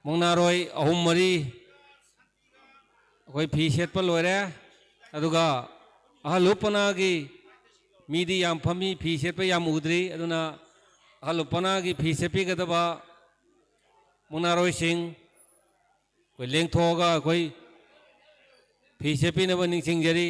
मुंगनारोई अहुम मरी कोई फी सेट लोरे अदुगा अहलुपना की मीदी याम फमी फी सेट याम उद्री अदुना अहलुपना की फी सेपी गदबा मुंगनारोई सिंह कोई लेंथोगा कोई फी सेपी नब निंग जरी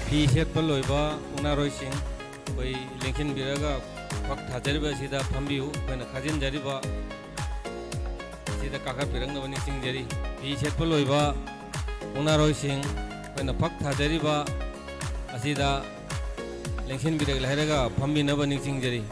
फी सेट लोइबा मुंगनारोई सिंह कोई लेंखिन बिरगा फक थाजरिबा सिदा फंबिउ कोइना खाजिन जरिबा सिदा काका पिरंग नबनी सिंह जरी फी सेट लोइबा मुंगनारोई सिंह कोइना फक थाजरिबा असिदा लेंखिन बिरग लहरगा फंबी नबनी सिंह जरी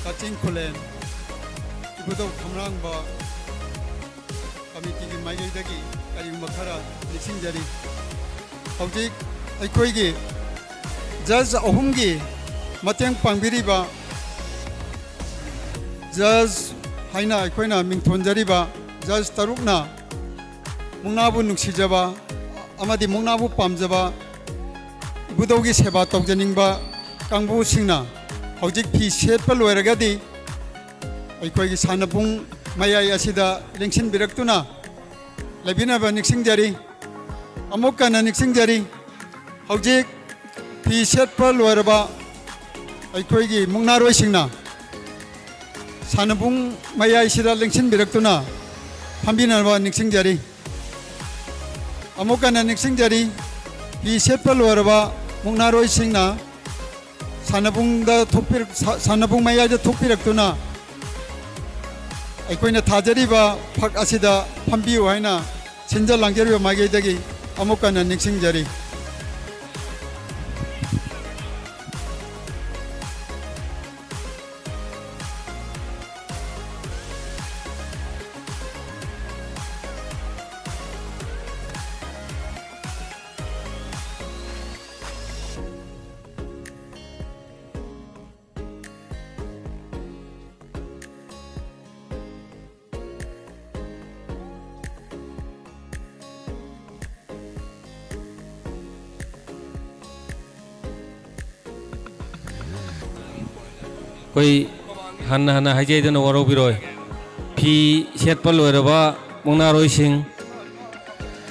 Kacing Kulen Ibudok Kamrang Ba Committee की माइल दगी करी मखरा निसिंग जरी हौजिक अखोइगी जज अहुमगी मतेंग पांगबिरिबा जज हाइना अखोइना मिंथोनजरिबा जज तरुकना मुंगनाबु नुक्सिजबा अमदि मुंगनाबु पामजबा इबुदौगी सेवा तौजनिंगबा कांगबु सिंगना हौजिक फी सेटपा लोइरगदि ꯑꯩꯈꯣꯏꯒꯤ ꯁꯥꯟꯅꯕꯨꯡ ꯃꯌꯥꯏ ꯑꯁꯤꯗ ꯂꯦꯡꯁꯤꯟꯕꯤꯔꯛꯇꯨꯅ ꯂꯩꯕꯤꯅꯕ ꯅꯤꯡꯁꯤꯡꯖꯔꯤ ꯑꯃꯨꯛ ꯍꯟꯅ ꯅꯤꯡꯁꯤꯡꯖꯔꯤ ꯍꯧꯖꯤꯛ ꯐꯤ ꯁꯦꯠꯄ ꯂꯣꯏꯔꯕ ꯑꯩꯈꯣꯏꯒꯤ ꯃꯨꯛꯅꯥꯔꯣꯏꯁꯤꯡꯅ ꯁꯥꯟꯅꯕꯨꯡ ꯃꯌꯥꯏꯁꯤꯗ ꯂꯦꯡꯁꯤꯟꯕꯤꯔꯛꯇꯨꯅ ꯐꯝꯕꯤꯅꯕ ꯅꯤꯡꯁꯤꯡꯖꯔꯤ ꯑꯃꯨꯛ ꯍꯟꯅ ꯅꯤꯡꯁꯤꯡꯖꯔꯤ ꯐꯤ ꯁꯦꯠꯄ ꯂꯣꯏꯔꯕ ꯃꯨꯛꯅꯥꯔꯣꯏꯁꯤꯡꯅ ꯁꯥꯟꯅꯕꯨꯡ ꯃꯌꯥꯏꯗ ꯊꯣꯛꯄꯤꯔꯛꯇꯨꯅ ꯑꯩꯈꯣꯏꯅ ꯊꯥꯖꯔꯤꯕ ꯐꯛ ꯑꯁꯤꯗ ꯐꯝꯕꯤꯌꯨ ꯍꯥꯏꯅ ꯁꯤꯟꯖ ꯂꯥꯡꯖꯔꯤꯕ ꯃꯥꯏꯀꯩꯗꯒꯤ ꯑꯃꯨꯛ ꯍꯟꯅ ꯅꯤꯡꯁꯤꯡꯖꯔꯤ कोई हन्ना हन्ना हाइजेदन वरोबिरोय फी सेटपा लोइरबा मुंगनारोइसिंग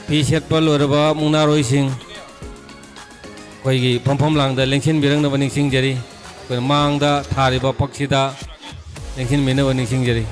फी सेटपा लोइरबा मुंगनारोइसिंग कोई फमफम लांगदा लेंसिन बिरंगनबा निंगसिंगजरी कोई मांगदा थारिबा पक्षिदा लेंसिन मिनबा निंगसिंगजरी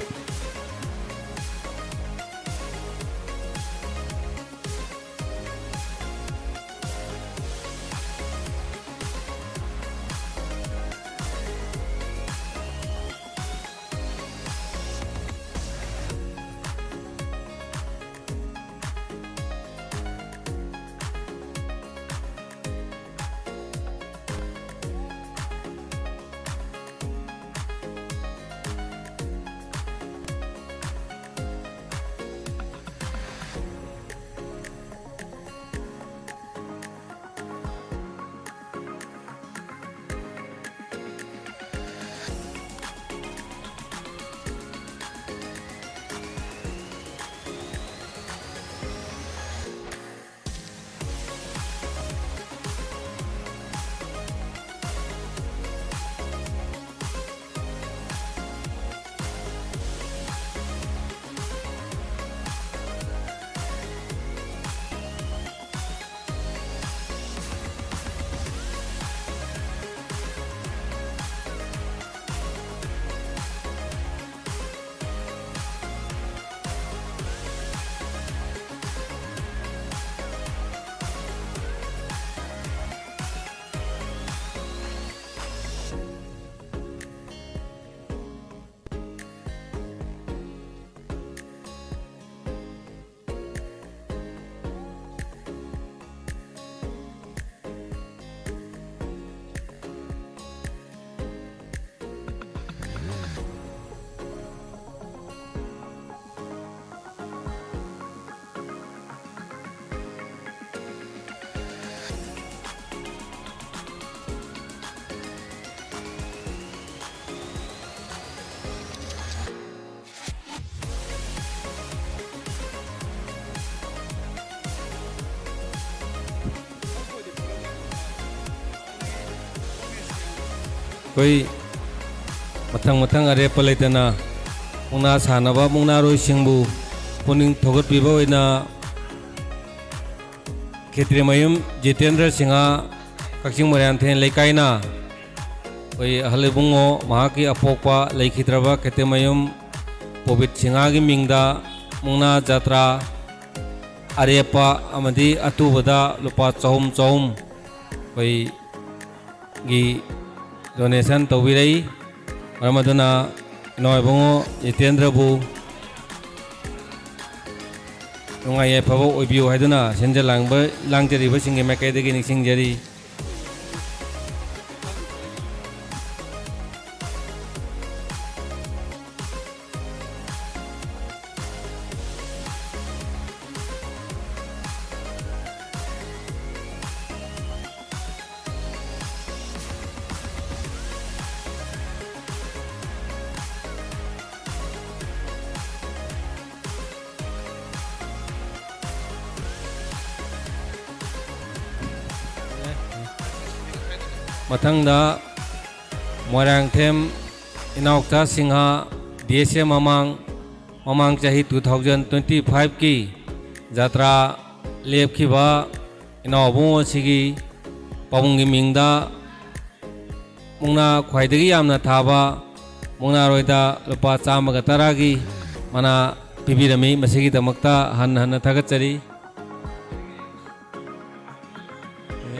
कोई मथंग मथंग अरेप लेतना मुंगना सानबा मुंगनारोइसिंगबु पुनिंग थोगतपिबा ओइना खेत्रिमयुम जितेंद्र सिंहा कक्सिंग मोरयांथेन लेकाइना कोई हलेबुंगो महाकी अपोकपा लेखिद्रबा खेत्रिमयुम पोबित सिंहागी मिंगदा मुंगना जात्रा अरेपा अमदी अतुबदा लुपा चहुम चहुम कोई गी डोनेशन तौबिरई मरमदुना नोयबुंगो जितेंद्रबु नुंगाई याइफाबो ओइबियो हाइदुना सेंजे लांजरिबा सिंगे माइकैदगी निंगसिंगजरी मथंगदा मोरयांगथेम इनाउक्ता Sinha DSM mamang chahi 2025 ki jatra lepkhiba inawbung asigi pabunggi mingda mungna khwaidagi yamna thaba mungna roida lupa chamaga taragi mana pibirami masigi damakta han thagachari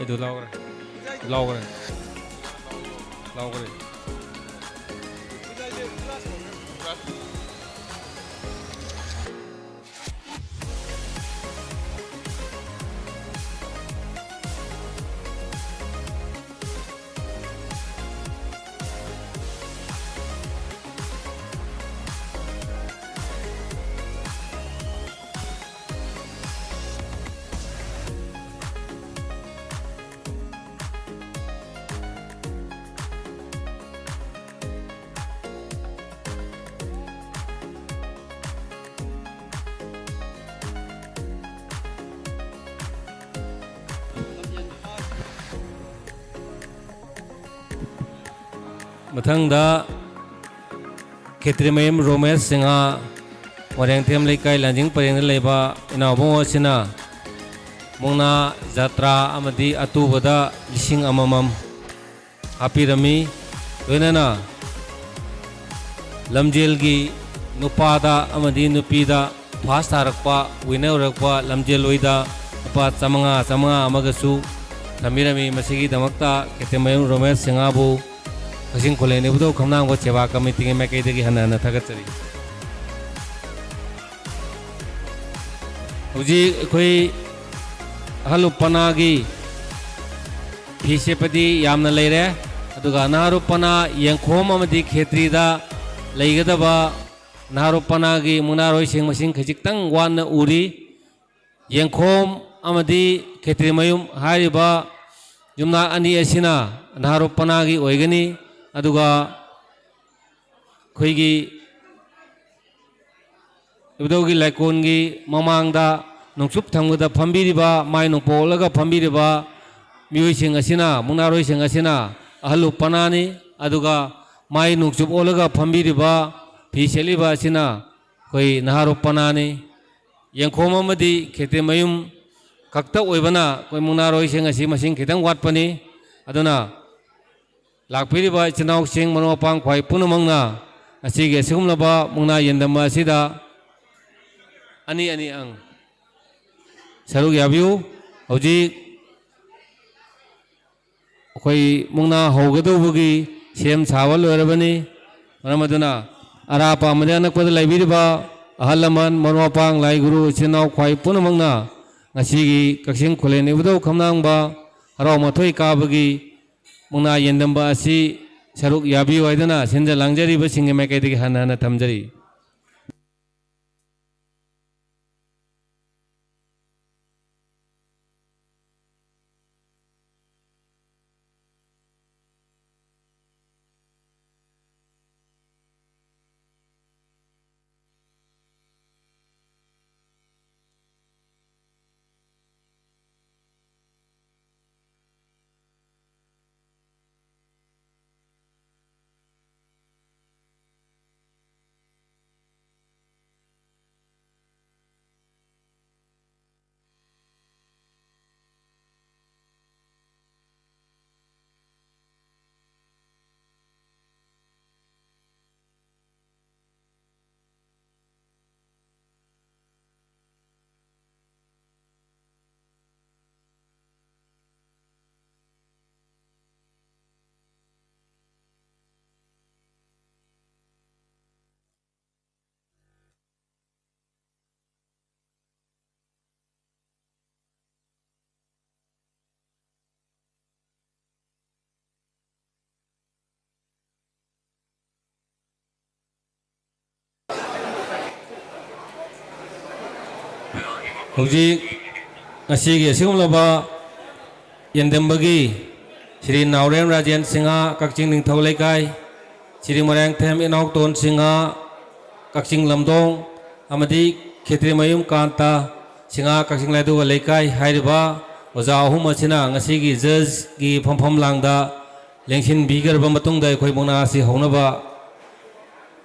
edu lawgre Mathangda Ketrimayam Romesh Singha Warengthem Laikai Lanjing Pareng Leba Inawbung Asina Mungna Jatra Amadi Atubada Lishing Amamam Hapirami Wenana Lamjelgi Nupada Amadi Nupida Fast Harakpa Winaurakpa Lamjeloida Apa Samanga Amagasu Tamirami Masigi Damakta Ketrimayam Romesh Singha Bu Kasing Kolai ni budo kamnang ko cewa kami tinggi mekai degi hana thagat cari. Uji koi halu panagi pisepadi yamna leire aduga naharu pana yang khoma madi khetri da leigada ba naharu panagi munaroi sing masing khajik tang wan uri yang khom amadi khetri mayum hari ba jumna ani asina naharu panagi oigani aduga khoigi ibdogi laikongi mamangda nungsup thangda phambiriba mai nungpolaga phambiriba mioi sing asina munaroi sing asina ahlu panani aduga mai nungsup olaga phambiriba phiseliba asina khoi naharu panani yengkhom amadi khete mayum kakta oibana khoi munaroi sing asi masing khitang watpani aduna Lakpiriba Chinau Sing Manopang Kwai Punamangna Asige Sumlaba Mungna Yendama Sida Ani Ang Saruk Yabu Oji Kwai Mungna Hogado Bugi Shem Sawal Urabani Ramaduna Arapa Madana Kwad Labiriba Ahalaman Manopang Lai Guru Chinau Kwai Punamangna Asigi Kaksing Kuleni Budo Kamnangba Aramatoi Kabagi Mungna Yendamba Asi Saruk Yabi Waidana Senda Langjari Basing Mekati Hana Tamjari Hujik Asigi Sigumlaba Yendembagi Sri Naurem Rajan Singha Kakching Ning Thaulaikai Sri Marang Them Inok Ton Singha Kakching Lamdong Amadi Khetri Mayum Kanta Singha Kakching Laidu Laikai Hairiba Oza Ahum Asina Ngasigi Judge Gi Phomphom Langda Lengshin Bigar Ba Matungda Khoi Mona Si Honaba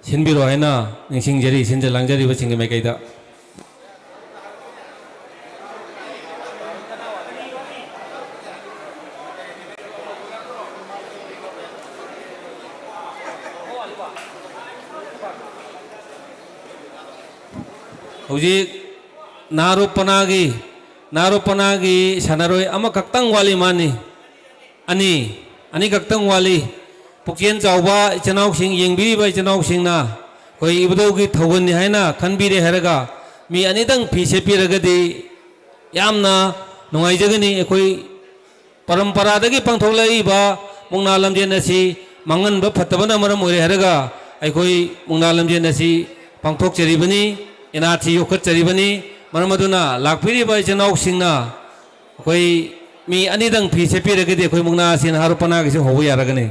신비로 하이나 닝싱제리 신제 랑제리 버칭게 메게이다 Hujik narupanagi sanaroi ama kaktang wali mani ani kaktang wali pukian chawba chanau sing yengbiri bai chanau sing na koi ibdo gi thogon ni haina khanbire heraga mi ani dang phise piragadi yamna nungai jagani koi parampara dagi pangtholai ba mungna lamjen asi mangan ba phatabana maram ore heraga ai koi mungna lamjen asi pangthok cheribani एनाथी योखत चरीबनी मरमदुना लाखपिरी बाई चनाव सिंगना कोई मी अनिदंग फी से पीरगदे कोई मुगना सिन हारुपना किसे होबो यारगने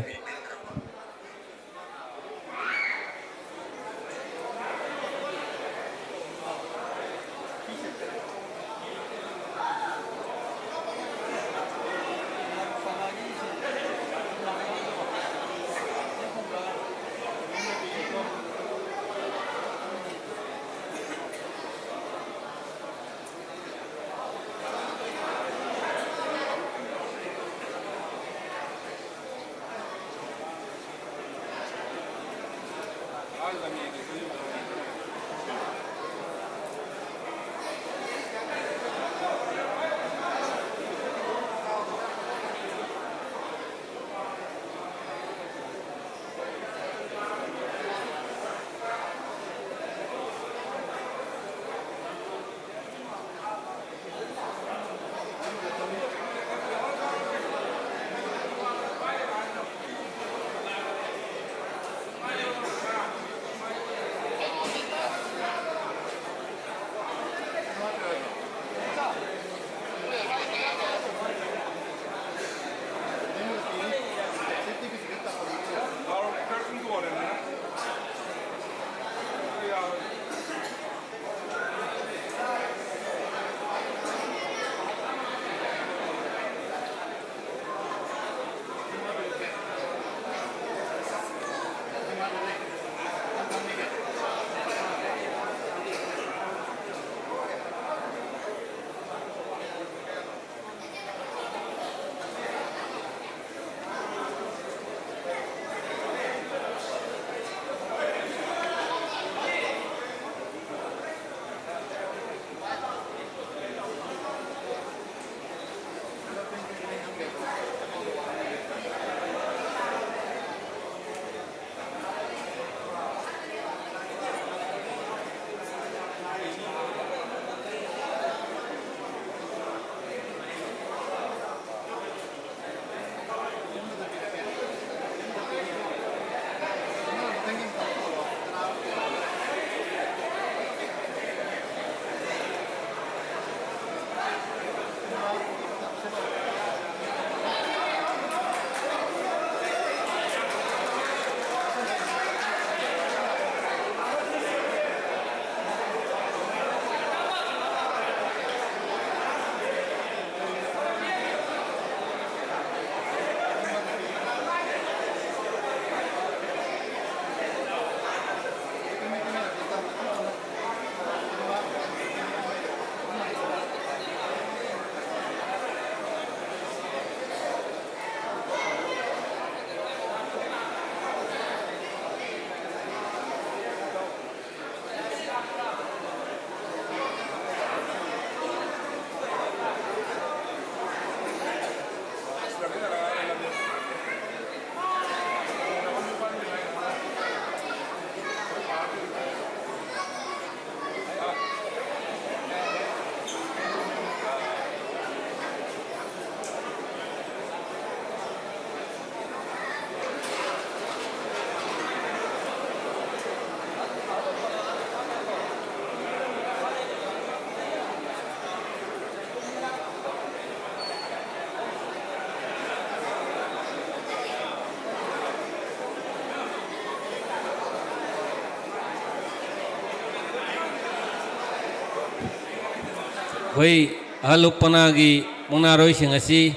Hoi haluppanagi mungaroi singasi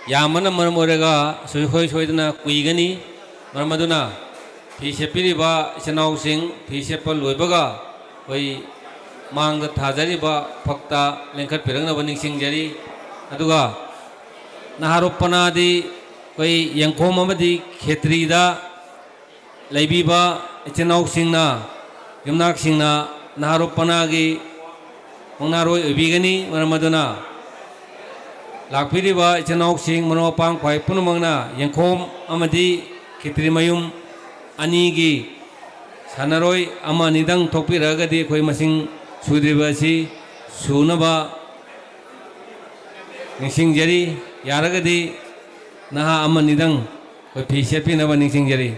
yamana marmorega soidana kuigani marmaduna ꯐꯤ ꯁꯦꯠꯄꯤꯔꯤꯕ ꯏꯆꯤꯟꯅꯥꯎꯁꯤꯡ ꯐꯤ ꯁꯦꯠꯄ ꯂꯣꯏꯕꯒ ꯑꯩꯈꯣꯏ ꯃꯥꯡꯗ ꯊꯥꯖꯔꯤꯕ ꯐꯛꯇ ꯂꯦꯡꯈꯠꯄꯤꯔꯛꯅꯕ ꯅꯤꯡꯁꯤꯡꯖꯔꯤ ꯑꯗꯨꯒ ꯅꯍꯥꯔꯣꯄꯅꯥꯗꯤ ꯑꯩꯈꯣꯏ ꯌꯦꯡꯈꯣꯝ ꯑꯃꯗꯤ ꯈꯦꯇ꯭ꯔꯤꯗ ꯂꯩꯕꯤꯕ ꯏꯆꯤꯟꯅꯥꯎꯁꯤꯡꯅ ꯌꯨꯝꯅꯥꯛꯁꯤꯡꯅ ꯅꯍꯥꯔꯣꯄꯅꯥꯒꯤ ꯃꯪꯅꯥꯔꯣꯏ ꯑꯣꯏꯕꯤꯒꯅꯤ ꯃꯔꯝ ꯑꯗꯨꯅ ꯂꯥꯛꯄꯤꯔꯤꯕ ꯏꯆꯤꯟꯅꯥꯎꯁꯤꯡ ꯃꯔꯨꯞ ꯃꯄꯥꯡ ꯈ꯭ꯋꯥꯏ ꯄꯨꯝꯅꯃꯛꯅ ꯌꯦꯡꯈꯣꯝ ꯑꯃꯗꯤ ꯈꯦꯇ꯭ꯔꯤ ꯃꯌꯨꯝ ꯑꯅꯤꯒꯤ ꯁꯥꯟꯅꯔꯣꯏ ꯑꯃ ꯑꯅꯤꯗꯪ ꯊꯣꯛꯄꯤꯔꯛꯑꯒꯗꯤ ꯑꯩꯈꯣꯏ ꯃꯁꯤꯡ ꯁꯨꯗ꯭ꯔꯤꯕ ꯑꯁꯤ ꯁꯨꯅꯕ ꯅꯤꯡꯁꯤꯡꯖꯔꯤ ꯌꯥꯔꯒꯗꯤ ꯅꯍꯥ ꯑꯃ ꯑꯅꯤꯗꯪ ꯑꯩꯈꯣꯏ ꯐꯤ ꯁꯦꯠꯄꯤꯅꯕ ꯅꯤꯡꯁꯤꯡꯖꯔꯤ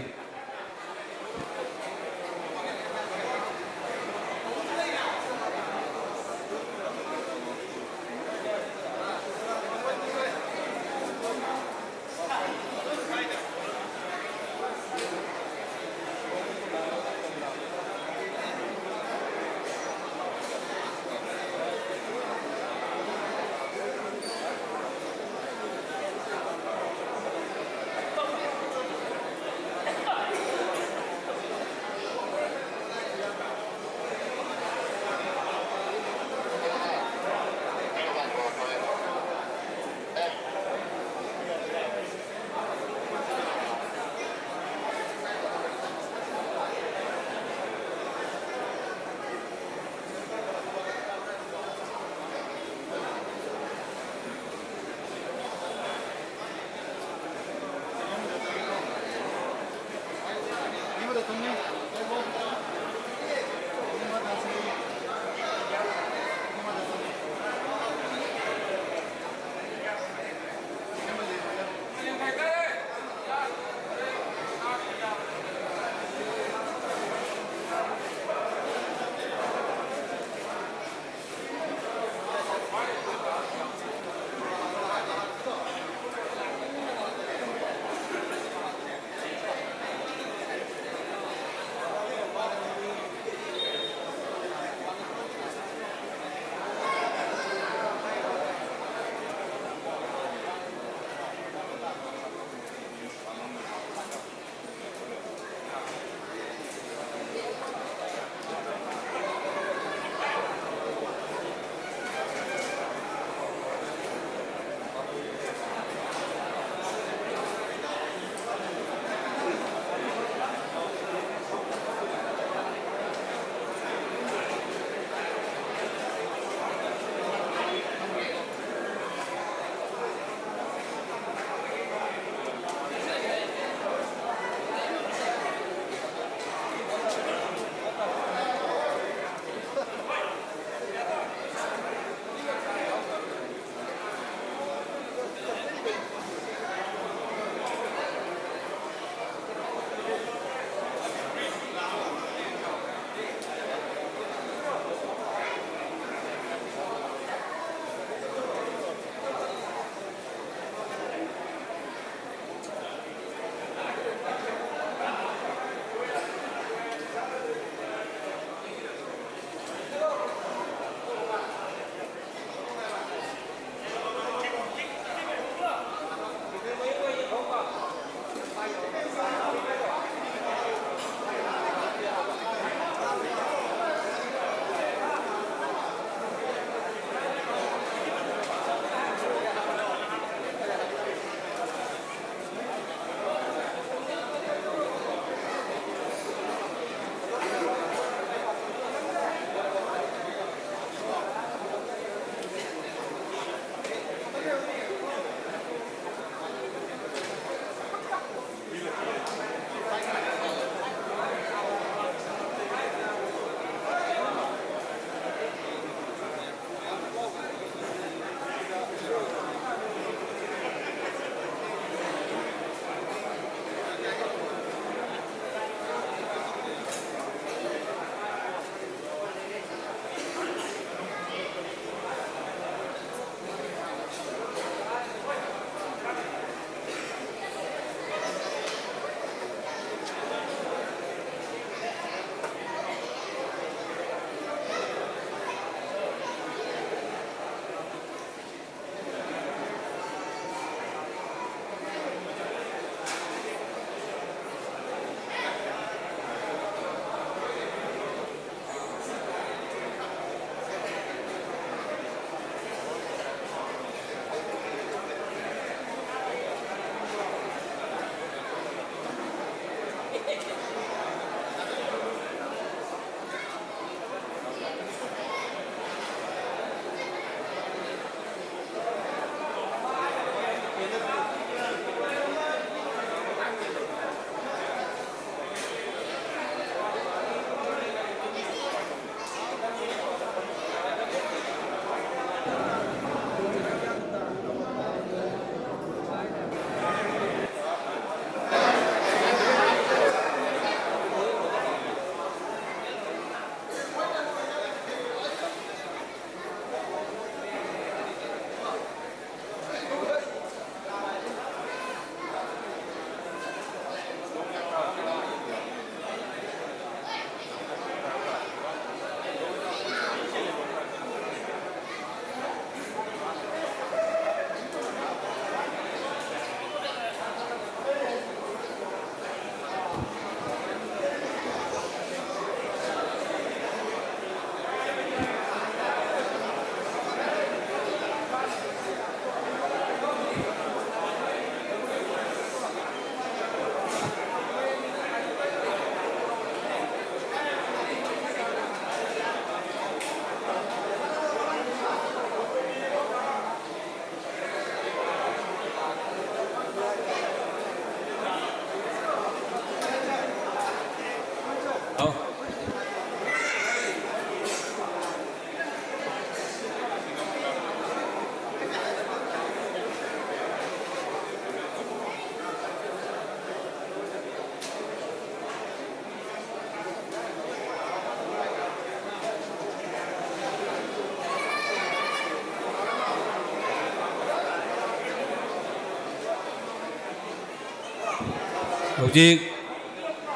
ꯍꯧꯖꯤꯛ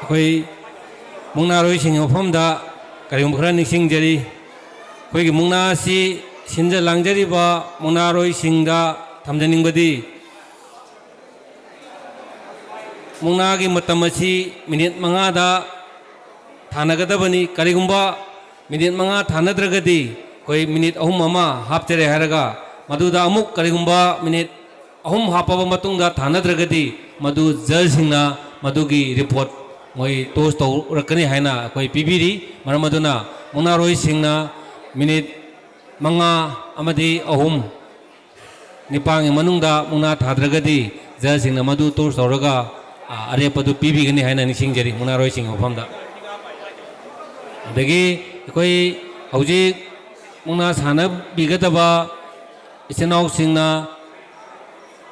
ꯑꯩꯈꯣꯏ ꯃꯨꯛꯅꯥꯔꯣꯏꯁꯤꯡꯒꯤ ꯃꯐꯝꯗ ꯀꯔꯤꯒꯨꯝꯕ ꯈꯔ ꯅꯤꯡꯁꯤꯡꯖꯔꯤ ꯑꯩꯈꯣꯏꯒꯤ ꯃꯨꯛꯅꯥ ꯑꯁꯤ ꯁꯤꯟꯖ ꯂꯥꯡꯖꯔꯤꯕ ꯃꯨꯛꯅꯥꯔꯣꯏꯁꯤꯡꯗ ꯊꯝꯖꯅꯤꯡꯕꯗꯤ ꯃꯨꯛꯅꯥꯒꯤ ꯃꯇꯝ ꯑꯁꯤ ꯃꯤꯅꯤꯠ 5ꯗ ꯊꯥꯅꯒꯗꯕꯅꯤ ꯀꯔꯤꯒꯨꯝꯕ ꯃꯤꯅꯤꯠ 5 ꯊꯥꯅꯗ꯭ꯔꯒꯗꯤ ꯑꯩꯈꯣꯏ ꯃꯤꯅꯤꯠ 3 ꯑꯃ ꯍꯥꯞꯆꯔꯦ ꯍꯥꯏꯔꯒ ꯃꯗꯨꯗ ꯑꯃꯨꯛ ꯀꯔꯤꯒꯨꯝꯕ ꯃꯤꯅꯤꯠ 3 ꯍꯥꯞꯄꯕ ꯃꯇꯨꯡꯗ ꯊꯥꯅꯗ꯭ꯔꯒꯗꯤ ꯃꯗꯨ ꯖꯖꯁꯤꯡꯅ ꯃꯗꯨꯒꯤ ꯔꯤꯄꯣꯔꯠ ꯃꯣꯏ ꯇꯣꯁ ꯇꯧꯔꯛꯀꯅꯤ ꯍꯥꯏꯅ ꯑꯩꯈꯣꯏ ꯄꯤꯕꯤꯔꯤ ꯃꯔꯝ ꯑꯗꯨꯅ ꯃꯨꯛꯅꯥꯔꯣꯏꯁꯤꯡꯅ ꯃꯤꯅꯤꯠ 5 ꯑꯃꯗꯤ 3 ꯅꯤꯄꯥꯟꯒꯤ ꯃꯅꯨꯡꯗ ꯃꯨꯛꯅꯥ ꯊꯥꯗ꯭ꯔꯒꯗꯤ ꯖꯖꯁꯤꯡꯅ ꯃꯗꯨ ꯇꯣꯁ ꯇꯧꯔꯒ ꯑꯔꯦꯞꯄꯗꯨ ꯄꯤꯕꯤꯒꯅꯤ ꯍꯥꯏꯅ ꯅꯤꯡꯁꯤꯡꯖꯔꯤ ꯃꯨꯛꯅꯥꯔꯣꯏꯁꯤꯡꯒꯤ ꯃꯐꯝꯗ ꯑꯗꯒꯤ ꯑꯩꯈꯣꯏ ꯍꯧꯖꯤꯛ ꯃꯨꯛꯅꯥ ꯁꯥꯟꯅꯕꯤꯒꯗꯕ ꯏꯆꯤꯟꯅꯥꯎꯁꯤꯡꯅ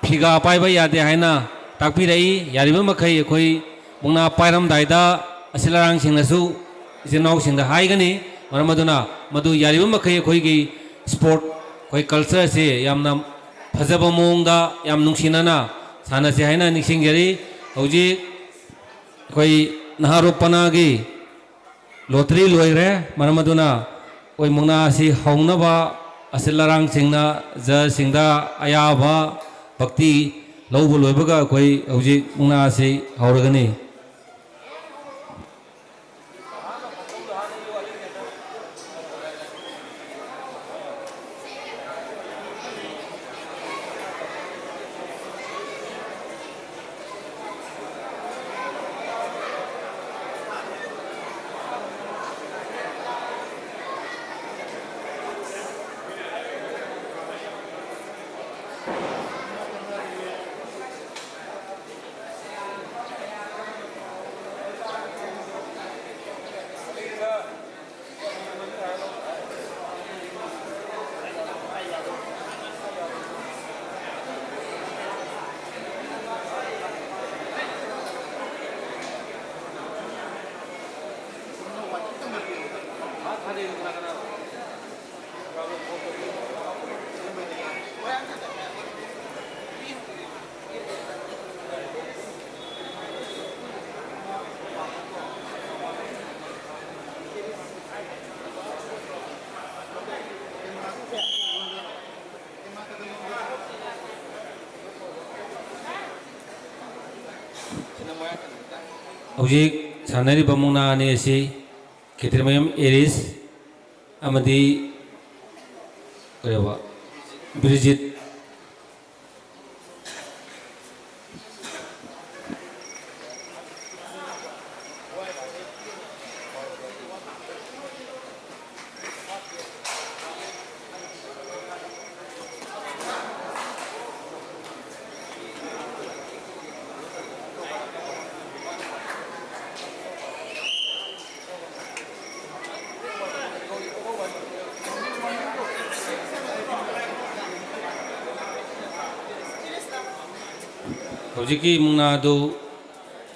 ꯐꯤꯒꯥ ꯄꯥꯏꯕ ꯌꯥꯗꯦ ꯍꯥꯏꯅ ꯇꯥꯛꯄꯤꯔꯛꯏ ꯌꯥꯔꯤꯕ ꯃꯈꯩ ꯑꯩꯈꯣꯏ ꯃꯨꯛꯅꯥ ꯄꯥꯏꯔꯝꯗꯥꯏꯗ ꯑꯁꯤꯜ ꯑꯔꯥꯡꯁꯤꯡꯅꯁꯨ ꯏꯆꯤꯟꯅꯥꯎꯁꯤꯡꯗ ꯍꯥꯏꯒꯅꯤ ꯃꯔꯝ ꯑꯗꯨꯅ ꯃꯗꯨ ꯌꯥꯔꯤꯕ ꯃꯈꯩ ꯑꯩꯈꯣꯏꯒꯤ ꯁ꯭ꯄꯣꯔꯠ ꯑꯩꯈꯣꯏ ꯀꯜꯆꯔꯁꯤ ꯌꯥꯝꯅ ꯐꯖꯕ ꯃꯑꯣꯡꯗ ꯌꯥꯝ ꯅꯨꯡꯁꯤꯅꯅ ꯁꯥꯟꯅꯁꯤ ꯍꯥꯏꯅ ꯅꯤꯡꯁꯤꯡꯖꯔꯤ ꯍꯧꯖꯤꯛ ꯑꯩꯈꯣꯏ ꯅꯍꯥꯔꯣꯄꯅꯥꯒꯤ ꯂꯣꯇꯔꯤ ꯂꯣꯏꯈ꯭ꯔꯦ ꯃꯔꯝ ꯑꯗꯨꯅ ꯑꯩꯈꯣꯏ ꯃꯨꯛꯅꯥ ꯑꯁꯤ ꯍꯧꯅꯕ ꯑꯁꯤꯜ ꯑꯔꯥꯡꯁꯤꯡꯅ ꯖꯖꯁꯤꯡꯗ ꯑꯌꯥꯕ ꯚꯛꯇꯤ ꯂꯧꯕ ꯂꯣꯏꯕꯒ ꯑꯩꯈꯣꯏ ꯍꯧꯖꯤꯛ ꯃꯨꯛꯅꯥ ꯑꯁꯤ ꯍꯧꯔꯒꯅꯤ ꯍꯧꯖꯤꯛ ꯁꯥꯟꯅꯔꯤꯕ ꯃꯨꯛꯅꯥ ꯑꯅꯤ ꯑꯁꯤ ꯈꯦꯇ꯭ꯔꯤꯃꯌꯨꯝ ꯑꯦꯔꯤꯁ ꯑꯃꯗꯤ ꯀꯔꯤꯕ ꯕ꯭ꯔꯤꯖꯤꯠ ꯍꯧꯖꯤꯛꯀꯤ ꯃꯨꯛꯅꯥꯗꯨ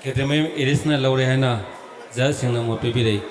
ꯈꯦꯇ꯭ꯔꯤꯃꯌꯨꯝ ꯑꯦꯔꯤꯁꯅ ꯂꯧꯔꯦ ꯍꯥꯏꯅ ꯖꯖꯁꯤꯡꯅ ꯃꯣꯠ ꯄꯤꯕꯤꯔꯛꯏ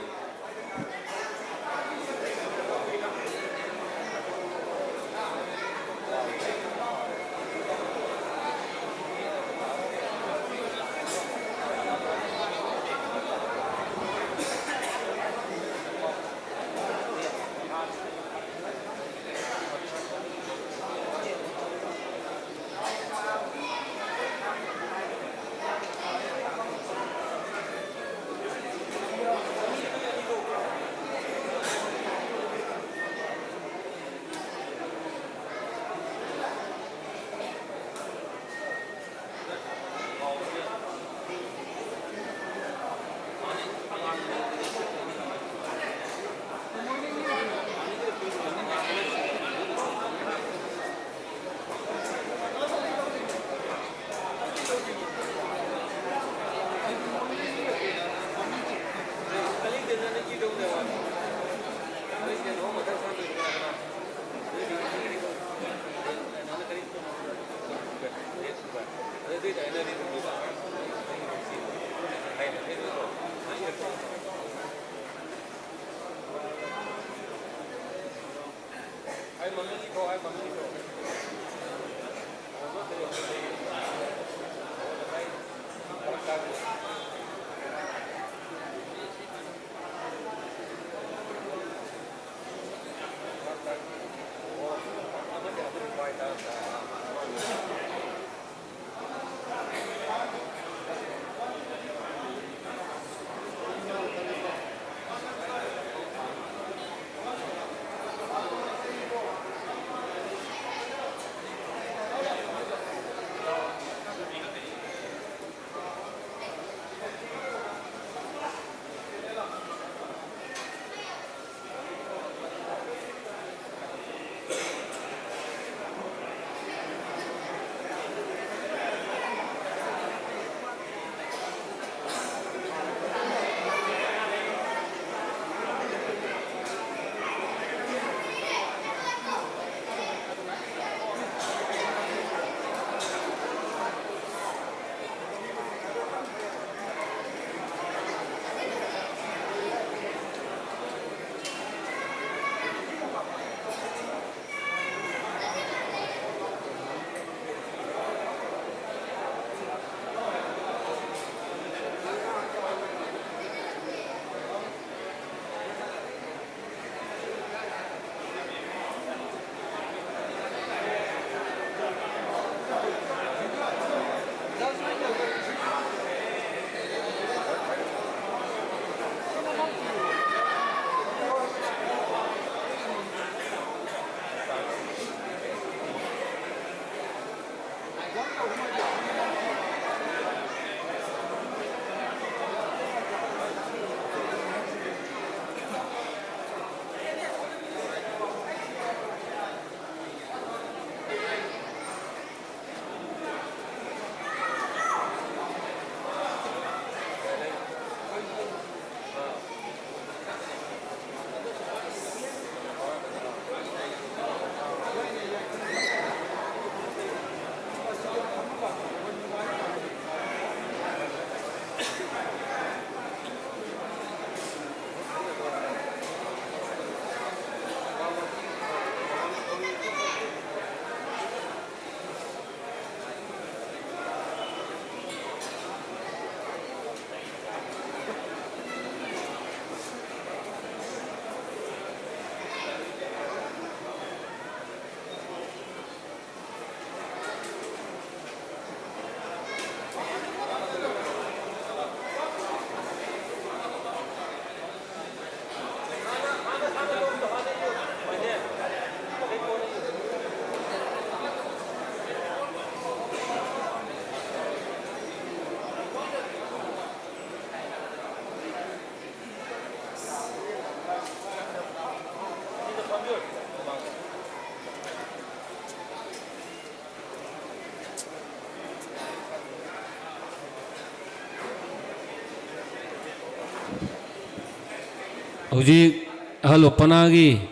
Hujik ahal upanagi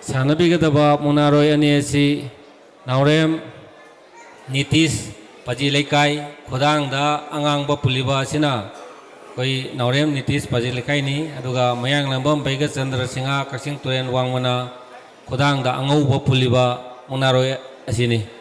sanabigedaba munaroy ani asi naurem Nitish Paji Lekai Khodangda Angangba Puliba asina koi naurem Nitish Paji Lekai ni aduga mayang lambam Baiga Chandra Singha Kaksing Turen Wangmana Khodangda Angauba Puliba munaroy asini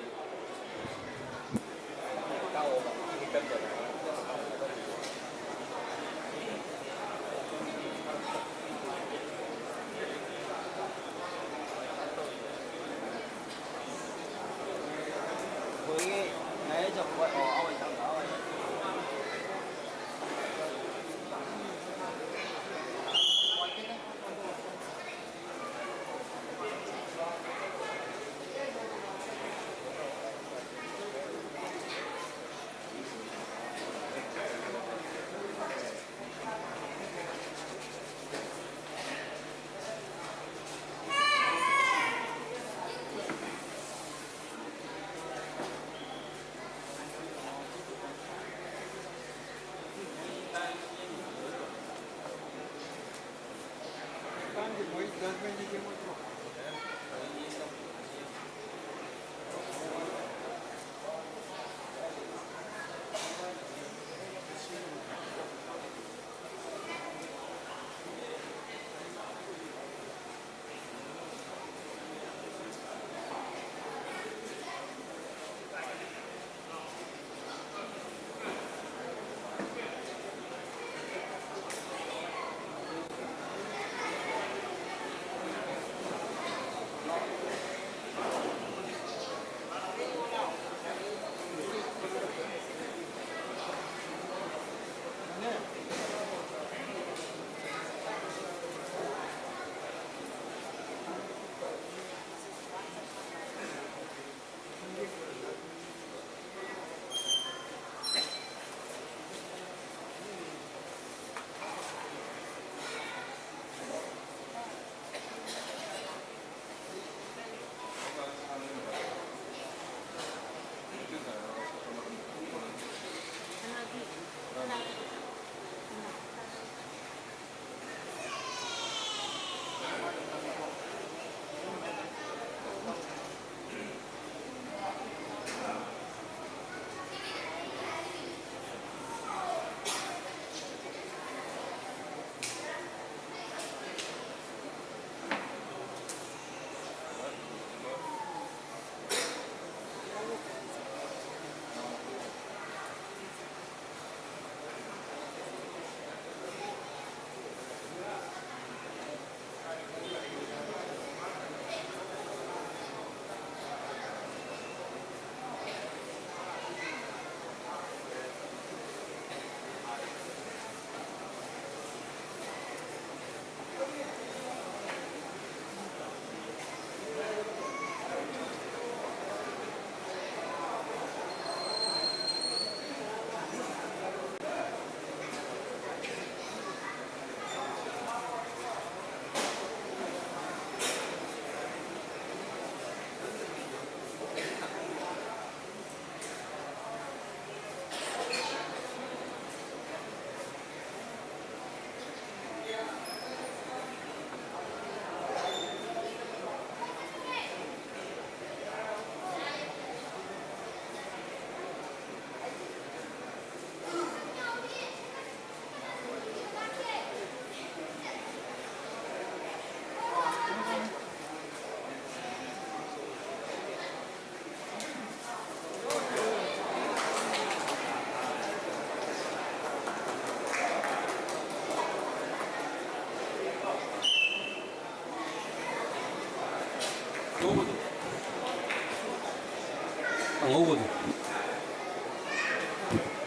angauba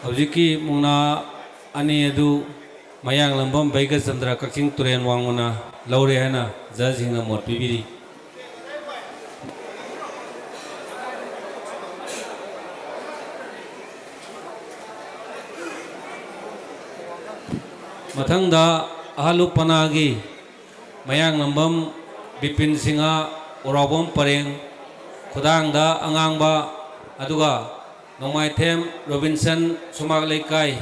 hujiki mungna ani adu mayang lambam Baiga Chandra Kaksing Turen Wangmana laure hana judge hingna mot pibiri mathangda ahalu panagi ꯃꯌꯥꯡ ꯅꯝꯕꯝ ꯕꯤꯄꯤꯟ ꯁꯤꯡꯍ ꯎꯔꯥꯎꯕꯝ ꯄꯔꯦꯡ ꯈꯨꯗꯥꯡꯗ ꯑꯉꯥꯡꯕ ꯑꯗꯨꯒ ꯅꯣꯡꯃꯥꯏꯊꯦꯝ ꯔꯣꯕꯤꯟꯁꯟ ꯁꯨꯃꯥꯛ ꯂꯩꯀꯥꯏ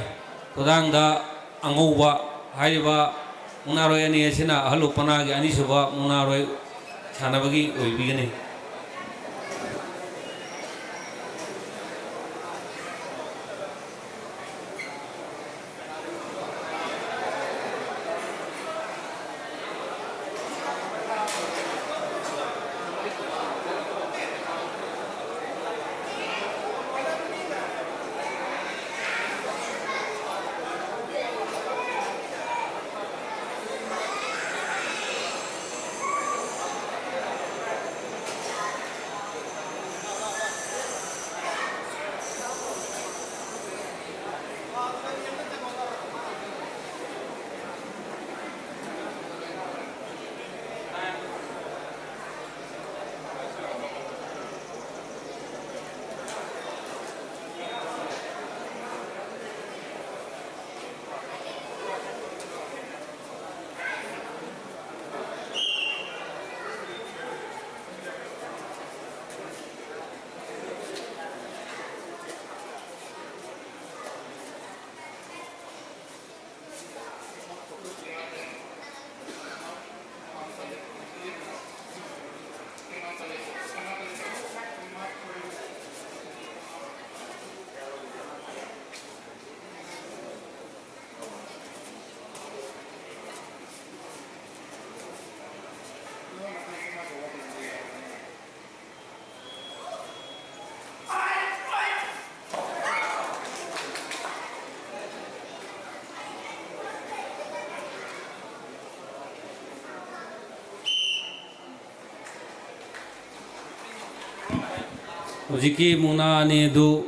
ꯈꯨꯗꯥꯡꯗ ꯑꯉꯧꯕ ꯍꯥꯏꯔꯤꯕ ꯃꯨꯛꯅꯥꯔꯣꯏ ꯑꯅꯤ ꯑꯁꯤꯅ ꯑꯍꯜ ꯎꯄꯅꯥꯒꯤ ꯑꯅꯤꯁꯨꯕ ꯃꯨꯛꯅꯥꯔꯣꯏ ꯁꯥꯟꯅꯕꯒꯤ ꯑꯣꯏꯕꯤꯒꯅꯤ ꯍꯧꯖꯤꯛꯀꯤ ꯃꯨꯛꯅꯥ ꯑꯅꯤ ꯑꯗꯨ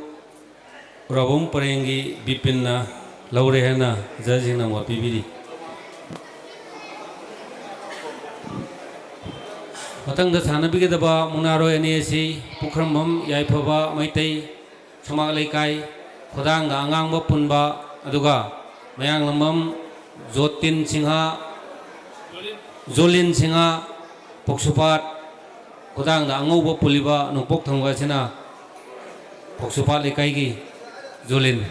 ꯎꯔꯥꯎꯕꯝ ꯄꯔꯦꯡꯒꯤ ꯕꯤꯄꯤꯟꯅ ꯂꯧꯔꯦ ꯍꯥꯏꯅ ꯖꯖꯁꯤꯡꯅ ꯃꯣꯠ ꯄꯤꯕꯤꯔꯤ ꯃꯊꯪꯗ ꯁꯥꯟꯅꯕꯤꯒꯗꯕ ꯃꯨꯛꯅꯥꯔꯣꯏ ꯑꯅꯤ ꯑꯁꯤ ꯄꯨꯈ꯭ꯔꯝꯕꯝ ꯌꯥꯏꯐꯕ ꯃꯩꯇꯩ ꯁꯨꯃꯥꯛ ꯂꯩꯀꯥꯏ ꯈꯨꯗꯥꯡꯗ ꯑꯉꯥꯡꯕ ꯄꯨꯟꯕ ꯑꯗꯨꯒ ꯃꯌꯥꯡꯂꯝꯕꯝ ꯖꯣꯇꯤꯟ ꯁꯤꯡꯍ ꯖꯣꯂꯤꯟ ꯁꯤꯡꯍ ꯄꯣꯛꯁꯨꯄꯥꯠ ꯈꯨꯗꯥꯡꯗ ꯑꯉꯧꯕ ꯄꯨꯜꯂꯤꯕ ꯅꯣꯡꯄꯣꯛ ꯊꯪꯕ ꯑꯁꯤꯅ ꯄꯣꯛꯁꯨꯄꯥꯠ ꯂꯩꯀꯥꯏꯒꯤ ꯖꯣꯂꯤꯟ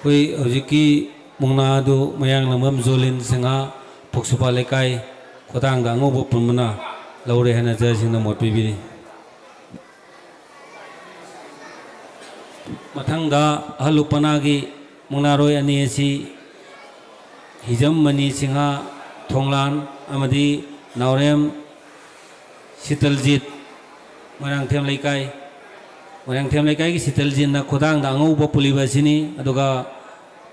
कोई हजिकी मुंगनादु मयांग लंगम जोलिन सिंगा फुक्सुपा लेकाई खोतांग दा अंगोबो पुनमना लौरे हना जसिंग न मोट पिबिरी मथंग दा हलुपनागी मुंगनारोय अनि एसी हिजम मनी सिंहा थोंगलान अमदी नावरेम शीतलजीत मोरांगथेम लेकाई की शीतलजीत ना खुदांग दा अंगौब पुलिबसिनी अदुगा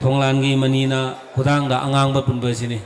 थोंगलानगी मनी ना खुदांग दा अंगांग पुनबसिनी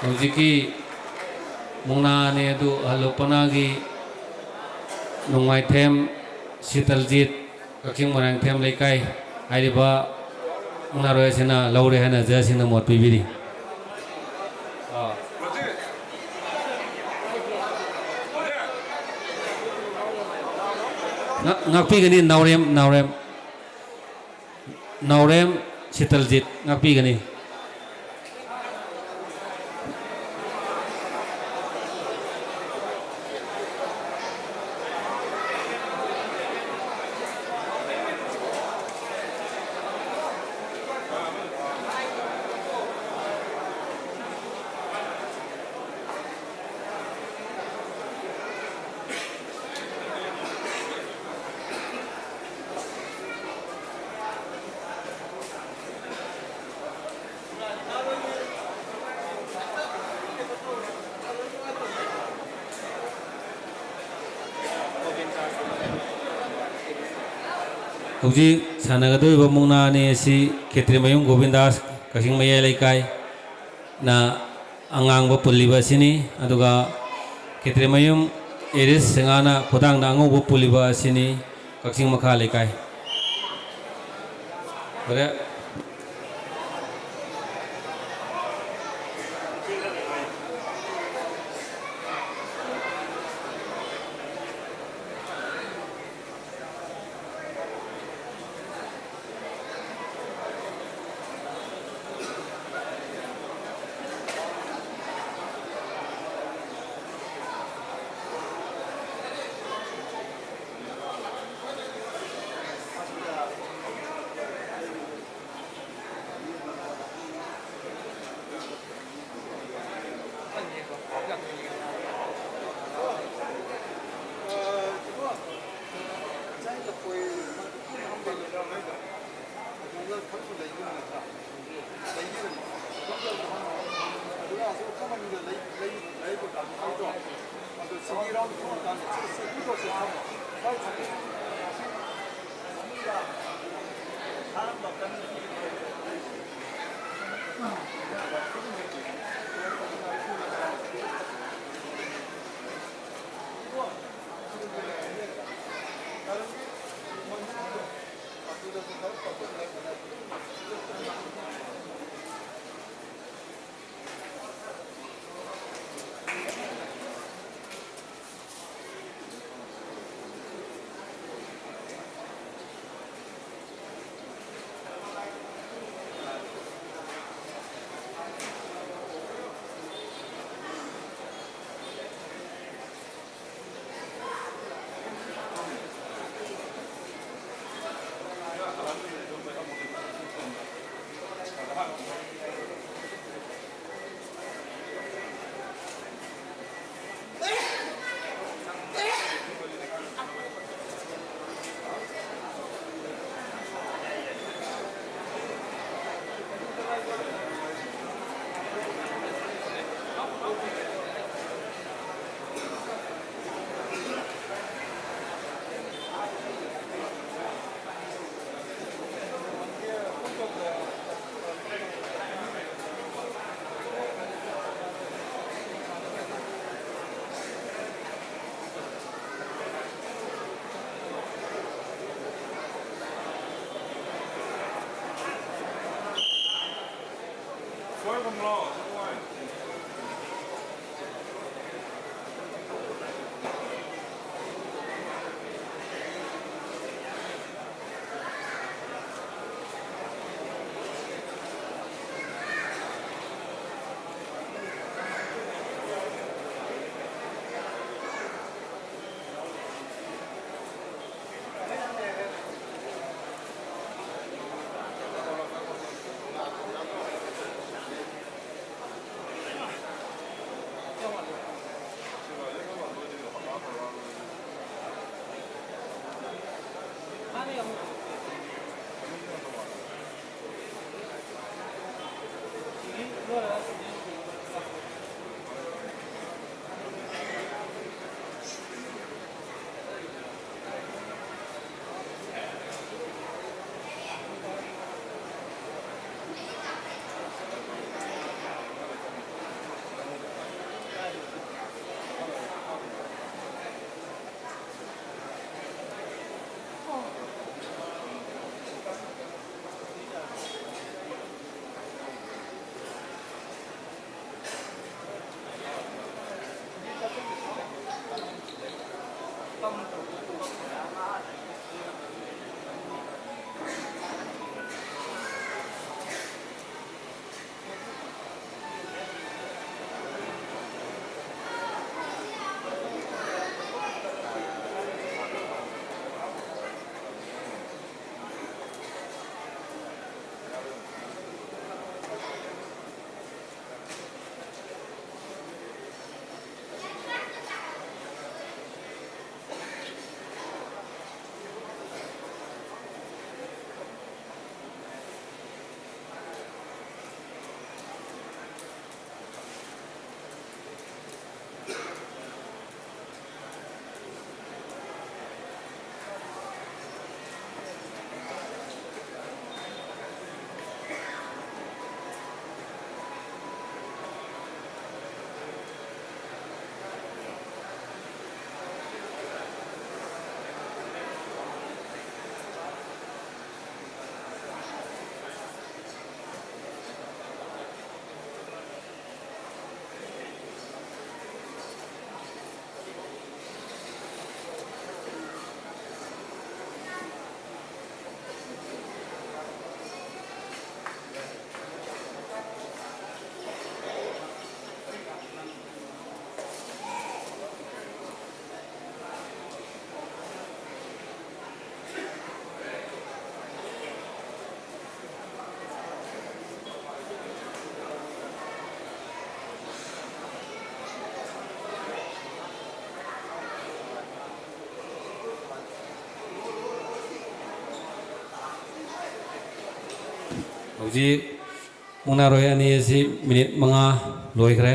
हजिकी मुंगनाने दु हलुपनागी नुंगाइथेम शीतलजीत ककिंग मोरांगथेम लेकाई हाइरिबा मुंगनारोयसेना लौरे हना जसिंग न मोट पिबिरी ngakpigani naurem शीतलजीत ngakpigani हौजी सानगदोइबा मुंगनाने एसी खेत्रिमयुम गोविंदास कसिंग मया लेकाई ना अंगांगबा पुलिबसिनी अदुगा खेत्रिमयुम एरिस सिंगाना खुदांग दा अंगौबा पुलिबसिनी कसिंग मखा लेकाई बरे ꯍꯧꯖꯤꯛ ꯃꯨꯛꯅꯥꯔꯣꯏ ꯑꯅꯤ ꯑꯁꯤ ꯃꯤꯅꯤꯠ 5 ꯂꯣꯏꯈ꯭ꯔꯦ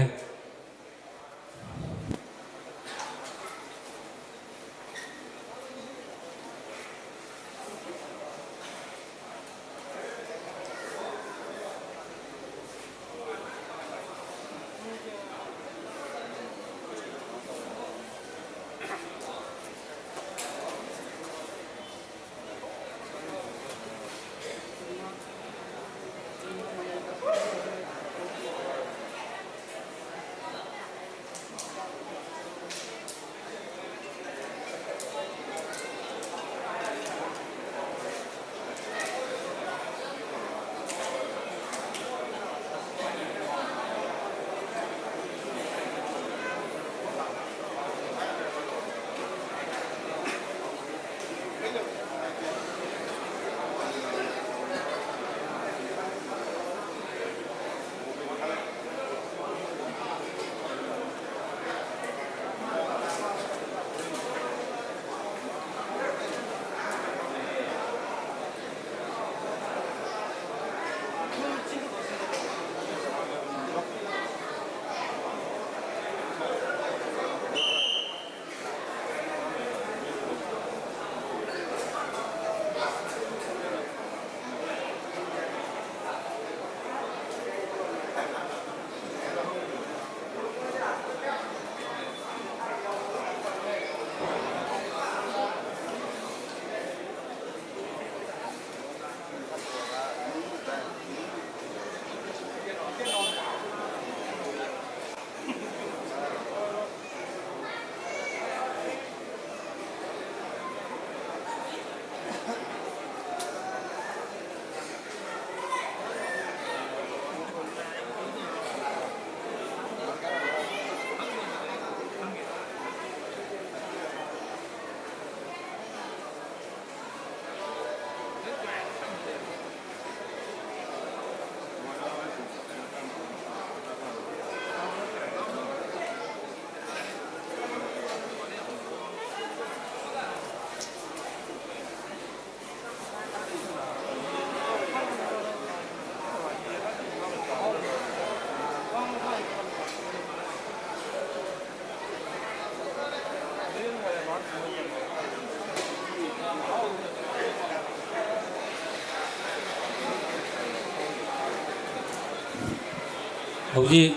ꯍꯧꯖꯤꯛ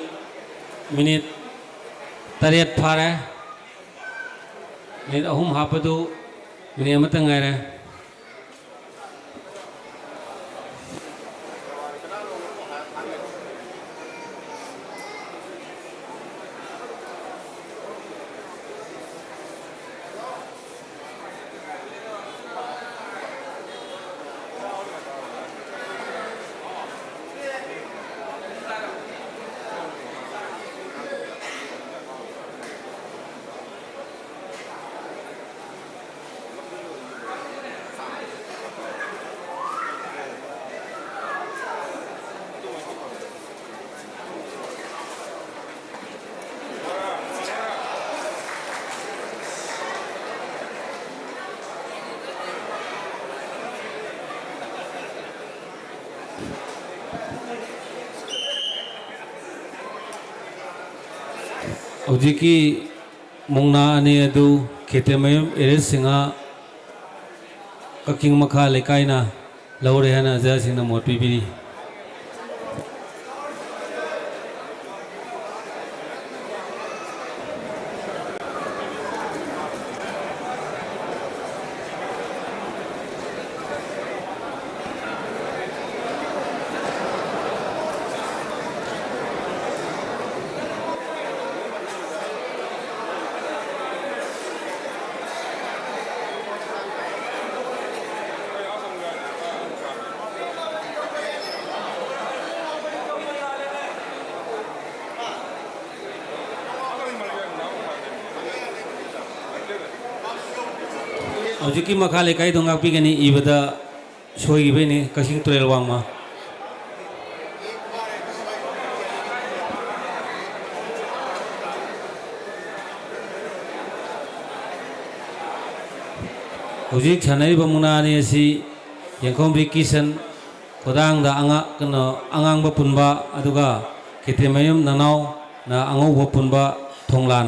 ꯃꯤꯅꯤꯠ 8 ꯐꯥꯔꯦ ꯃꯤꯅꯤꯠ 3 ꯍꯥꯞꯄꯗꯨ ꯃꯤꯅꯤꯠ ꯑꯃꯇ ꯉꯥꯏꯔꯦ ꯍꯧꯖꯤꯛꯀꯤ ꯃꯨꯛꯅꯥ ꯑꯅꯤ ꯑꯗꯨ ꯈꯦꯇ꯭ꯔꯤꯃꯌꯨꯝ ꯑꯦꯔꯤꯁ ꯁꯤꯡꯍ ꯀꯛꯆꯤꯡ ꯃꯈꯥ ꯂꯩꯀꯥꯏꯅ ꯂꯧꯔꯦ ꯍꯥꯏꯅ ꯖꯖꯁꯤꯡꯅ ꯃꯣꯠ ꯄꯤꯕꯤꯔꯤ ꯍꯧꯖꯤꯛꯀꯤ ꯃꯈꯥ ꯂꯩꯀꯥꯏꯗꯣ ꯉꯥꯛꯄꯤꯒꯅꯤ ꯏꯕꯗ ꯁꯣꯏꯈꯤꯕꯩꯅꯤ ꯀꯛꯆꯤꯡ ꯇꯨꯔꯦꯜ ꯋꯥꯡꯃ ꯍꯧꯖꯤꯛ ꯁꯥꯟꯅꯔꯤꯕ ꯃꯨꯛꯅꯥ ꯑꯅꯤ ꯑꯁꯤ ꯌꯦꯡꯈꯣꯝꯕꯤ ꯀꯤꯁꯟ ꯈꯨꯗꯥꯡꯗ ꯑꯉꯥꯡꯕ ꯄꯨꯟꯕ ꯑꯗꯨꯒ ꯈꯦꯇ꯭ꯔꯤꯃꯌꯨꯝ ꯅꯅꯥꯎꯅ ꯑꯉꯧꯕ ꯄꯨꯟꯕ ꯊꯣꯡꯂꯥꯟ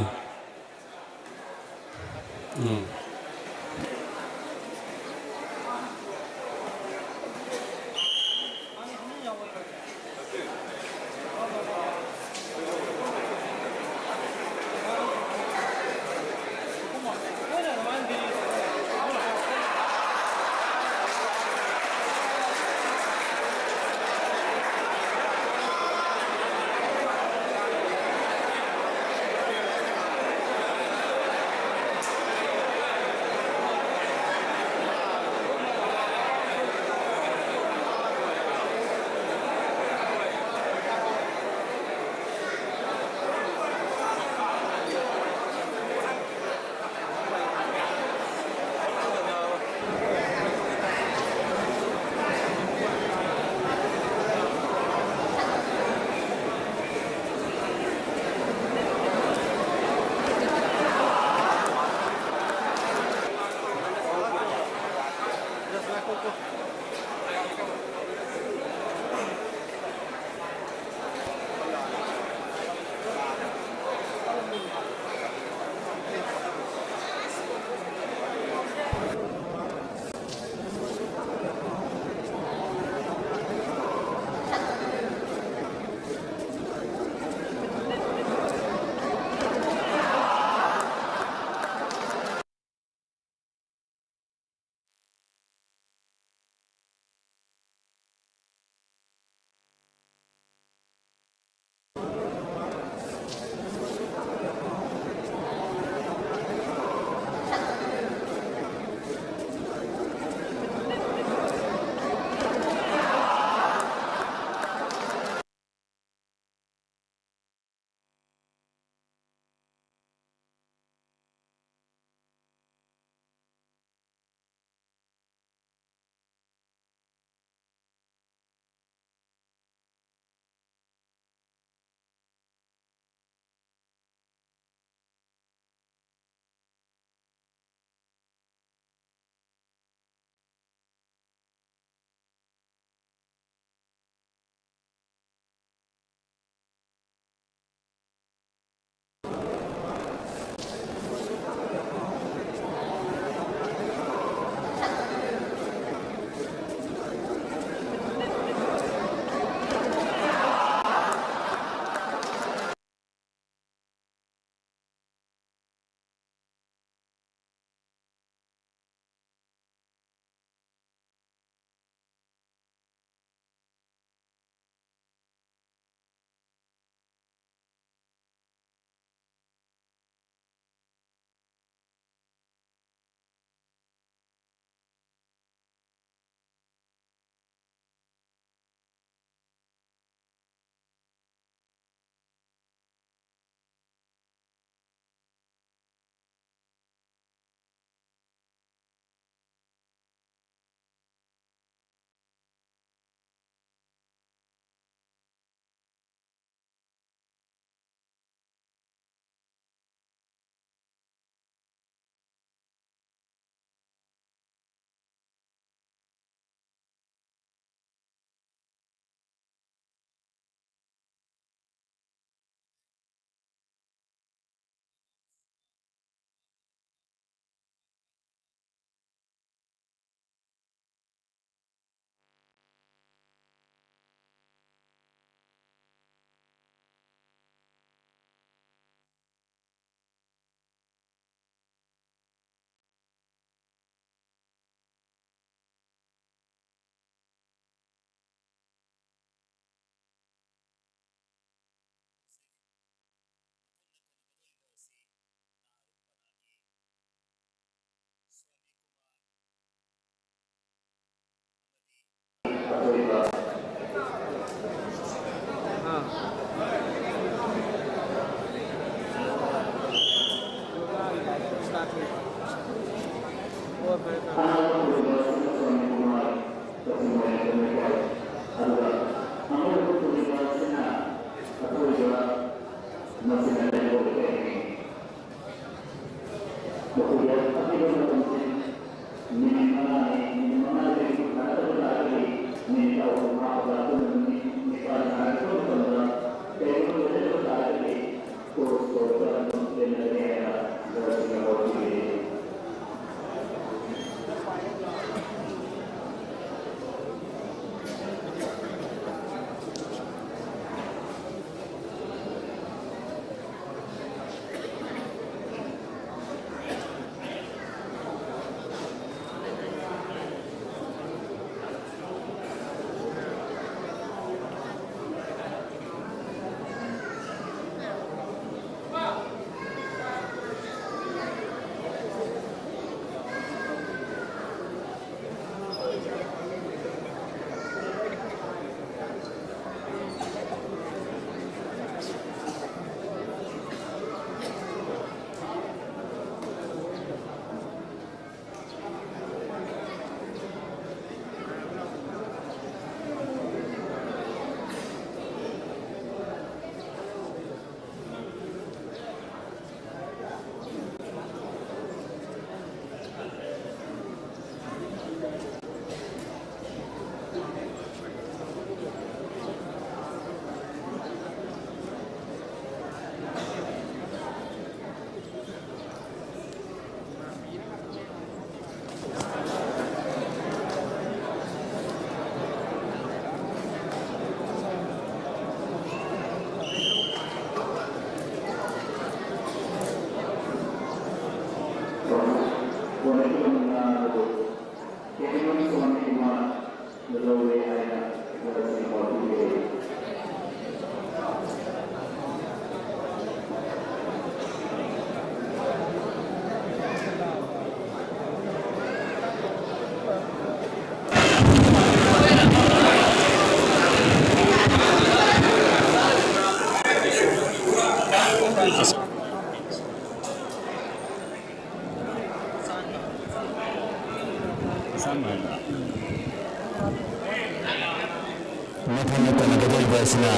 asina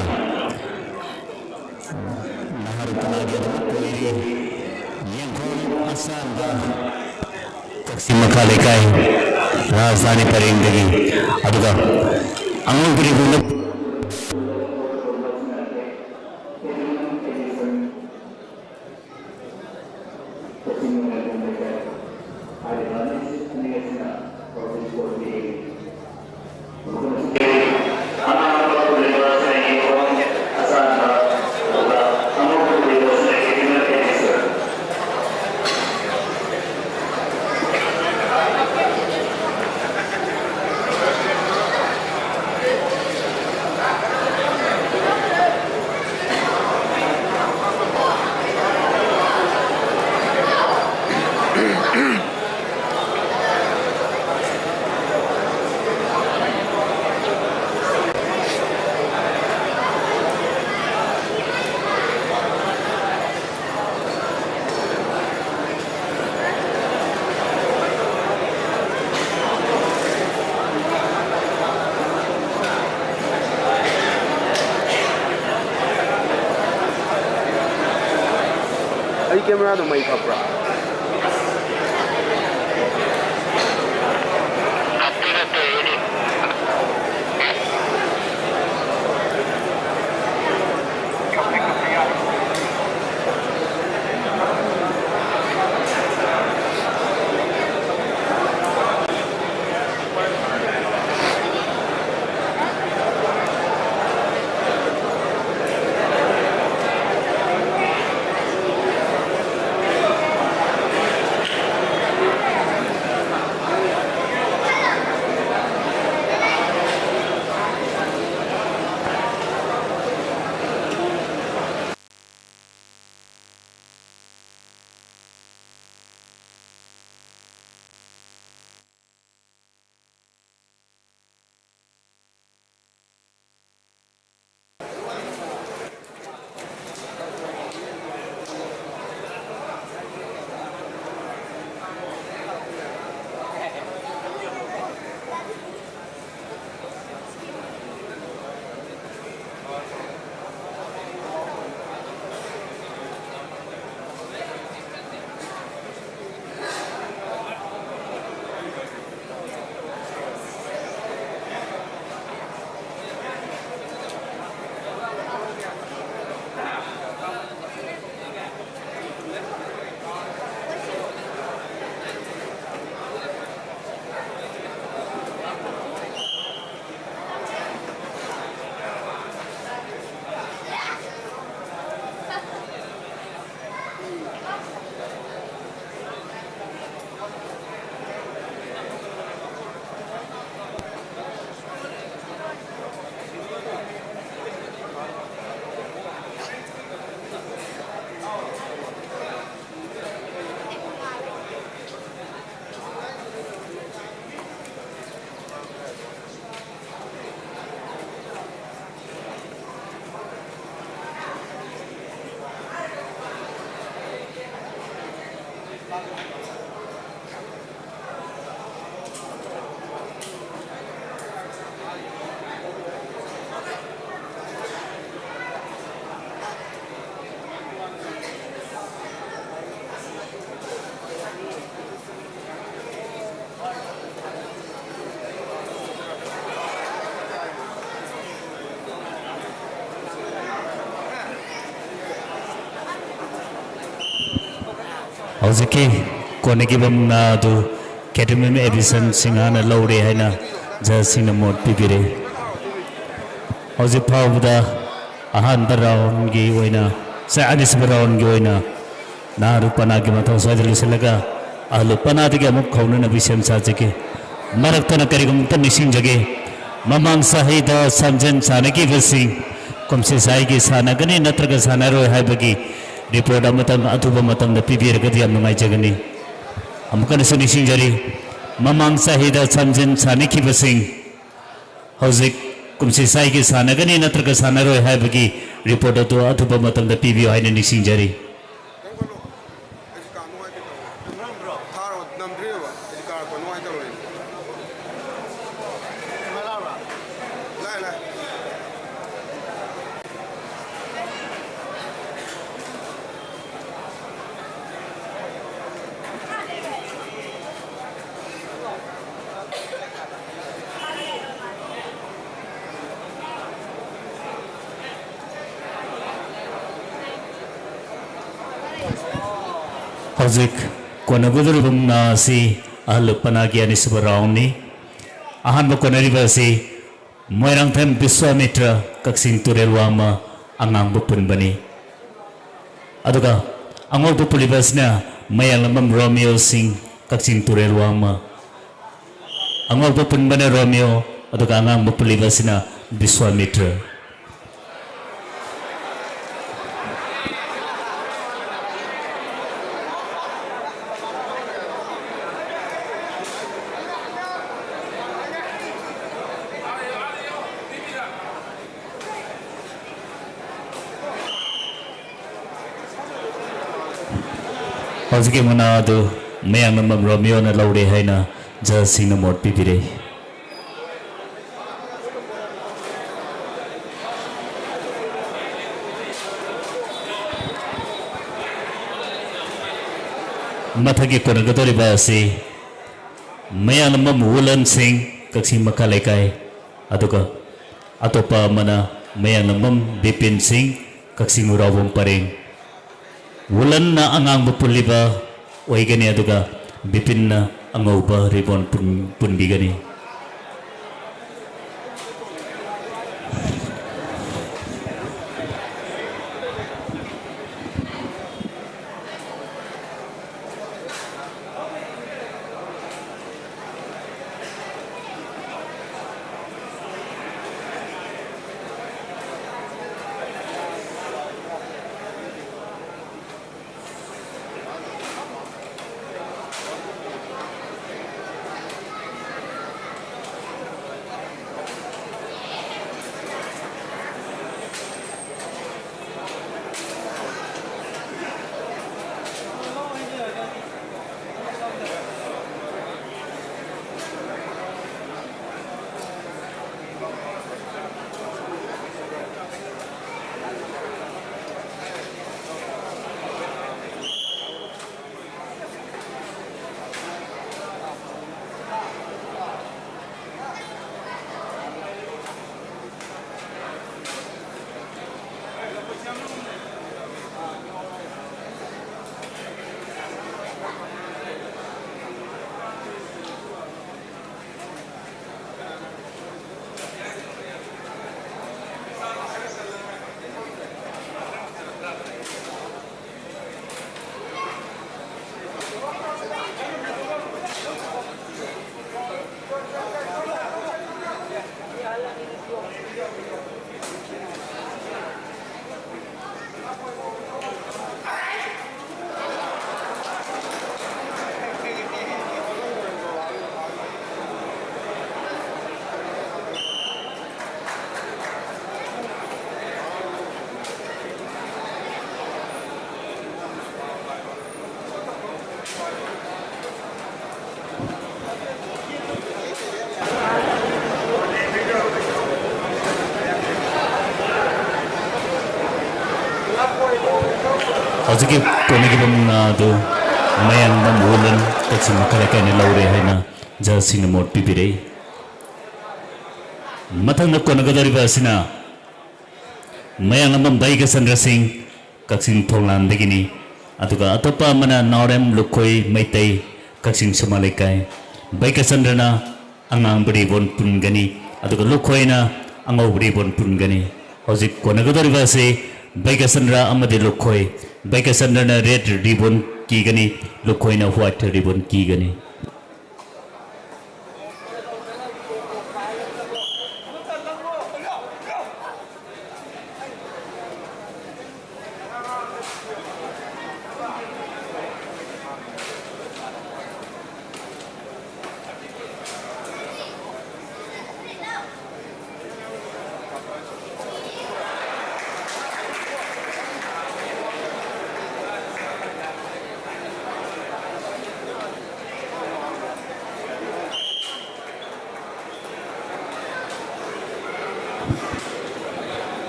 nahar panagi koiri yengkon asanda taksim makalekai rajdhani parindagi aduga angogri guna Ay camera no may kapra. Hoziki konegi bamna du Academy Edison Singhana Lowre haina jasing namot pibire Hozik phawda ahan round gi oina sa anis round gi oina naru panagi mathau saidali selaga ahlu panadigi amuk khawna na bisem sajike maraktana karigum tan nising jage mamang sahida samjen sanagi basi komse sai gi sanagani natraga sanaro haibagi report amatam atuba matam da pibir gadi am ngai jagani amkan suni singjari mamang sahida samjen saniki basing hozik kumsi sai gi sanagani natraga sanaro haibagi report atu atuba matam da pibir haina ni singjari hojik konagudur bumna si ahlu panagi anisba rauni ahan ba konariba si moirang them Biswamitra kaksing turelwama angang bupun bani aduga angol bupulibasna mayang lamam Romeo Singh kaksing turelwama angol bupun bani Romeo aduga angang bupulibasna Biswamitra hojik mana adu mayang lamam Romeo na laure haina jasing na mot pipire mathagi konagadori ba si mayang lamam Wulan Singh kaksing makalaikai aduga atopa mana mayang lamam Bipin Singh kaksing urawong paring Wulan na angang bupuliba oigani aduga Bipin na angauba ribon punbigani hojik konagi bumna adu mayang lam Wulan kaksing makalaikai ni laure haina jasing na mot pipire mathang na konagadori ba sina mayang lam Baikasandra Singh kaksing thonglan degini aduga atopa mana Norem Lukhoi Maitai kaksing samalaikai Baikasandra na angang bari bon pungani aduga Lukhoi na angau bari bon pungani hojik konagadori ba se Baikasandra amade Lukhoi Baikasandra na red ribbon kigani Lukhoi na white ribbon kigani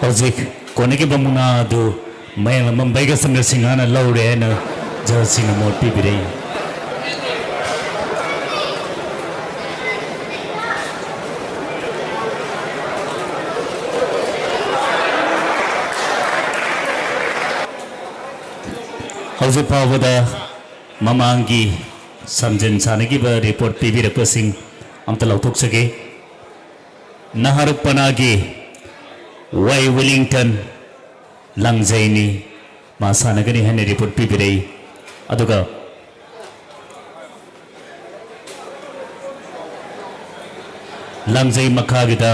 hojik konagi bumna adu mayang lam Baikasandra Singh na laure haina jasing na mot pipire hojik pawada ममांगी समझन सानगी रिपोर्ट पीबीरकपसिंग अमता लौथोकसगे नहरुपनागी Y Willingdon लंगजैनी मा सानगनी है रिपोर्ट पीबीरई अदुगा लंगजै मखागिदा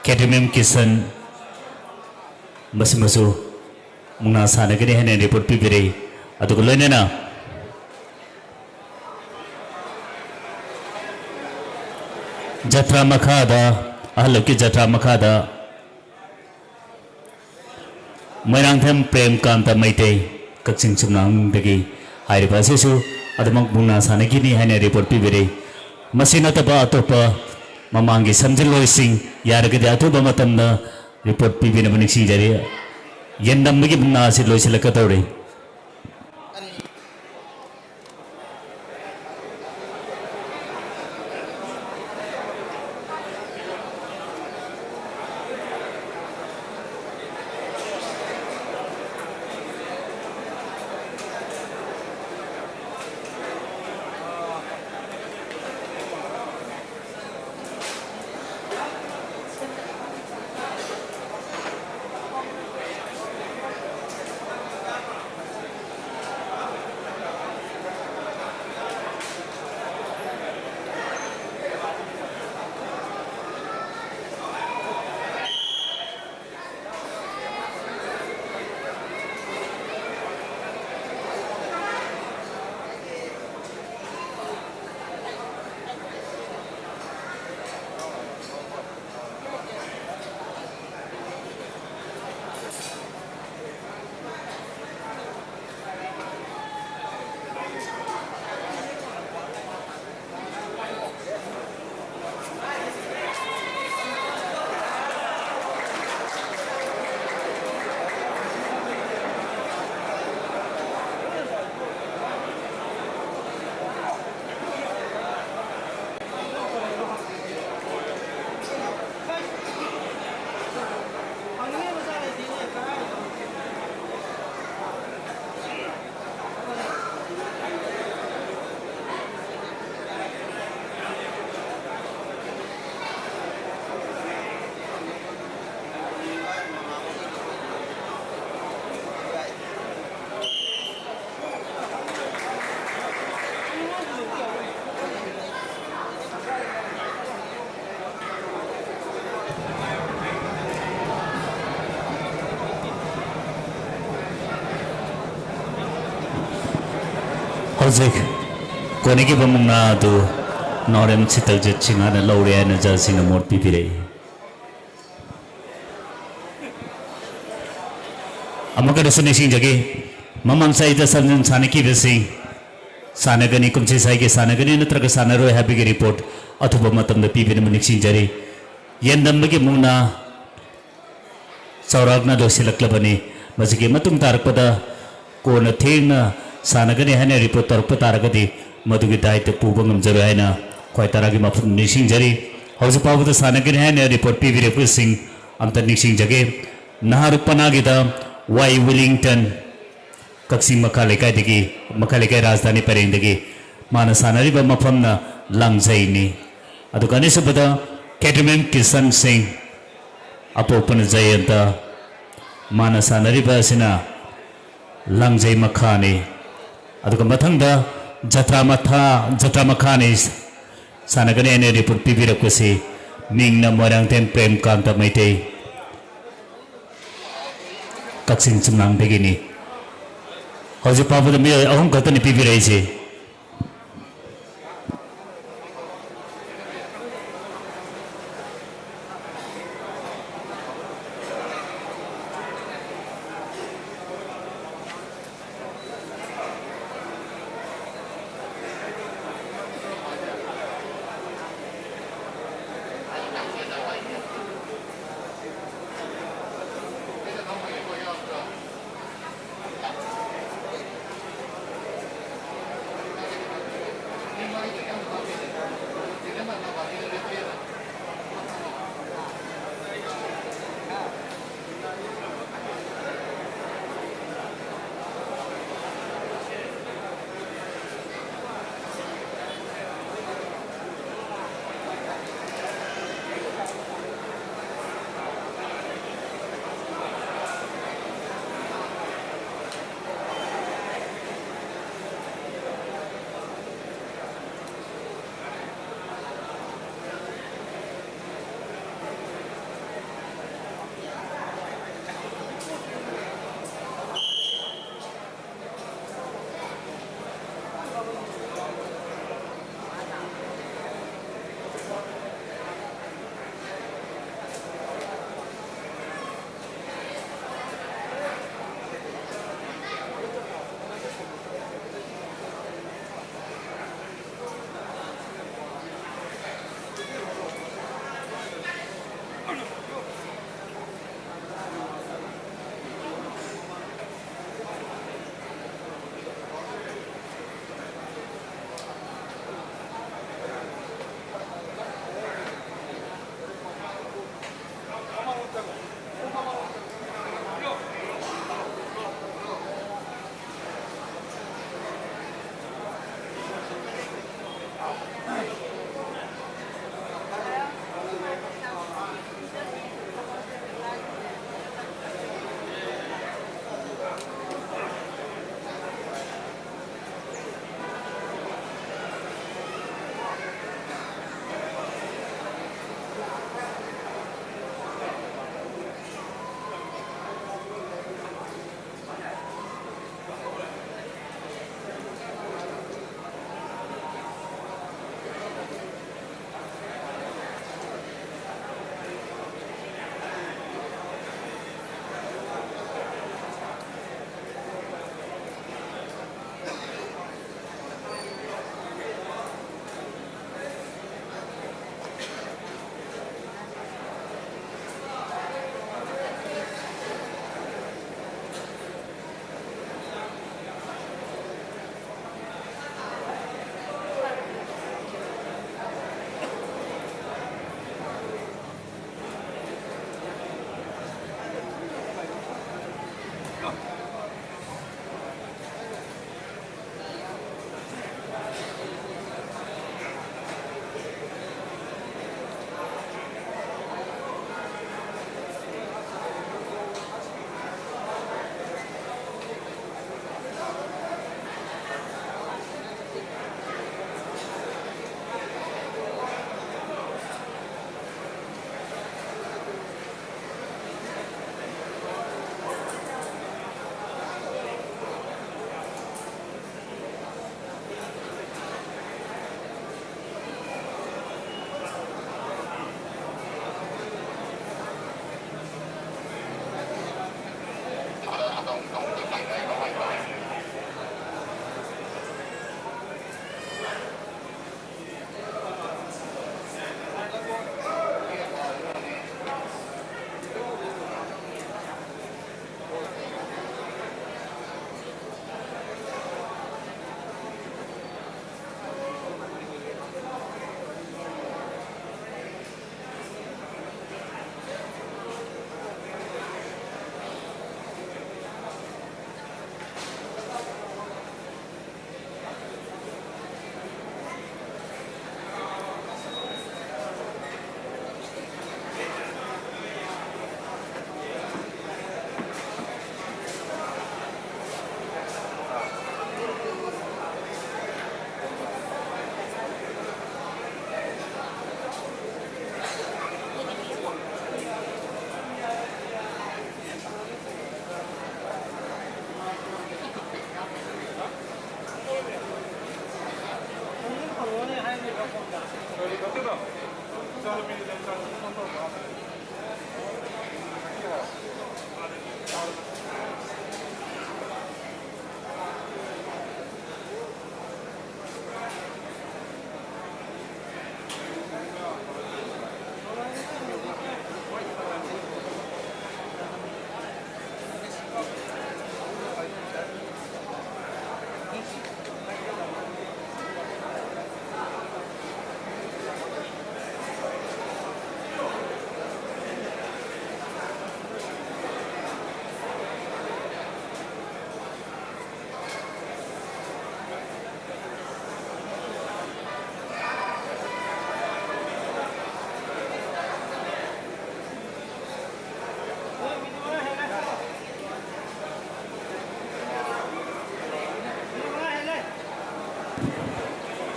कैटमियम किसन मसमसु मुंगना सानगनी है रिपोर्ट पीबीरई अदुगा लोइनेना जत्रा मखादा अहलकी जत्रा मखादा मैरांथम प्रेम कांता मैते कक्सिंग सुमनांगदगी हाइरिबा सेसु अदमक बुंगना सानगिनी हाइने रिपोर्ट पीबीरे मसिनतबा अतोपा ममांगी समझलोइसिंग यारगदे अतोबा मतमना रिपोर्ट पीबीने बनिसिंग जरे यंदमगी बुंगना से लोइसलकतौरे हौजिक कोनेगी बमुंगना दु नॉरेम चितल जिचिंगा न लौरे न जसिंग मोट पीबीरे अमका दसनेसिंग जगे ममंग साइदा समजन सानकी बसिंग सानगनी कुमचे साइगे सानगनी नत्रग सानरोय हैबिगे रिपोर्ट अथुबा मतम द पीबीने मनिक्सिंग जरे यंदमगे मुंगना सौरागना दोसिलक्लबने मजिगे मतुंग तारकपदा कोन थेंगना सानगनी है रिपोर्ट तौर तारगदी मधुगी दायित्व पुब ngमजरो हैना खय तारागी मफुम निसिंग जरी हौज पावद सानगनी है रिपोर्ट पीबीरे सिंह अमत निसिंग जगे नहरुपनागिदा वाई विलिंगटन कक्सिंग मखा लेकाय राजधानी परेंदगी माना सानरिबा मफमना लंगजैनी अदुकानि सबदा कैटमियम किसन सिंह अपोपन जयंता माना सानरिबा सिना लंगजै मखाने अदुगा मथंगदा जत्रा मखाने सानगने ने रिपोर्ट पीबीरकसे मिंगना मोरांगतेन प्रेम कांता मैते कक्सिंग सुमनांगदगिनी हौजे पाबद मे अहम गतनि पीबीरैसे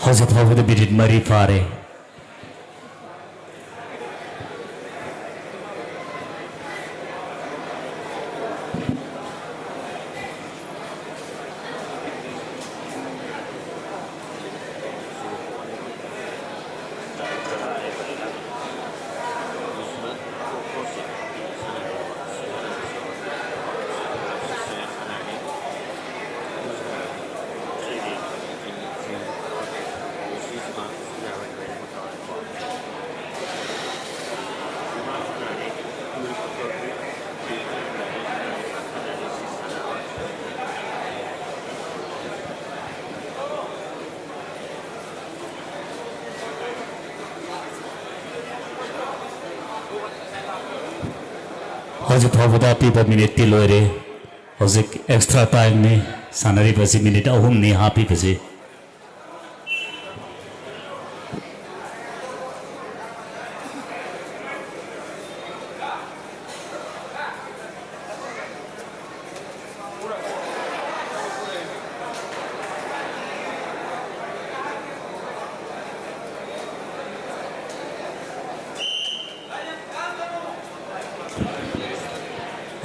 How's the bidit Mari Fare? How's the people minute tilore? How's extra time ni? Sanari basi minute ahum ni happy basi.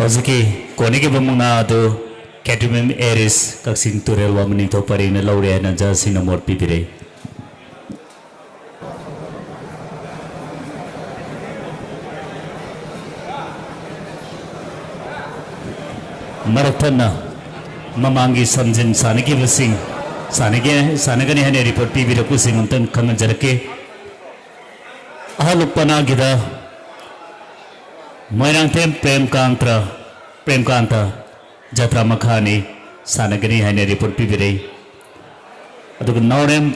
Hoziki kone ke bamuna do Catumum eris kaksin turel wa mani to pari na laure na ja sinamor pipire. Marathana mamangi samjin sanaki basing sanagani hane report pipire kusing untan kangan jarake ahalupana gida Moirang tem prem kanta jatra makhani sanagani hane report pibirei adug naurem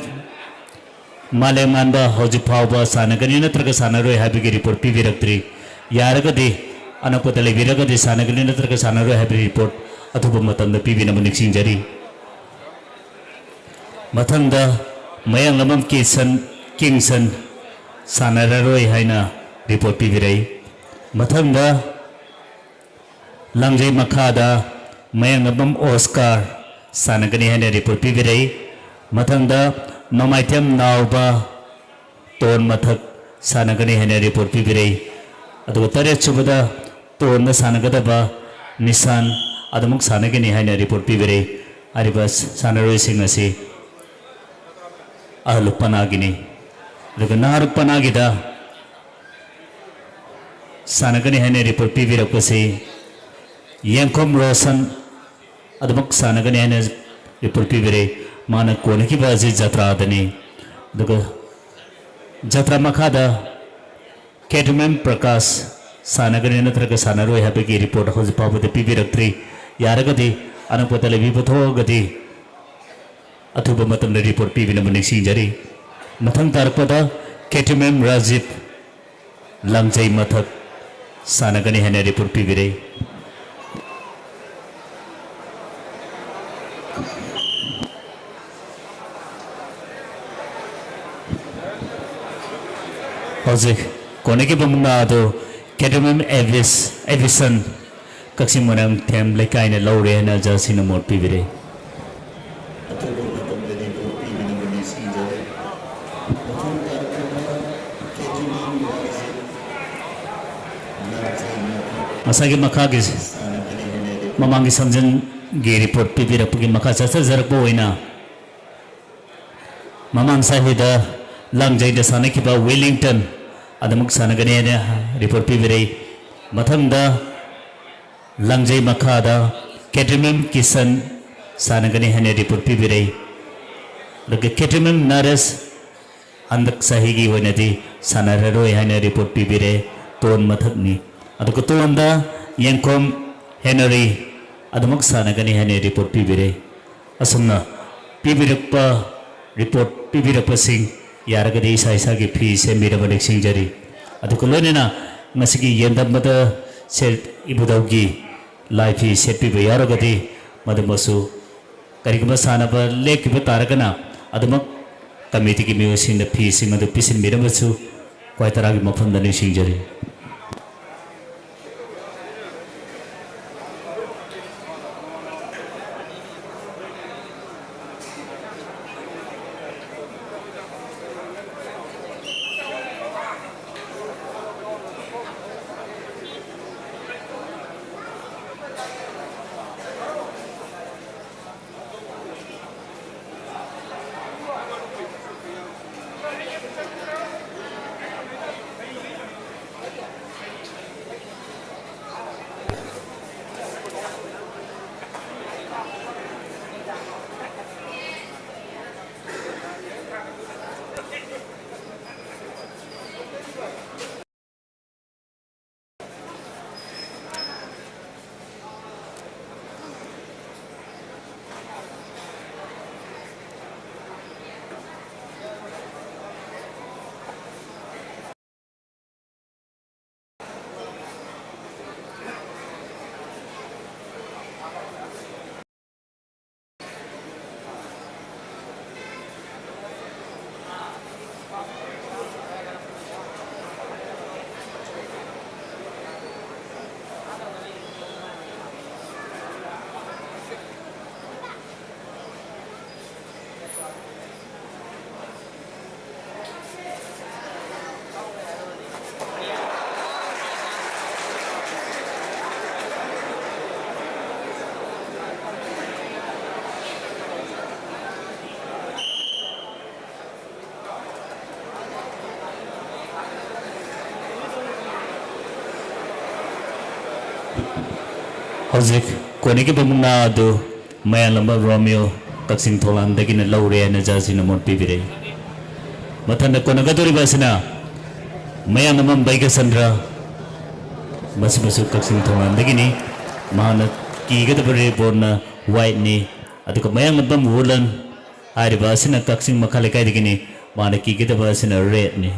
malem anda hoji phawba sanagani natraga sanaroi habigi report pibiraktri yaragadi anapotale viragadi sanagani natraga sanaroi habigi report अथुब मतंद पीबिनब निक्सिंजरी मथंगदा मयंग लमम किंगसन सानररोय हाइना रिपोर्ट पीबिरई मथंगदा लंगजय मखादा मयंग लमम ऑस्कार सानगनी हाइना रिपोर्ट पीबिरई मथंगदा नोमाइत्यम नावबा तोन मथक सानगनी हाइना रिपोर्ट पीबिरई अदुगा तरेत सुबदा तोन सानगदबा निशान अदमुक सानगनी हाइना रिपोर्ट पीबिरई आरिबस सानरोय सिंग असी अहलुपनागिनी नारुपनागिदा सानगनी है रिपोर्ट पीबीरपसे यंखम रोशन अदमक सानगनी है रिपोर्ट पीबीरे माना कोनकी बाजी जत्रादनी जत्रा मखादा केटमेम प्रकाश सानगनी नत्रग सानरोय हाबगी रिपोर्ट हौजपाबदे पीबीरक्त्री यारगदी अनपतले बिबथोगदी अथुब मतम रिपोर्ट पीबिनब निक्सिंजरी मथंग तारपदा केटमेम राजीव लंगजय मथक सानगनी है रिपोर्ट पीबिरे हौजिक कोनेकी बमुना दो केटमेम एविसन कक्सिंग मोनाम थेम लेकाइने लौरे न जसिन मोट पीबिरे मसागी मखा की ममांगी समझन गे रिपोर्ट पीबीरपगी मखा चचरजरपो होइना ममांग साहिदा लंगजैद सानकिबा वेलिंगटन अदमुक सानगने रिपोर्ट पीबीरे मथंगदा लंगजै मखादा केटमेम किसन सानगने हने रिपोर्ट पीबीरे लगे केटमेम नरस अंदक सहीगी वनदी सानररोय हने रिपोर्ट पीबीरे तोन मथकनी अदुक तोंदा यंकोम हेनरी अदमुक सानगनी हने रिपोर्ट पीबिरे असुमना पीबिरप्पा रिपोर्ट पीबिरप्पसिंग यारगदी इसा इसा की फी सेमिरब निक्सिंजरी अदुक लोनेना ngasiगी yendamada set ibudaugi laifi setpiba yaragadi madamasu karigama sanaba lekiba taragana adumak committee ki miyosin da fee sing adu pisin miramasu kwaitaragi mafamda niksingjari हौजिक कोनेकी बमुना दो मया लंबा रोमियो कक्सिंग थोलांदगिन लौरे न जासिन मोट पीबिरे मथन कोनगदोरी बसना मया नमम बैग संद्र बस बस कक्सिंग थोलांदगिनी मान कीगदबरे बोर्ना वाइट नि अदुक मया नबम वुलन आरि बसना कक्सिंग मखाले काइदगिनी मान कीगदबसना रेड नि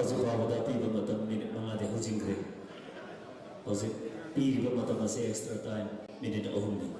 हजू फावदा पीब मतम मिनट मंगादे हजिंग्रे हजिक पीब मतम असे एक्स्ट्रा टाइम मिनट अहुमनि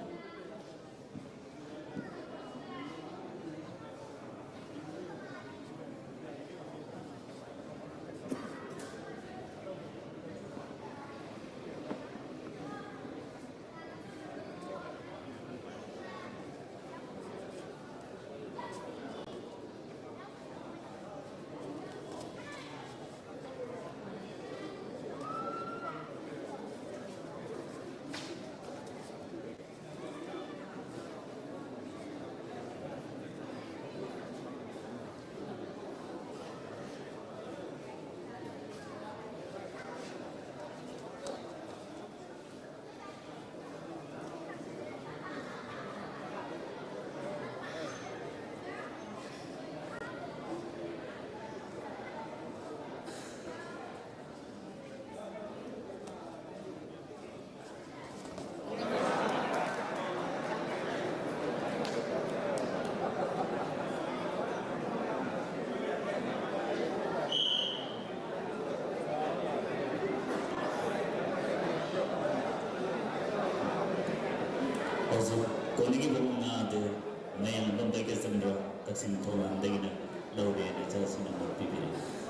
कोनी की बंगा दे नया बंदा के संग तकसीम थोड़ा अंदर लौटे ने जैसे नंबर पीपी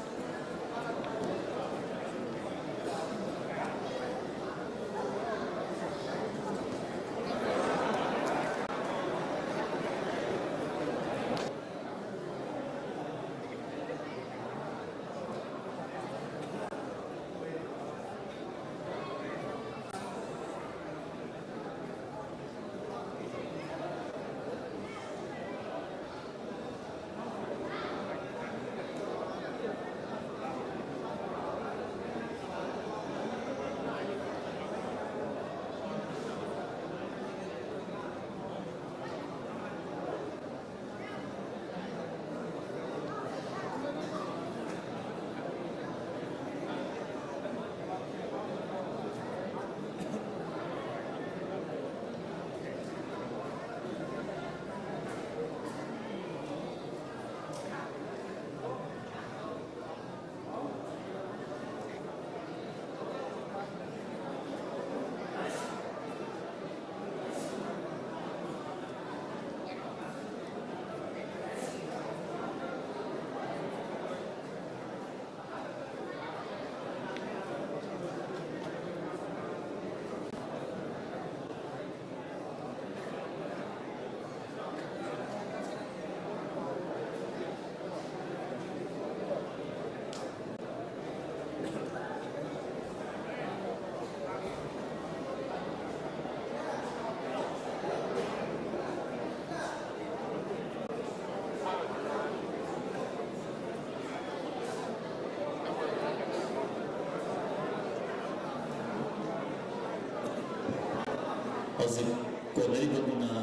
कोनरी बमुना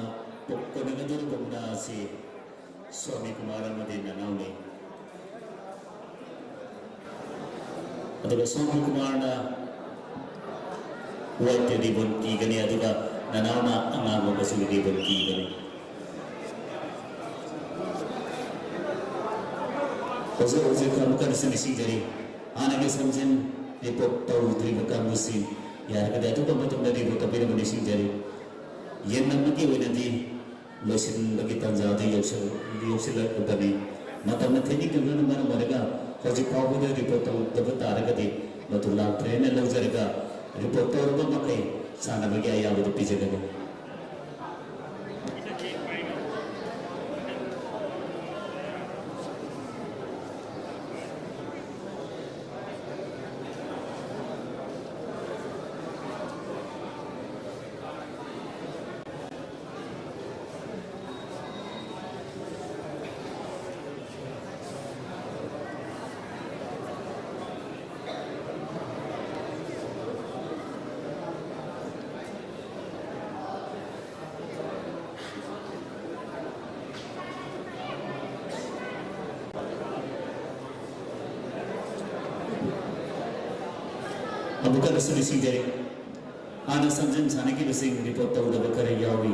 कोनगदर बमुना से स्वामी कुमार मदीना नाउनी अदुगा स्वामी कुमार ना वाइट रिबन की गनी अदुगा ननावना अंगागो बसु रिबन की गनी ओजे काम कर सनिसी जरी आने के समझन रिपोर्ट तो उतरी बका मुसी यार कदा तो बतम दरी बो तबे बनिसी जरी ये नम्बर की वजह दी लोसिन लगी तंजाते योसल उतनी मतलब न थे नहीं क्यों न मर मरेगा खोजी पाव दे रिपोर्ट तो बता रहा कदी मतलब लाभ ट्रेन लग जाएगा रिपोर्ट तो रुपये मकई साना बगैर या वो तो पीछे लगो bukan solusi dari anak samjun sana ki besi report tahu dah berkara yawi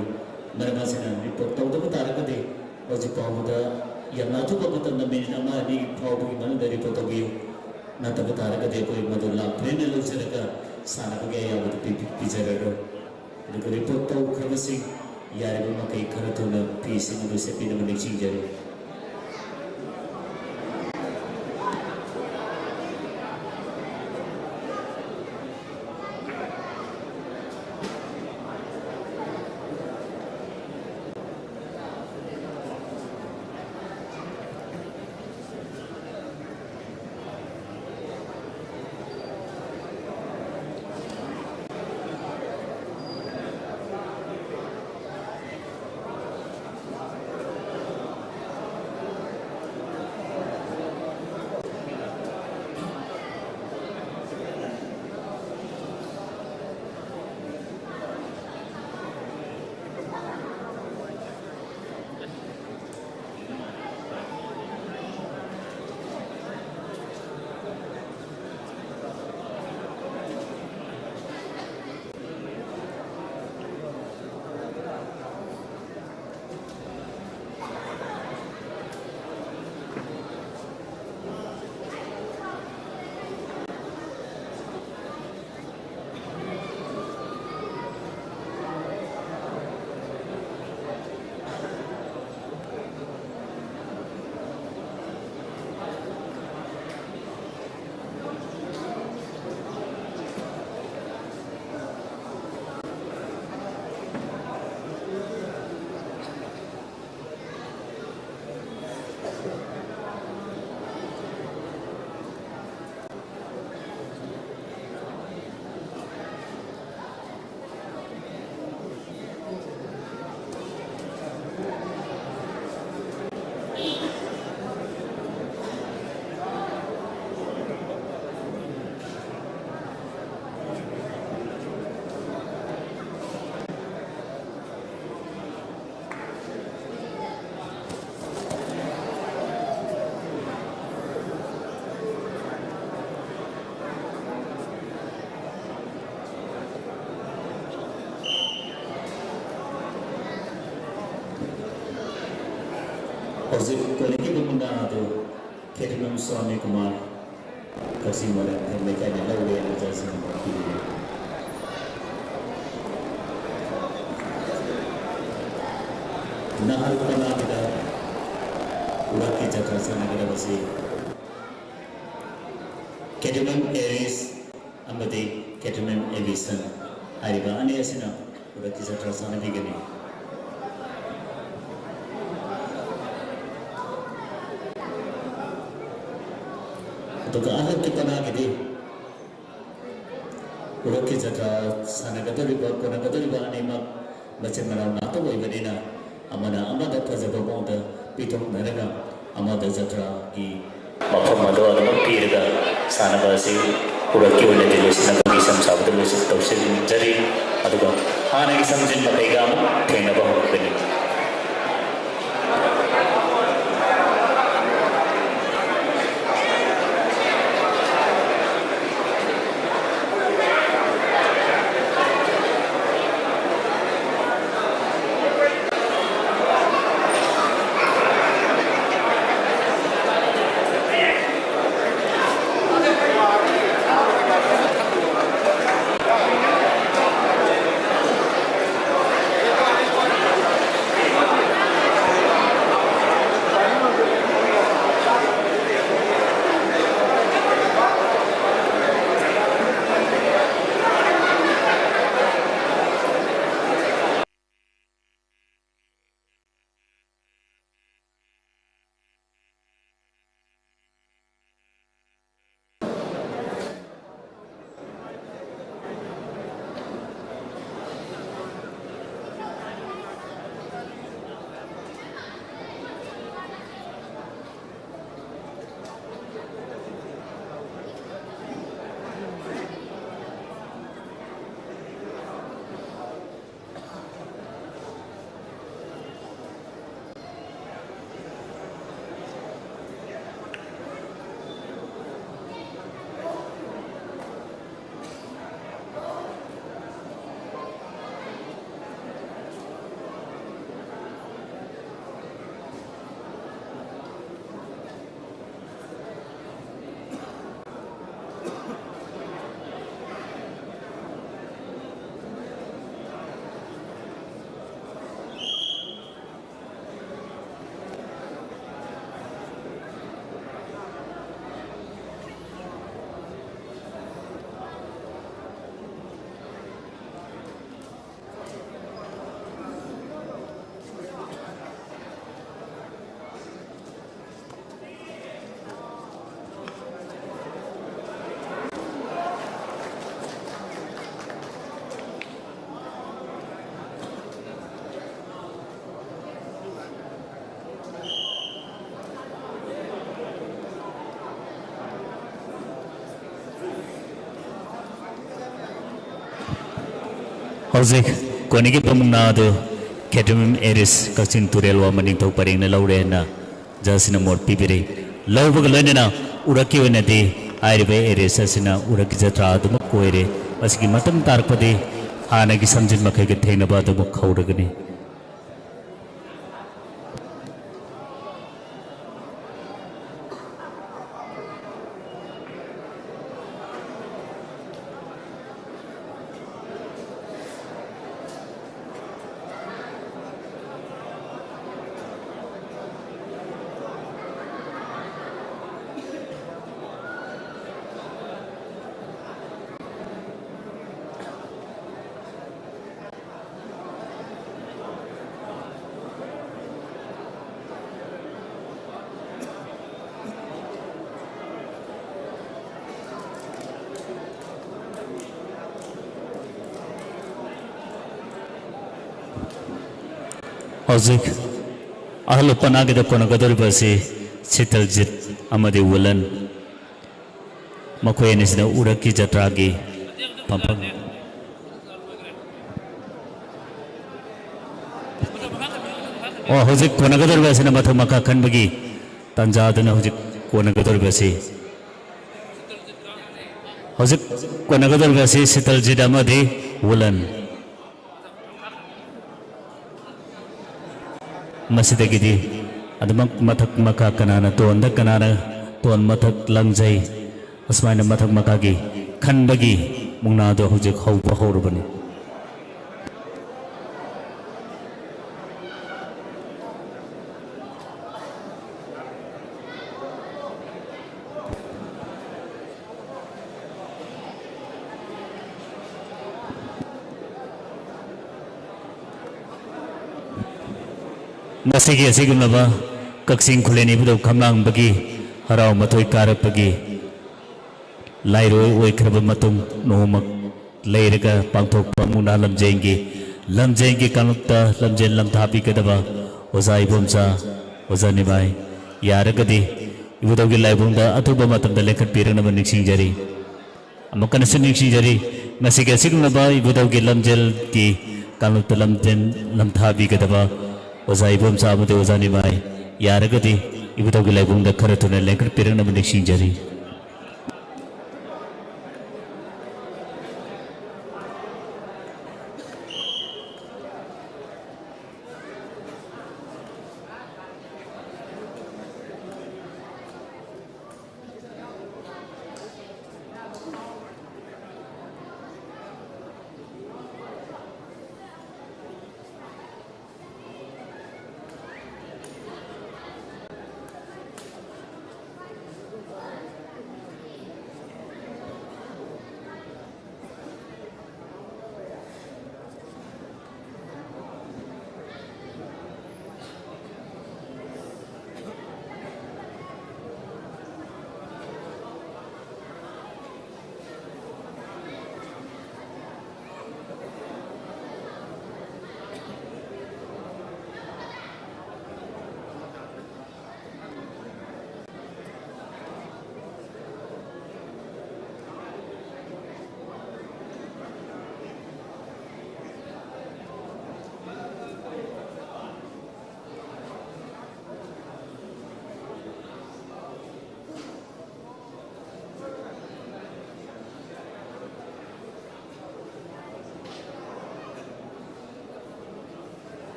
mereka sana report tahu dah bertara kade wajib tahu dah yang natu kau betul nama nama ni tahu bagaimana dari report tahu नतब तारगदे कोई मधु लाभ्रेन लौजरगा सानबगे यावद पिजररो अदुग रिपोर्ट तौ खबसिंग यारिबो मकई खरथुना पीसिंग अदु सेपिन मनिचिंग जरे Ozip kolegi bumunda ado Ketanam Swami Kumar Kasimara mereka ni lalu yang berjasa membantu. Nahar kana kita urat kita kerana kita masih Ketanam Aries amadi Ketanam Aviation hari ini asina urat kita kerana begini. तो आहार के तना के दे उरके जटा साना गदरी बा कोना गदरी बा ने मा बचे मरा ना तो वही बनेना अमना अमदा फजब बोंदा पितों नरगा अमदा जत्रा की मफम मदो अदम पीरगा साना बासी उरके वने दिलो सिना की समसाब दिलो से तौसे जरी अदुगा हाने की समझिन मपेगा ठेना बहु बने हौजिक कोनिगे पमुंगना दो केटमिम एरिस कक्सिंग तुरेल वा मनिंग थौ परिंगना लौरे ना जासिना मोर पिबिरे लौबग लोइना उरकी ओइनादि आइरिबे एरिस असिना उरकी जत्रा अदुम कोइरे असगी मतम तारपदि हानागी समजिन मखैगे थेंगनबा अदुम खौरगनि हौजिक अहल पनागे द कोनगदोरिबसि सितलजित अमदि वलन मखोय निसिना उरकी जत्रागी पंपंग ओ हौजिक कोनगदोरिबसिना मथ मका खनबगी तंजादना हौजिक कोनगदोरिबसि हौजिक कोनगदोरिबसि सितलजित अमदि वलन मसिदगिदी अदमक मथक मका कनाना तोंदा कनाना तोन मथक लंगजै असमायना मथक मकागी खनबगी मुंगनादो हुजिक हौबा हौरबनी नसिगी असिगुमबा कक्सिंग खुलेनी बुदौ खमलांग बगी हराव मथोय कारपगी लाइरोय ओइखरब मतुंग नोमक लेरगा पांथोक पमुना लमजेंगी कानुक्ता लमजेन लमथापी कदबा ओजा इबोमसा ओजा निबाय यारगदी इबुदौगी लाइबुंदा अथुबा मतमदा लेखत पिरंगनब निक्सिंगजरी अमकनस निक्सिंगजरी नसिगी असिगुमबा इबुदौगी लमजेल की कानुक्ता लमजेन लमथापी कदबा ओजा इबोम साबदे ओजा निबाय यारगदी इबुदौगी लाइबुंदा खरतुना लेखत पिरंगनब निक्सिंगजरी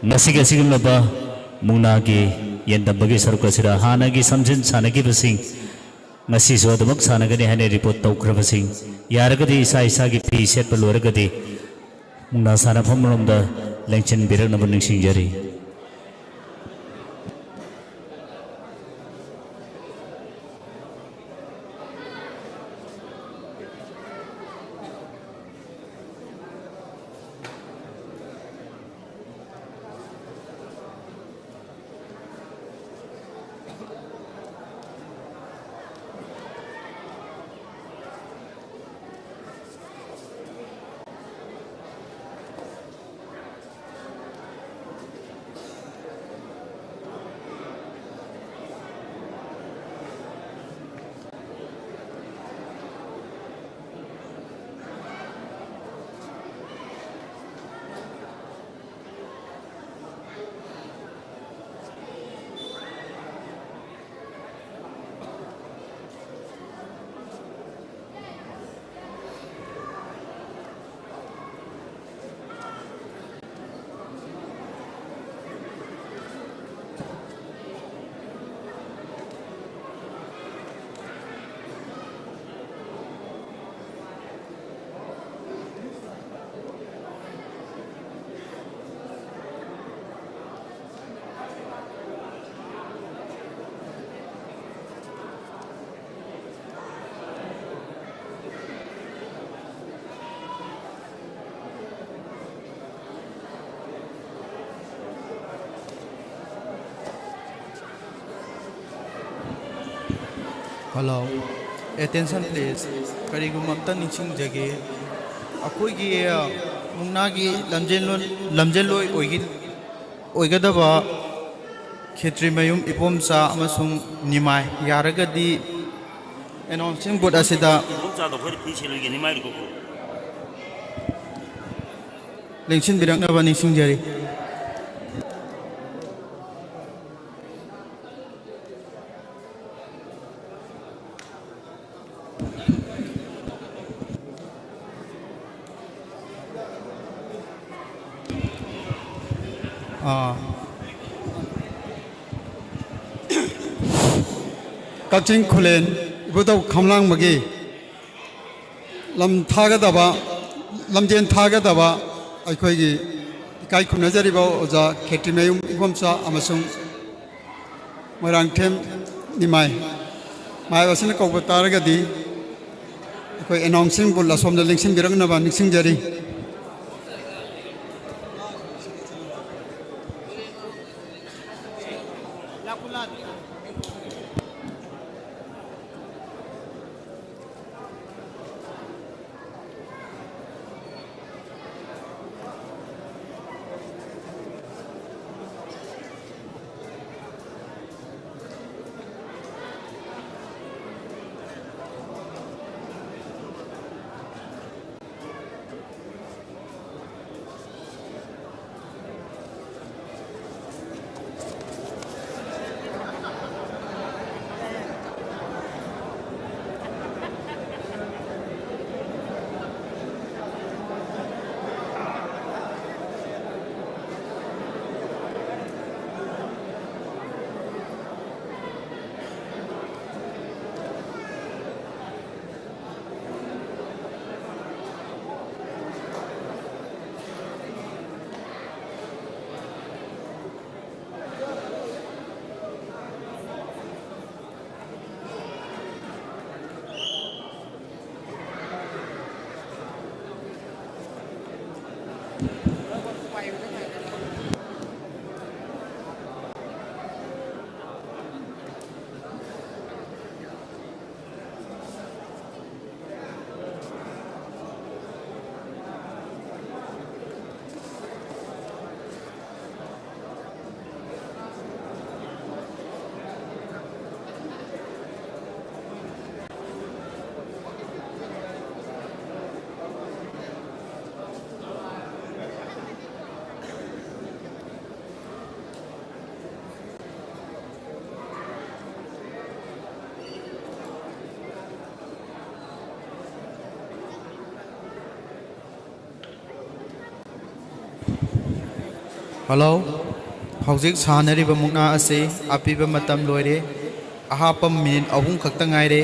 नसिगे सिगमबा मुंगनागी यंदबगी सरुकसिरा हानागी समजिन सानगी busing ngasi so damak sanagani hane report taukrabasing yaragadi isa isa gi pi set paloragadi mungna sana phomromda lengchen birak nabar ningsingjari hello attention please करीगुमता निचिंग जगे अखोगी मुंगना की लमजेल ओइगदबा खेत्री मयुम इपोमचा अमसुंग निमाय यारगदी एनाउंसिंग बोर्ड असिदा लेंसिन बिरंगनबा निसिंगजरी कक्चिंग खुलेन इबुदौ खमलांग मगे लम थागदबा लमजेन थागदबा अखोगी इकाई खुनजरिबा ओजा खेत्रिमयुम इबोमचा अमसुंग मोरांगथेम निमाय मायवासिन कौब तारगदी अखोई एनाउंसिंग बुल असोमदा लिंसिन बिरंगनबा निसिंगजरी हेलो हौजिक सानरिबा मुक्ना असे अपीबा मतम लोइरे अहापम मिनिट अहुम खक्ता गाइरे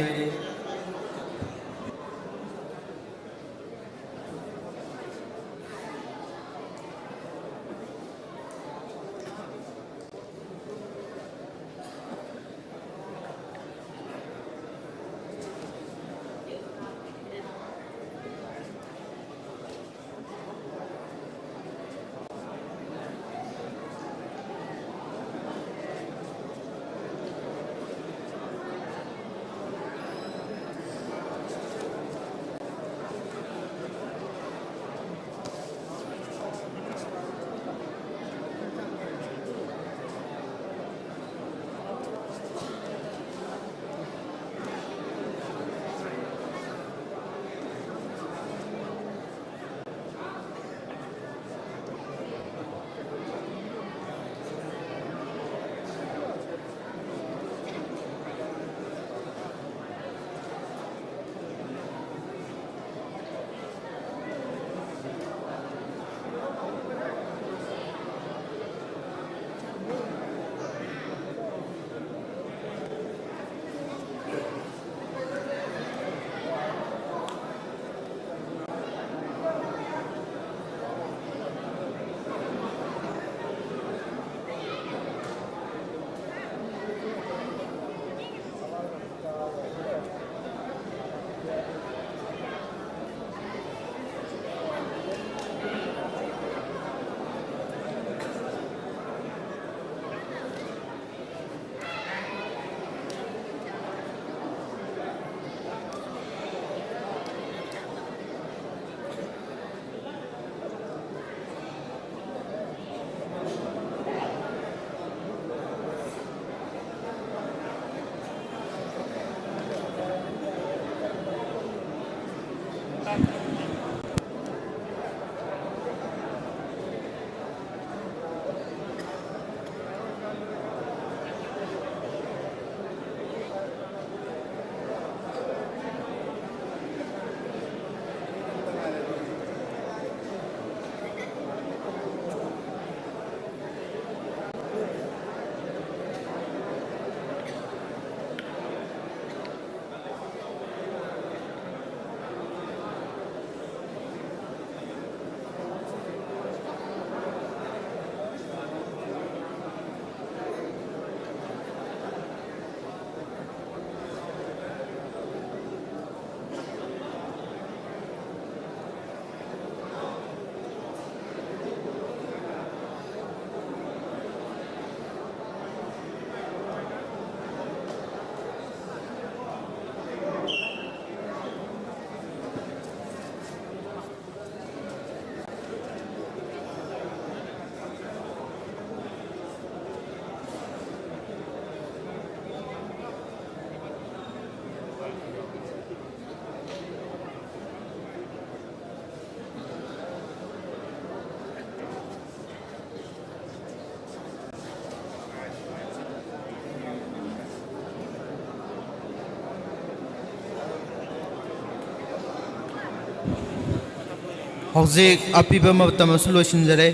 ꯍꯧꯖꯤꯛ ꯑꯄꯤꯕ ꯃꯇꯝ ꯑꯁꯤ ꯂꯣꯏꯁꯤꯟꯖꯔꯦ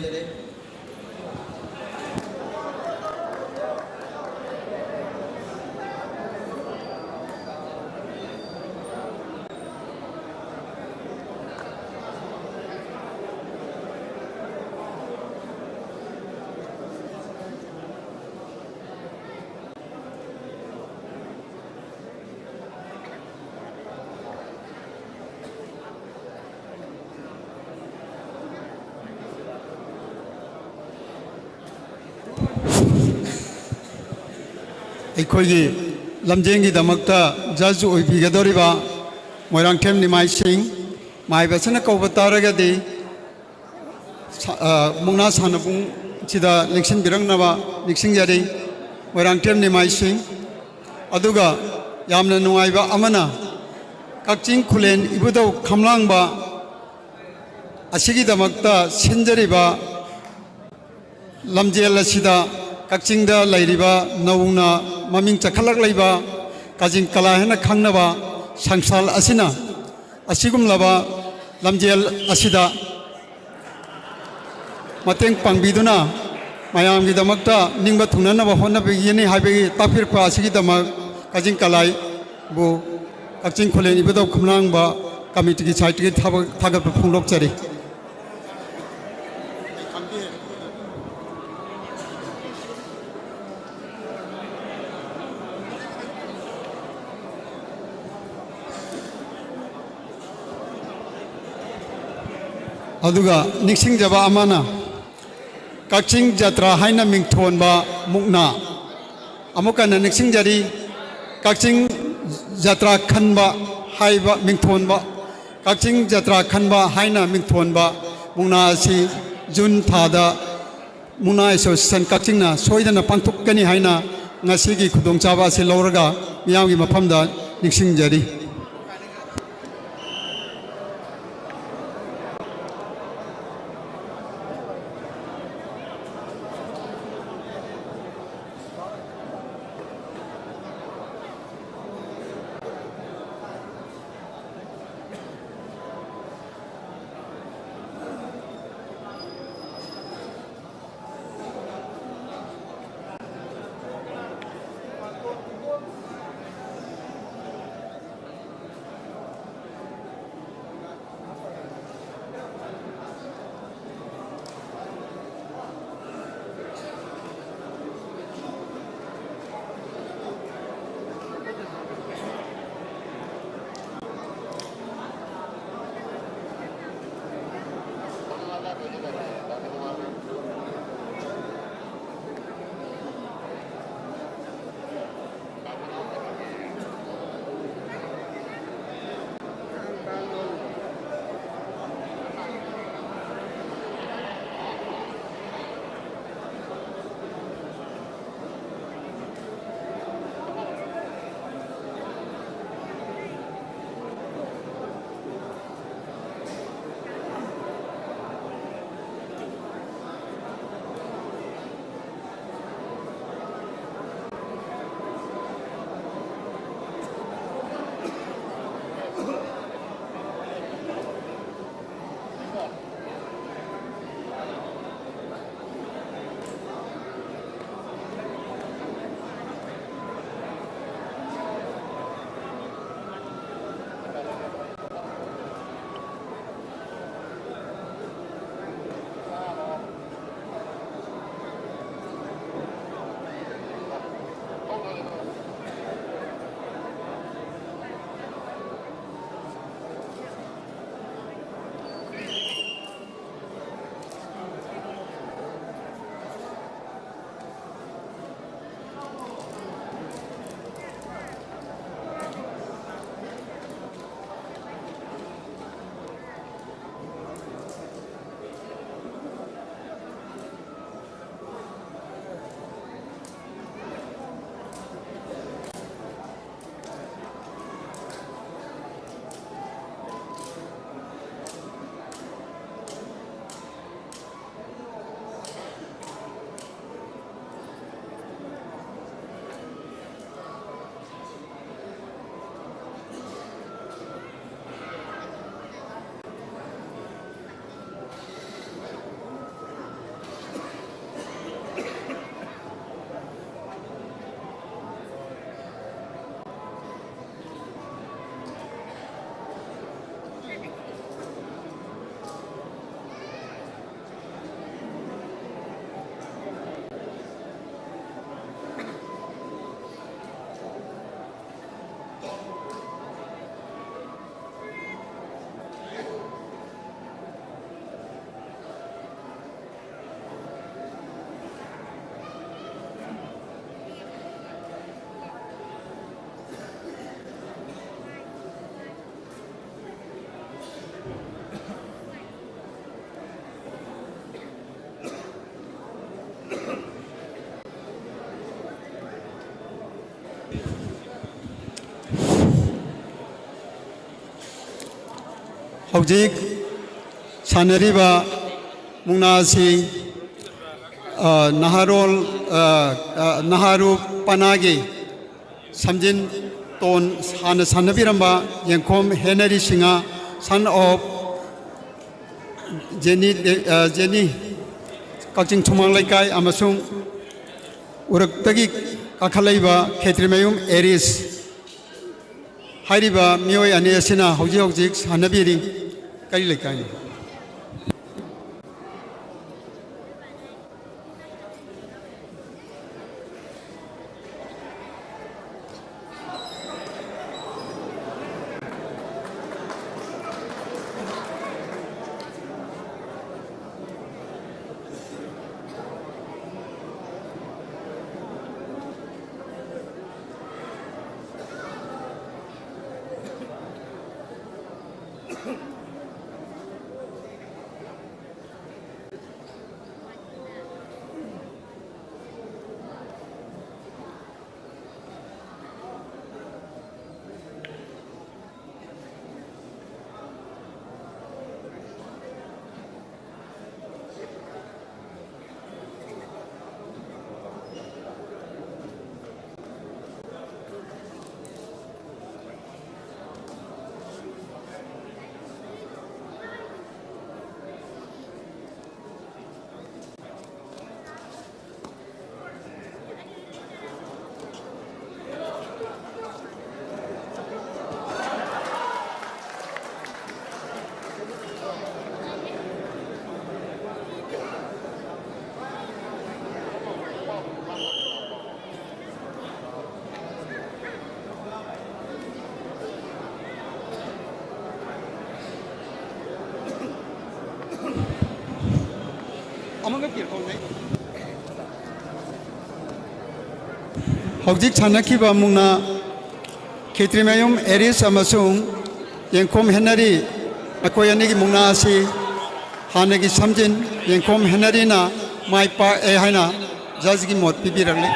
ꯑꯩꯈꯣꯏꯒꯤ ꯂꯝꯖꯦꯟꯒꯤꯗꯃꯛꯇ ꯖꯖ ꯑꯣꯏꯕꯤꯒꯗꯧꯔꯤꯕ ꯃꯣꯏꯔꯥꯡꯊꯦꯝ ꯅꯤꯃꯥꯏꯁꯤꯡ ꯃꯥꯏꯕꯁꯤꯅ ꯀꯧꯕ ꯇꯥꯔꯒꯗꯤ ꯃꯨꯛꯅꯥ ꯁꯥꯟꯅꯕꯨꯡꯁꯤꯗ ꯂꯦꯡꯁꯤꯟꯕꯤꯔꯛꯅꯕ ꯅꯤꯡꯁꯤꯡꯖꯔꯤ ꯃꯣꯏꯔꯥꯡꯊꯦꯝ ꯅꯤꯃꯥꯏꯁꯤꯡ ꯑꯗꯨꯒ ꯌꯥꯝꯅ ꯅꯨꯡꯉꯥꯏꯕ ꯑꯃꯅ ꯀꯛꯆꯤꯡ ꯈꯨꯂꯦꯟ ꯏꯕꯨꯙꯧ ꯈꯝꯂꯥꯡꯕ ꯑꯁꯤꯒꯤꯗꯃꯛꯇ ꯁꯤꯟꯖꯔꯤꯕ ꯂꯝꯖꯦꯜ ꯑꯁꯤꯗ ꯀꯛꯆꯤꯡꯗ ꯂꯩꯔꯤꯕ ꯅꯧꯅ ꯃꯃꯤꯡ ꯆꯈꯠꯂꯛꯂꯤꯕ ꯀꯥꯖꯤꯡ ꯀꯂꯥ ꯍꯥꯏꯅ ꯈꯪꯅꯕ ꯁꯪꯁꯥꯜ ꯑꯁꯤꯅ ꯑꯁꯤꯒꯨꯝꯂꯕ ꯂꯝꯖꯦꯜ ꯑꯁꯤꯗ ꯃꯇꯦꯡ ꯄꯥꯡꯕꯤꯗꯨꯅ ꯃꯌꯥꯝꯒꯤꯗꯃꯛꯇ ꯅꯤꯡꯕ ꯊꯨꯡꯅꯅꯕ ꯍꯣꯠꯅꯕꯤꯒꯅꯤ ꯍꯥꯏꯕꯒꯤ ꯇꯥꯛꯄꯤꯔꯛꯄ ꯑꯁꯤꯒꯤꯗꯃꯛ ꯀꯥꯖꯤꯡ ꯀꯂꯥꯏꯕꯨ ꯀꯛꯆꯤꯡ ꯈꯨꯂꯦꯟ ꯏꯕꯨꯙꯧ ꯈꯝꯂꯥꯡꯕ ꯀꯃꯤꯇꯤꯒꯤ ꯁꯥꯏꯠꯇꯒꯤ ꯊꯥꯒꯠꯄ ꯐꯣꯡꯗꯣꯛꯆꯔꯤ ꯑꯗꯨꯒ ꯅꯤꯡꯁꯤꯡꯖꯕ ꯑꯃꯅ ꯀꯛꯆꯤꯡ ꯖꯇ꯭ꯔꯥ ꯍꯥꯏꯅ ꯃꯤꯡꯊꯣꯟꯕ ꯃꯨꯛꯅꯥ ꯑꯃꯨꯛ ꯍꯟꯅ ꯅꯤꯡꯁꯤꯡꯖꯔꯤ ꯀꯛꯆꯤꯡ ꯖꯇ꯭ꯔꯥ ꯈꯟꯕ ꯍꯥꯏꯕ ꯃꯤꯡꯊꯣꯟꯕ ꯀꯛꯆꯤꯡ ꯖꯇ꯭ꯔꯥ ꯈꯟꯕ ꯍꯥꯏꯅ ꯃꯤꯡꯊꯣꯟꯕ ꯃꯨꯛꯅꯥ ꯑꯁꯤ ꯖꯨꯟ ꯊꯥꯗ ꯃꯨꯛꯅꯥ ꯑꯦꯁꯣꯁꯤꯌꯦꯁꯟ ꯀꯛꯆꯤꯡꯅ ꯁꯣꯏꯗꯅ ꯄꯥꯡꯊꯣꯛꯀꯅꯤ ꯍꯥꯏꯅ ꯉꯁꯤꯒꯤ ꯈꯨꯗꯣꯡꯆꯥꯕ ꯑꯁꯤ ꯂꯧꯔꯒ ꯃꯤꯌꯥꯝꯒꯤ ꯃꯐꯝꯗ ꯅꯤꯡꯁꯤꯡꯖꯔꯤ हौजिक सानरिबा मुनासी नहारू पनागी समजिन तोन हान सानबिरंबा यंखोम हेनरी सिंगा सन ऑफ जेनी कक्चिंग थुमांग लेकाई अमसुंग उरक्तगी काखलाइबा खेत्रिमयुम एरिस हाइरिबा मियोय अने असिना हौजिक सानबिरी कई लेकाई हौजिक सानखिबा मुंगना खेत्रिमयुम एरिस अमसुंग यंखोम हेनरी अकोयनी की मुंगना आसी हानगी समजिन यंखोम हेनरी ना माई पा ए हाइना जज की मौत पिबिरले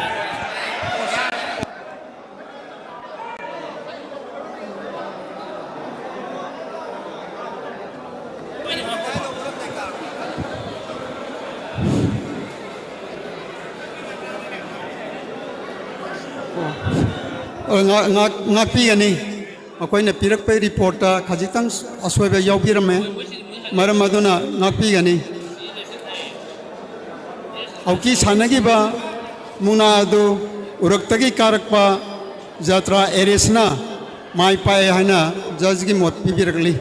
ngakpigani akoina pirakpe report ta khajitang aswebe yaupirame maram aduna ngakpigani auki sanagi ba muna adu uraktagi karakpa jatra eresna mai pae hana judge gi mot pibirakli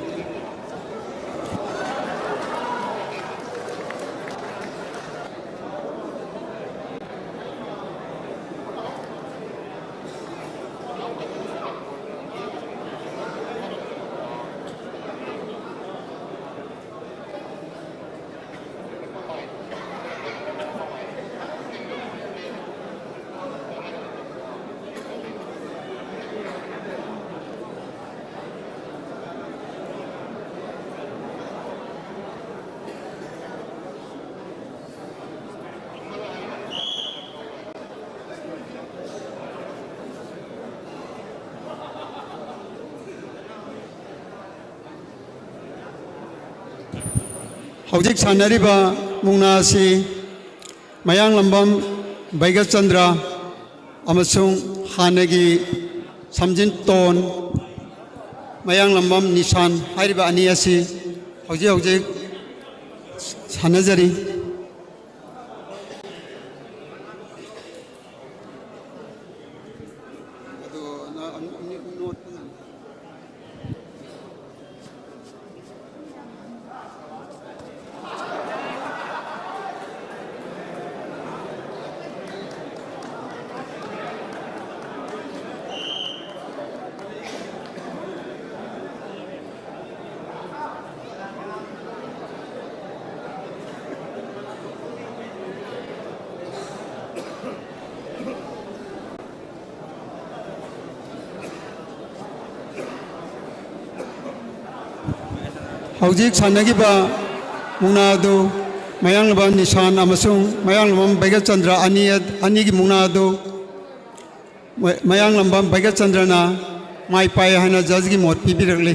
हौजिक सानरिबा मुंगना आसी मयांग लंबम बैगत चंद्र अमसुंग हानगी समजिन तोन मयांग लंबम निशान हाइरिबा अनि आसी हौजिक सानजरी हौजिक सानगिबा मुनादो मयांगलबा निशान अमसुंग मयांगलबम बैगत चंद्र अनि की मुनादो मयांग लंबम भगत चंद्रना माई पाए है जज की मोट पीबीरकली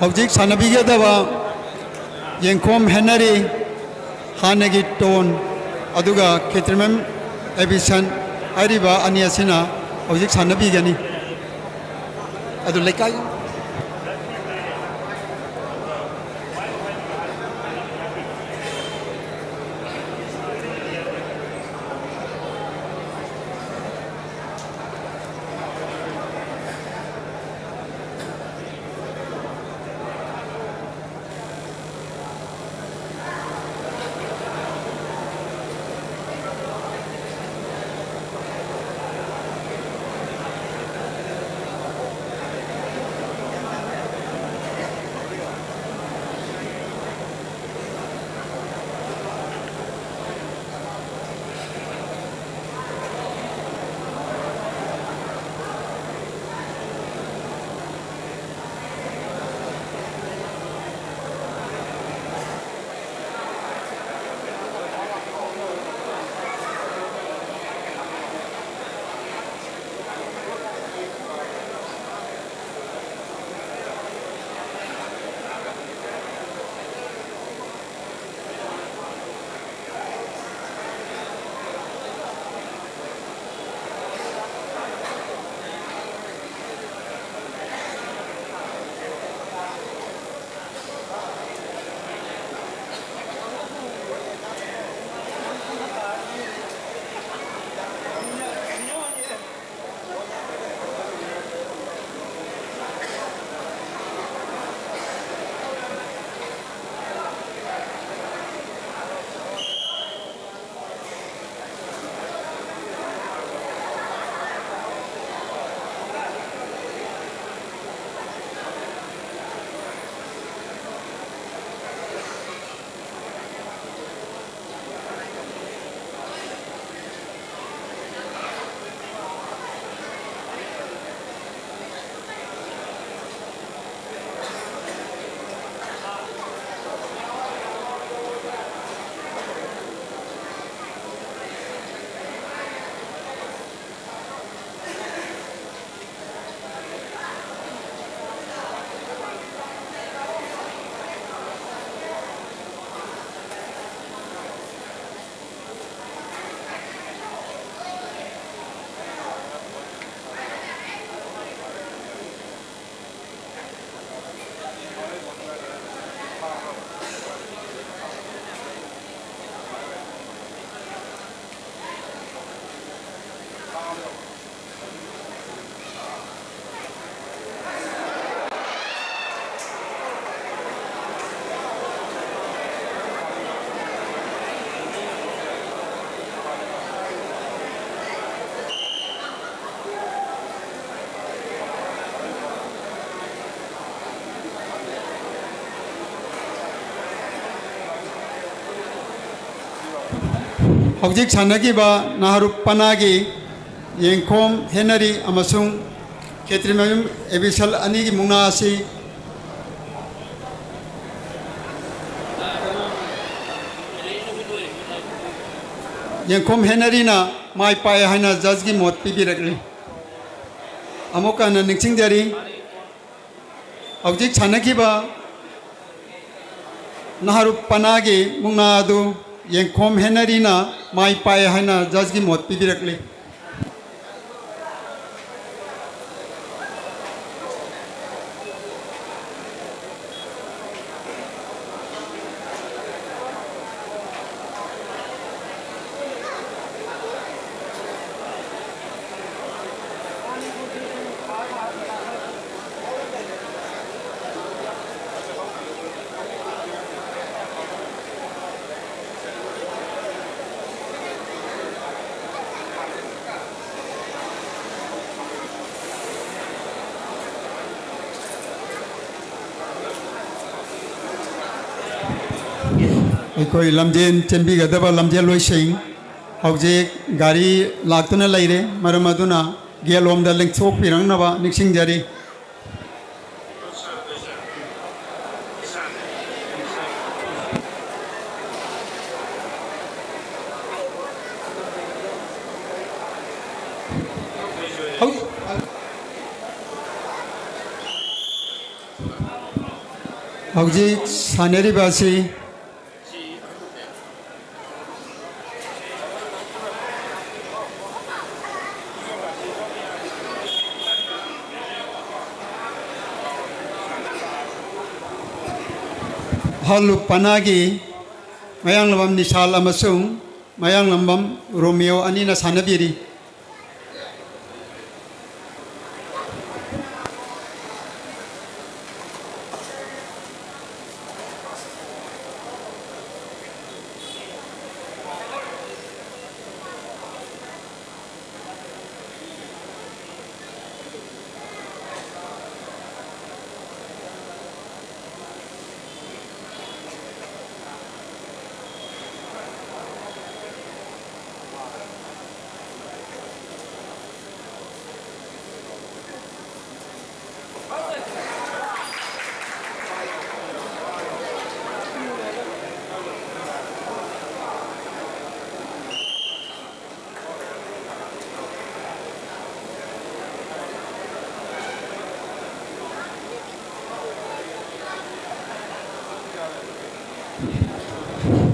हौजिक सानबीगदबा येंखोम हेनरी हानगी टोन अदुगा केट्रिमम एबिसन आरिबा अनि असिना हौजिक सानबीगनी अदु लेकाई हौजिक सानगिबा नाहरुप पनागी येंखोम हेनरी अमसुंग खेत्रिमयुम एबिसल अनी की मुंगना आसी येंखोम हेनरी ना माई पाए हाइना जज की मौत पीबीरकली अमुका न निक्सिंग जरी हौजिक सानगिबा नाहरुप पनागी मुंगना अदु येंखोम हेनरी ना माई पाए हाइना जज की मौत पीबीरकली कोई लमजेन चेंबीगदबा लमजेल लोइसिंग हौजिक गाड़ी लाक्तुना लैरे मरम अदुना गेलोमदा लेंथोक पिरंगनबा निक्सिंग जरी हौजिक सानेरिबासी हलु पनागी मयांग लंबम निशाल अमसुंग मयांग लंबम रोमियो अनीना सानबीरी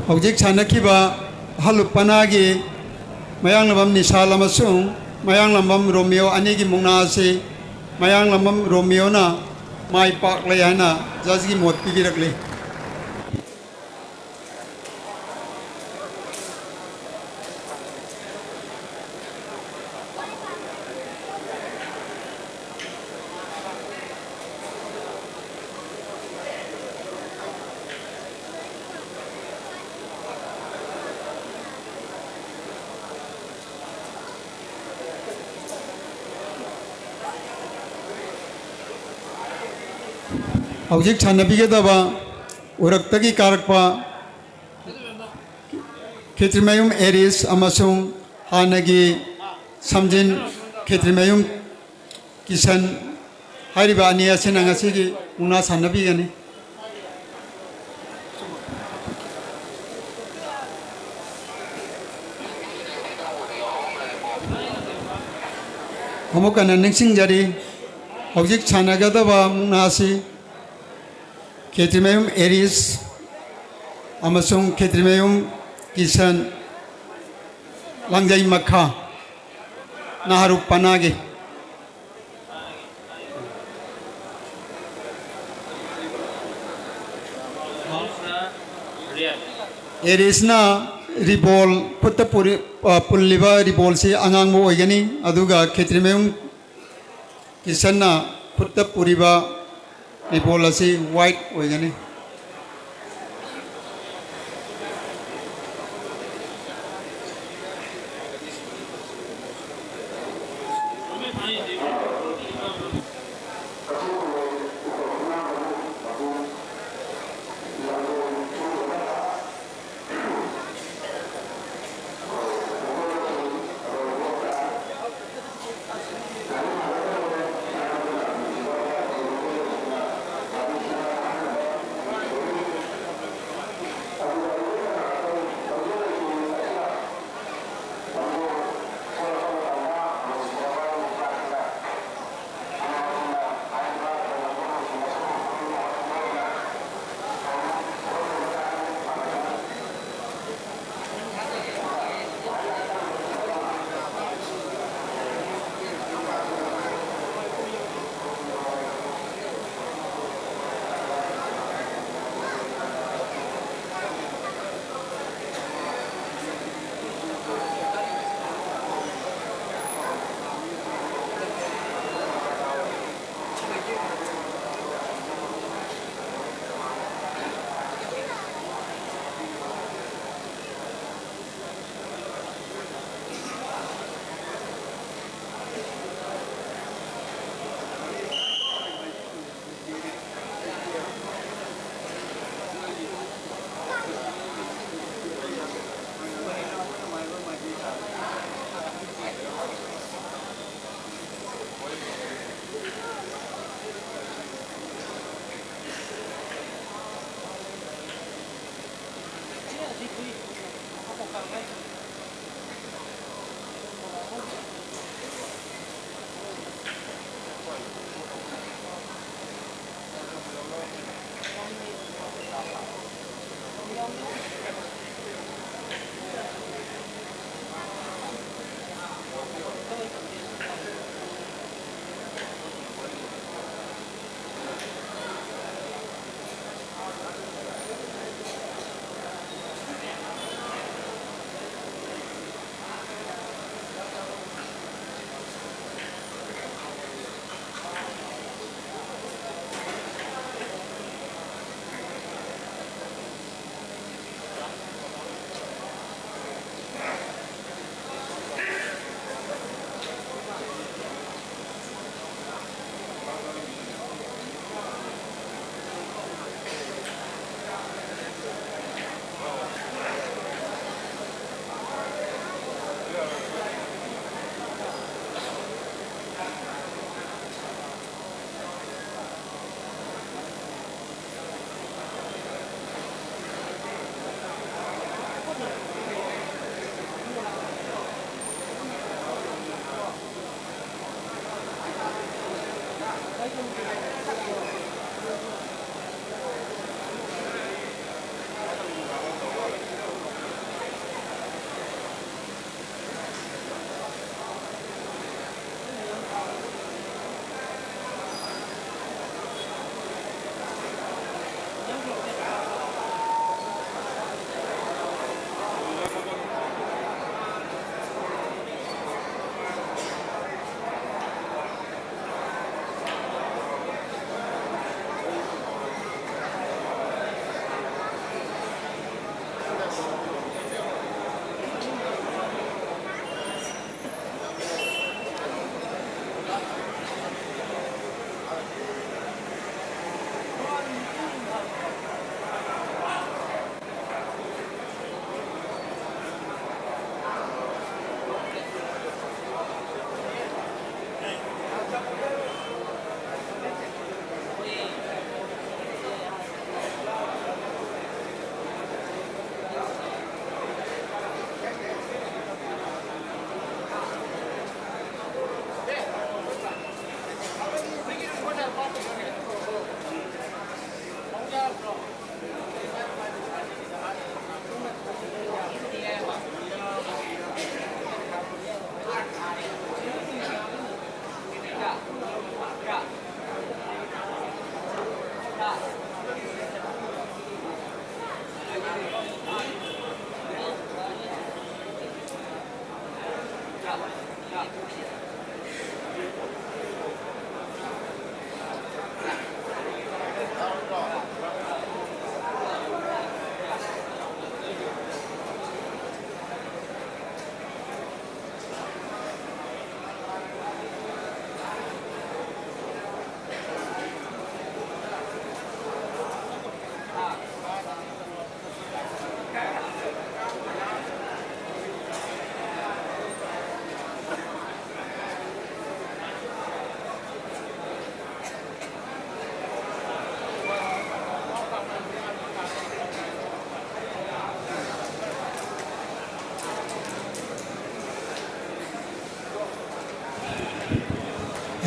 हौजिक सानखिबा हलुपनागी मयांग लंबम निशाल अमसुंग मयांग लंबम रोमियो अनी की मुंगना से मयांग लंबम रोमियो ना माई पाक ले हाइना जज की मौत पीबीरकली हौजिक सानबीगदबा उरक्तगी कारकपा खेत्रिमयुम एरिस अमसुंग हानगी समजिन खेत्रिमयुम किशन हारिबा अनी असिना ngasiगी मुना सानबीगनी अमुकन निक्सिंग जरी हौजिक सानगदबा मुनासी खेत्रिमयुम एरिस अमसुंग खेत्रिमयुम किशन लंगजाई मखा नाहरुप पनागी एरिसना रिबोल पुत्त पुल्लिबा रिबोल से अंगांगबो ओइगनी अदुगा खेत्रिमयुम किशनना पुत्त पुरिबा रिबोल असी वाइट ओइगनी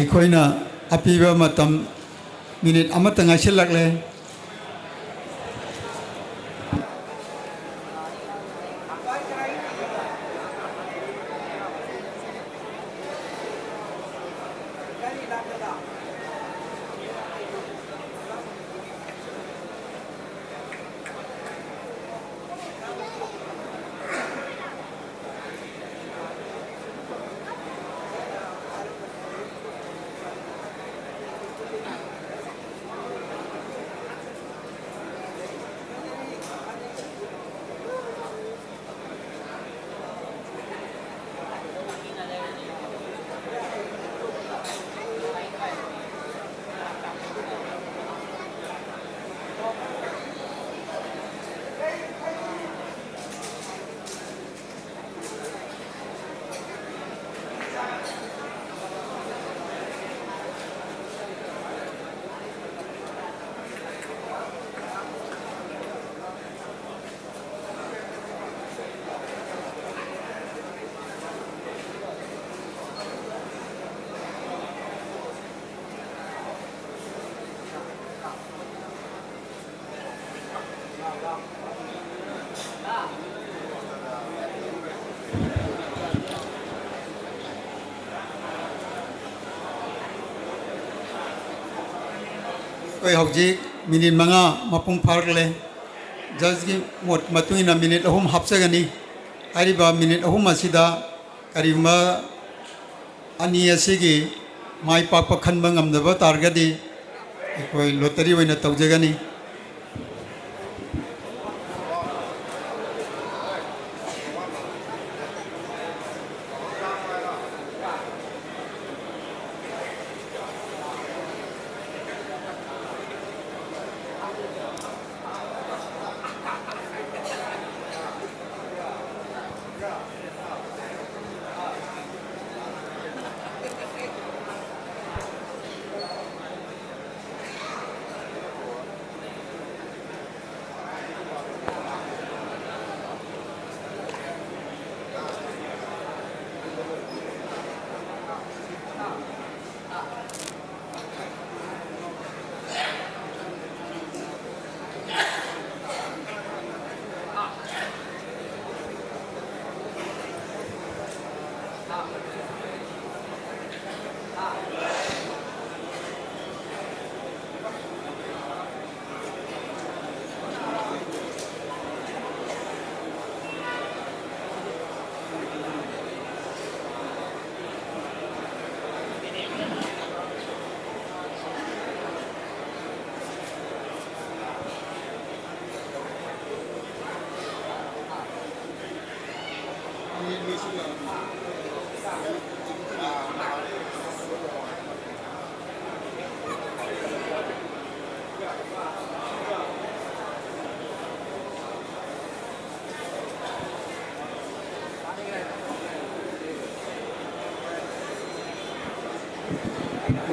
ꯑꯩꯈꯣꯏꯅ ꯑꯄꯤꯕ ꯃꯇꯝ ꯃꯤꯅꯤꯠ ꯑꯃꯠꯇ ꯉꯥꯏꯁꯤꯜꯂꯛꯂꯦ ꯑꯩꯈꯣꯏ ꯍꯧꯖꯤꯛ ꯃꯤꯅꯤꯠ 5 ꯃꯄꯨꯡ ꯐꯥꯔꯛꯂꯦ ꯖꯖꯒꯤ ꯃꯣꯠ ꯃꯇꯨꯡ ꯏꯟꯅ ꯃꯤꯅꯤꯠ 3 ꯍꯥꯞꯆꯒꯅꯤ ꯍꯥꯏꯔꯤꯕ ꯃꯤꯅꯤꯠ 3 ꯑꯁꯤꯗ ꯀꯔꯤꯒꯨꯝꯕ ꯑꯅꯤ ꯑꯁꯤꯒꯤ ꯃꯥꯏ ꯄꯥꯛꯄ ꯈꯟꯕ ꯉꯝꯗꯕ ꯇꯥꯔꯒꯗꯤ ꯑꯩꯈꯣꯏ ꯂꯣꯇꯔꯤ ꯑꯣꯏꯅ ꯇꯧꯖꯒꯅꯤ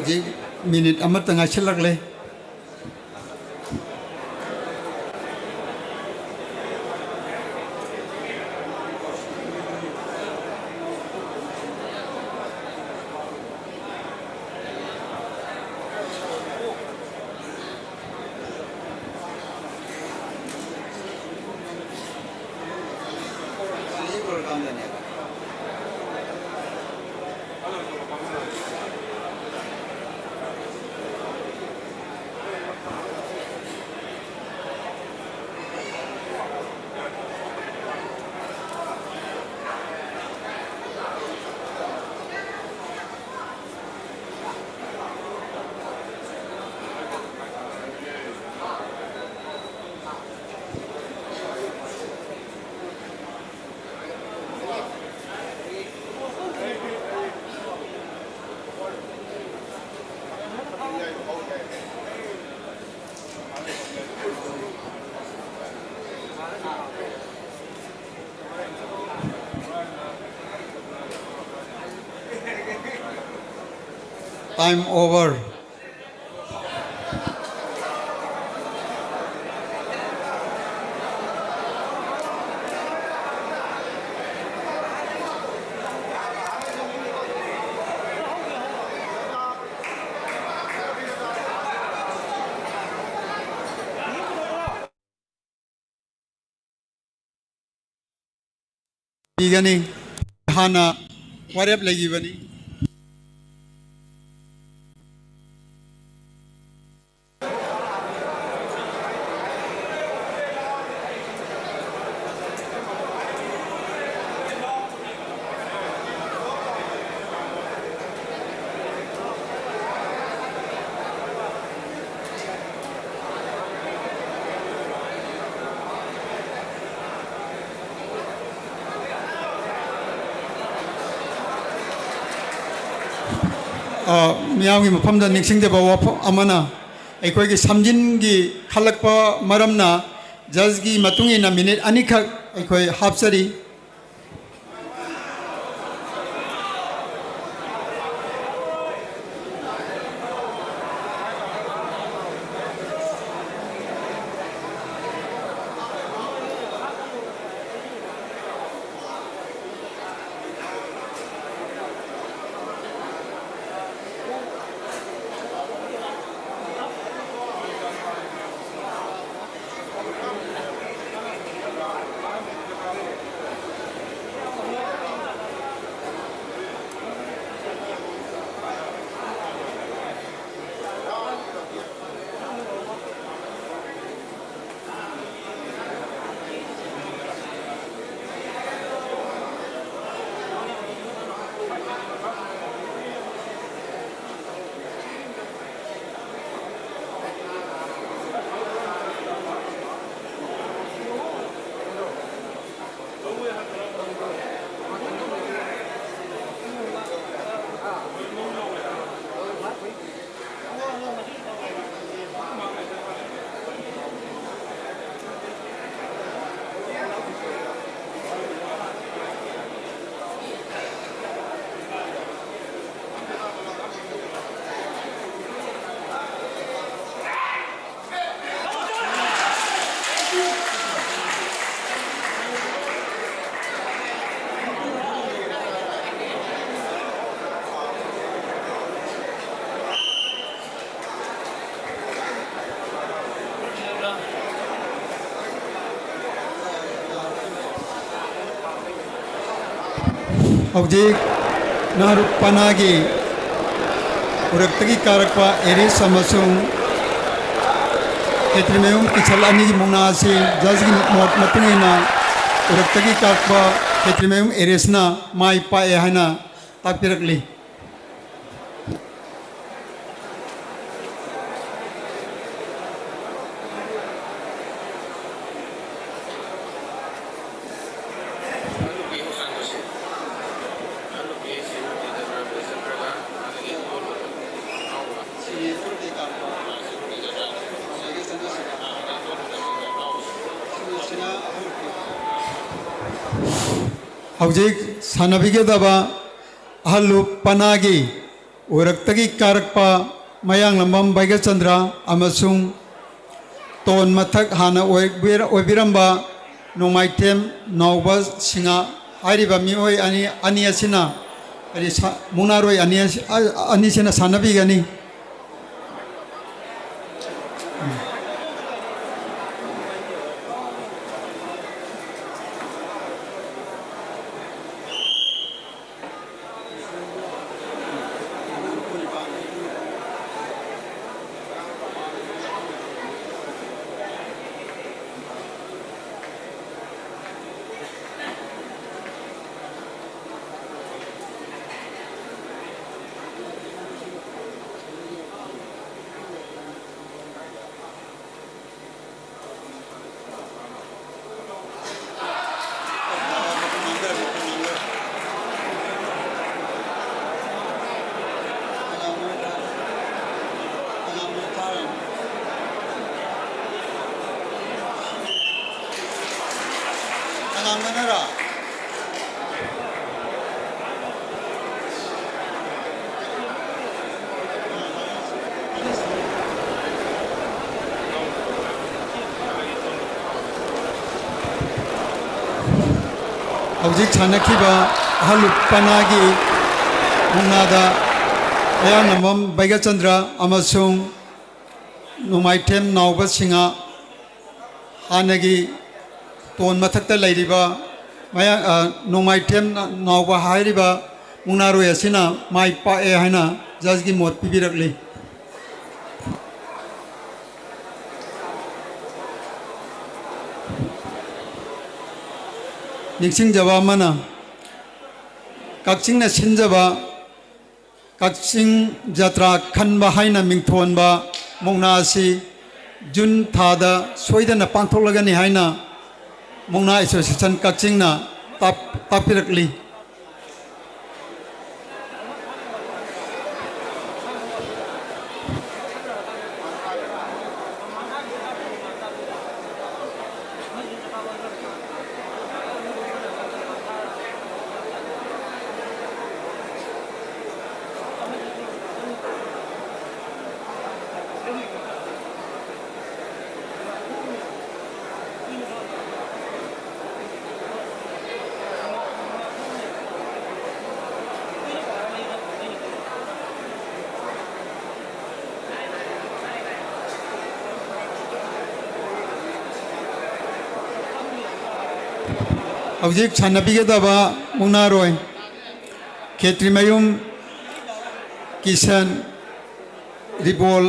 जी मिनट अमर तंगाई छिलकले टाइम ओवर पीगनी हाना वरेप लगी बनी मियाम की मफम दा निक्सिंग दे बावा अमना अखोई की समजिन की खलक पा मरमना जज की मतुंगी ना मिनट अनिखक अखोई हापसरी हौजिक नारुपनागी उरक्तगी कारकपा एरिस अमसुंग खेत्रिमेयुम किचल अनी की मुंगना से जज की मतुंगिना उरक्तगी कारकपा खेत्रिमेयुम एरिसना माई पाए हैना ताकपिरकली हौजिक सानबिगेदबा अहलु पनागी उरक्तगी कारकपा मयांग लंबम बैगचंद्र अमसुंग तोन मथक हाना ओबिरंबा नोमाइटेम नौबा सिंगा हारिबा मिओय अनि असिना अरि मुनारोय अनि सिना सानबीगनी हौजिक सानखिबा हलुपनागी मुंगनादा अयांगनमम बैगचंद्र अमसुंग नोमाइटेम नावबा सिंगा हानगी तोन मथक्ता लैरिबा मया नोमाइटेम नावबा हारिबा मुंगनारोय असिना माइ पाए हाइना जजगी मोट पिबिरकली निक्सिंग जवा मना कक्सिंग न सिंजबा कक्सिंग जत्रा खनबा हाइना मिंथोनबा मुंगना असि जुन थादा सोइदना पांथोलगनी हाइना मुंगना एसोसिएशन कक्सिंग ना तापिरकली हौजिक सानबीगदबा मुंगनारोय खेत्रिमयुम किशन रिबोल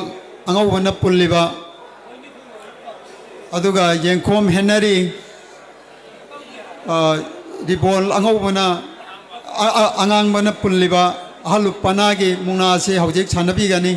अंगौबना पुल्लिबा अदुगा येंखोम हेनरी रिबोल अंगौबना अंगांगबना पुल्लिबा हलुपनागी मुंगना से हौजिक सानबीगनी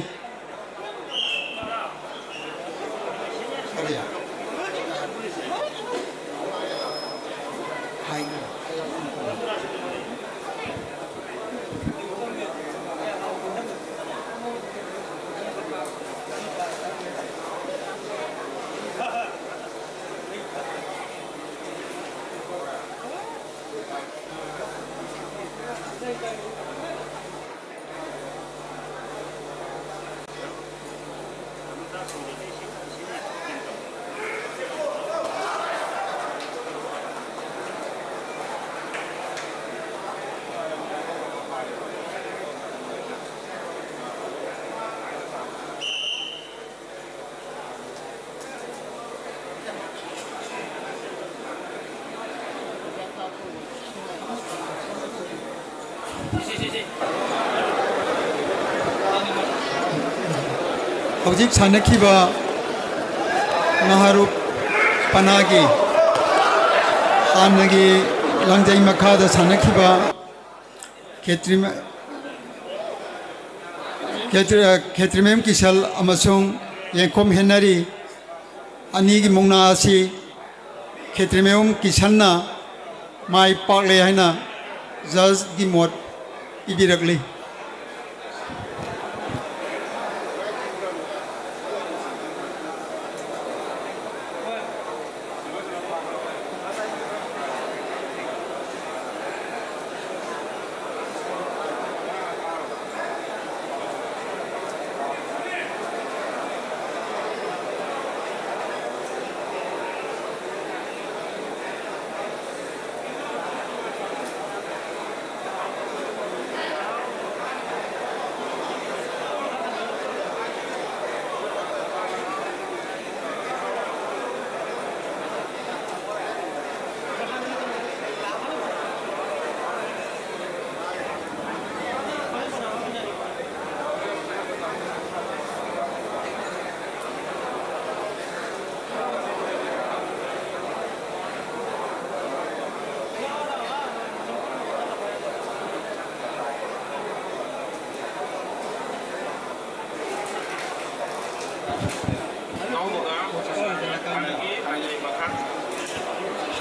हौजिक सानखिबा नहारुप पनागी हानगी लंगजै मखादा सानखिबा खेत्रिमेम किसल अमसुंग येंखोम हेनरी अनीगी मुंगना आसी खेत्रिमेम किसलना माइ पाकले हाइना जज की मोट इबिरकली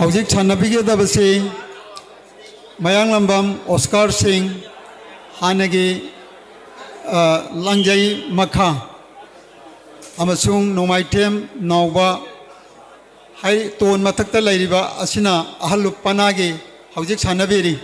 हौजिक सानबीगदबसे मयांग लंबम ऑस्कार सिंह हानगी लंजई मखा अमसुंग नोमाइटेम नौबा हाई तोन मथक्ता लैरिबा असिना अहलुप पनागे हौजिक सानबेरी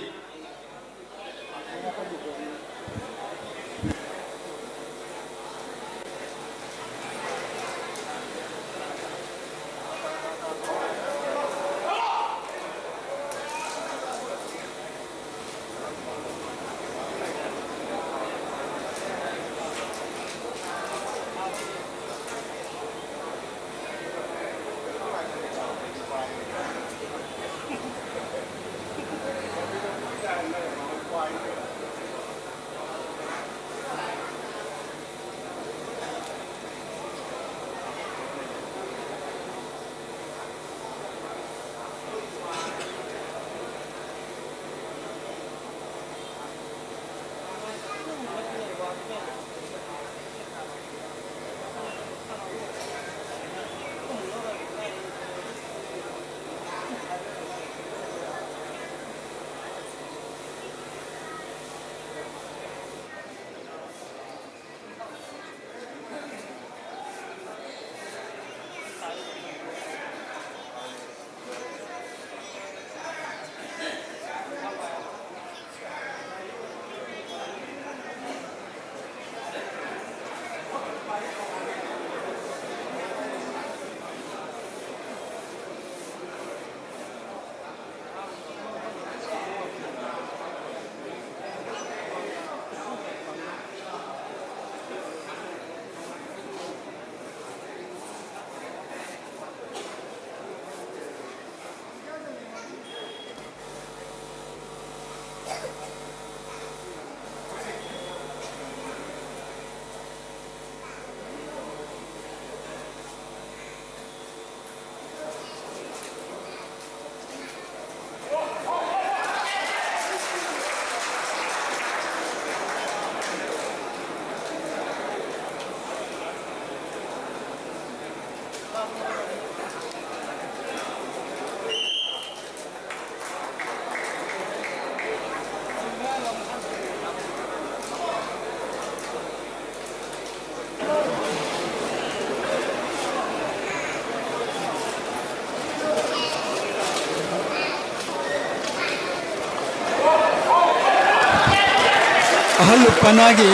अहल पनागी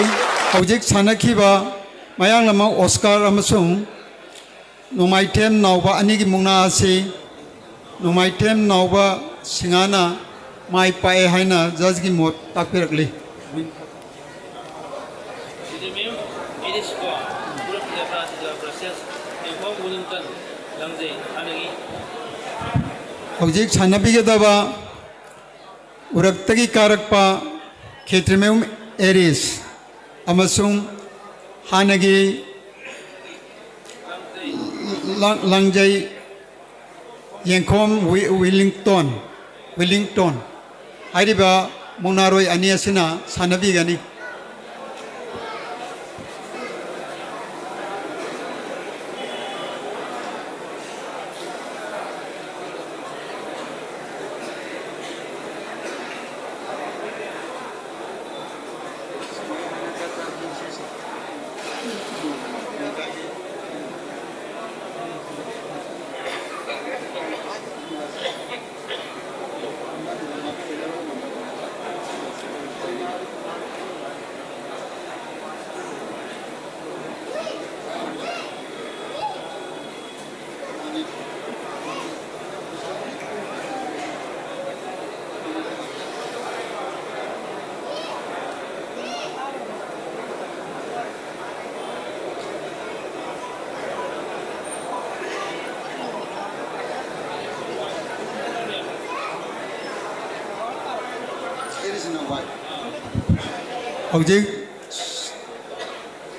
हौजिक सानखिबा मयांग लमा ऑस्कार अमसुंग नोमाइटेम नौबा अनिगी मुंगना आसी नोमाइटेम नौबा सिंगाना माई पाए हाइना जज की मोट ताकपिरकली हौजिक सानबीगदबा उरक्तगी कारकपा खेत्रिमेम एरिस अमसुंग हानगी लंजई येंखोम विलिंगटन हाइरिबा मुनारोय अनियासिना सानबीगनी हौजिक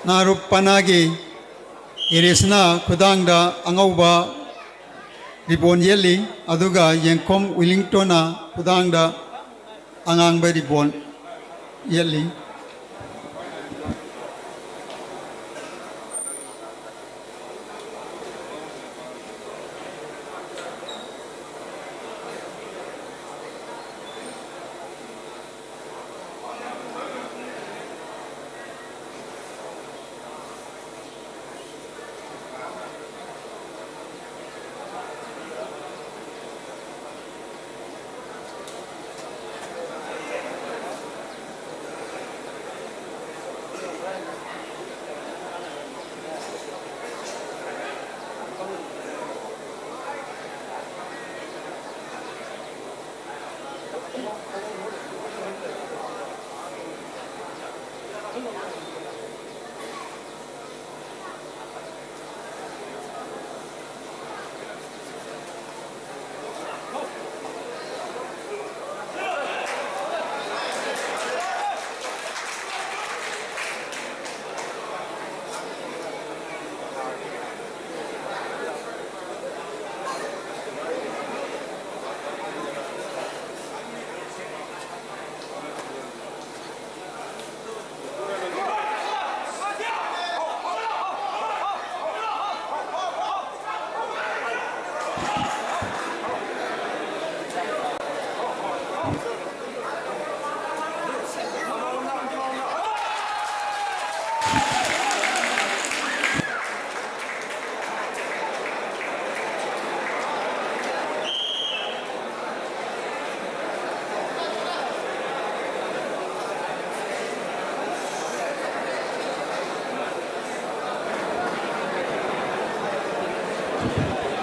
नारुप पनागी एरिसना खुदांगदा अंगौबा रिबोन येली अदुगा येंखोम विलिंगटोना खुदांगदा अंगांगबा रिबोन येली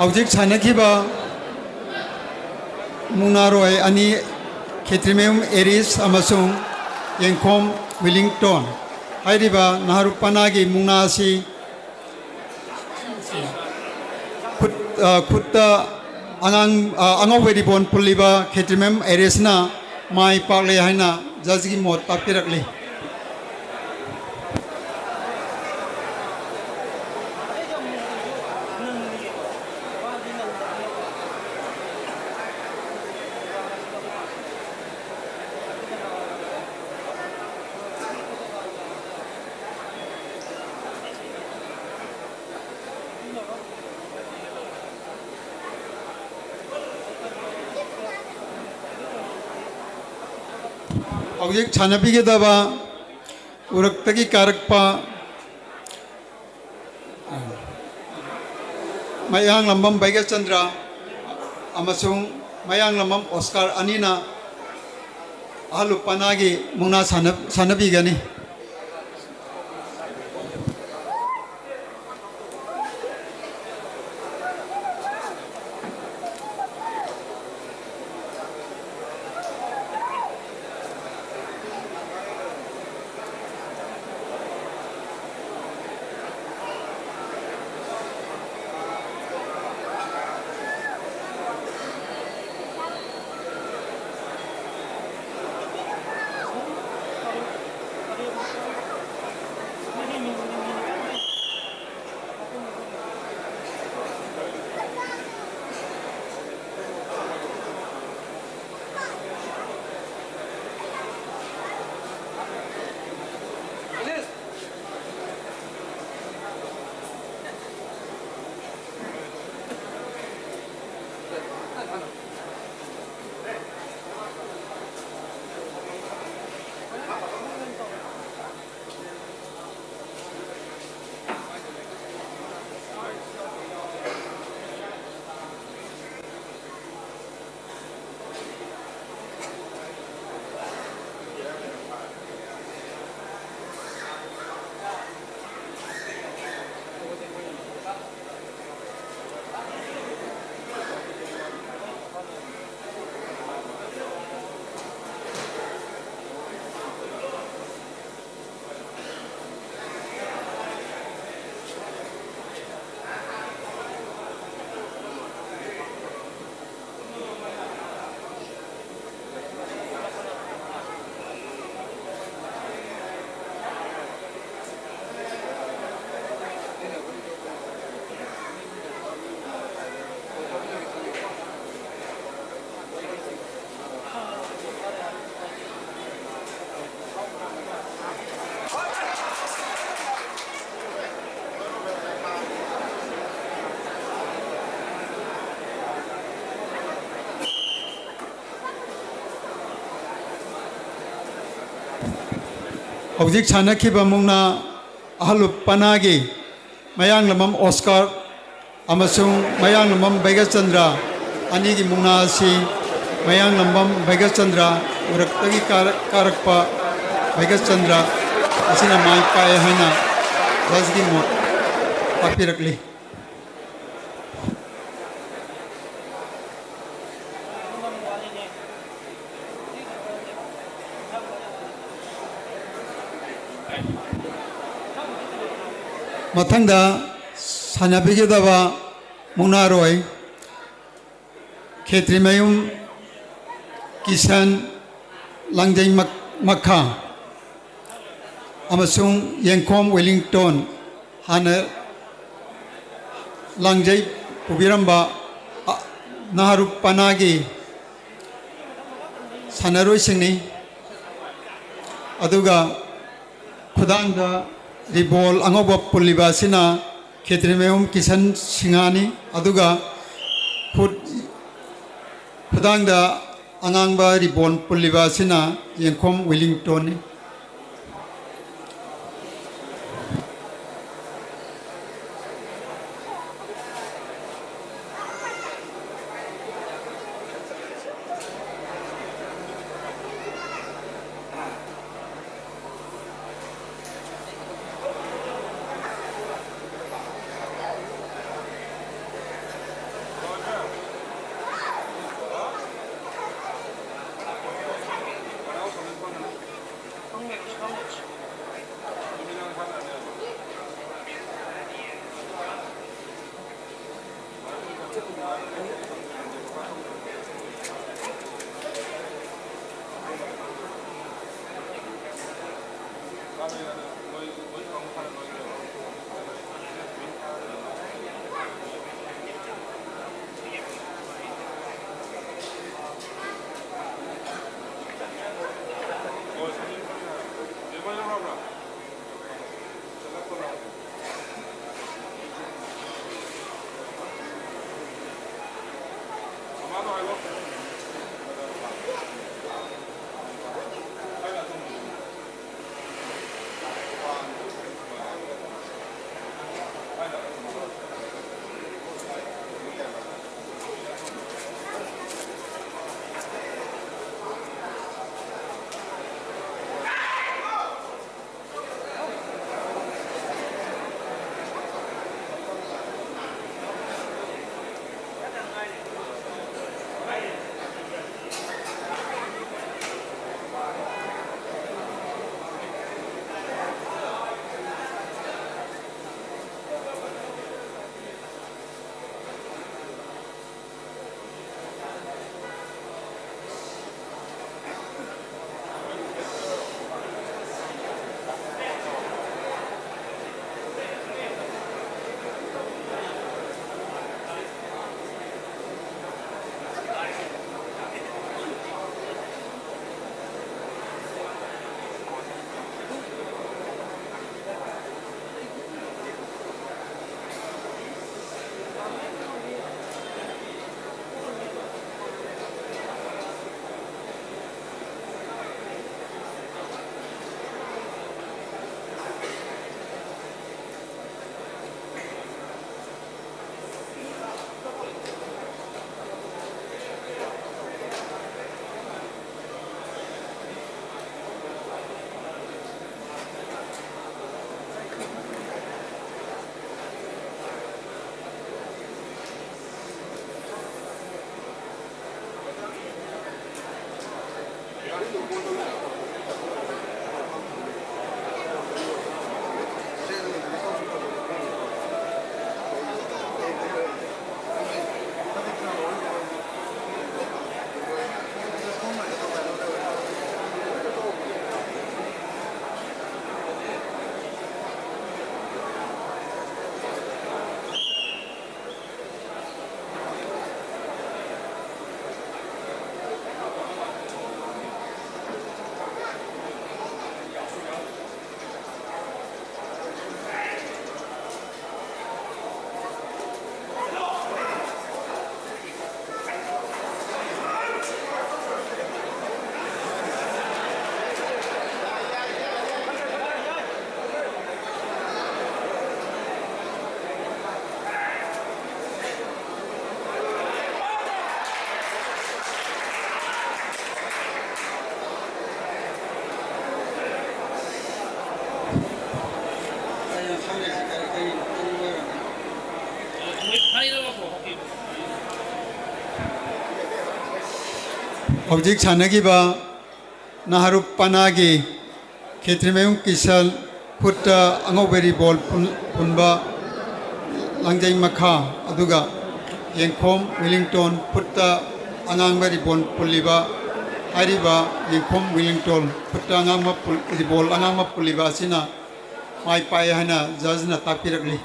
हौजिक सानखिबा मुंगनारोय अनि खेत्रिमेम एरिस अमसुंग येंखोम विलिंगटन हाइरिबा नाहरुपनागी मुंगनासी खुत्ता अंगवेरिबोन पुलिबा खेत्रिमेम एरिसना माई पाकले हाइना जजगी मोत ताकपिरकली हौजिक सानपीगदबा उरक्तगी कारकपा मयांग लंबम बैगचंद्र अमसुंग मयांग लंबम ऑस्कार अनीना आहलुपनागी मुंगना सानपीगनी हौजिक सानखिबा मुंगना आहलुपनागी मयांग लंबम ऑस्कार अमसुंग मयांग लंबम बैगचंद्र अनीगी मुंगना asi मयांग लंबम बैगचंद्र उरक्तगी कारकपा बैगचंद्र असिना माई पाए हाइना जजगी मोत ताकपिरकली मथंगदा सानपीगदबा मुंगनारोय खेत्रिमयुम किसान लांजै मखा अमसुंग येंखोम वेलिंगटन हाने लांजै पुबिरंबा नाहरुपनागी सानरोय सिंगनी अदुगा खुदांगदा रिबॉल अंगोबा पुलिबा सिना खेत्रिमेम किसान सिंगानी अदुगा खुदांगदा अंगांगबा रिबॉल पुलिबा सिना येंखोम वेलिंगटन हौजिक सानगिबा नाहारुपनागी खेत्रिमयम किसल खुट्टा अंगोबेरी बॉल पुनबा लांगजाई मखा अदुगा येंखोम विलिंगटन खुट्टा अंगांबेरी बॉल पुलिबा हारिबा येंखोम विलिंगटन खुट्टा अंगांमा बॉल अंगांमा पुलिबा सिना माई पाए हना जजना तापिरगली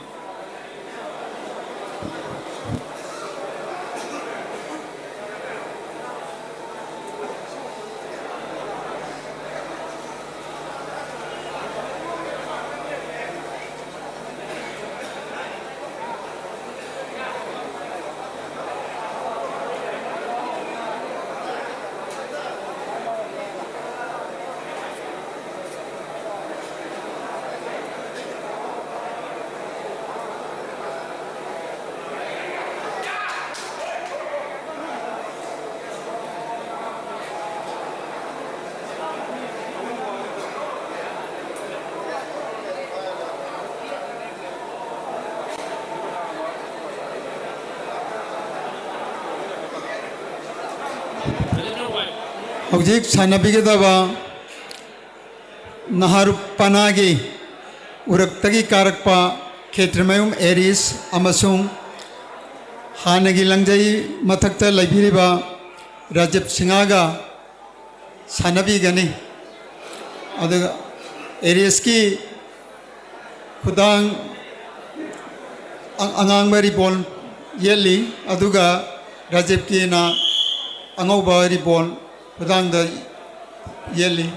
हौजिक सानबिगदबा नाहारुपनागी उरक्तगी कारकपा खेत्रमयुम एरिस अमसुंग हानगी लंगजई मथक्त लैबिरिबा राजीव सिंहागा सानबीगनी अदुगा एरियस की खुदांग अंगांग रिबॉन येली अदुगा राजीव की ना अंगौबा रिबॉन खुदांग द येली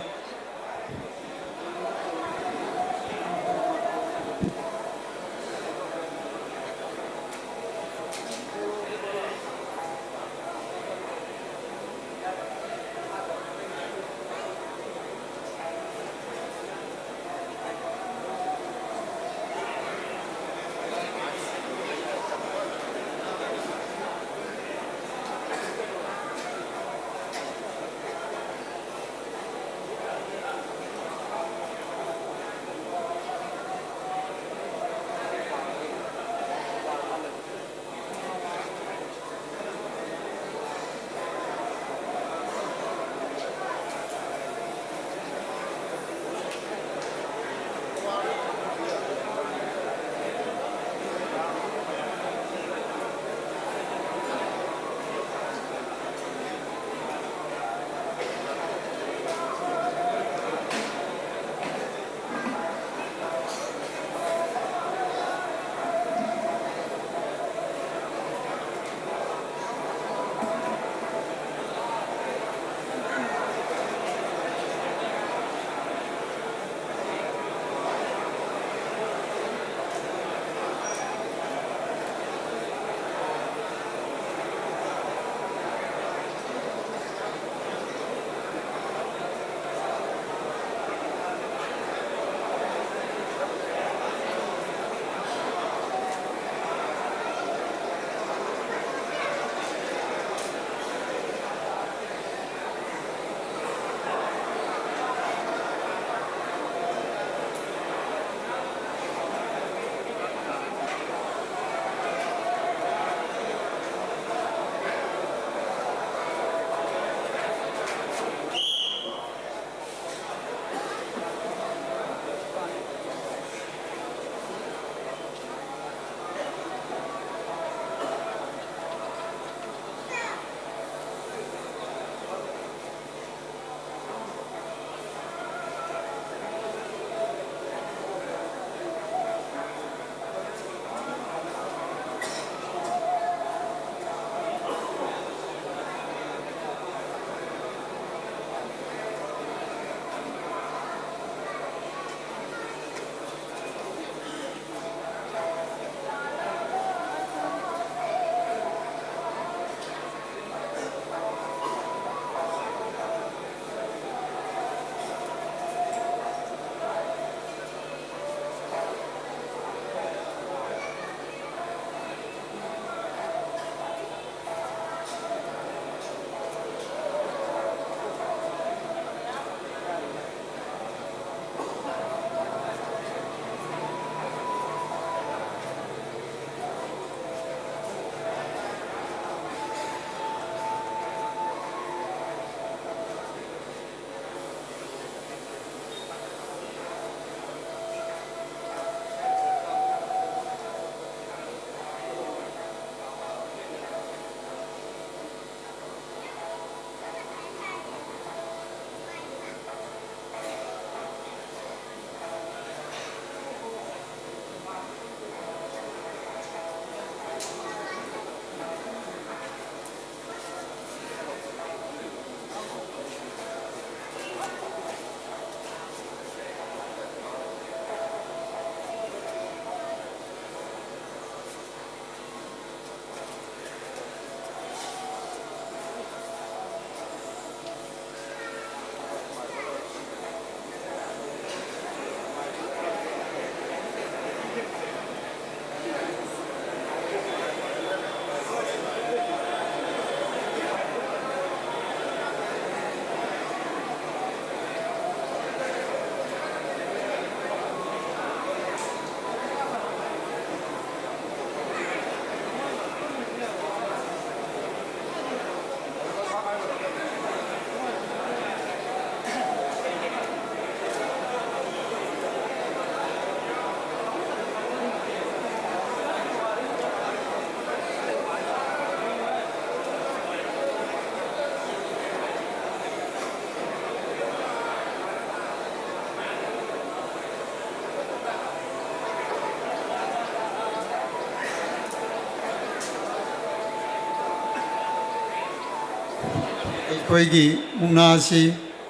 ꯑꯩꯈꯣꯏꯒꯤ ꯃꯨꯛꯅꯥ ꯑꯁꯤ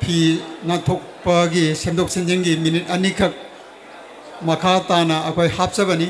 ꯐꯤ ꯅꯥꯟꯊꯣꯛꯄꯒꯤ ꯁꯦꯝꯗꯣꯛ ꯁꯦꯝꯖꯤꯟꯒꯤ ꯃꯤꯅꯤꯠ ꯑꯅꯤꯈꯛ ꯃꯈꯥ ꯇꯥꯅ ꯑꯩꯈꯣꯏ ꯍꯥꯞꯆꯕꯅꯤ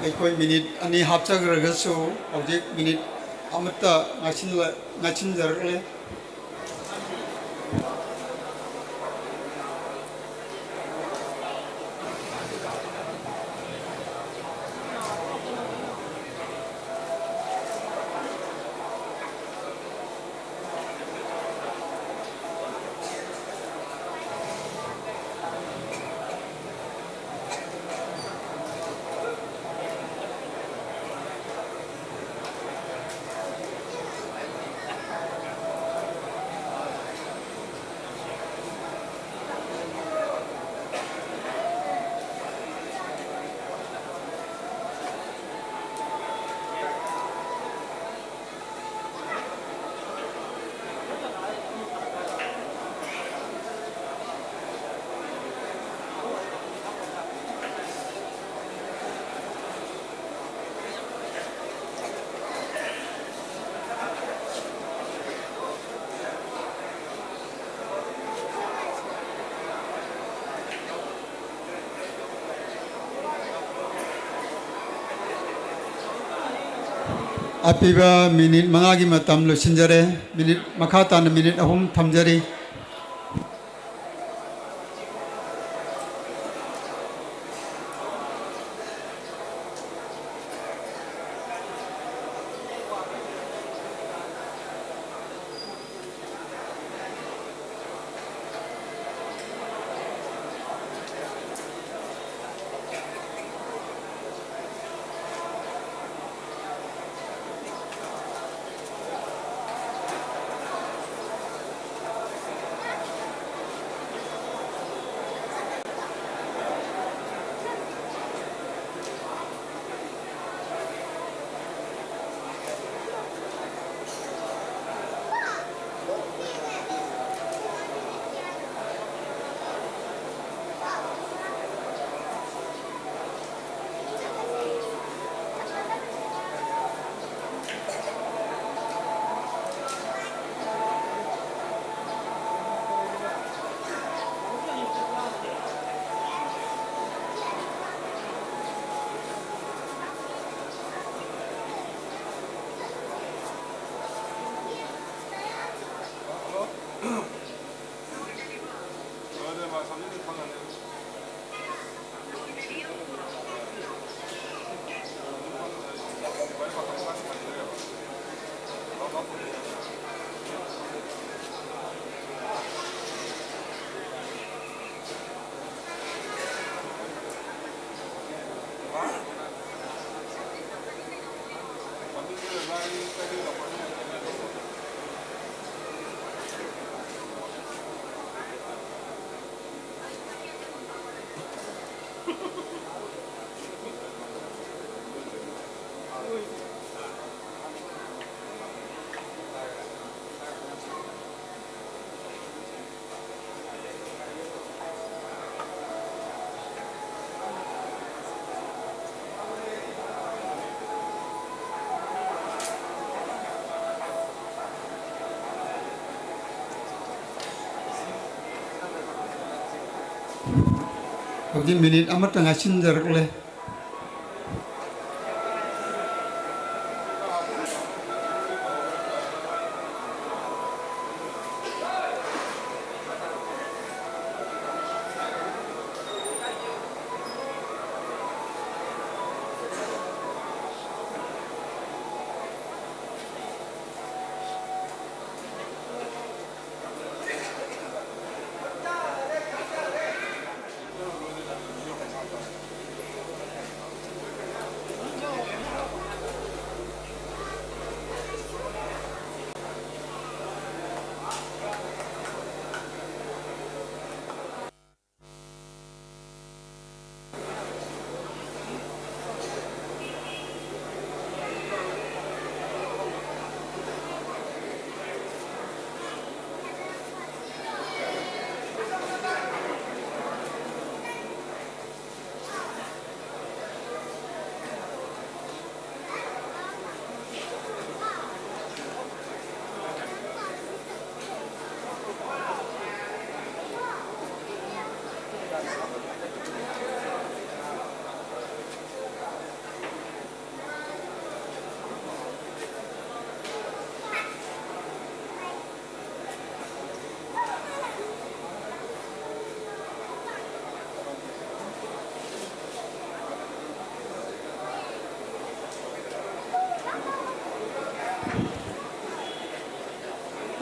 ꯑꯩꯈꯣꯏ ꯃꯤꯅꯤꯠ ꯑꯅꯤ ꯍꯥꯞꯆꯈ꯭ꯔꯒꯁꯨ ꯍꯧꯖꯤꯛ ꯃꯤꯅꯤꯠ ꯑꯃꯠꯇ ꯉꯥꯏꯁꯤꯟꯖꯔꯛꯂꯦ ꯑꯄꯤꯕ ꯃꯤꯅꯤꯠ ꯃꯉꯥꯒꯤ ꯃꯇꯝ ꯂꯣꯏꯁꯤꯟꯖꯔꯦ ꯃꯤꯅꯤꯠ ꯃꯈꯥ ꯇꯥꯅ ꯃꯤꯅꯤꯠ 3 ꯊꯝꯖꯔꯤ हौजिक मिनिट अमत ngasinjarle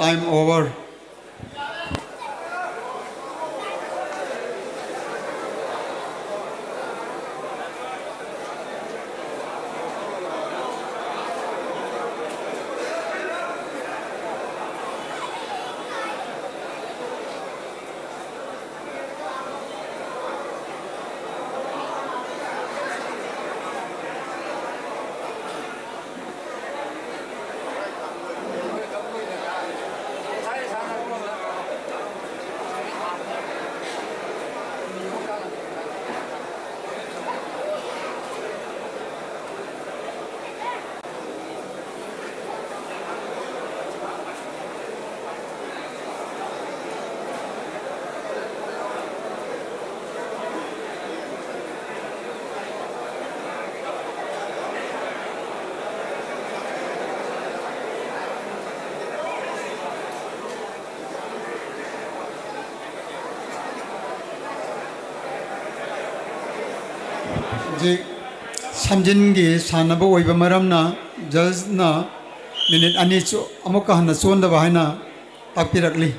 time over samjingi sanaba oiba maramna judge-na minute ani chu amuka hana sondaba haina tapirakli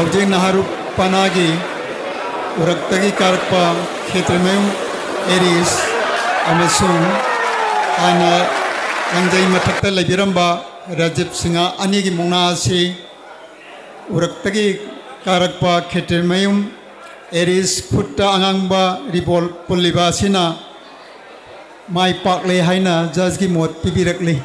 Hojik Naharu Panagi Uraktagi Karpa Khitremem Aries Amasung Ana Langjai Mathakta Labiramba Rajib Singha Anigi Mungna Asi Uraktagi कारकपा खेत्रेमयुम एरिस खुट्टा आंगांबा रिबॉल पुलिबा सिना माई पाकले हाइना जज की मोट पिबिरकली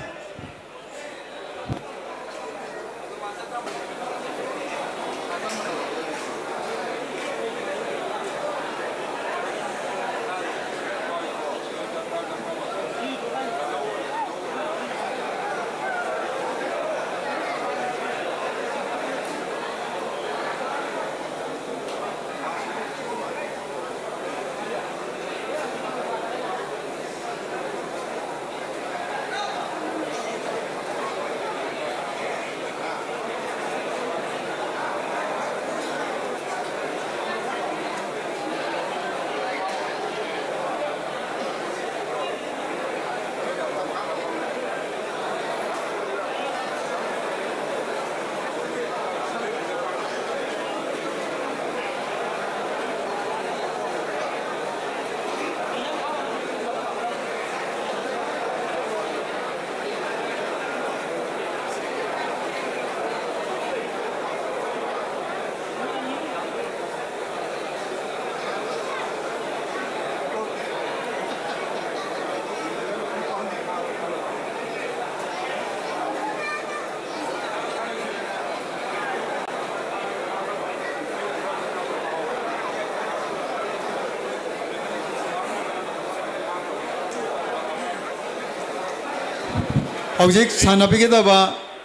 हौजिक सानापिगेदबा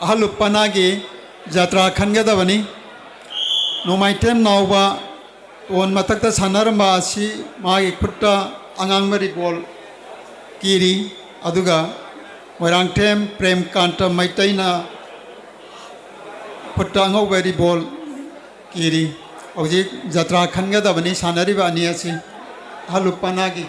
अहलुपनागी जात्रा खनगेदबनी नोमाइटेम नावबा ओन मथक्ता सानरंबा असि मागी खुट्टा अंगांगबरी बॉल कीरी अदुगा मोरांगटेम प्रेमकांत मैतैना खुट्टा अंगांगबरी बॉल कीरी हौजिक जात्रा खनगेदबनी सानरिबा अनि असि अहलुपनागी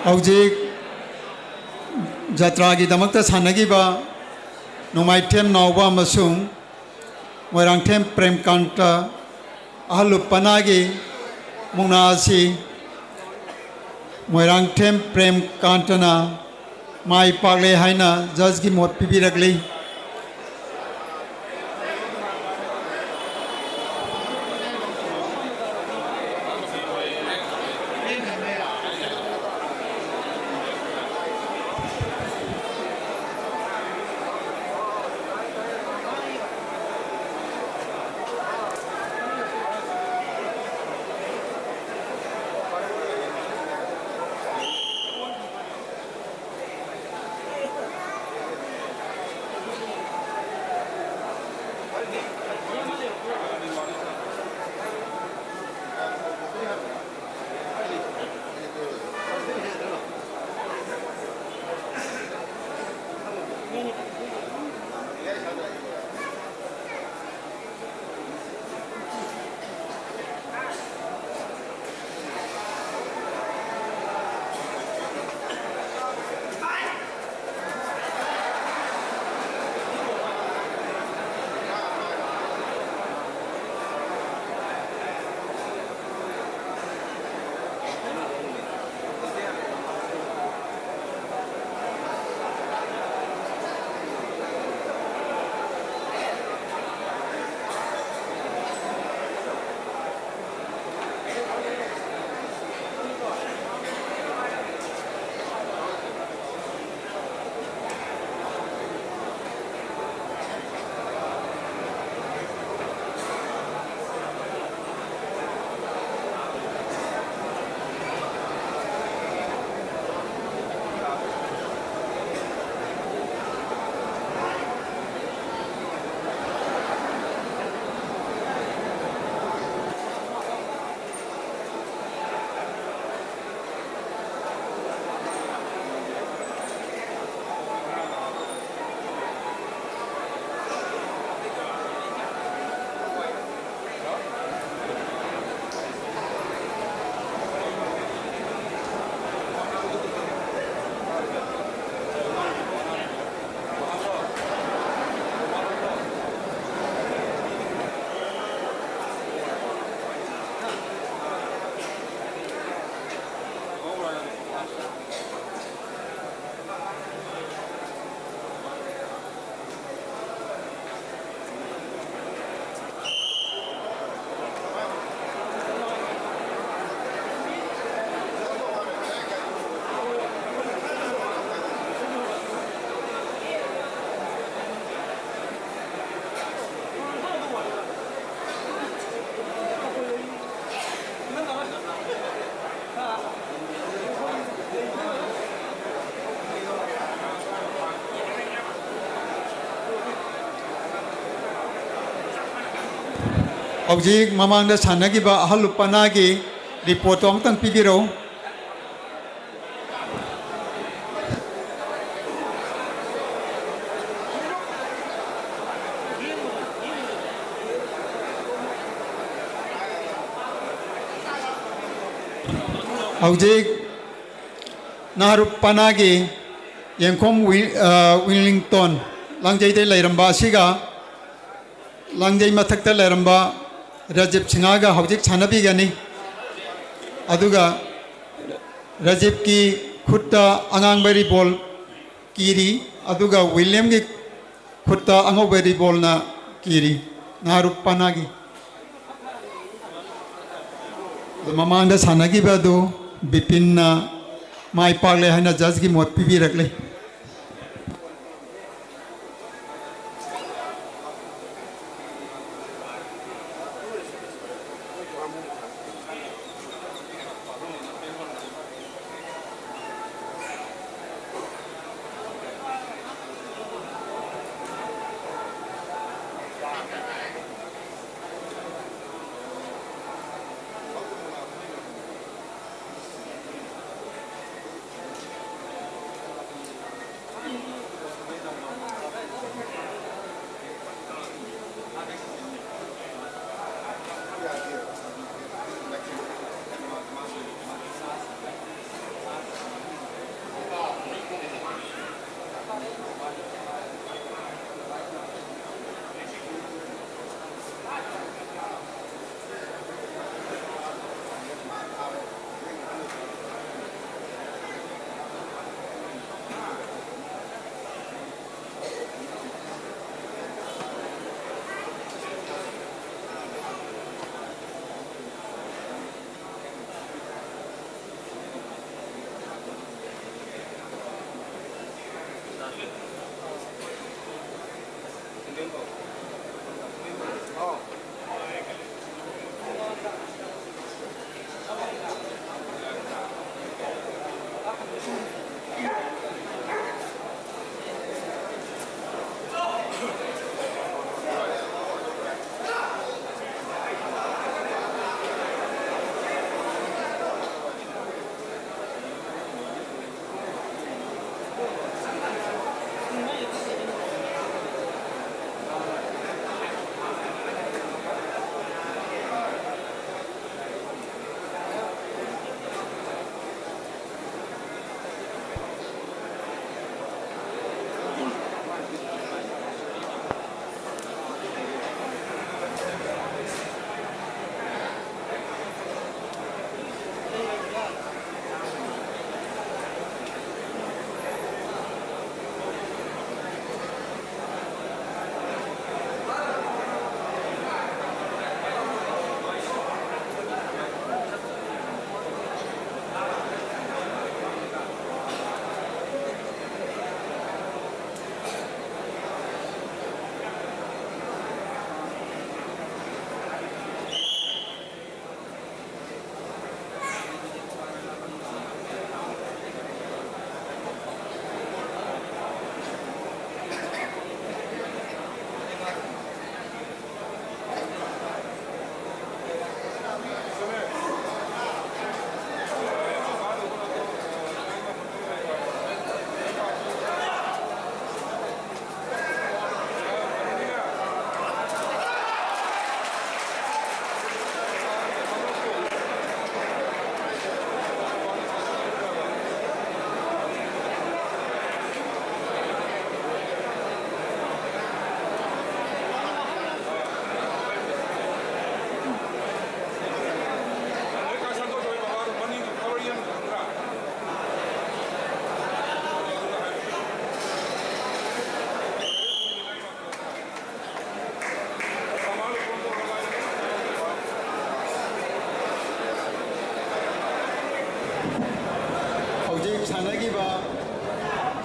हौजिक जात्रागिदमक्ता सानगिबा नोमाइथेम नावबा अमसुंग मोइरांगथेम प्रेमकांता अहलुपनागी मुंगना आसी मोइरांगथेम प्रेमकांतना माइ पागले हाइना जज की मोट पिबिरगली हौजिक ममांगदा सानगिबा अहलुपनागी रिपोर्ट अमतंग पिबिरो हौजिक नारुपनागी यंखोम विलिंगटन लांजैदे लैरंबा सिगा लांजै मथक्ता लैरंबा रजीब सिंहागा हौजिक सानबीगनी अदुगा रजीब की खुट्टा अंगांगबरी बॉल कीरी अदुगा विलियम की खुट्टा अंगोबरी बॉल ना कीरी नारुपनागी ममांगदा सानगिबादु बिपिन ना माइ पागले हाइना जज की मोट पिबिरगले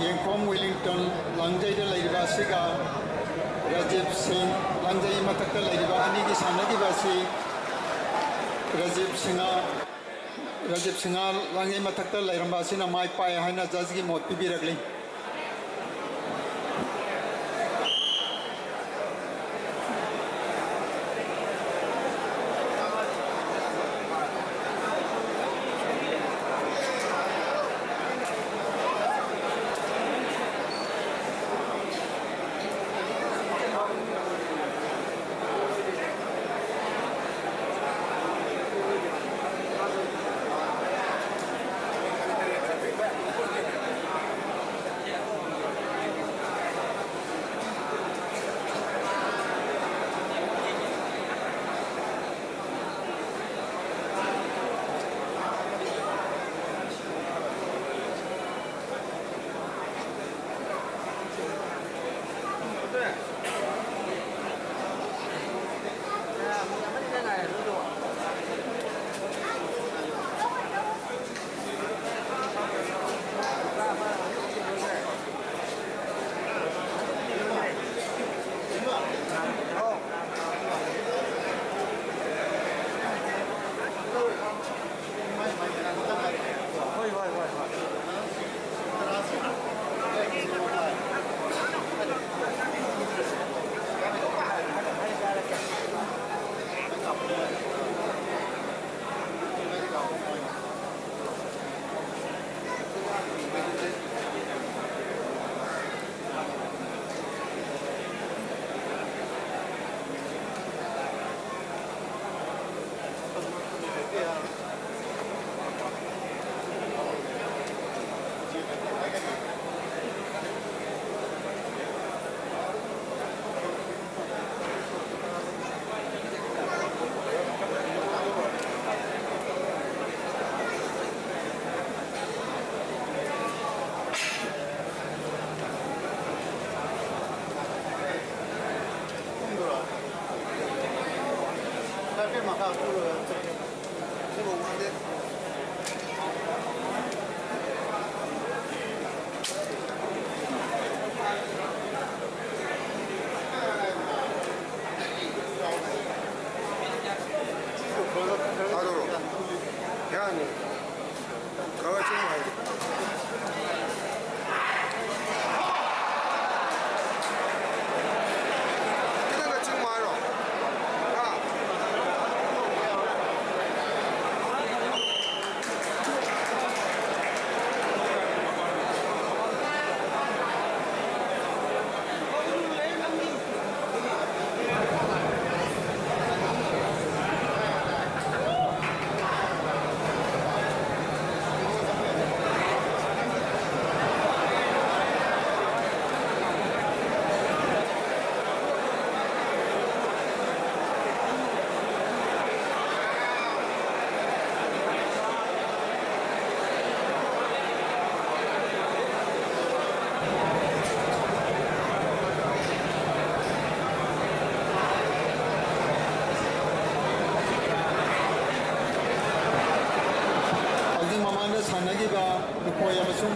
येंखोम विलिंगटन लांगजैद लैरिबा सिगा राजीव सिंह लांगजै मथक लैरिबा अनी की सानगिबा सि राजीव सिंह लांगजै मथक लैरंबा सिना माय पाए हाइना जज की मोट पिबिरगली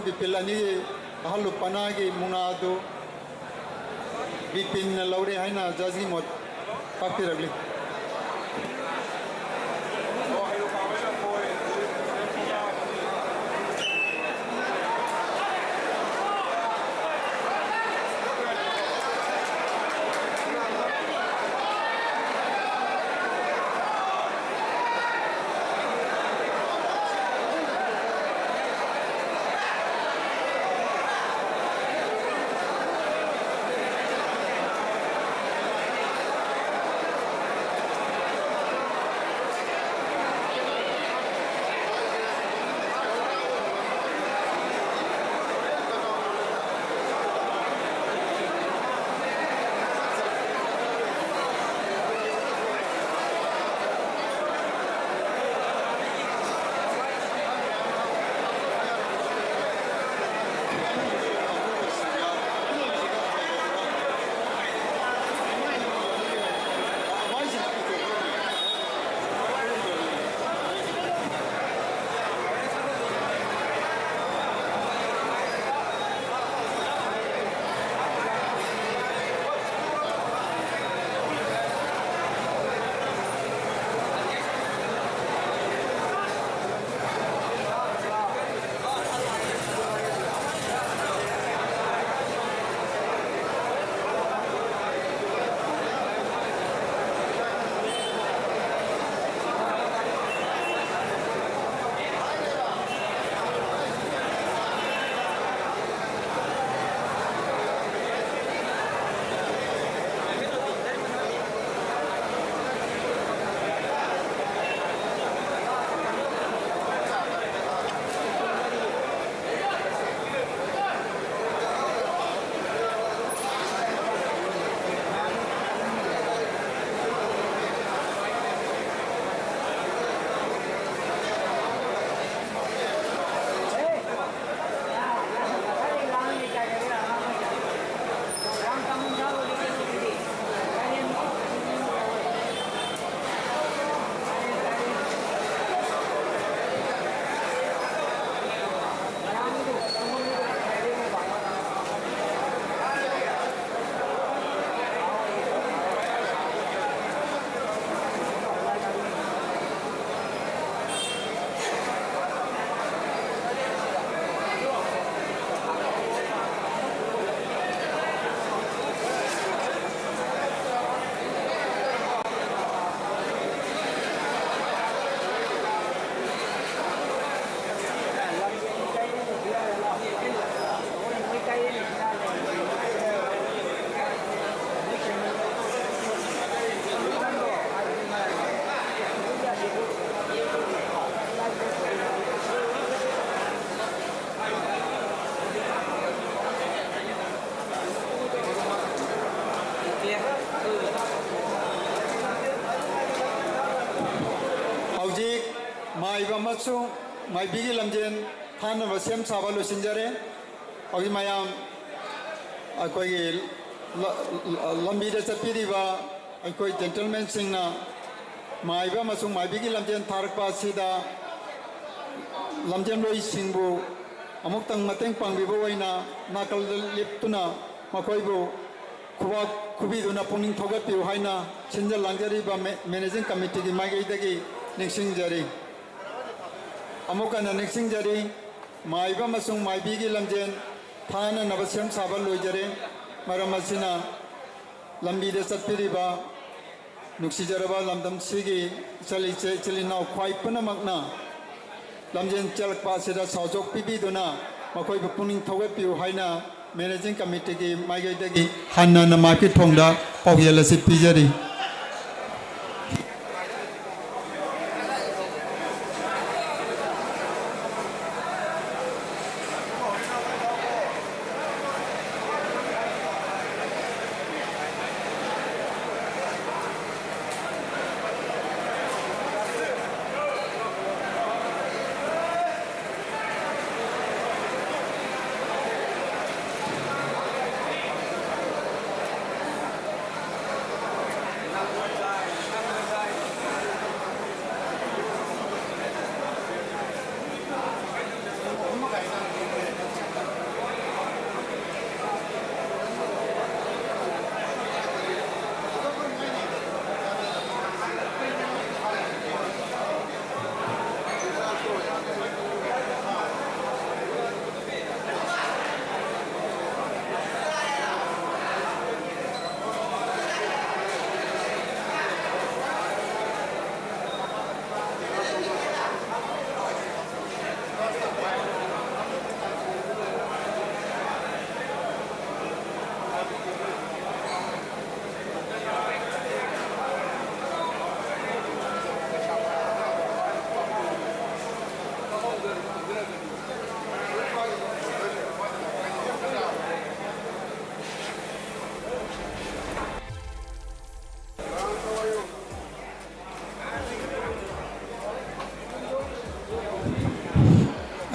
बिपिलानी हलुपना की मुनादो बिपिन लौरे है ना जजी मोट पापिरगली माइबीगी लमजेन थानब सेम साबा लोसिंजरे अगी मयाम अखोगी लंबीदे चपीरीबा अखोई जेंटलमैन सिंगना माइबा मसुंग माइबीगी लमजेन थारकपा सिदा लमजेन लोई सिंगबु अमुक्तंग मतंग पांगबिबो वैना नाकल लिप्तुना मखोइबु खुबा खुबीदुना पुनिंग थोगपिउ हाइना सिंजल लांजरीबा मैनेजिंग कमिटी की माइगैदगी निक्सिंगजरी अमुकना निक्सिंगजरी माइबा मसुंग माइबीगी लमजेन थाना नबसेम साबा लोइजरे मरम असिना लंबीदे चटपिरिबा नुक्सिजरबा लमदम सिगी चलिचे चलिनाव ख्वाइ पुनमकना लमजेन चलकपा सिदा सावजोक पिबिदुना मखोइबु पुनिंग थोगपिउ हाइना मैनेजिंग कमिटी की माइगैदगी हान्ना नमाकी थोंदा पावयेलसि पिजरी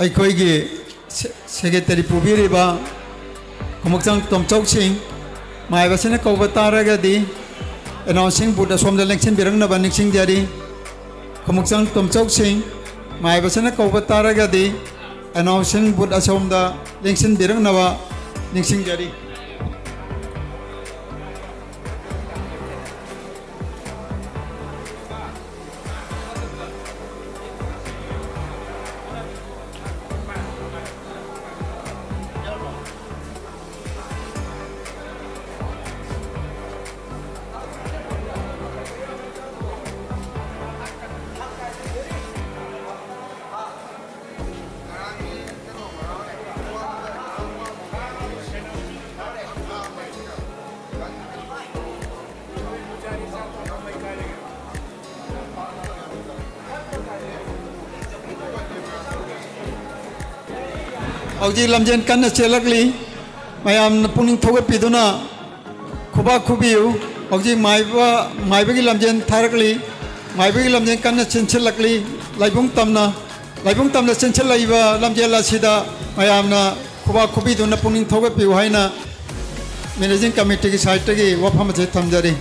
अखोगी सेक्रेटरी पुबीरीबा खमुकचंग तोमचौसिंग माइबसिन कौब तारगदी अनाउंसिंग बुट असोमदा लेक्सिन बिरंगनबा निक्सिंगजरी खमुकचंग तोमचौसिंग माइबसिन कौब तारगदी अनाउंसिंग बुट असोमदा लेक्सिन बिरंगनबा निक्सिंगजरी औजी लमजेन कन्न चेलकली मयाम पुनिंग थोगपिदुना खुबा खुबियु औजी माइबगी लमजेन थारकली माइबगी लमजेन कन्न चिनचिलकली लाइबुंग तमना चिनचिलइबा लमजेन लासिदा मयामना खुबा खुबिदुना पुनिंग थोगपियु हाइना मैनेजिंग कमिटी की साइड की वफम से थमजरी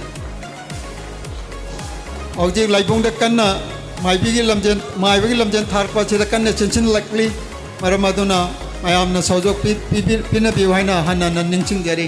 औजी लाइबुंग कन्न माइबगी लमजेन थारकपा सिदा कन्न चिनचिलकली मरम अदुना मयामना सौजोक पिनबियु हाइना हान्ना निंगसिंगजरी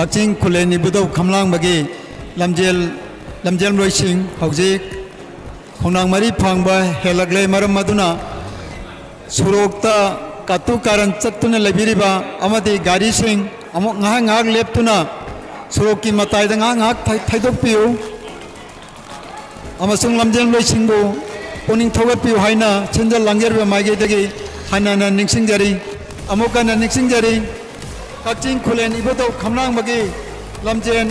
कक्चिंग खुलेन इबुदौ खमलांग बगी लमजेल लोइसिंग हौजिक खोनांग मरी फांगबा हेलगले मरम मदुना सुरोक्ता कातु कारन चत्तुना लेबिरिबा अमदि गाड़ी सिंग अमुक ngahak लेप्तुना सुरोकी मताइदा ngahak थाइदोकपियु अमसुंग लमजेल लोइसिंगबु पुनिंग थोगपियु हाइना चेंजल लांगेरबा माइगेदगी हानाना निंगसिंगजारी अमुकाना निंगसिंगजारी कक्चिंग खुलेन इबुदौ खमलांग बगी लमजेन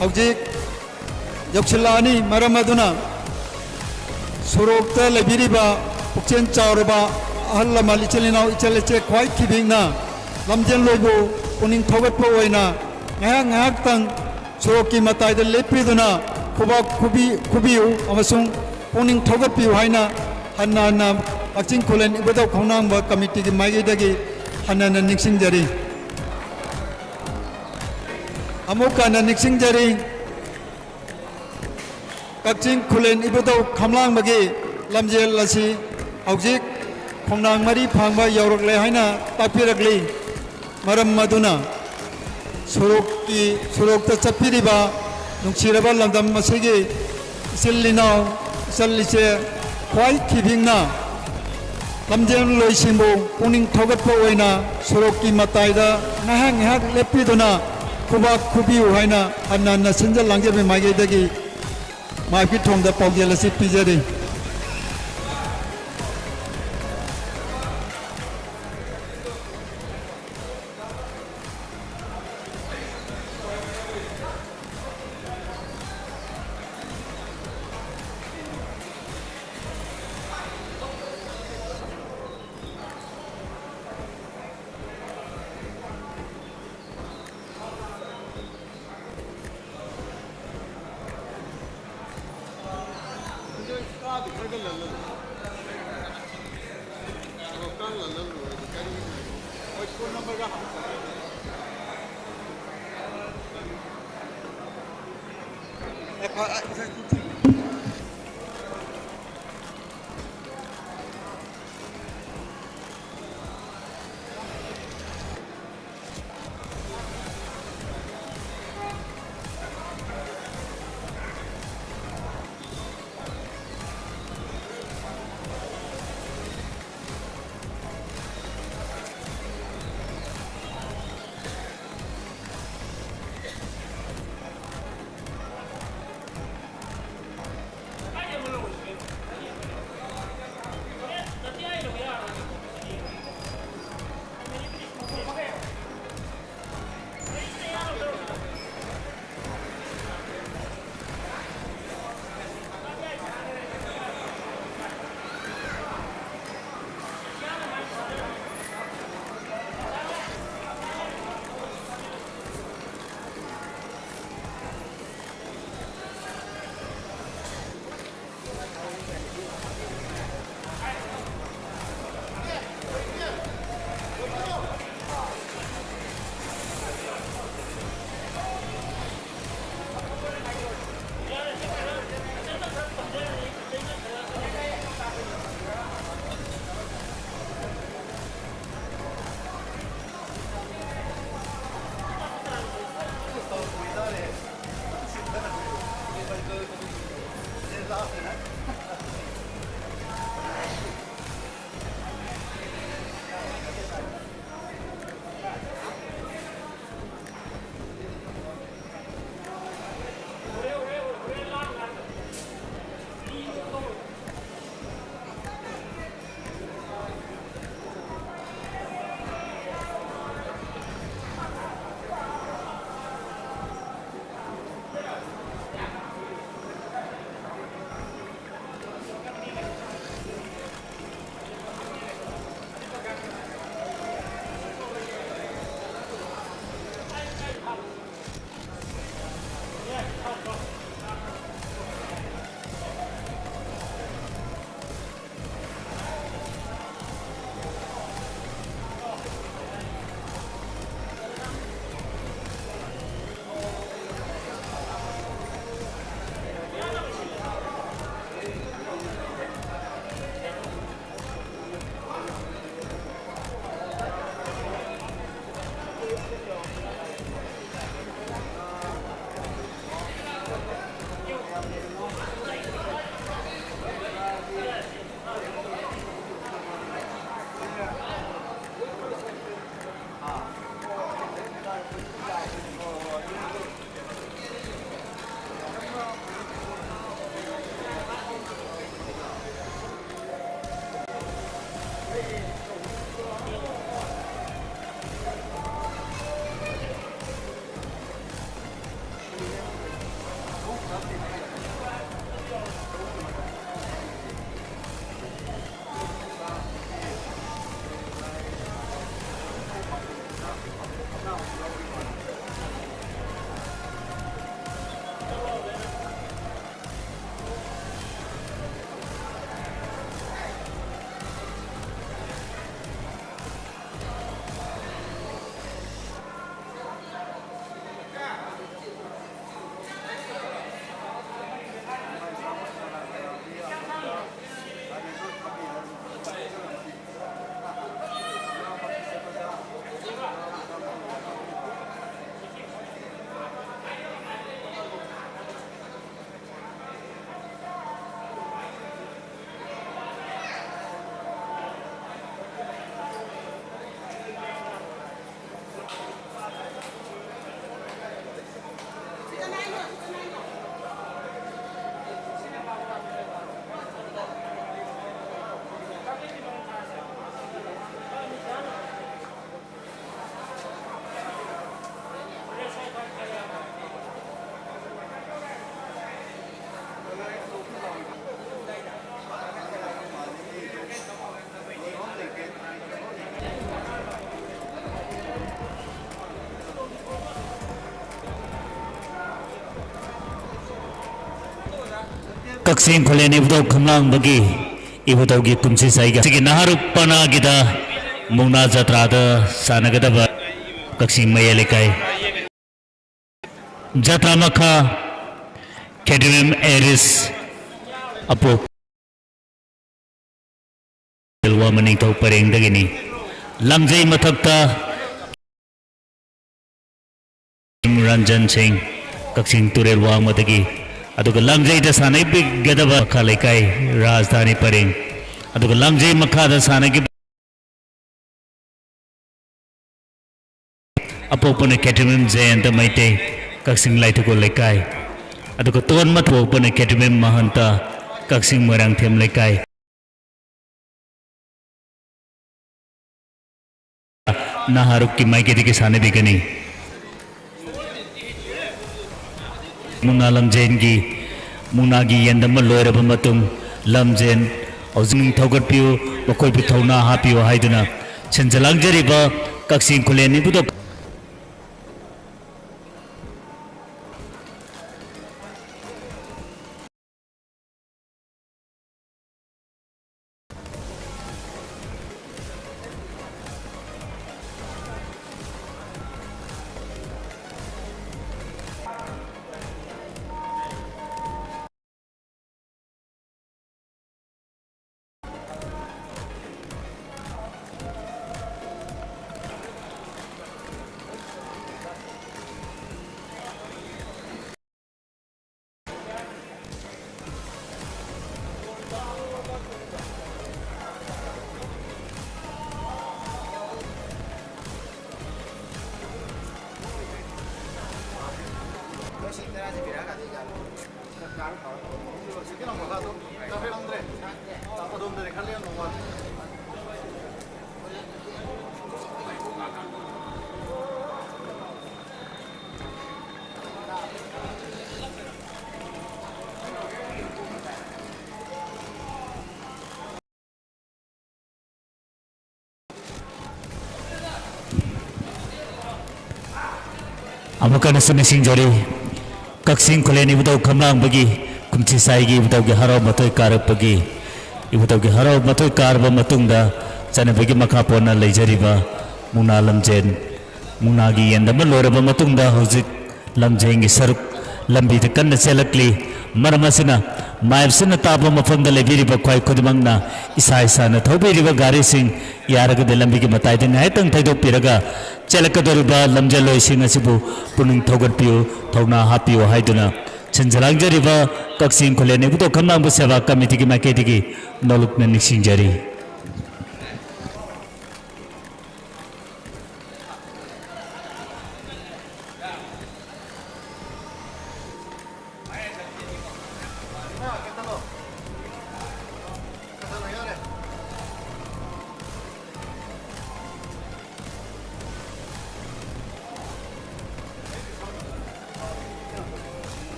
हौजिक यौसिल्लानी मरम मदुना सुरोक्ता लेबिरिबा पुक्चेन चावरबा ahal lamal ichilinaw ichaleche khwai khibingna lamjen loibu puning thogatpo oina ngahak tang suroki matai da lepiduna khuba khubiu amasung puning thogatpiu haina hanna akching kholen ibadaw khonang ba committee gi maigi dagi hanna niksing jari amuka na niksing jari akching kholen ibadaw khamlang bagi lamjel lasi aujik खोंनांग मरी फांगबा यौरकले हाइना ताकपिरकली मरम मदुना सुरोक्ता चप्पिरिबा नुंगसिरबा लमदम मसेगी सिल्लिनाव सल्लिसे ख्वाइ खिबिंगना लमजेन लोइसिंबो पुनिंग थोगतपो ओइना सुरोकी मताइदा ngahak lepiduna खुबा खुबिउ हाइना अन्ना सिंजल लांगेबे माइगेदगी माइपि थोंदा पाउजेलसि पिजरी Kaksin Kolen Ibdo Kamlang Bagi Ibutogi Kumsi Saiga Sigi Naharu Panagida Muna Jatrada Sanagadaba Kaksin Mayalikai Jatra Makha Kedrim Eris Apo Ilwa Manito Paring Dagini Lamjay Matakta Ranjan Singh Kaksin Turelwa Matagi aduga lamjay da sanai big gadaba khalaikai rajdhani paring aduga lamjay makha da sanai ki apopone ketimim jayan da maite kaksing laituko laikai aduga ton mat opone ketimim mahanta kaksing marang them laikai naharuk ki maike dike sanai bigani Muna Lamjain gi Muna gi yendama loiraba matung Lamjain Auzing Thogat Piu Bakoi Pi Thona Hapiu Haiduna Chenjalang Jariba Kaksin Kuleni Budok Amakan Sunising Jori Kaksin Kuleni Budok Kamlang Bagi Kumchi Saigi Budok Harau Matoi Karab Bagi Ibudok Harau Matoi Karba Matunda Sana Bagi Makapona Lejariba Muna Lamjain Munagi and the Maloraba Matunda Hozik Lamjain Saruk Lambi the Kanda Selakli Maramasina Maivsina Tabama from the Leviriba Kwai Kodimangna Isai Sana Tobi River Gari Singh Yaraga de Lambiki Mataitan Haitan Taido Piraga Chelakadoriba Lamjalo Singh Asibu Puning Thogat Piu Thona Hapiu Haiduna Chenjalangja River Kaksin Kuleni Budo Kamang Busava Kamitiki Maketiki Noluk Nanising Jari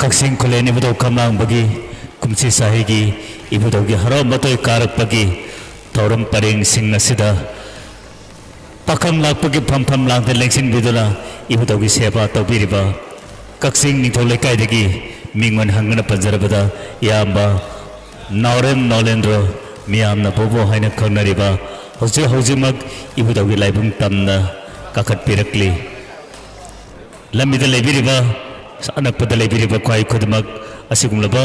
Kakching खुलेन इबुदौ कमलांग बगी कुमसी साहिगी इबुदौ की हरो मतोय कारक बगी तौरम परेंग सिंह नसिदा पाखंग लापगी फमफम लांगते लेंसिन बिदुला इबुदौ की सेवा तौबिरिबा कक्सिंग निथौ लेकाइदगी मिंगवन हंगना पंजरबदा याबा नावरेम नौलेंद्र मियामना बोबो हाइना खंगनरिबा हौजे हौजिमक इबुदौ की लाइबुंग तमना काखत पिरकली लम्बिदा लेबिरिबा अनकपदा लेबिरिबा ख्वाई खुदमक असिगुमलबा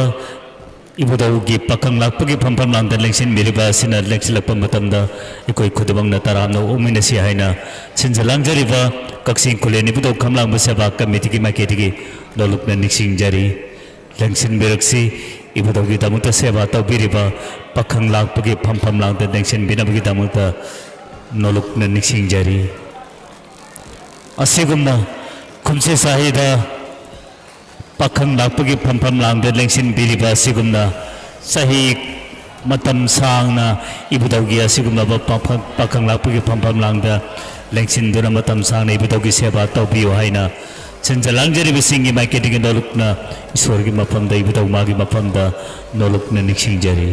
इबुदौगी पाखंग लापगी फमफम लांगदा लेंसिन बिरिबा सिना लेंसिलकपा मतमदा इकोई खुदमंगना तरामना ओमिनसी हाइना सिनजलांगजरिबा कक्सिंग खुलेन इबुदौ खमलांग सेवा कमिटीगी माइकेटिगी नोलुकना निक्सिंगजरी लेंसिन बिरक्सी इबुदौगी दमुता सेवा तौबिरिबा पाखंग लापगी फमफम लांगदा लेंसिन बिनाबगी दमुता नोलुकना निक्सिंगजरी असिगुमना खुमसे साहिदा पाखंग लापगी फमफम लांगदा लेंसिन बिरिबा असिगुमना सही मतम सांगना इबुदौगी असिगुमना पाखंग लापगी फमफम लांगदा लेंसिन दुना मतम सांगना इबुदौगी सेवा तौबियो हाइना सिंजलांगजरिबा सिंगी माइकेटिंग नोलुकना ईश्वरगी मफमदा इबुदौ मागी मफमदा नोलुकना निक्सिंगजरी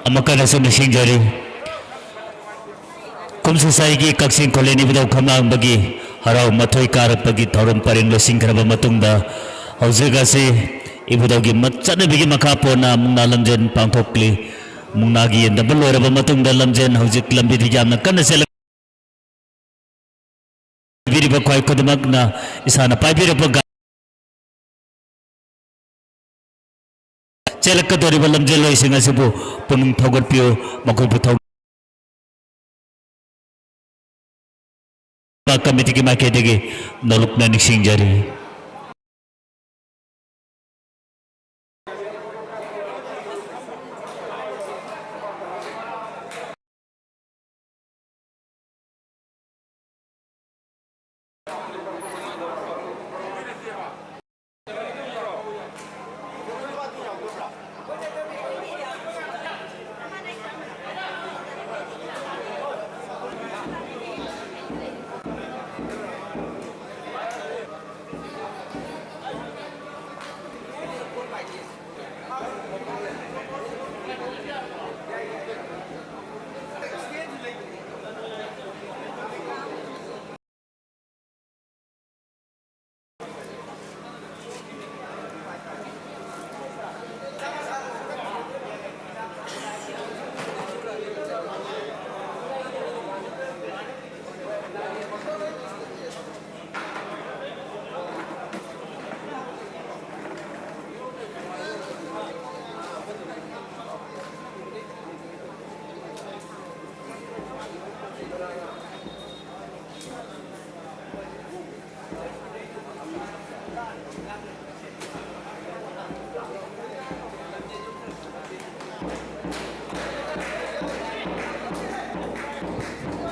अमकनसु निसिंजरी कुमसुसाई कक्सिंग कोलेनी बदौ खमांबगी हराव मथोई कारपगी थौरम परिंग लोसिंखरबा मतुंगदा हौजिगासे इबुदौगी मचनबिगी मखापोना मुंगना लमजेन पांथोकली मुंगनागी यंदबल लोरबा मतुंगदा लमजेन हौजिक लंबिदि यामना कन्न सेल बिरिबा ख्वाई कदमकना इसाना पाइबिरबा चेलकदोरिबा लमजेन लोइसिंग असिबु पुनुंग थौगटपियो मखोइबु थौ कमिटी की माइकेदगी नलुकना निसिंजरी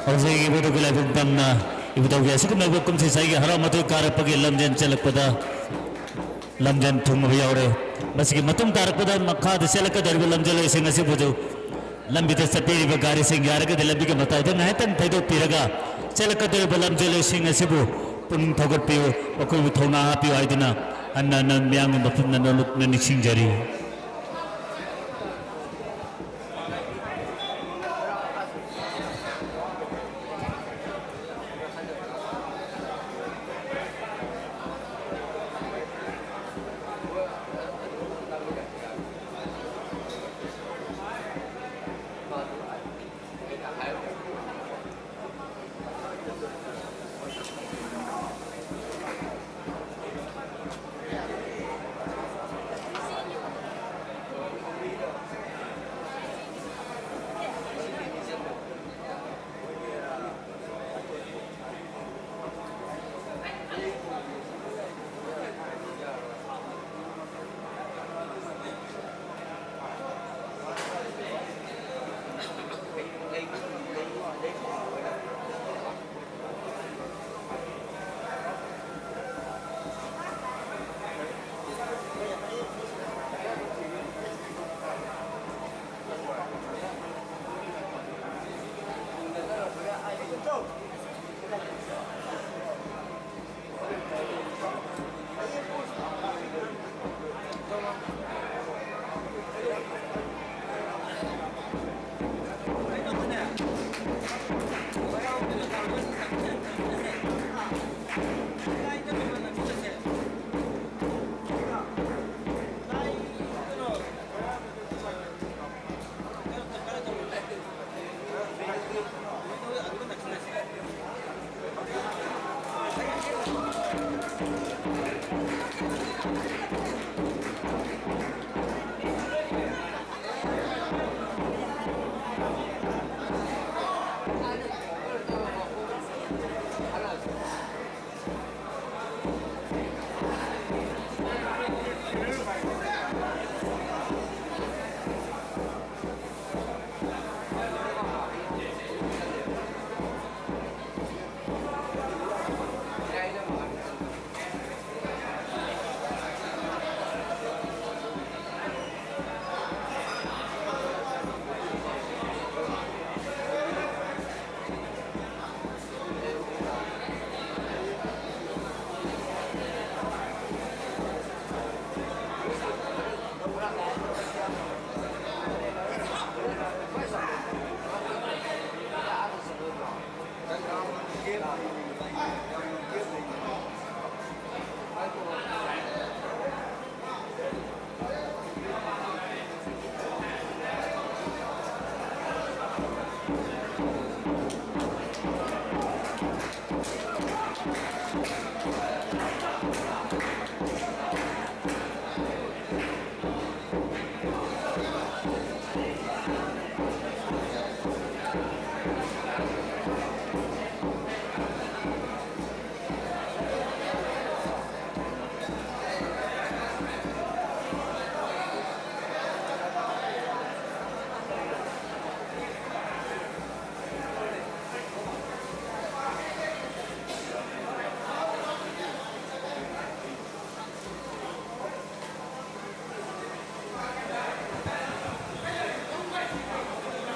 हौजे इबुदो के लाइफ दमना इबुदो के असुक नगो कुमसे साइगे हरा मतो कारपगे लमजन चलकपदा लमजन थुम यावरे बसके मतुम तारकपदा मखा द सेलक दरबे लमजल सिंग असे बुजो लंबी ते सतेरी गारी सिंग यारग दे लंबी के मता दे नायतन थैदो पिरगा सेलक दरबे लमजल सिंग असे बु पुन थगट पियो अको थौना हापियो आइदना अन्ना न म्यांग मफुन न लुक न निसिंग जरी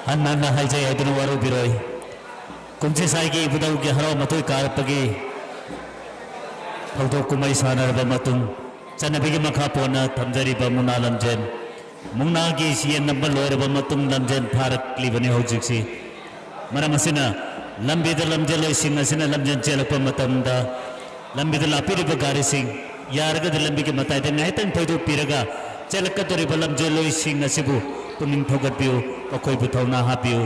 हन्ना हाइजाय हाइदुन वारो बिरोय कुमचे साइगी बुदाउ के हराव मतुय कारपगी थौदोक कुमाई सानरबा मतुंग चनबिगी मखा पोना थमजरिबा मुना लमजेन मुंगनागी सियन नंबर लोयरबा मतुंग लमजेन थारकलिबने हौजिक्सी मरम असिना लंबीद लमजेन लोइसिंग असिना लमजेन चेलकपा मतमदा लंबीद लापिरिबा गारिसिंग यारगद लंबीगे मतायदे नाइतंग थौदोक पिरगा चेलकदोरिबा लमजेन लोइसिंग असिबु पुनिंग थौगतपिउ अखोयबु थौना हापिउ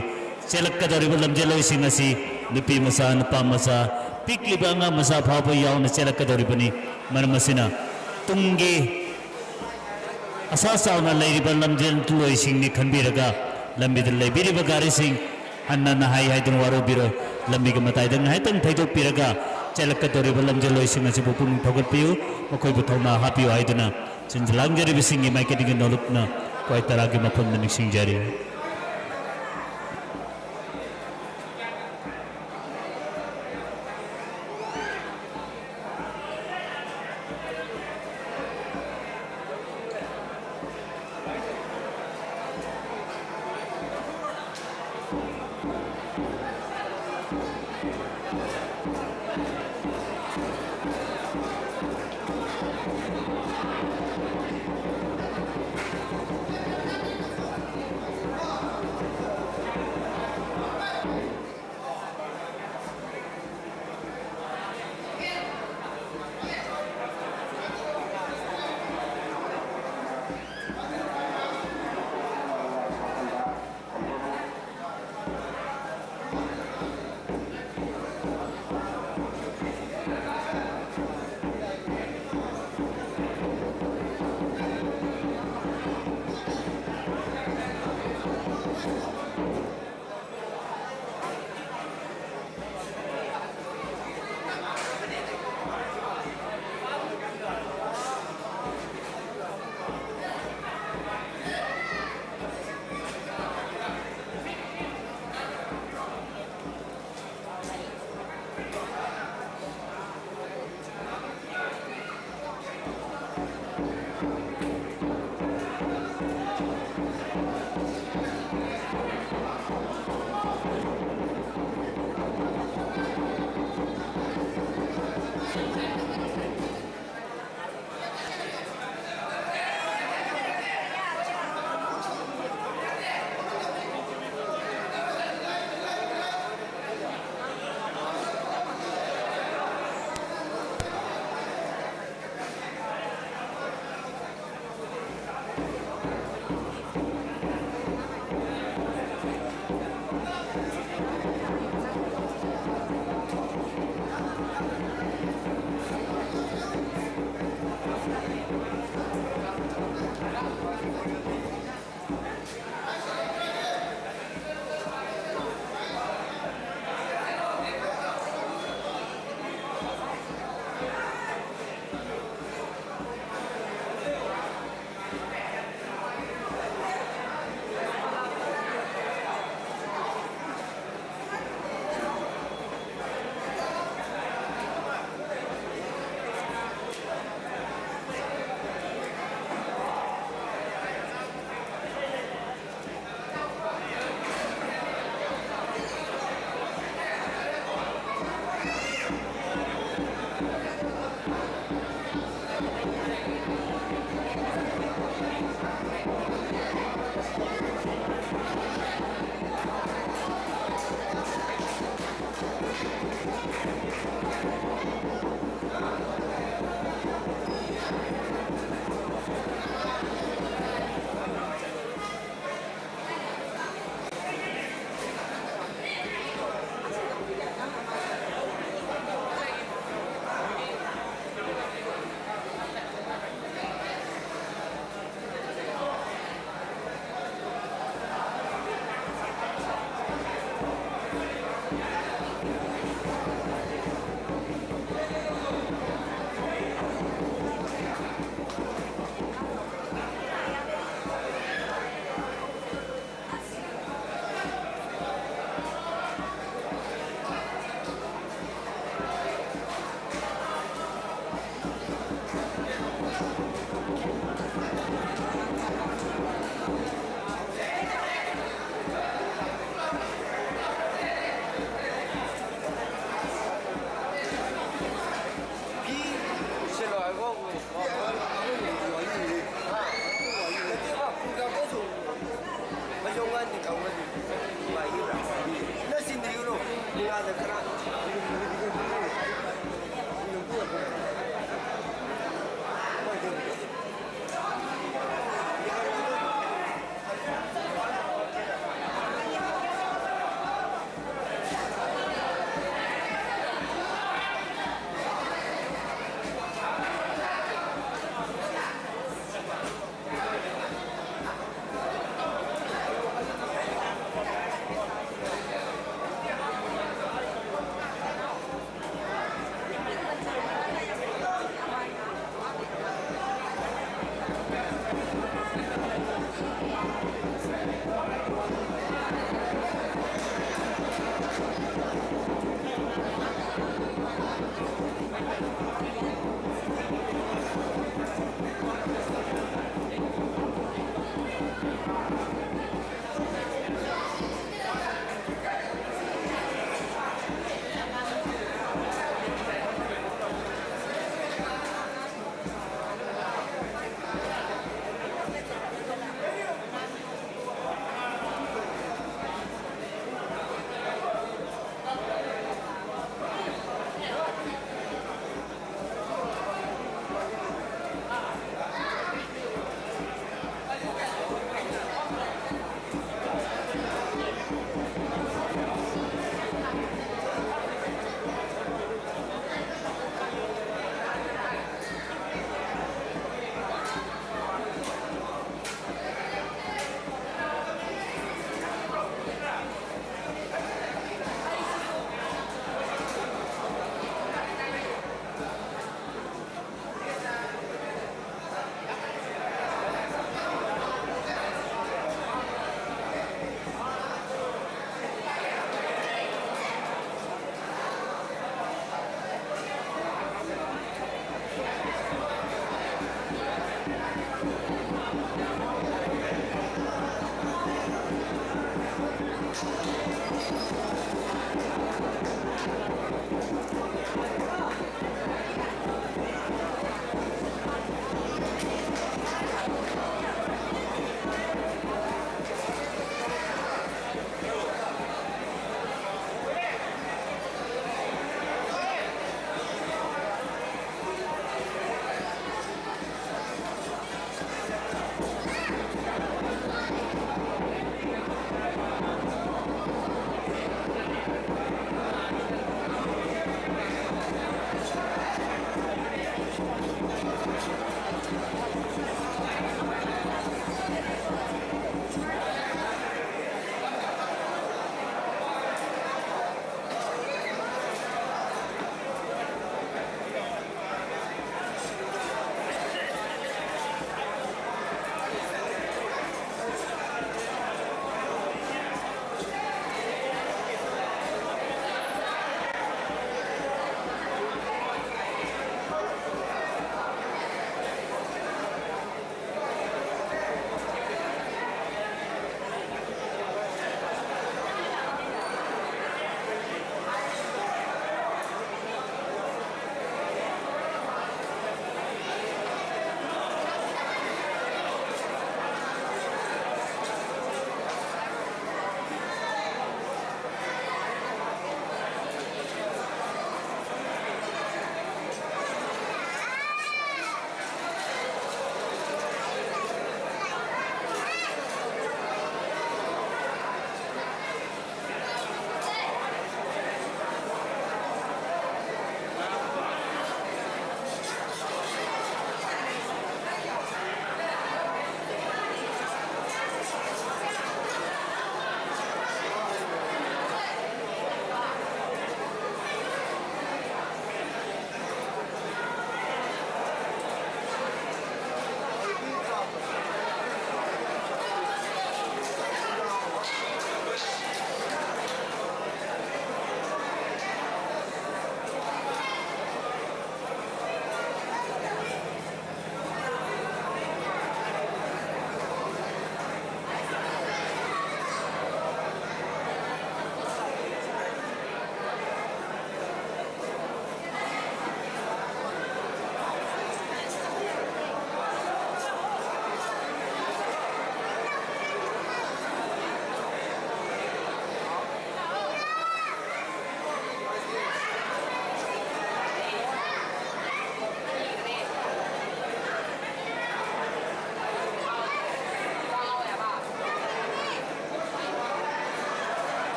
चेलकदोरिबा लमजेन लोइसिंग असि नुपी मसा नुपा मसा पिकलिबा अंगा मसा फाबा यावना चेलकदोरिबनी मरम असिना तुंगे असा सावना लैरिबा लमजेन लोइसिंगनि खनबिरगा लंबीद लैबिरिबा गारिसिंग हन्ना नहाई हाइदुन वारो बिरो लंबीगे मतायदंग हाइतंग थैदोक पिरगा चेलकदोरिबा लमजेन लोइसिंग असिबु पुनिंग थौगतपिउ अखोयबु थौना हापिउ हाइदुना चिंजलांगजरिबिसिंगि माइकेटिंग नोलुकना क्वाइ तरागी मफमदा निसिंगजरि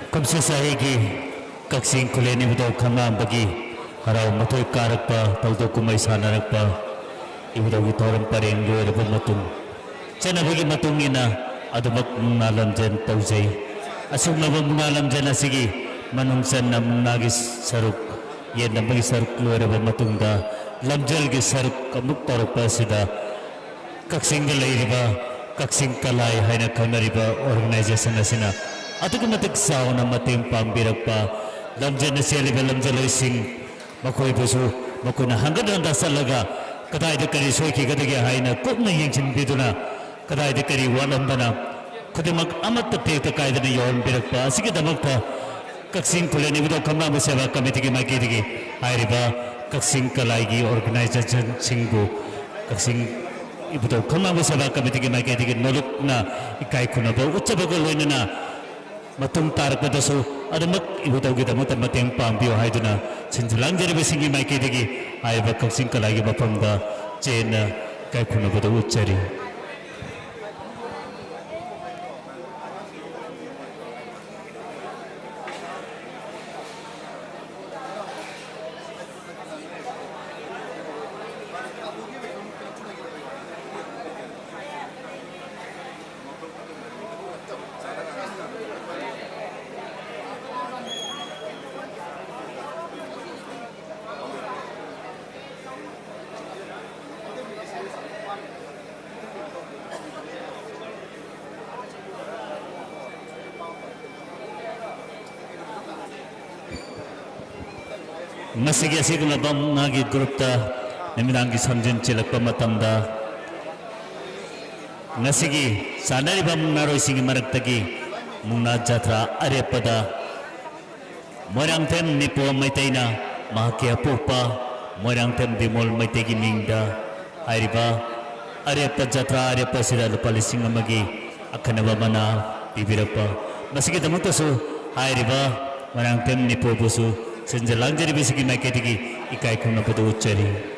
kumsi sahigi kaksing kuleni budok khamam bagi harau matoi karakpa taudo kumai sanarakpa ibudok itoram pareng loira matung chana bagi matung ina adumak nalam jen tauzai asuk nabam nalam jen asigi manung san nam nagis saruk ye nambagi saruk loira matung da lamjal gi saruk kamuk tarpa sida kaksing lairiba kaksing kalai haina khanariba organization asina adukumatik sauna mateng pambirakpa lamjana seliba lamjaloising makoi busu makuna hangadan dasalaga kadai de kari soiki gadage haina kupna yengchin biduna kadai de kari walambana kudimak amat te te kaidana yon birakpa asigi damakta kaksing kuleni budo kamna museba committee ki maki digi hairiba kaksing kalai gi organization singbu kaksing ibudo kamna museba committee ki maki digi nolokna ikai kunaba uchabago loinana matung tarapadasu adamak ibutaugi damuta mateng pambio haiduna sinjalang jari besingi maiki digi aiba kaksing kalagi mapamda chena kai khunabada uchari Masigi asig labam nagi grupta namidangi samjin chilakpa matamda ngasigi sanari bam naroi singi maraktagi mungna jatra arepada morang tem nipo maitaina mahakia pupa morang tem bimol maitegi mingda airiba arepa jatra arepa sira lupali singamagi akhanaba mana bibirapa masigi damutasu airiba morang tem nipo busu senjalang jari bisiki maike digi ikai khuna pada uchari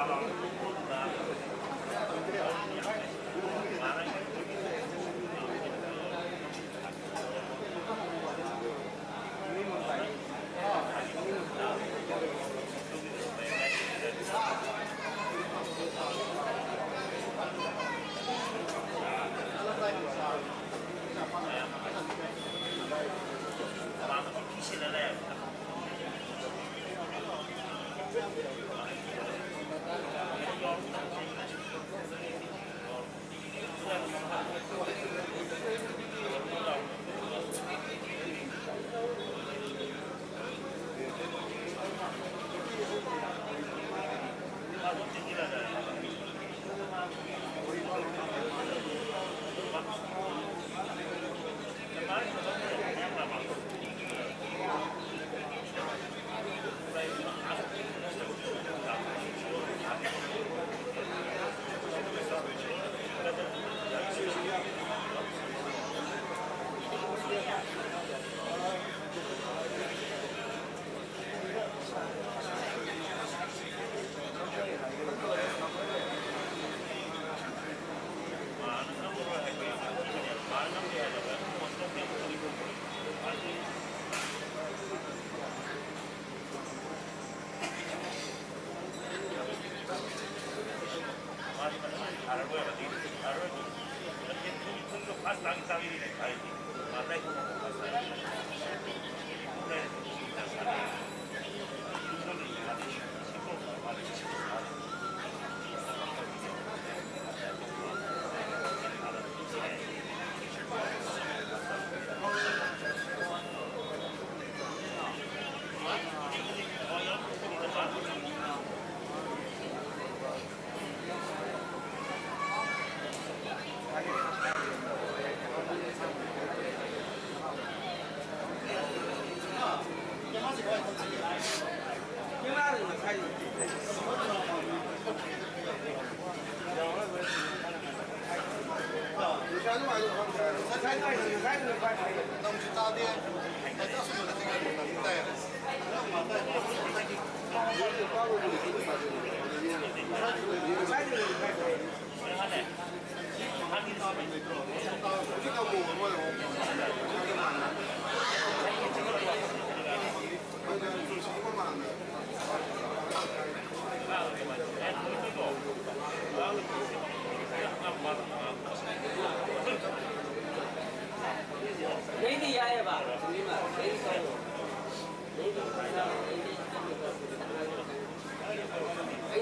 Hãy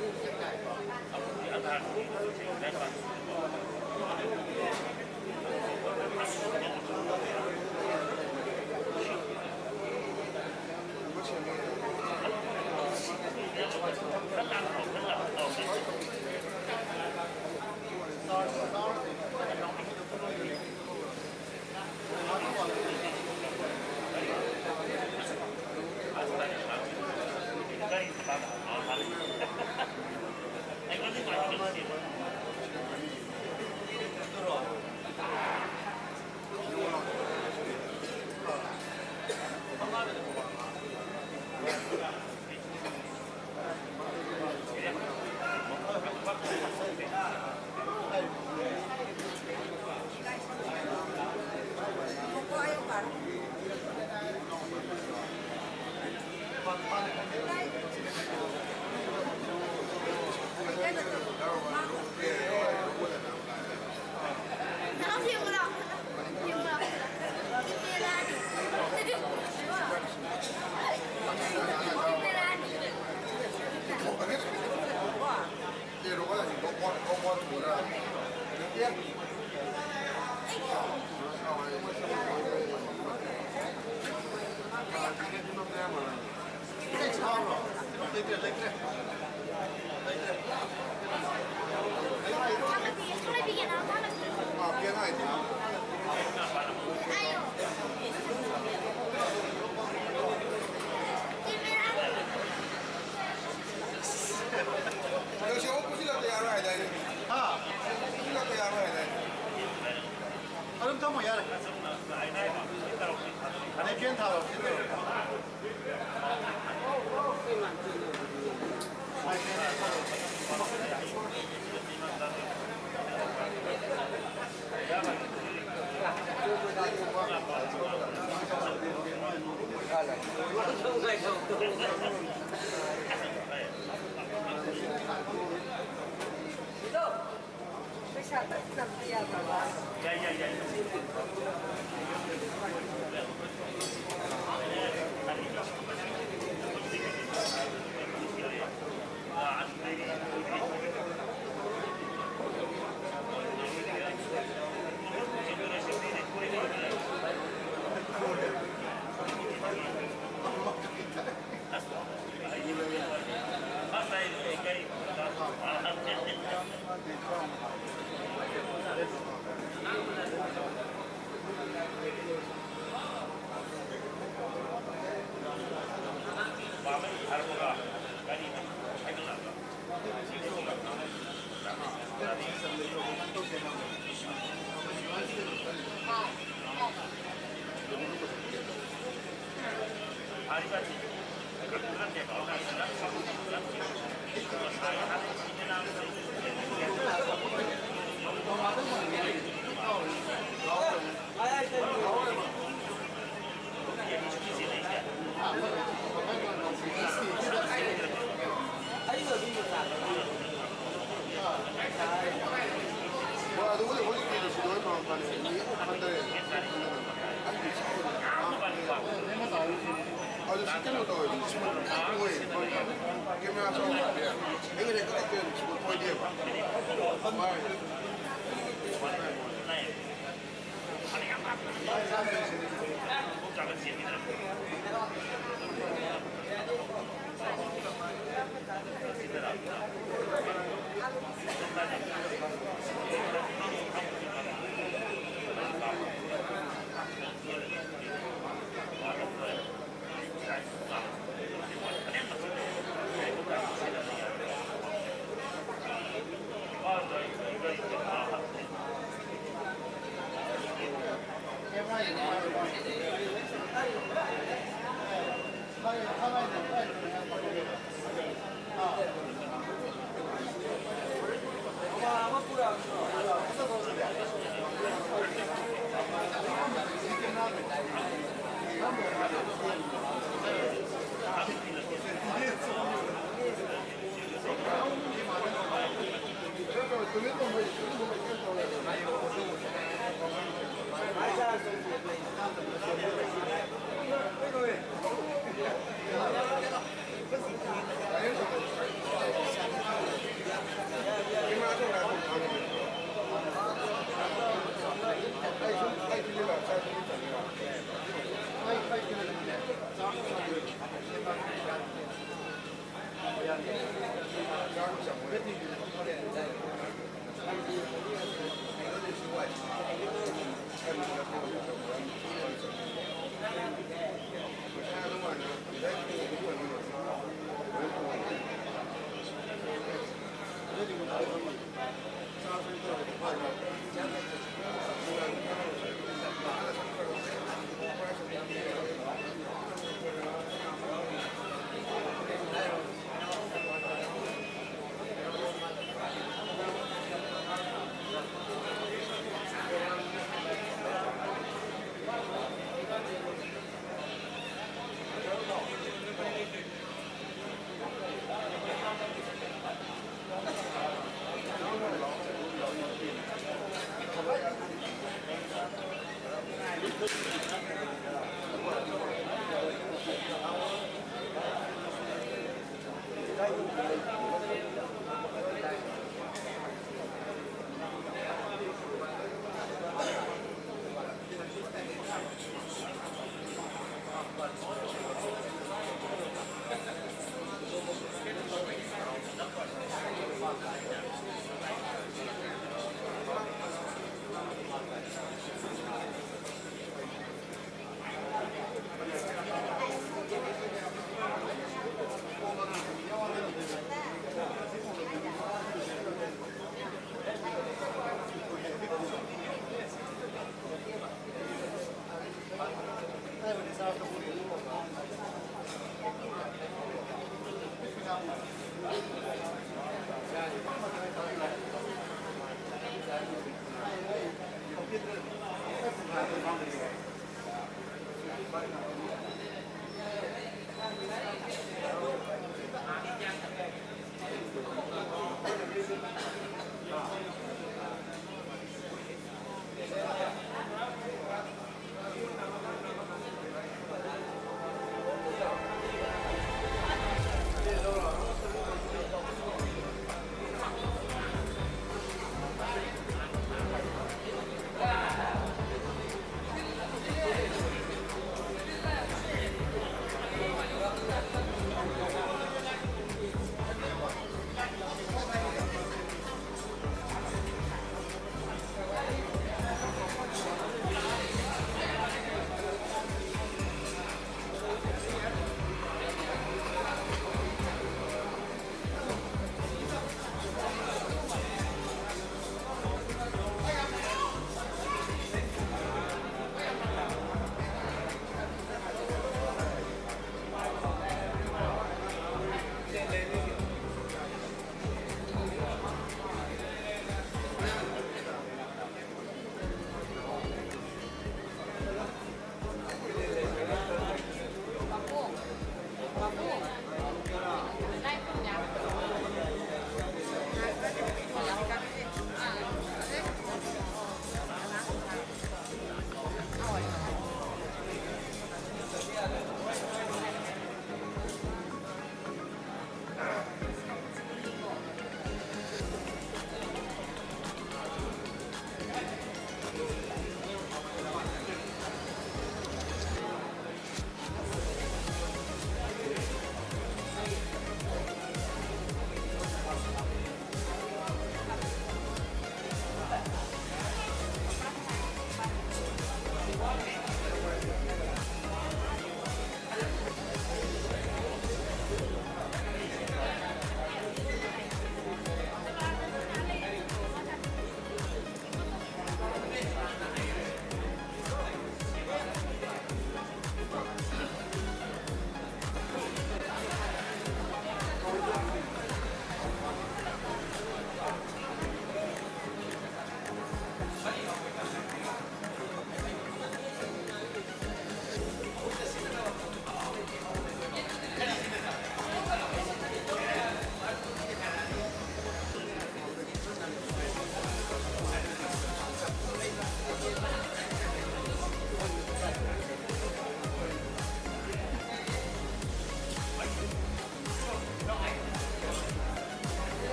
subscribe cho kênh Ghiền Mì Gõ để không bỏ lỡ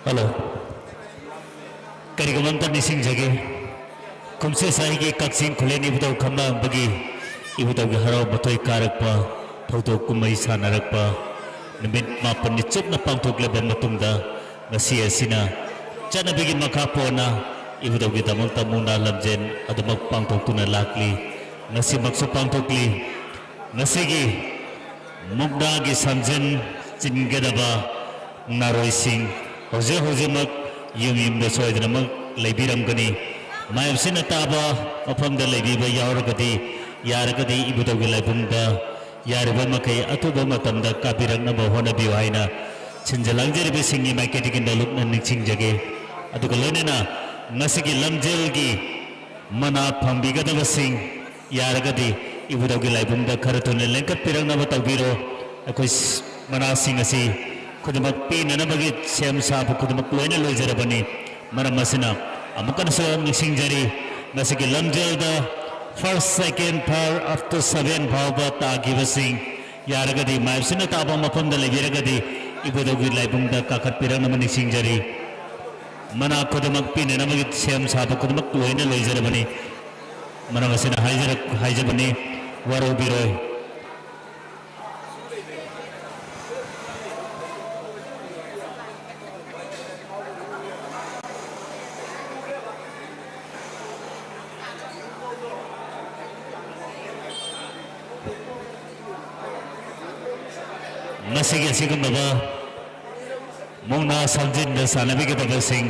hello करीगमंत निसिंग जगे कुमसे साई के कक्सिंग खुलेन इबुदौ खम्मा बगी इबुदौ के हराव बतोय कारकपा थौतो कुमई सानरकपा निमित मापन नि चुपना पांथोकलेबा मतुंगदा ngasi asina chanabigi makha pona ibudau gi tamang tamuna lamjen adumak pangthokuna lakli ngasi makso pangthokli ngasi gi mugda gi samjen chingedaba naroi sing hoje hoje mak yumim da soidnamak leibiram gani mayam sina taba mafamda leibiba yauragadi yaragadi ibudau gi laibumda yareba makai atuba matamda kapirangna bahona biwaina Chinjalangjari singi maiketi kinda lukna nixing jage aduga loinena ngasigi lamjelgi mana phambiga da sing yaragadi ibudogi laibumda kharatone lenkat pirangna batawbiro akoi mana sing asi kudumak pinana bagi sem sabu kudumak loina loijarabani mara masina amukan so nixing jari ngasigi lamjelda first second third up to 7 bhawba tagiba sing yaragadi maipsina taba mafamda lebiragadi ibudogi laibumda kakat pirang naman singjari mana kudumak pin namagi sem sabu kudumak loina loijarabani mana masina haijabani waro biroi Nasigi sigam baba mona samjin da sanabi ke baba sing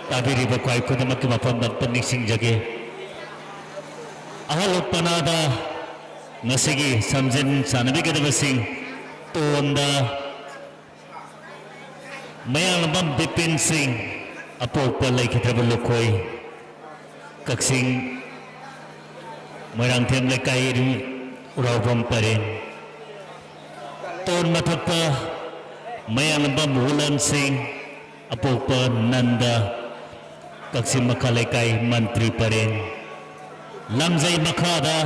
tabiri ba kwai kudamak ke mapam da panik sing jage ahal panada nasigi samjin sanabi ke baba sing tonda mayang bam bipin sing apok palai kitabul lokoi kaksing marang them lekai ri urabam paren Ton matapa mayang lamba Mulan Singh apopa Nanda Kaksim Makalaikai Mantri Pareng Lamjai Makhada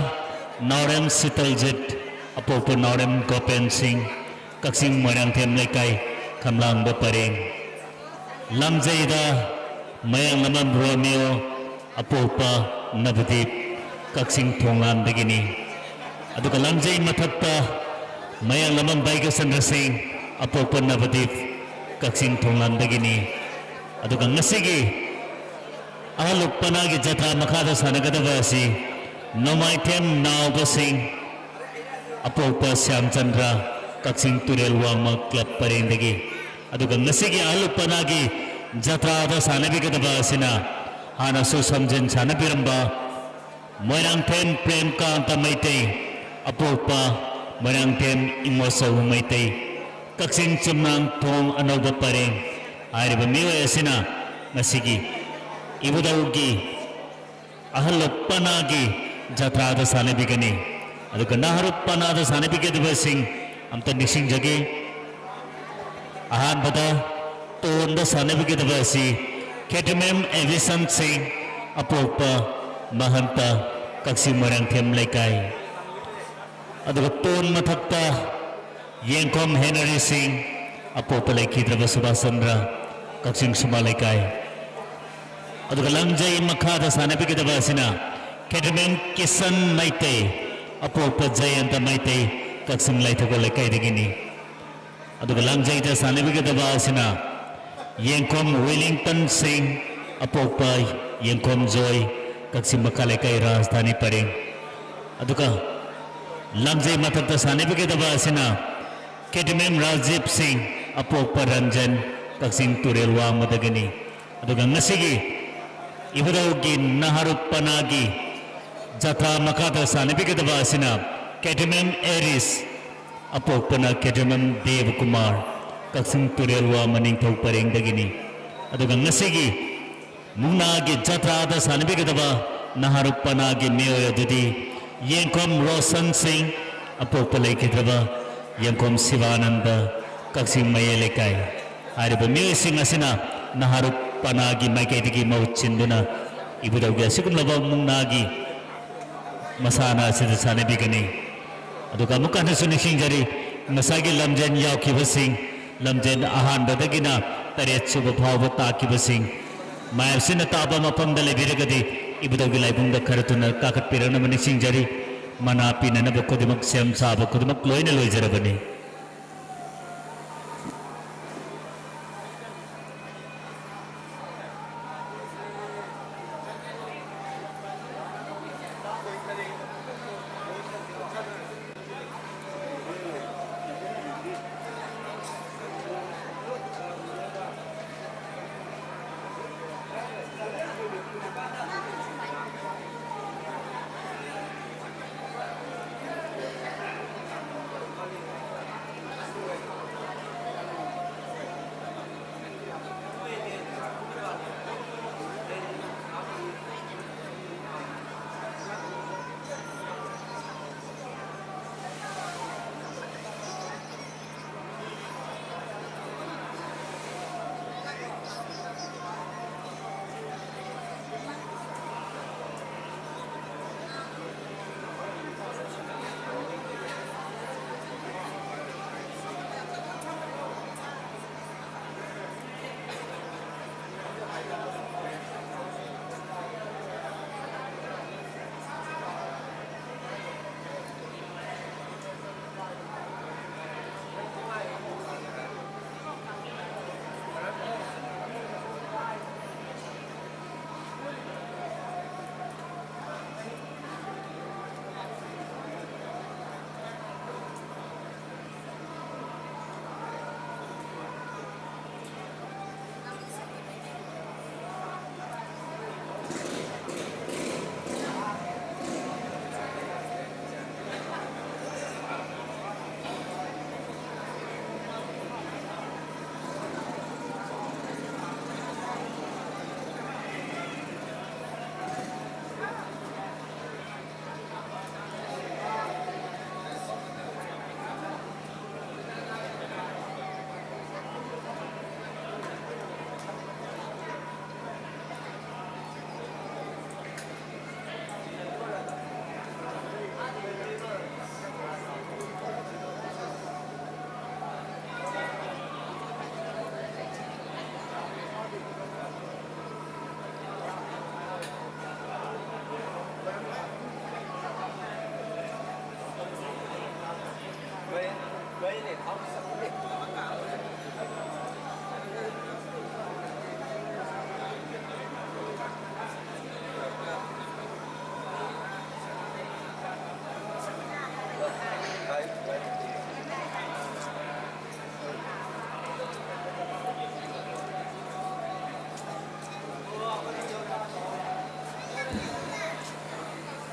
Norem Sitaljit Apopo Norem Gopen Singh Kaksim Moirang Them Laikai Kamlang Bapareng Lamjai da Mayang Lamam Romeo Apopa Navadip Kaksim Thonglam Dagini Aduka Lamjai Mathakta Mayang Lamam Baiga Sandra Singh Apopa Navadip Kaksim Thonglam Dagini Aduka Ngasigi Ahaluk Panagi Jatra Makada Sanagadava Si Nomai Tem Nauba Singh Apopa Syam Chandra Kaksim Turel Wama Club Parendagi Aduka Ngasigi Ahaluk Panagi Jatra Da Sanagadava Sina Hana Su Samjin Sanapiramba Moirang Tem Prem Kanta Maitei Apopa Moirang Tem Imosa Maitei Kaksim Chumnang Thong Anoba Pareng Ariba Miwa Sina Ngasigi Ibudaugi Ahalpanagi Jatrada Sanabigani Aduka Naharupana the Sanabigate Sing Amta Nishing Jagi Ahan Bada Ton the Sanabigate Vasi Ketamem Evison Singh Apopa Mahanta Kaksimarang Tem Laikai Aduka Ton Matakta Yenkom Henry Singh Apopa Laikidra Subasandra Kaksing Sumalaikai Aduka Lamjai Makhada Sanabigada Sina Ketamem Kisan Maite Apopa Jayanta Maite Kaksim Laitako Laikai Digini Aduka Lamjai Sanabigada Sina Yenkom Wellington Singh Apopa Yenkom Joy Kaksim Makalaikai Rajdhani Pareng Aduka Lamjai Mathakta Sanabigada Sina Ketamem Rajiv Singh Apopa Ranjan Kaksim Turelwa Madagani Aduka Ngasigi Ibudaugi Naharuppanagi Jatra Makata Sanabigada Sina Ketamem Eris Apopana Ketamem Dev Kumar Kaksim Turelwa Maning Thau Pareng Dagini Aduga Ngasigi Munagi Jatra da Sanabigada Naharuppanagi Meoya Dudi Yenkom Roshan Singh Apopalai Kidraba Yenkom Sivananda Kaksim Mayelekai Ariba Meo Singh Asina Naharup Panagi Maiketiki Mauchinduna Ibudauga Sikumlava Munagi Masana Sidasana Bigani Aduka Mukana Sunishin Jari Masagi Lamjan Yaukibasing Lamjan Ahan Badagina Taret Subapava Takibasing Mayasina Taba Mapam the Leviragadi Ibudaugi Labunda Karatuna Kakat Pirana Manising Jari Manapi Nanabakudimak Sam Saba Kudimak Loina Loizarabani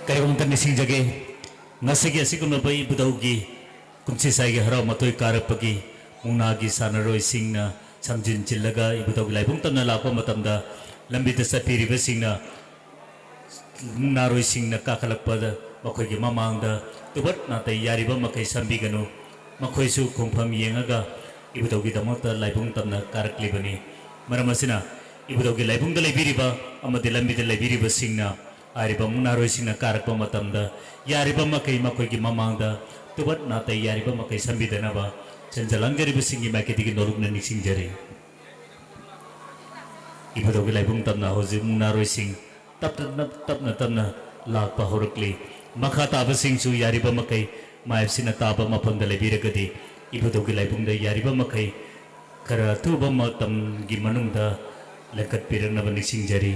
ꯀꯩꯒꯨꯝꯕ ꯅꯤꯡꯁꯤꯡꯖꯒꯦ ꯉꯁꯤꯒꯤ ꯑꯁꯤꯒꯨꯝꯂꯕ ꯏꯕꯨꯙꯧꯒꯤ ꯀꯨꯝꯁꯤꯁꯥꯏꯒꯤ ꯍꯔꯥꯎ ꯃꯇꯣꯏ ꯀꯥꯔꯛꯄꯒꯤ ꯃꯨꯛꯅꯥꯒꯤ ꯁꯥꯟꯅꯔꯣꯏꯁꯤꯡꯅ ꯁꯝꯖꯤꯟ ꯆꯤꯜꯂꯒ ꯏꯕꯨꯙꯧꯒꯤ ꯂꯥꯏꯕꯨꯡ ꯇꯝꯅ ꯂꯥꯛꯄ ꯃꯇꯝꯗ ꯂꯝꯕꯤꯗ ꯆꯠꯄꯤꯔꯤꯕꯁꯤꯡꯅ ꯃꯨꯛꯅꯥꯔꯣꯏꯁꯤꯡꯅ ꯀꯥꯈꯠꯂꯛꯄꯗ ꯃꯈꯣꯏꯒꯤ ꯃꯃꯥꯡꯗ ꯇꯨꯕꯠ ꯅꯥꯇꯩ ꯌꯥꯔꯤꯕ ꯃꯈꯩ ꯁꯝꯕꯤꯒꯅꯨ ꯃꯈꯣꯏꯁꯨ ꯈꯣꯡꯐꯝ ꯌꯦꯡꯉꯒ ꯏꯕꯨꯙꯧꯒꯤꯗꯃꯛꯇ ꯂꯥꯏꯕꯨꯡ ꯇꯝꯅ ꯀꯥꯔꯛꯂꯤꯕꯅꯤ ꯃꯔꯝ ꯑꯁꯤꯅ ꯏꯕꯨꯙꯧꯒꯤ ꯂꯥꯏꯕꯨꯡꯗ ꯂꯩꯕꯤꯔꯤꯕ ꯑꯃꯗꯤ ꯂꯝꯕꯤꯗ ꯂꯩꯕꯤꯔꯤꯕꯁꯤꯡꯅ ꯍꯥꯏꯔꯤꯕ ꯃꯨꯛꯅꯥꯔꯣꯏꯁꯤꯡꯅ ꯀꯥꯔꯛꯄ ꯃꯇꯝꯗ ꯌꯥꯔꯤꯕ ꯃꯈꯩ ꯃꯈꯣꯏꯒꯤ ꯃꯃꯥꯡꯗ ꯇꯨꯕꯠ ꯅꯥꯇꯩ ꯌꯥꯔꯤꯕ ꯃꯈꯩ ꯁꯝꯕꯤꯗꯅꯕ ꯆꯦꯟꯖꯂꯪꯖꯔꯤꯕꯁꯤꯡꯒꯤ ꯃꯥꯏꯀꯩꯗꯒꯤ ꯅꯣꯂꯨꯛꯅ ꯅꯤꯡꯁꯤꯡꯖꯔꯤ इबुधौगी लाइबुंग तबना होजिक मुनारोइसिंग तपना तपना लाकपा होरकली मखा ताबसिंगसु यारिबा मकै मायबसिना ताबा मफमदा लेबिरगदि इबुधौगी लाइबुंगदा यारिबा मकै खरा तुबा मतमगी मनुंगदा लकत पिरनबा निसिंगजरी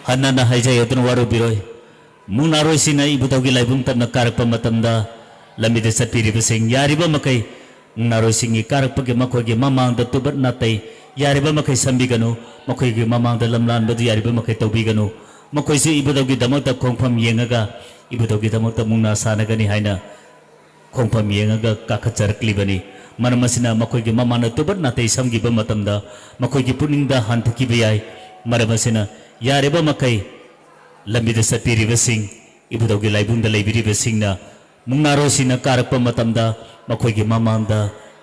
हन्ना हाइजाय अदन वारो बिरोय मुनारोय सिना इबुधौगी लाइबुंग तबना कारकपा मतमदा लमिदे सत्पिरिबसिंग यारिबा मकै मुनारोय सिंगी कारकपगे मखोयगी ममांगदा तुबत नातै यारिबा मकै संबिगनु मखोयगी ममांगदा लमलानबदु यारिबा मकै तौबिगनु मखोयसे इबुधौगी दमकता खोंगफम येंगागा इबुधौगी दमकता मुंगना सानगनि हाइना खोंगफम येंगागा काखचरकलिबनि मरमसिना मखोयगी ममांगना तुबत नातै संगिबा मतमदा मखोयगी पुनिंगदा हांथकिबा याय मरमसिना यारेबा मकै लंबिदा सत्पिरिबसिंग इबुधौगी लाइबुंगदा लेबिरिबसिंगना मुंगनारोसिना कारकपा मतमदा मखोयगी ममांगदा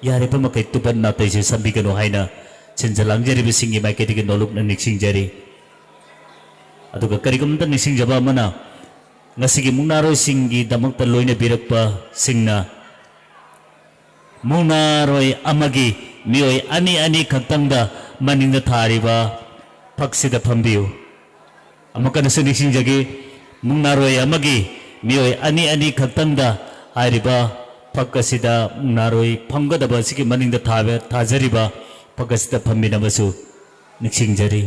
यारेबा मकै तुबत नातैसे संबिगनु हाइना छिनजलांगजरिबसिंगी माइकेदिगी नोलुकना निक्सिंगजरी अदुगा करिगुमदा निक्सिंगजबा अमना ngasiगी मुंगनारोसिंगी दमकता लोइना बिरकपा सिंगना मुंगनारोय अमगी मियोय अनि अनि खक्तंगदा मनिंगदा थारिबा फक्सिदा फंबियो अमकनसु निक्सिंगजगे मुंगनारोय अमगी मियोय अनि अनि खक्तंगदा हारिबा फक्कसिदा मुंगनारोय फंगदबा सिगी मनिंगदा थाजरिबा फक्कसिदा फंबिनबसु निक्सिंगजरी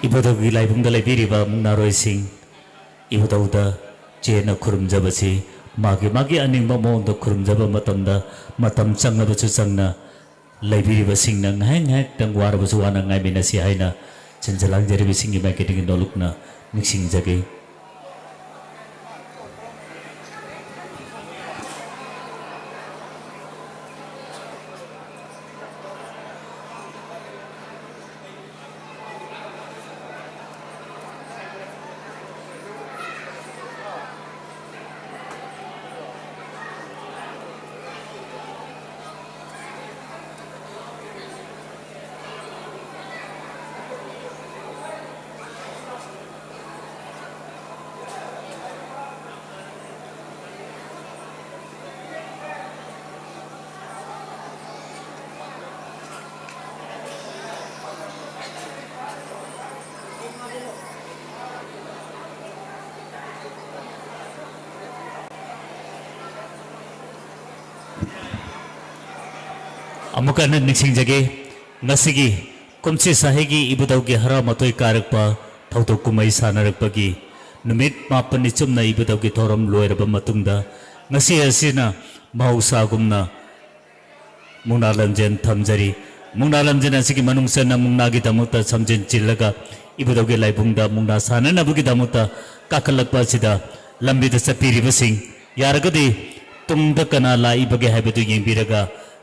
इबुधौगी लाइबुंगदा लेबिरिबा मुंगनारोय सिंग इबुधौदा चेना खुरुमजबसि मागी मागी अनिंग मोंद खुरुमजब मतमदा मतम चंगनबसु चंगना लेबिरिबसिंग नंग हैंग हैंग तंग वारबसु वाना ngai binasi haina chenjalang jeribisingi marketing dolukna mixing jage अमुकन निक्सिंग जगे नसिगी कुमसी साहेगी इबुदौगे हरा मतोय कारकपा थौतो कुमई सानरकपगी नुमित मापनि चुमना इबुदौगे थोरम लोयरबा मतुंगदा ngasi asina mahusagumna mungna lamjen thamjari mungna lamjen asigi manungsana mungna gi damuta samjen chillaga ibudoge laibungda mungna sanana bugi damuta kakalakpa sida lambida sapiriba sing yaragadi tungda kana lai bage habedu yengbiraga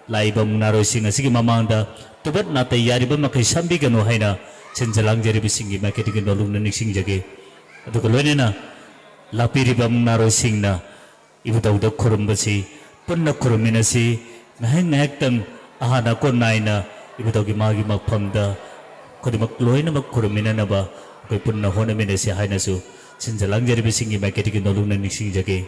laiba mungna rosing asigi mamangda tubat na tayariba makai sambi gano haina chenjalang jari bisingi marketing dolungna niksing jage aduga loinena lapiriba mungna rosing na ibudauda khurumbasi punna khuruminasi ngaheng ngahektam ahana ko naina ibudaugi magi makphamda khodimak loina mak khuruminanaba koi punna honaminasi hainasu chenjalang jari bisingi marketing dolungna niksing jage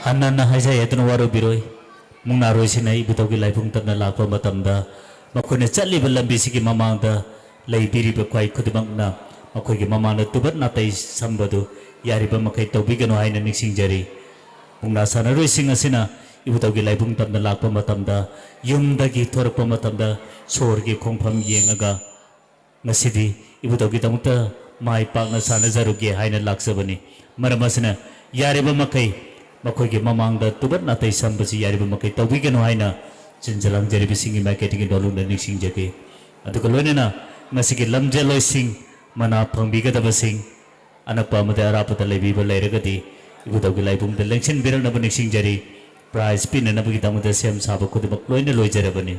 hana na haja yatun waru biroi mungna roi sina ibutau gi laipung tapna lakpa matamda makhone chali balambi sigi mamangda laibiri ba kwai khudbang na makhoi gi mamangna tubat na tai sambadu yari ba makai tawbigano haina niksing jari mungna sana roi singa sina ibutau gi laipung tapna lakpa matamda yumda gi thorakpa matamda sor gi khongpham yengaga ngasidi ibutau gi tamukta mai pakna sana jaruge haina laksabani maramasna yari ba makai makhoi gi mamangda tubat na tai sambasi yari ba makai tawbigano haina chinjalang jari bisingi marketing dolung na niksing jage aduka loinena ngasigi lamjeloi sing mana phangbiga da basing anakpa amade arapata lebiba leiragadi ibutau gi laibung da lengchen birang na niksing jari prize pin na bagi tamuda sem saba kudimak loina loijarabani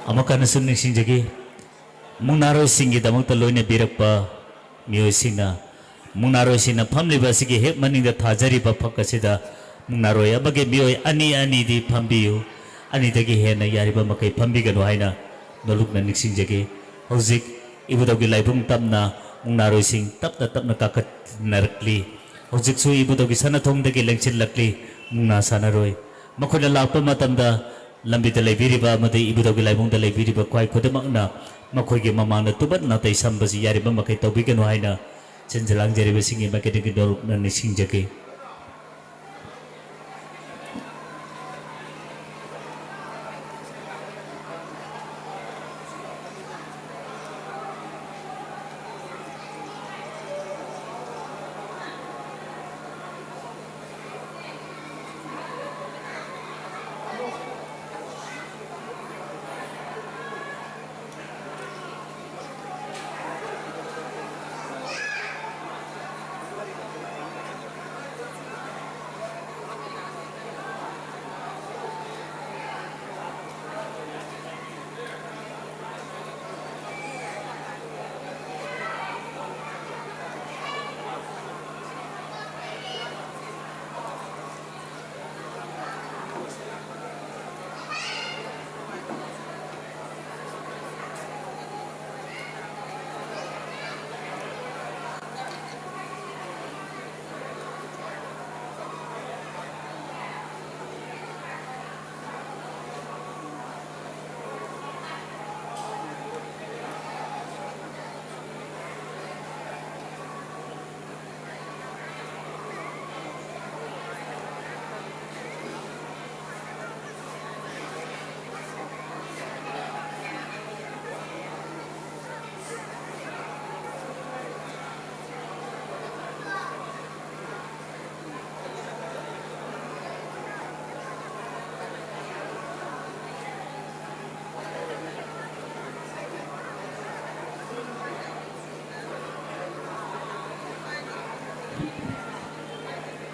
Amakan sun niksing jagi mungnaro singi damak taloina birakpa mioi singna mungnaro singna phamli ba sigi hek maning da thajari ba phakasida mungnaro ya bage mioi ani ani di phambiu ani dagi hena yari ba makai phambi gano haina nolukna niksing jagi hojik ibudagi laibung tamna mungnaro sing tapna kakat narakli hojik su ibudagi sana thong dagi lengchin lakli mungna sana roi makhona lakpa matamda lambi da leibiriba amade ibudagi laibung da leibiriba kwai khodamakna makhoi mamangna tubat na tai sambasi yari ba makai tawbigano haina chenjalang jariba singi marketing dol na niksing jage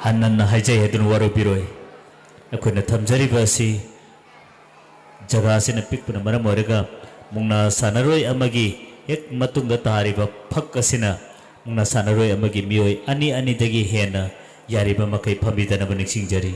hanan na haijai hedun waru biroi akhoi na thamjari basi jaga se na pikpuna maram orega mungna sanaroi amagi ek matungda tariba phak asina mungna sanaroi amagi mioi ani ani dagi hena yariba makai phamidana baniksing jari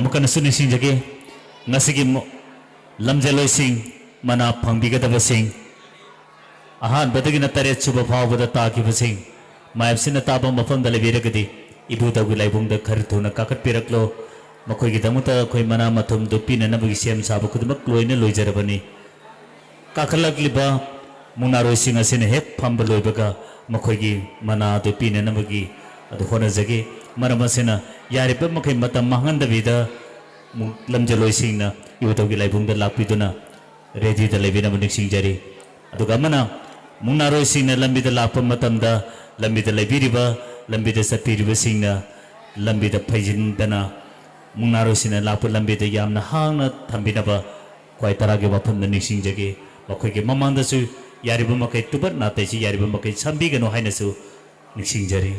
अमुकनसु निसिंजगे ngasiगी lamjeloising mana phangbigadabasing ahan badagina tare chuba phawbada takibasing mayapsina taba mafam dalebiragadi ibu dagu laibungda khar thuna kakat piraklo makoi gi damuta khoi mana mathum dupina nabagi sem sabu kudumak loina loijarabani kakalakliba mungaroising asine hek phamba loibaga makoi gi mana dupina nabagi adu hona jage maramasina yaripa makai matam mahangandabida lamjeloising na ibutogi laibungda lapiduna ready da lebina munising jari aduga mana mungaroising na lambida lapam matamda lambida lebiriba lambida sapiriba singna lambida phaijindana mungaroising na lapu lambida yamna hangna thambinaba kwai tarage wafam na nising jage makhoi mamanda su yariba makai tubar na taisi yariba makai sambigano haina su nising jari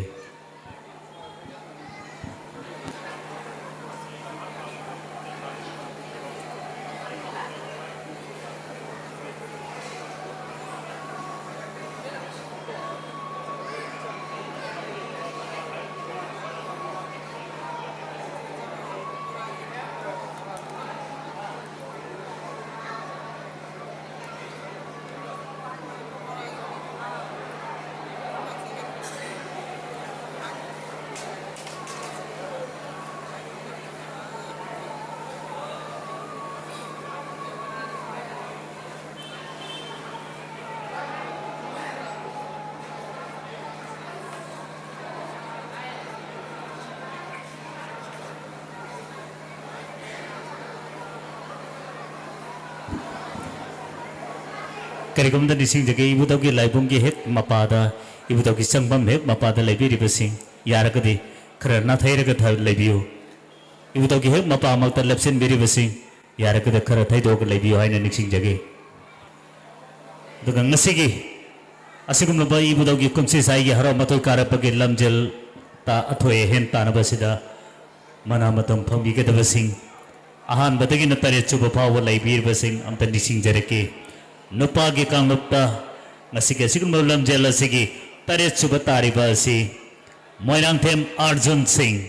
Karikumda nising jage ibutogi laibunggi hek mapada ibutogi sangbam hek mapada laibiribasing yaragadi khara na thairaga laibiyo ibutogi hek mapa amakta lepsen biribasing yaragada khara thaidog laibiyo haina nising jage duga ngasigi asigumna ba ibutogi kumsi saigi haro matoi karapagi lamjel ta athoe hen tanabasida mana matam phangbigadabasing ahan badagi na tare chuba phawa laibiribasing amta nising jarake Nupagi kang nupta ngasige sigun mulam jela sigi taret suba tariba si Moirang Them Arjun Singh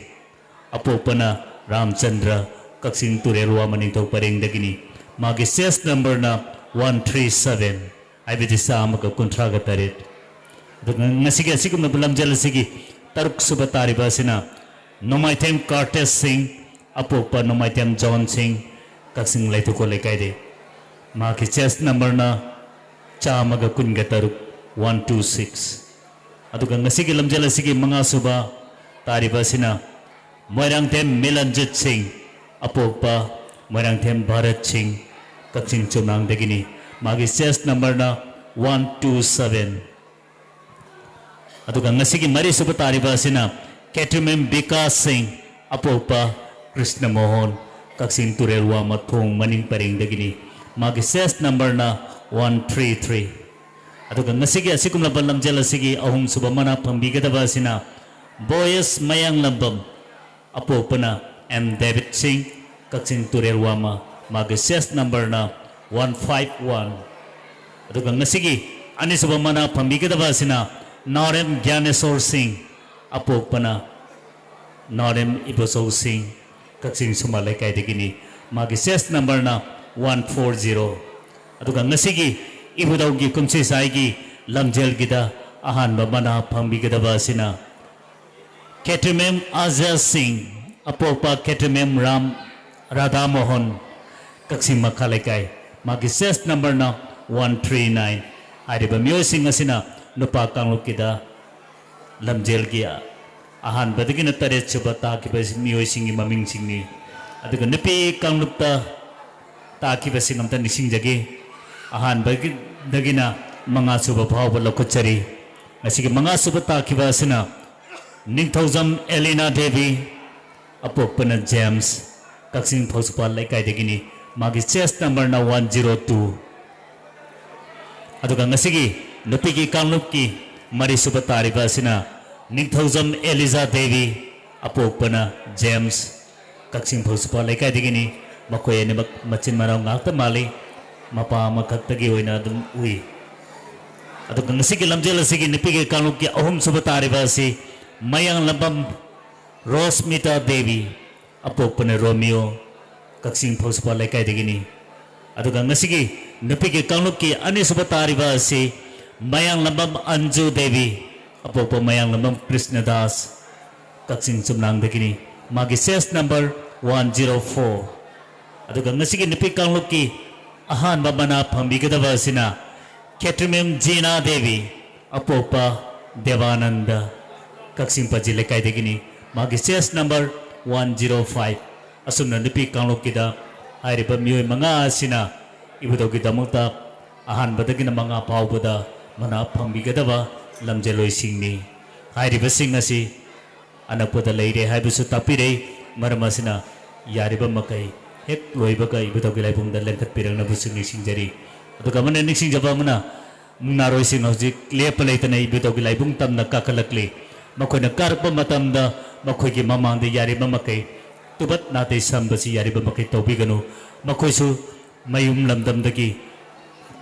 apopana Ramchandra kaksing turerwa maningtog paring dagini magi ses number na 137 ay bidisa amaga kontraga taret ngasige sigun mulam jela sigi taruk suba tariba sina Nomai Them Curtis Singh apopa Nomai Them John Singh kaksing laituko lekaide Maki chest number na chamaga kunga taruk 126 aduga ngasigi lamjala sigi mga suba tariba sina Moirang Them Milanjit Singh apogpa Moirang Them Bharat Singh kaksing chumang dagini magi chest number na 127 aduga ngasigi mari suba tariba sina Ketumem Vikas Singh apogpa Krishna Mohan kaksing turelwa mathong maning paring dagini magi ses number na 133 aduga ngasigi asikum labal lamjala sigi ahum subamana phangbigadaba sina Boyes Mayang Lambam apopana M David Singh kaksing turelwama magi ses number na 151 aduga ngasigi ani subamana phangbigadaba sina Narem Gyaneswar Singh apopana Narem Ibosau Singh kaksing sumalai kaidegini magi ses number na 140 aduga ngasigi ibudawgi kumsi saigi lamjel gida ahanba mana phangbigadaba sina Ketumem Azaz Singh apopa Ketumem Ram Radha Mohan kaksing makhalekai magi ses number na 139 ariba myoising asina nupa kanglukida lamjel gi ahanba digina tare chubata kiba myoising maming singni aduga nupi kanglukta Takibasing amta nising jage ahan bagi dagina mga suba phawba lokochari ngasigi mga suba takibasina Ningthaujam Elena Devi apopana James kaksing phospa laikai dagini magi chest number na 102 aduga ngasigi nupigi kanglupki mari suba taribasina Ningthaujam Eliza Devi apopana James kaksing phospa laikai dagini makoy ni machin maraw ngakta mali mapa makagtagi oina dum ui ato ngasigi lamjela sigi nipige kanuk ki ahum subatari basi Mayang Lambam Rosmita Devi अपोपने रोमियो कक्सिंग फौसपा लेकाइदगिनी अदुगा ngasi nupi ki kangluk ki anisub tariba si mayang lambam Anju Devi apopo mayang lambam Krishna Das kaksing sumnang begini magi ses number 104 aduga ngasi nupi kangluk ki ahan babana phambigada sina Ketrimem Jina Devi apopa Devananda kaksing paji lekai degini magi ses number 105 asumna nupi kangluk ki da hairiba miyoi manga sina ibudogi damuta ahan badagi na mga paubada mana phambigada lamjeloi singni hairiba sing asi anakpoda leire haibusu tapire maramasina yariba makai hek loibaga ibudogi laibungda lengkat pirangna busung singjari aduga mana niksing jaba mana munaroi sing hojik lepalaitana ibudogi laibung tamna kakalakli makoina karpa matamda makoigi mamangda yariba makai tubat nate sambasi yariba makai tobiganu makoisu mayum lamdamdagi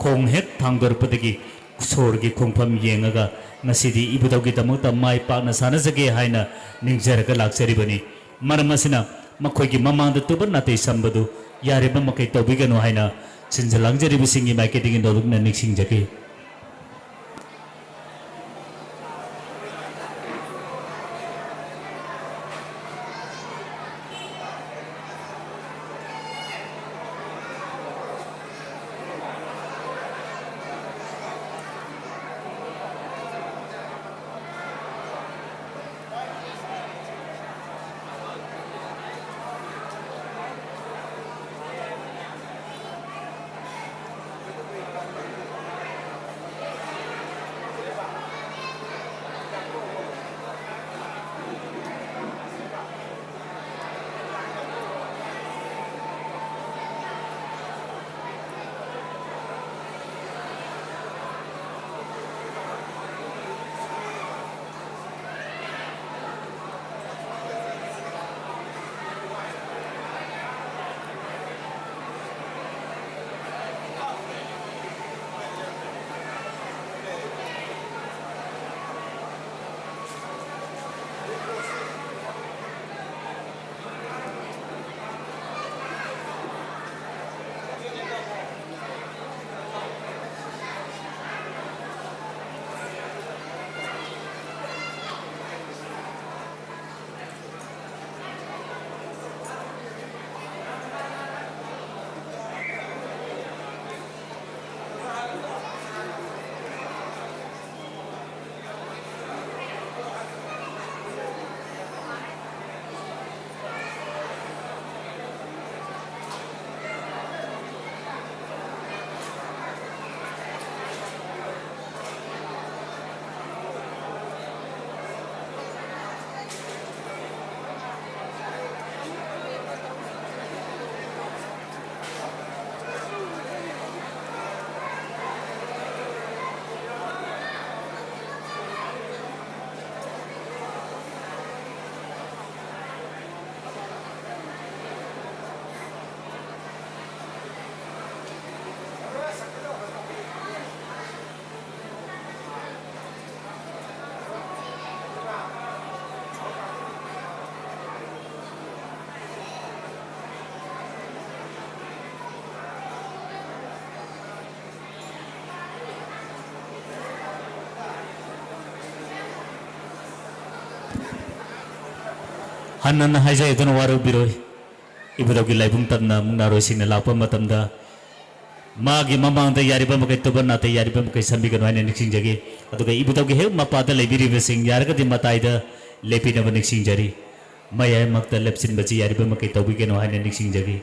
khong hek thangdorpadagi sorgi khongpham yengaga ngasidi ibudogi damuta mai pakna sanajage haina ningjarga lakjaribani maramasina makoigi mamangda tubat nate sambadu yariba makai tobiganu haina sinjalangjaribisingi marketing indolugna niksingjage hanan haijai don waru biroi ibudogi laibung tamna munaroi singna lakpa matamda magi mamangda yariba makai toban nate yariba makai sambiganu haina niksingjagi aduga ibudogi he mapada leibiriba sing yaragadi mataida lepinaba niksingjari maya makta lepsin bachi yariba makai tobiganu haina niksingjagi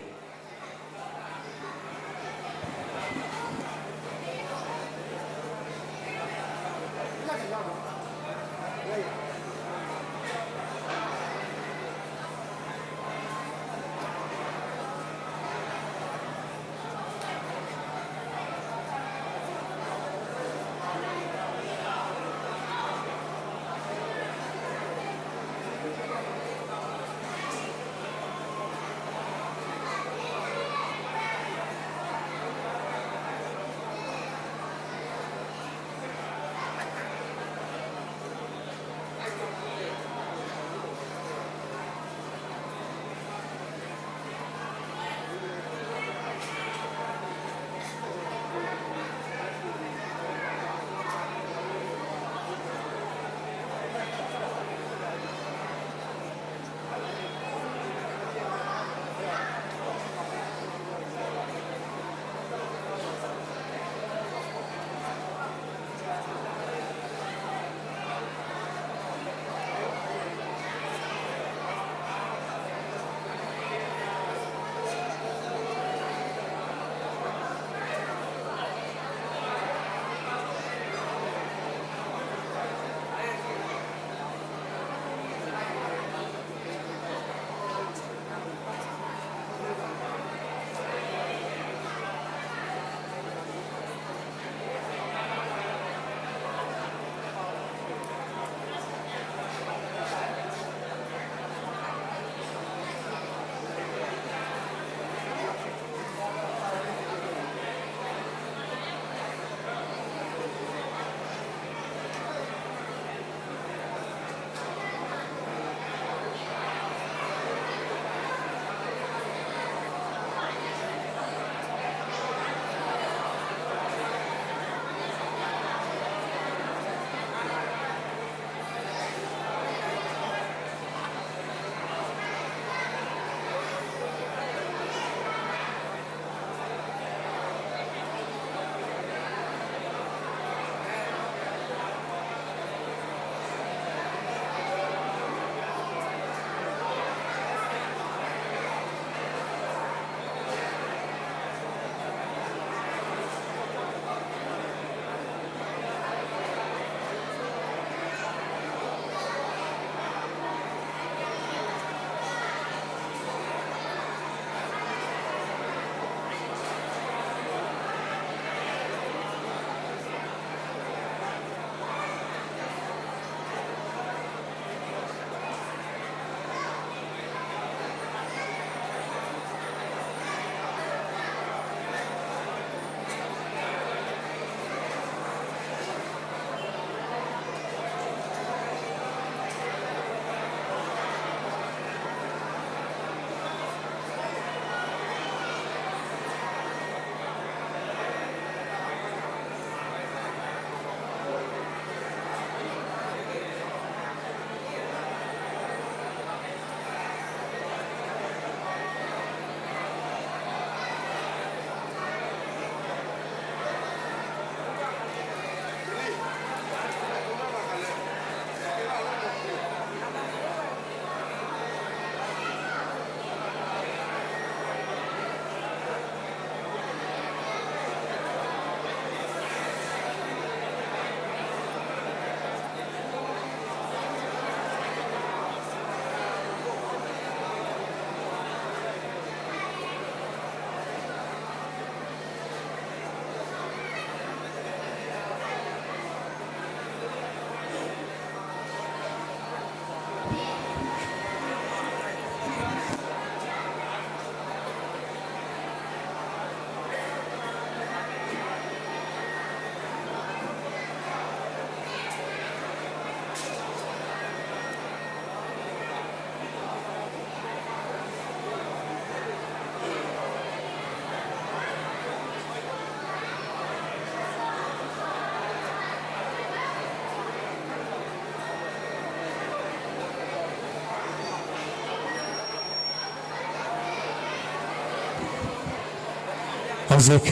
हौजिक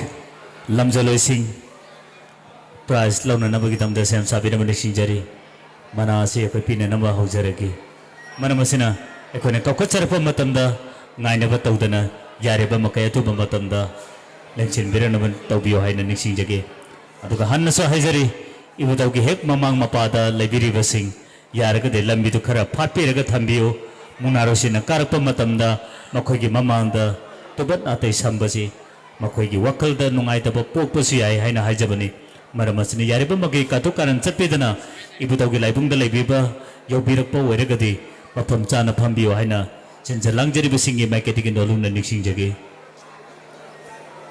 लमजलोइसिंग प्राइज लौननबगिदमदा सेम साबिरमनि सिंजरी मना असे अखोय पिननबा हौजरगे मरम असिना अखोयना कौखचरप मतमदा ngainaba tawdana yareba makai atuba matamda lengchin biranaba tawbiyo haina ningsingjage aduga hannaso haijari ibutawgi hek mamang mapada laibiriba sing yaraga de lambi du khara phatpiraga thambiyo munarosina karakpa matamda makhoigi mamangda tubat atai sambasi makhoigi wakalda nungaitaba pokpasu yai haina haijabani maram asini yareba makai katu karan chatpidana ibutawgi laibungda laibiba yaubirakpa oiragadi mafam chana phambiyo haina Chenjalangjari besingi mai ketiki dolung na niksing jage.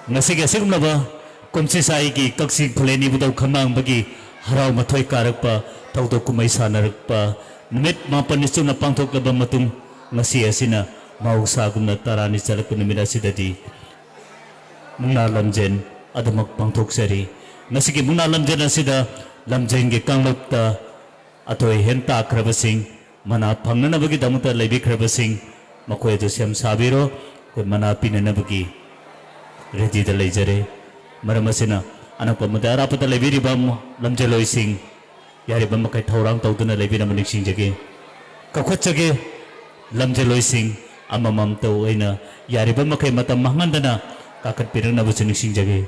Ngasih gasih kumlaba komsi sai ki kaksing puleni budau khamang bagi harau mathoi karakpa taudo kumai sanarakpa numit mapanisu na pangthok laba matung ngasih asina mausa gumna tarani chalak numira sidadi mungna lamjen adamak pangthok sari ngasih ki mungna lamjen asida lamjen ge kanglokta atoi henta akrabasing mana phangnana bagi damuta lebi krabasing मकोय तो सेम साबिरो कोई मना पिननबगी ready the लेजरे मरमसिना अनक मदा रापत लेबिरि बम लमजलोय सिंग यारि बम मकै थौरांग तौदना लेबिना मनिक सिंग जगे कखचगे लमजलोय सिंग अममम तो ओइना यारि बम मकै मतम महंगंदना काकत पिरंग नबु सिंग सिंग जगे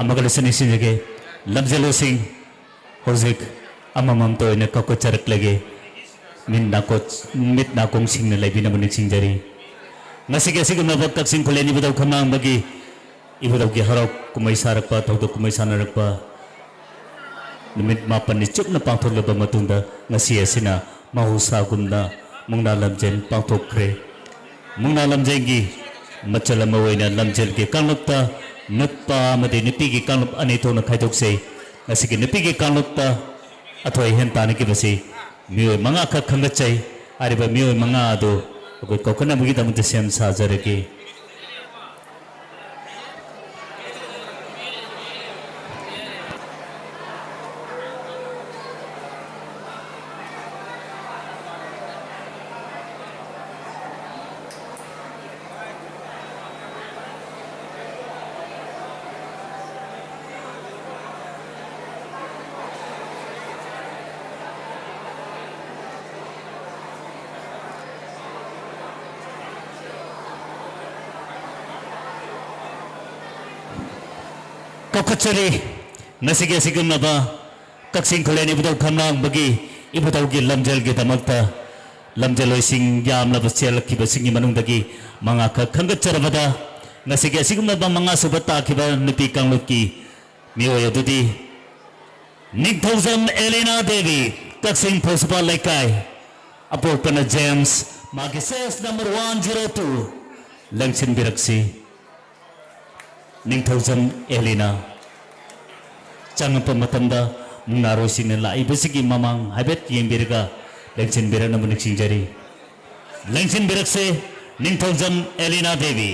अमगलसनी सिंजगे लमजेलोसिंग होजिक अममम तो इन कको चरक लगे मिट नाकोंग सिंह ने लेबिना बने सिंजरी ngasi gasi gumna bak taksin khuleni budau khamang bagi ibudau ki harau kumai sarakpa thaudo kumai sanarakpa nimit mapan ni chukna pangthok leba matungda ngasi asina mahusa gumna mungna lamjen pangthokre mungna lamjengi machala mawaina lamjel ke kanlukta nutpa amade nipi ki kanlup ani thona khaidokse ngasi ki nipi ki kanlukta athoi hen tani ki basi mioi manga kha khangachai ariba mioi manga ado कोई कोकना मुगी तमुत सेम साजर के कोकचरी नसिगे सिगम नबा कक्सिंग खलेनी बुदौ खमनांग बगी इबुदौ गी लमजल गे दमक्ता लमजलोय सिंग याम लब सेल की बसिंग मनुंग दगी मंगा ख खंगत चरबदा नसिगे सिगम नबा मंगा सुबता खिबा निपि कांगलुक की मियोय दुदी निथौजम एलेना देवी कक्सिंग फोसपा लेकाय अपोपन जेम्स मागिसेस नंबर 102 लंगचिन बिरक्सी निथौजम एलेना चंगप मतमदा मुंगारो सिंह लाइबसिगी ममांग हाइबेट येंबिरगा लेंचिन बिरन मुनिक सिंजरी लेंचिन बिरक से निथौजम एलेना देवी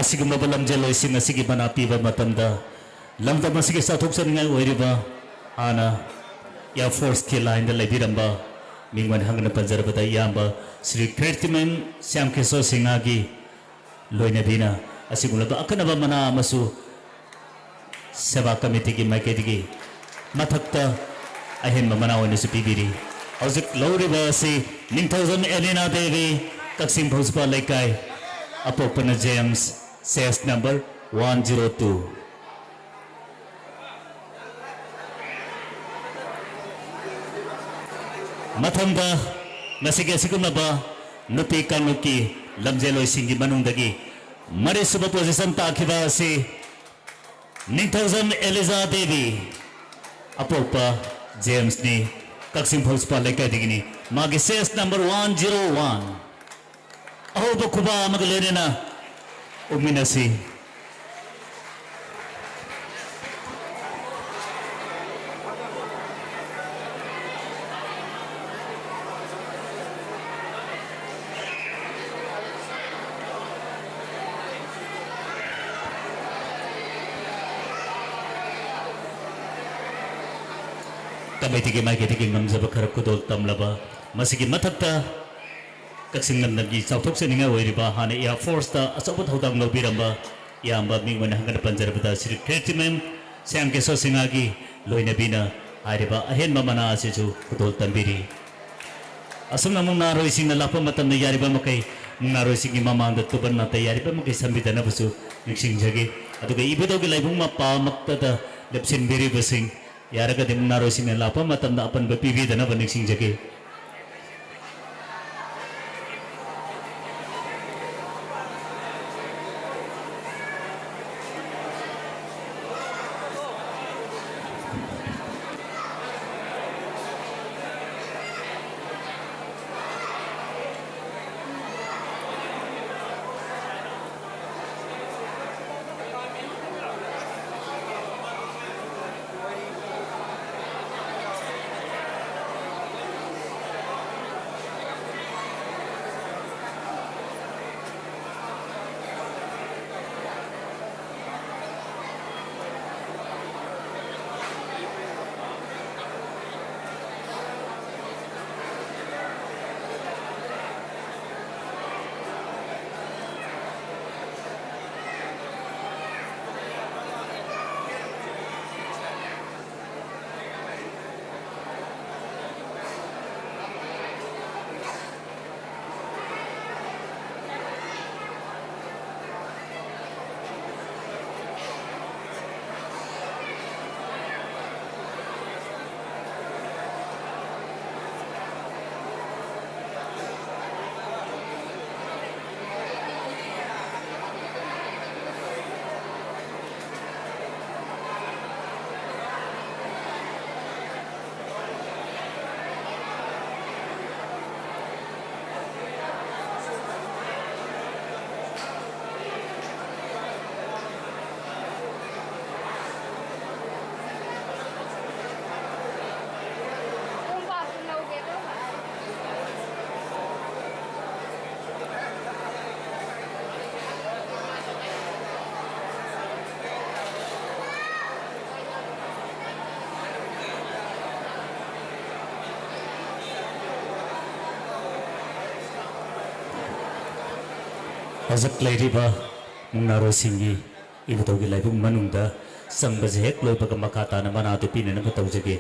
असिगम लमजेलोय सिंह असिगी बना पीबा मतमदा लमदम असिगी साथोक सनिंगाय ओइरिबा आना या फोर्स के लाइन द लेबिरंबा मिंगवन हंगन पंजरबदा याम्बा श्री कीर्तिमन श्यामकेशो सिंहागी लोइने बिना असिगुलबा अकनबा मना अमसु सेवा कमिटी की माइकेदिगी मथक्ता अहेन मना ओइनसु पीबिरी हौजिक लौरिबा असि निथौजम एलेना देवी कक्सिंग भोजपा लेकाय अपोपन जेम्स सेस नंबर 102 मथंदा नसिगे सिगुनबा नुपी कानुकी लमजेलोय सिंगी मनुंदगी मरे सुब पोजीशन ताखिबा से निथौजम एलिजा देवी अपोपा जेम्स ने कक्सिंग भोजपा लेकाय दिगिनी मागे सेस नंबर 101 अहो बखुबा मगलेना उमिनसी कमेटी के माइके की नमजब खर खुदोल तमलबा मसिगी मथक्ता कक्सिंग नंदगी चाउथोक सेनिंगा ओइरिबा हाने एयर फोर्स ता अचौब थौदांग लौबिरंबा याम्बा मिंगवन हंगन पंजरबदा श्री कीर्तिमन श्यामकेशो सिंहागी लोइने बिना आइरिबा अहेन ममना असेजु खुदोल तंबिरी असमना मुंगना रोइसिंग लाप मतम यारिबा मकै मुंगना रोइसिंग ममांग तुबन ना तयारिबा मकै संबिदना बसु निक्सिंग जगे अदुगा इबदोगी लाइबुंग मपा मक्तदा लेप्सिन बेरी बसिंग यारगा दिमुंगना रोइसिंग लाप मतम दा अपन बपिबिदना बनिक्सिंग जगे हजक लेरिबा मुंगनारो सिंगी इबुतोगी लाइबुंग मनुंगदा संबजे हेक लोइबगा मखाता न मना तो पिने न तौजगे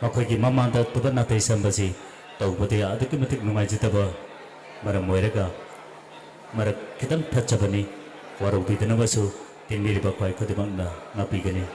मखोगी ममांदा तुबा नातै संबजे तौबदे अदुकी मतिक नुमाइजितबा मरम मोइरगा मरक खितम थच्चबनी वारौबिदनबसु तिनमिरिबा ख्वाइ खुदिमंगना नापिगनी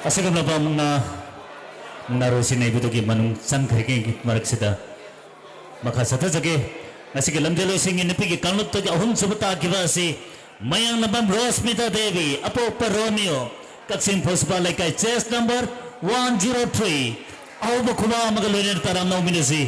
असगम लबमना नारोसी नैबुतोगी मनुंग संखरगे मरक्सिदा मखा सथजगे नसिगे लमजेलोसिंग नपिगे कानुत्तोगी अहुम सुबता किवासी मयंग नबम रोस्मिता देवी अपोप रोमियो कक्सिंग फोसपा लाइकाई चेस नंबर 103 अहुब खुबा मगलोइन ताराम नौमिनसी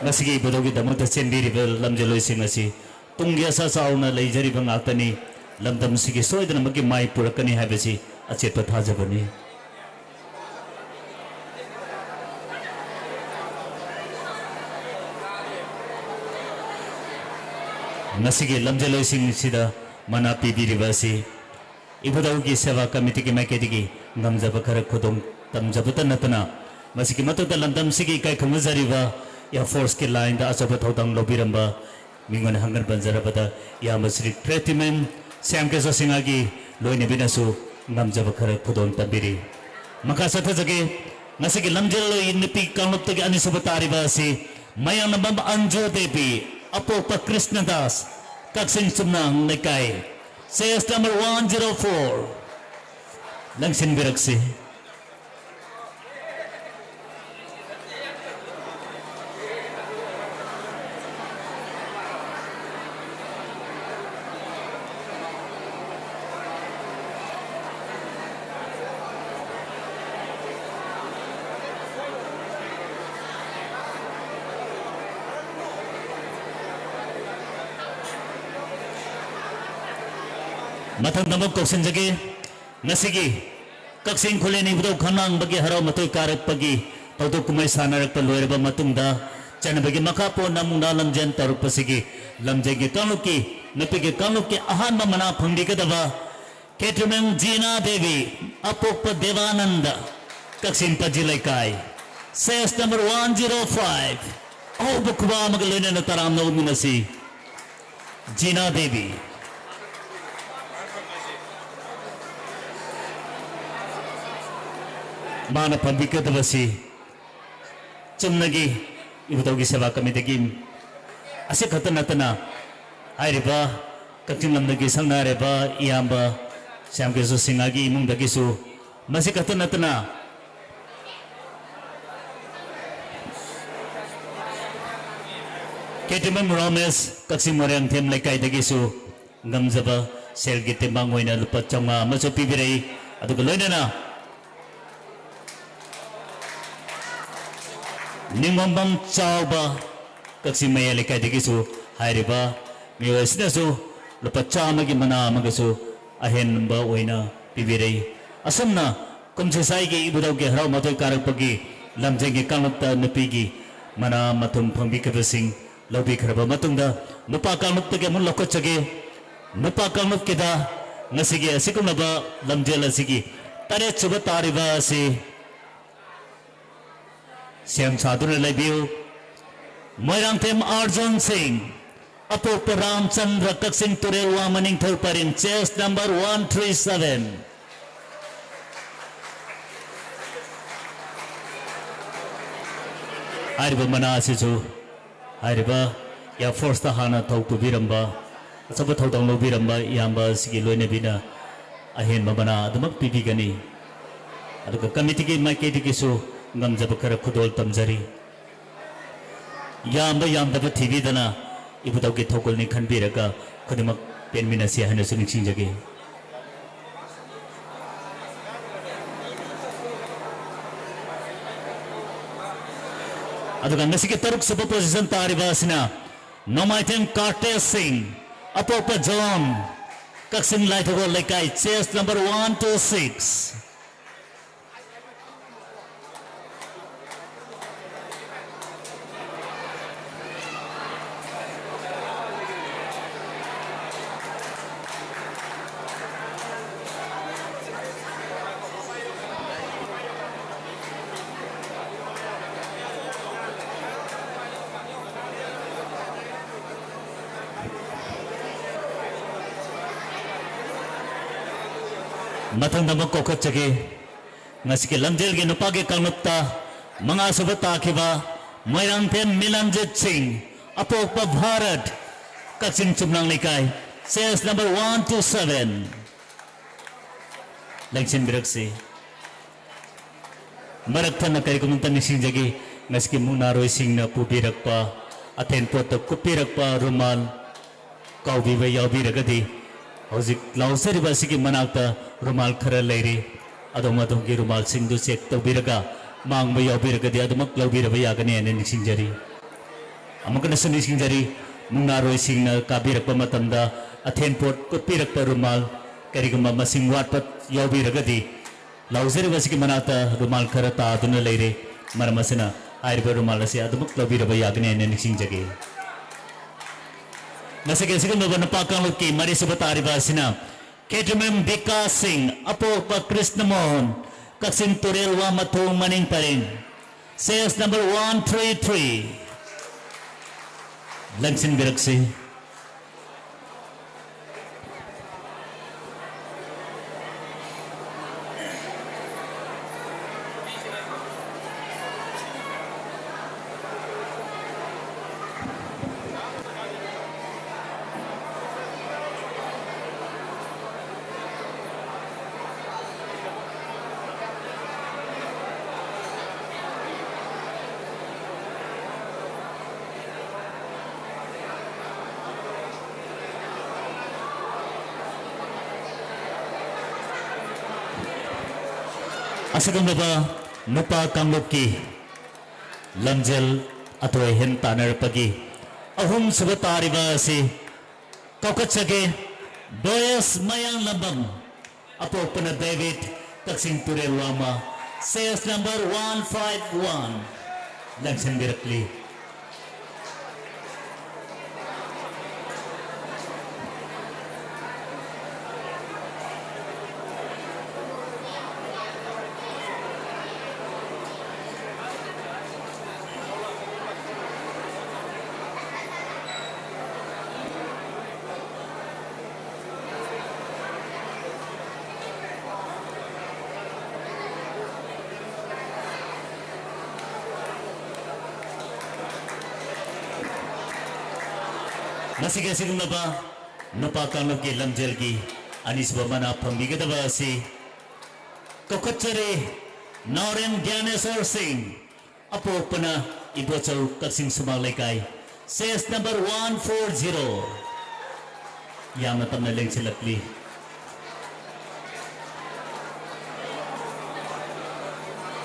नसिगी बदोगी दमत चेंबिरिब लमजेलोइसिंग असि तुंगे सा साउना लेजरिब ngakani lamdam sigi soidana magi mai purakani habesi achet pathajabani नसिगे लमजेलोइसिंग सिदा मना पिबिरिबasi ibadaugi seva committee ki maikedi ngamjaba khara khudong tamjabata natana masigi matoda lamdam sigi kai khumjariba या फोर्स के लाइन दा असब थौदंग लोबिरंबा मिंगन हंगर बंजरबदा या मसरी प्रेटिमेन श्याम के सिंगागी लोइने बिनसु नमजब खर खुदोन तबिरी मका सथ जगे नसिगे लमजेल निपि कानुत्तगे अनिसब तारिबासी मयंग नबम अंजो देवी अपोप कृष्णदास कक्सिंग सुमनांग नेकाय सेस नंबर 104 लंगसिन बिरक्सी मथंग नमक कोक्सिन जगे नसिगी कक्सिंग खुलेनी बुदो खनांग बगे हराव मतोय कारक पगी तौदो कुमै सानरक लोयरबा मतुंगदा चनबगे मखापो नमुंगना लमजेन तरुपसिगी लमजेगे कानुकी नपिगे कानुकी अहान मना फंगदिगदबा केटमेंग जीना देवी अपोप देवानंद कक्सिंग पजिलैकाय सेस नंबर 105 ओ बुखबा मगलेने तराम नौमिनसी जीना देवी माना पंबिकदबसी चुमनगी इबुदौगी सेवा कमिटी असे खत नतना आइरिबा कक्चिंग लमदगी संगनारेबा इयाम्बा श्यामकेसु सिंगागी इमुंगदगिसु मसे खत नतना केटिमम रोमेस कक्सिंग मोरेंग थेम लेकाइदगिसु ngamjaba selgi timbang oina lupa chonga amaso pibirei aduga loinana निमबम चावबा कक्सिंग मया लेकाइदगिसु हाइरिबा मियोसिनासु लुपा चामगी मना अमगसु अहेनबा ओइना पिबिरei असमना कुमसेसाइगी इबुदौगे हराव मतोय कारकपगी लमजेंगे कांगलुपता नुपीगी मना मथुम फंबिखबसिंग लौबिखरबा मतुंगदा नुपा कांगलुपतगे मुन लौकचगे नुपा कांगलुपकेदा ngasiगी asikumnaba lamjel asigi taret suba tariba asi Siam Sadhuna Labiu Moirangtem Arjun Singh Apokpa Ramchandra Kaksing Turelwa Maning Thauparin chest number 137 Ariba Manasisu Ariba Ya Forsta Hana Thaupu Biramba Sabat Hautang Lo Biramba Yamba Sigi Loine Bina Ahen Babana Adamak Pibigani Aduka Committee Maketikisu ngamjaba khara khudol tamjari yamba yamdaba tv dana ibudauge thokol ni khanbiraga khudimak penmina sia hana suning singjage aduga ngasike taruk suba position tariba asina nomaitem Kartes Singh apopa John Kaksing Laithago Lekai chest number 126 Matang nama kokot cage ngasike lamjel ge nupage kanupta manga subata khiba Moirangtem Milanjit Singh Apokpa Bharat Kaksing Chumnang Likai sales number 127 Langshin Biraksi Marakthana kay kumunta ni singjagi ngasike Munaroi Singh na pubirakpa Athen pota kupirakpa rumal kaubiba yaubiragadi Hozik lausariba sigi manakta rumal khara leiri adomadongi rumal singdu check tawbiraga mangba yaubiragadi adomak laubiraba yagani ane nishingjari amakana suni singjari mungaroi singna kabirakpa matamda Athen port kupirakpa rumal karigama masing watpat yaubiragadi lausariba sigi manakta rumal khara ta aduna leire maramasina airiba rumal ase adomak laubiraba yagani ane nishingjagi Nasake sikam na pakang luki mari subatari basina Ketumem Vikas Singh Apokpa Krishna Mohan Kaksing Turelwa Mathu Maning Paring sales number 133 Langsing Biraksi Asagam naba nupa kamluki lamjel atoy hen tanar pagi ahum subatari ba si kaukachage Boyas Mayang Lambang Apokpa David Kaksing Turelwama sales number 151 Langsing Birakli Nasige sigum naba nupa kanluki lamjel gi anis bamana phambigadaba asi kokachare Naren Gyaneswar Singh Apokpana Ibochau Kaksing Sumang Lekai sales number 140 Yama tamna leng silapli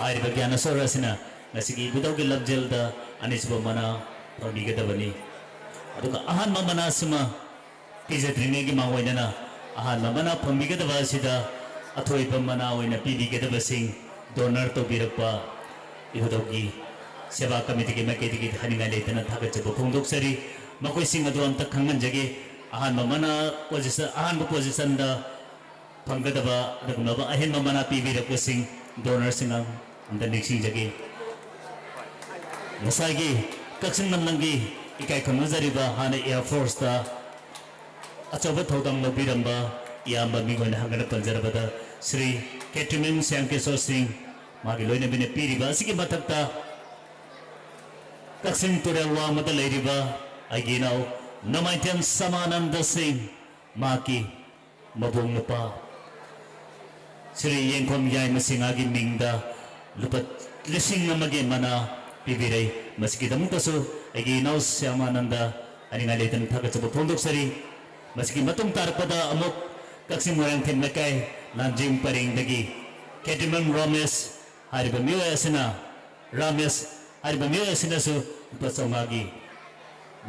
Airiba Gyaneswar asina ngasi ibutaw ki labjel da anisba mana pamigedabani aduga ahan mana sima pijatringe gi mangwaina na ahan mana pamigedaba sida athoi mana oina pibigedaba sing donor to birakpa ibutaw gi सेवा कमिटी के मैके दिगी हनिंगा लेतना था के जब फोंदोक सरी मकोई सिंह अदो अंत खंगन जगे आहान ममना पोजीशन दा फंगदबा रगनबा अहेन ममना पीबी रको सिंह डोनर सिंह अंत निक्सिंग जगे मसागी कक्सिंग नमलंगी इकाई खमजरिबा हाने एयर फोर्स दा अचोब थौदम लबिरंबा याम्बा मिगोन हंगन पंजरबदा श्री केटमिन स्यांकेसो सिंह मागी लोइने बिने पीरिबा सिगी मथक्ता कक्सिंग तुरेल वामद लेरिबा आइगिनाव नमाइतेम समानंद सिंह माकी मबुंग नुपा श्री येंखोम याय मसिंगागी मिंगदा लुपत लिसिंग नमगे मना पिबिरे मस्किदम तसु आइगिनाव समानंद अनिंगा लेतन थागचब फोंदोक सरी मस्कि मतुंग तारपदा अमुक कक्सिंग मोरंग थेम लकाय लांजिंग परिंग दगी केटिमन रमेश हारिबा मियोयसना Ramesh Aribamil sinasu pasomagi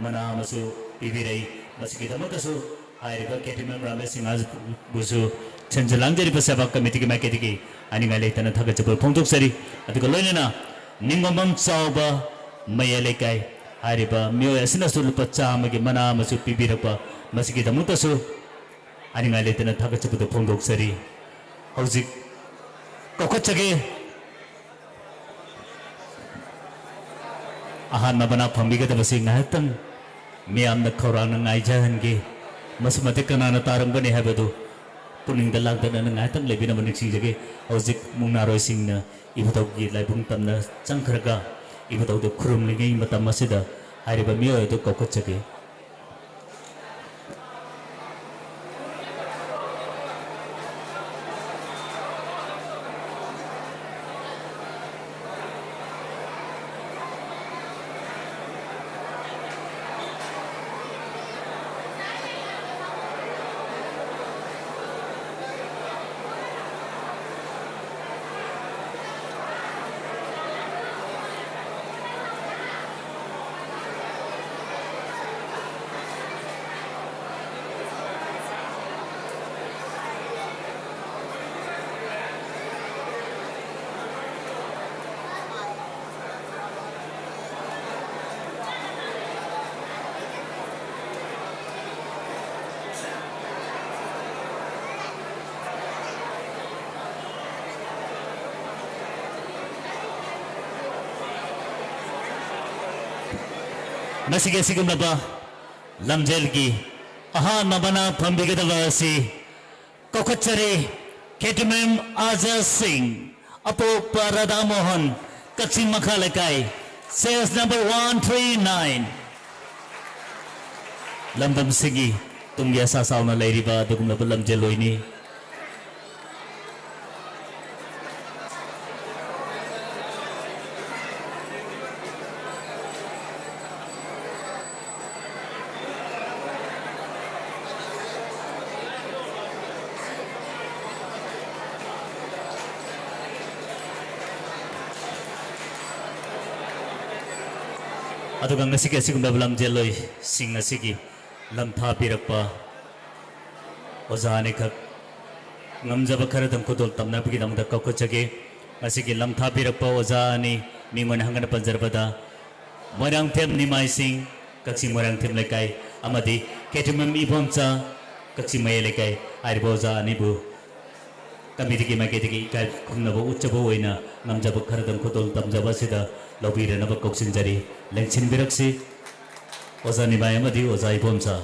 mana masu pibirai masu kita matasu ariba ketimam rames singas busu cenjelang dari pesabak komiti kemaki tiki ani ngalai tanah thaga cepul pungtuk sari atu kalau ini na ningomam sauba mayalekai ariba mio sinasu lupa camagi mana masu pibirapa masu kita matasu ani ngalai tanah thaga cepul pungtuk sari hauzik kokot cage ahan mabana pambiga da basing ngahatan miam na khorang ngai jahan ge masmate kana na tarang bane habadu puning dalang da na ngahatan lebina manik sing jage hojik mungna roi sing na ibutaw gi laibung tam na changkharga ibutaw do khrum lingai matam masida hariba miyo do kokot jage Masige sigum naba lamjel gi ahan mabana pambiga davasi kokachare ketimem Azar Singh apo Parada Mohan Kaching Makhalakai sales number 139 lambam sigi tungya sa sauna lairiba dugum naba lamjel loini aduga ngasigi asigumba lamjel loi sing asigi lamtha pirakpa ozane khak ngamjaba kharadam kodol tamna pigi namda kokachage asigi lamtha pirakpa ozani mingon hangana panjarbada morang them nimai sing kachi morang them lekai amadi ketimam ibomcha kachi mai lekai aribo ozani bu kamiti ki mai ketiki kai khumnabo uchabo oina ngamjaba kharadam kodol tamjaba sida lobire naba koksin jari lengchin biraksi ozani bai amadi ozai bomcha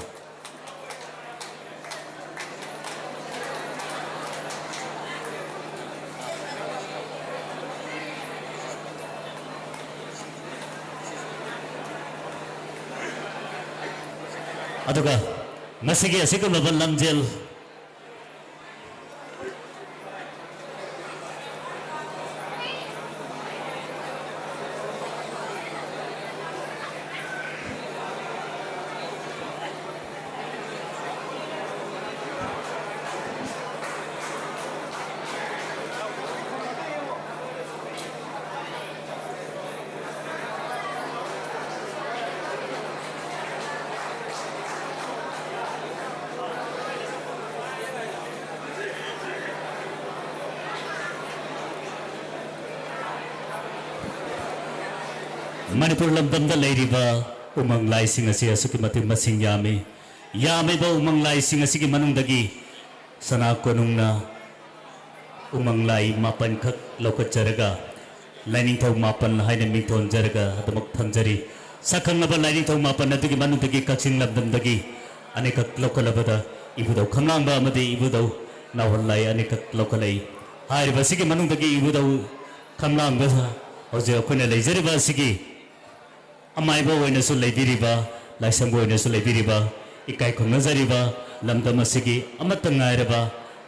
aduga ngasigi asikum labal lamjel Manipur lamdamda leiriba umang lai sing asi asuki mating masing yami yami ba umang lai sing asigi manungdagi sana konungna umang lai mapan khak lokat jaraga lining thau mapan haina mingthon jaraga adamak thangjari sakhang naba lining thau mapan adugi manungdagi kaksing lamdamdagi anekak lokalabada ibudau khamlangba amadi ibudau nawhal lai anekak lokalai hairiba sigi manungdagi ibudau khamlangba hoje akhona leijariba sigi amaiba oina su leibiriba laisangbo oina su leibiriba ikai khongnajariba lamdam asigi amata ngairaba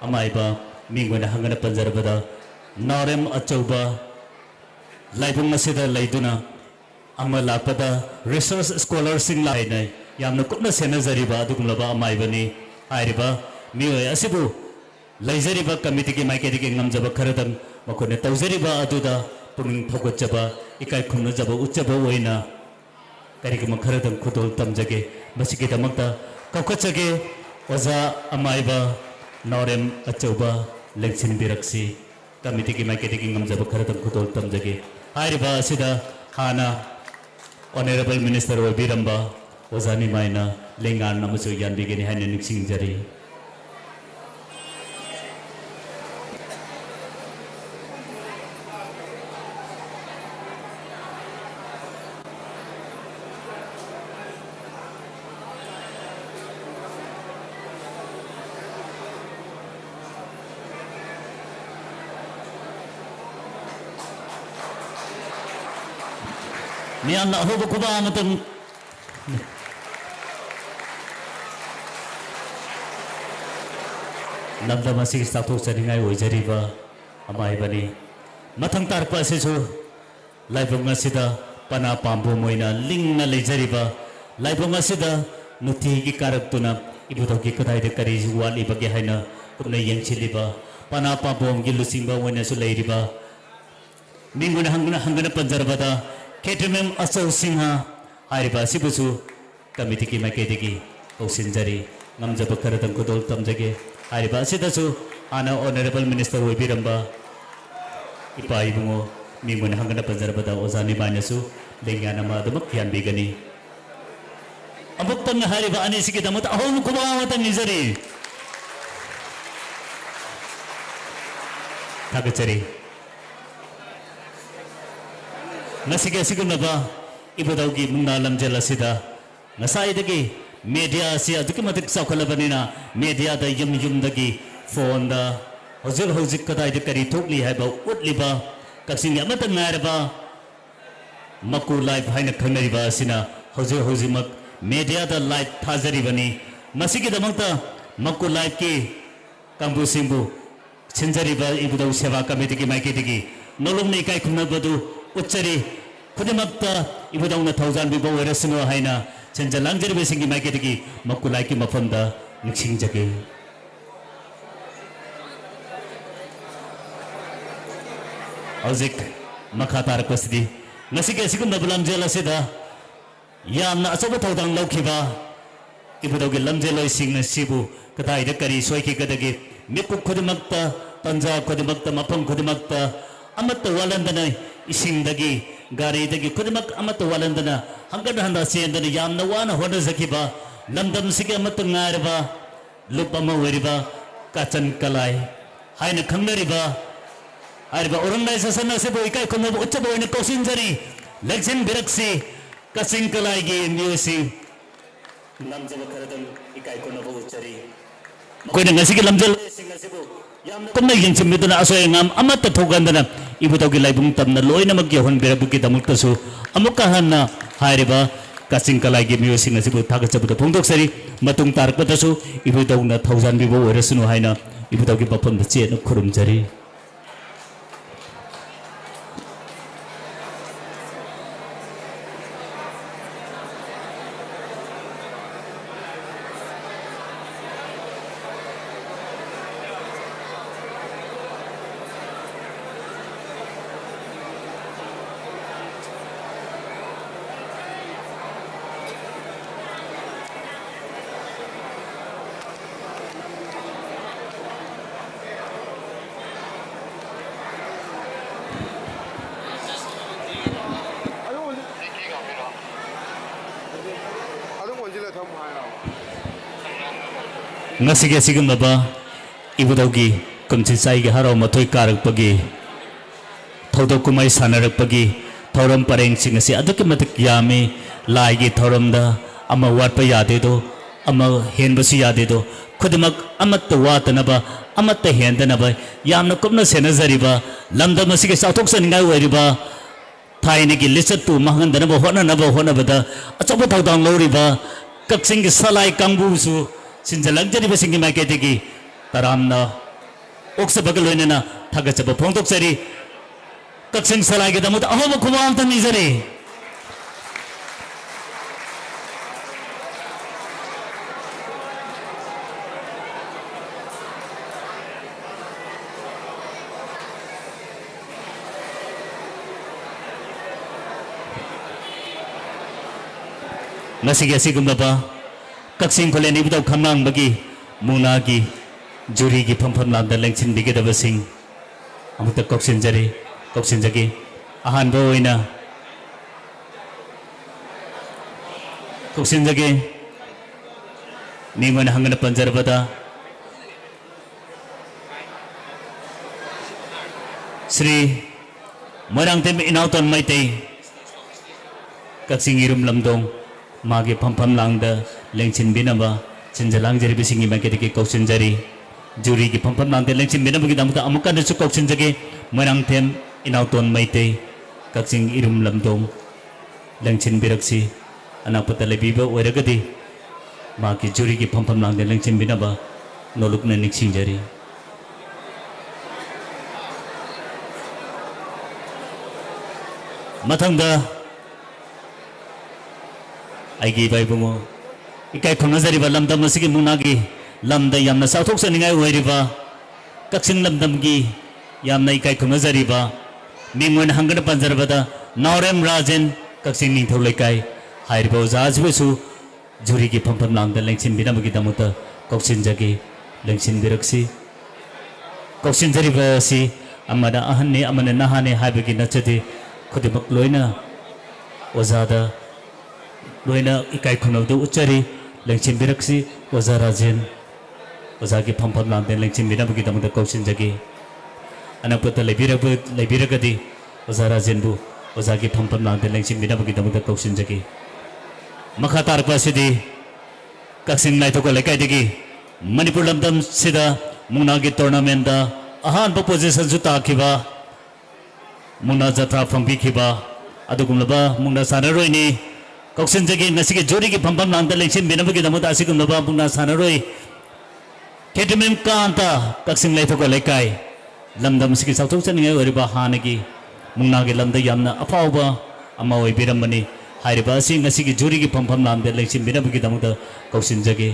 amaiba mingona hangana panjarabada narem achauba laibung asida leiduna ama lakpada resource scholar sing lainai yamna kupna senajariba adugumlaba amaibani hairiba mioi asibu leijariba committee ki maikedi ki ngamjaba kharadam makone taujariba aduda puning thogotjaba ikai khongnajaba uchaba oina karigama kharadam khudol tamjage masigi damakta kaukachage oza amaiba norem achauba lection biraksi committee ki maikedi ki ngamjaba kharadam khudol tamjage hairiba asida hana honorable minister obiramba ozani maina lengan namasu yanbigeni haina niksingjari mian na hobo kuba amatang lamdam asigi status saringai oijariba amaibani mathang tarpa asisu laibong asida pana pambu moina lingna leijariba laibong asida nuti gi karaktuna ibudogi kadai de kari wali bagi haina kumna yengchiliba pana pambu gi lusingba moina su leiriba minguna hangana panjarbada Ketemem asau singha hairiba sibusu committee ki makedegi osinjari ngamjaba kharadam kudol tamjage hairiba sidasu ana honorable minister oibiramba ipai bungo mingmun hangana panjarbada ozani bainasu lengyana ma damak yan bigani amuktan hairiba ani sigi damat ahon kuba matan nizari thagachari ngasige sigunaba ibudaugi mungna lamjel asida ngasai media asi aduki matik saukalabanina media da yum dagi phone da hojik kadai de kari thokli haiba utliba kaksing amata ngaraba maku live haina khanariba asina hojimak media da live thajari bani masigi damangta maku live ki kambu simbu chinjariba ibudau seva committee ki maiketigi nolomni kai khunabadu uccari kudimakta ibudangna thousand bibo werasino haina chenja langjari besingi maiketigi makulai ki mafamda niksingjage auzik makhatar pasidi ngasige sigunda lamjela sida yamna asoba thodang laukhiba ibudaugi lamjeloi singna sibu kadai de kari soiki kadagi miku kudimakta tanja kudimakta mafam kudimakta amatta walandana isingdagi garidagi kudimak amatta walandana hangada handa sendana yamna wana hoda zakiba lamdam sige amatta ngarba lupama weriba kachan kalai haina khangnariba ariba orandai sasana se boi kai kono uccha boi ne kosinjari leksen biraksi kasing kalai gi music lamjaba kharadam ikai kono uccari koina ngasigi lamjal singasibu kumna yingchim miduna asoy ngam amatta thogandana ibutaugi laibung tamna loina magya hon berabuki damuktasu amuka hanna hairiba kasing kalai gi music asibu thagachabuda phongdok sari matung tarpatasu ibutauna thousand bibo oresunu haina ibutaugi bapam da che na khurumjari ngasi sigum baba ibudogi kumchi sai gi haro mathoi karak pagi thodo kumai sanarak pagi thoram pareng sing asi aduk matak yami lai gi thoram da ama wat pa yade do ama hen basi yade do khudamak amat wat na ba amat hen da na ba yamna kumna sena zariba lamda masi ge sautok san ngai wariba thaine gi lisat tu mahan da na ba hona bada achoba thawdang loriba kaksing gi salai kangbu su sinjalang jari basing gi maike degi taramna oksa bagaloina na thaga chaba phongtok sari kaksing salai gi damut ahoma khumam ta nizare nasi gi sigum baba kaksing khole ni bidau khamnang bagi muna gi juri gi phampham lam da lengchin bige da basing amuta koksin jagi ahan boina koksin jagi ni mana hangana panjar bada Sri Morang tem inauton maitei kaksing irum lamdong magi phampham langda lengchin binaba chinjalang jari bisingi makete ke koksin jari juri ki phampham langda lengchin binaba gi damuta amuka na su koksin jage Morang tem inauton maitei kaksing irum lamdong lengchin biraksi anapata lebiba oiragadi magi juri ki phampham langda lengchin binaba nolukna niksing jari mathangda aigi bai bungo ikai khonazari ba lamdam asigi munagi lamda yamna sauthok saningai oiriba kaksing lamdam gi yamna ikai khonazari ba mingwen hangana panjarbada naurem rajen kaksing ningthau lekai hairiba jajbesu juri gi phampham langda lengchin binamagi damuta koksin jagi lengchin biraksi koksin jari ba si amada ahanne amana nahane haibagi nachati khodimak loina ozada loina ikai khonawdu uchari lengchin biraksi oza rajen oza ki phampham langde lengchin binabagi damuda koksin jagi anapata leibiragadi oza rajen bu oza ki phampham langde lengchin binabagi damuda koksin jagi makha tarpa sidi kaksin naithoko lekai degi manipur lamdam sida mungna gi tournament da ahan ba position su takhiba mungna jatra phangbi khiba adugumlaba mungna sanaroi ni koksin jagi ngasigi jori gi phampham langda lengchin binabagi damuda asigumlaba mungna sanaroi ketimem kanta kaksin laithoko lekai lamdam sigi sauthok chaningai oriba hanagi mungna gi lamda yamna afauba ama oi biramani hairiba asi ngasigi juri gi phampham lamda lengchin binabagi damuda koksin jagi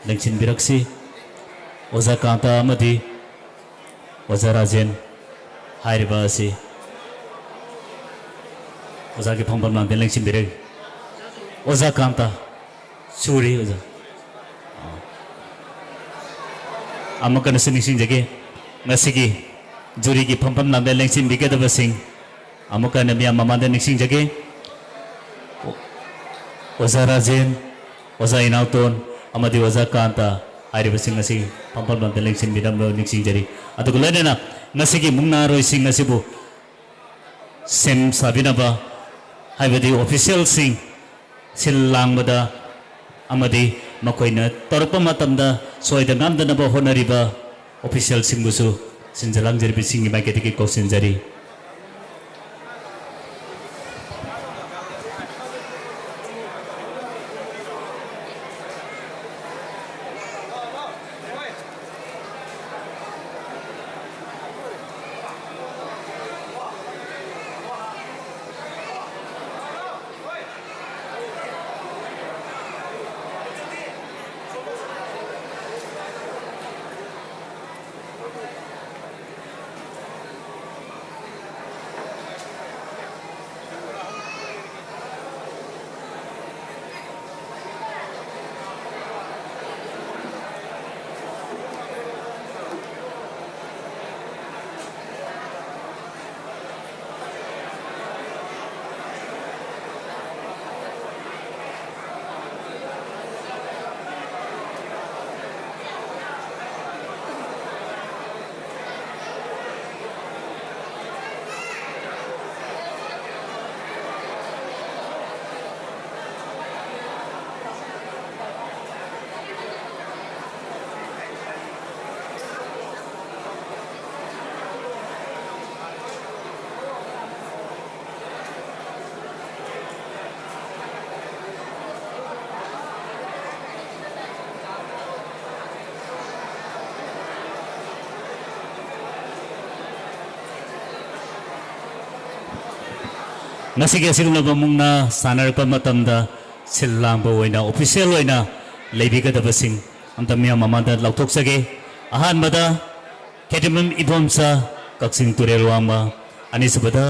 lengchin biraksi oza kanta amadi oza rajen hairiba asi oza gi phampham lamda lengchin birak oza kanta suri oza amakana sinising jage ngasigi juri gi phampham lamda lengchin bigada basing amakana miya mamanda niksing jage oza rajen oza inauton amadi oza kanta hairiba sing ngasi phampham lamda lengchin bidam niksing jari adugo lenena ngasigi mungna roi sing ngasibu sem sabinaba haibadi official sing sil langbada amadi makoina torpa matamda soida ngamdanaba honariba official singbusu sinjalang jari bisingi maiketiki koksin jari ngasi ke sirum ba mungna sanar pa matam da sillang ba oina official oina leibi ka da basing amta miya mama da lautok sage ahan bada ketimim ibomsa kaksing turel wama ani subada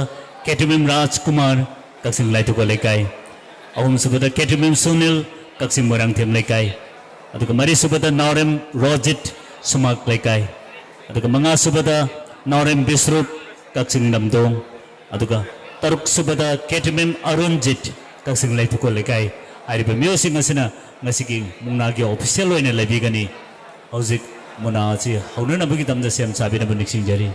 ketimim rajkumar kaksing laitu ko lekai ahum subada ketimim sunil kaksing morang them lekai aduga mari subada naurem rojit sumak lekai aduga manga subada naurem bisrup kaksing namdong aduga taruk subada ketimim arunjit kaksing laitu ko lekai ariba music masina ngasiki mungnagi official oina lebi gani hojik muna chi hauna na bagi damda sem sabi na bunik singjari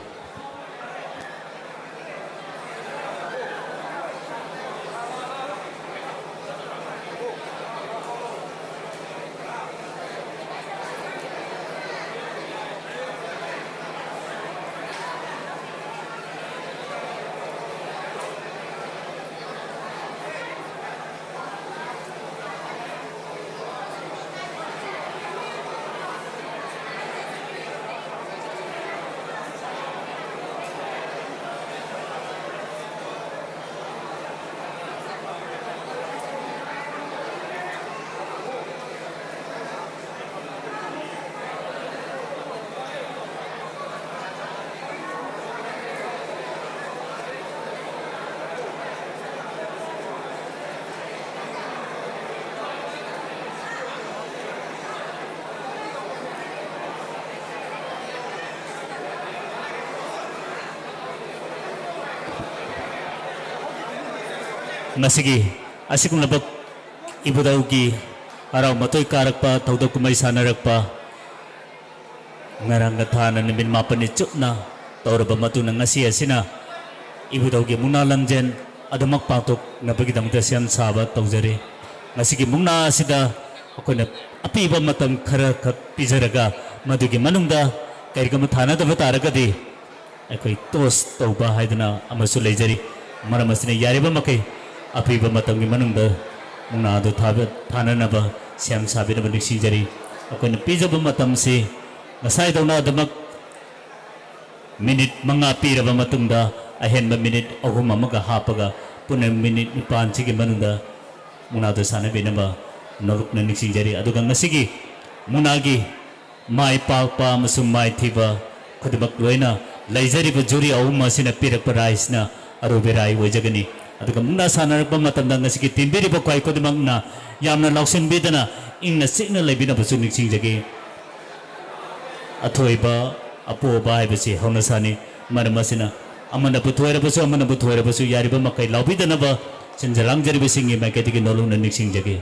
ngasigi asikung labak ibudaugi araw matoy karakpa tawdaw kumay sanarakpa ngarang gathana nimin mapani chupna tawraba matu ng ngasi asina ibudaugi muna lang jen adamak patok na bagidang dasyan sabat tawjari ngasigi muna asida ako na apiba matang karakat pizaraga madugi manungda kairga mathana da bataragadi ako'y tos tawba haydana amasulay jari maramasina yariba makay apiba matanggi manungda muna ado thana naba siyam sabi na balik sinjari ako na pizza ba matam si nasay daw na adamak minit mga pira ba matungda ahen ba minit ahum amaga hapaga punang minit nipan sige manungda muna ado sana binaba naruk na niksinjari ado kang nasigi munagi mai pa masum mai thiba khudbak loina laijari ba juri ahum masina pirak parais na arubirai wajagani aduga muna sanar pa matanda nga sige timbiri ba kway ko dimang na yam na lauksin bida na ing na signa labi na basunik sing jagi atoy ba apo ba ay basi hauna sani maramasina amana butuay ra basu yari ba makay laubida na ba sinjalang jari basingi may katigin nolong na niksing jagi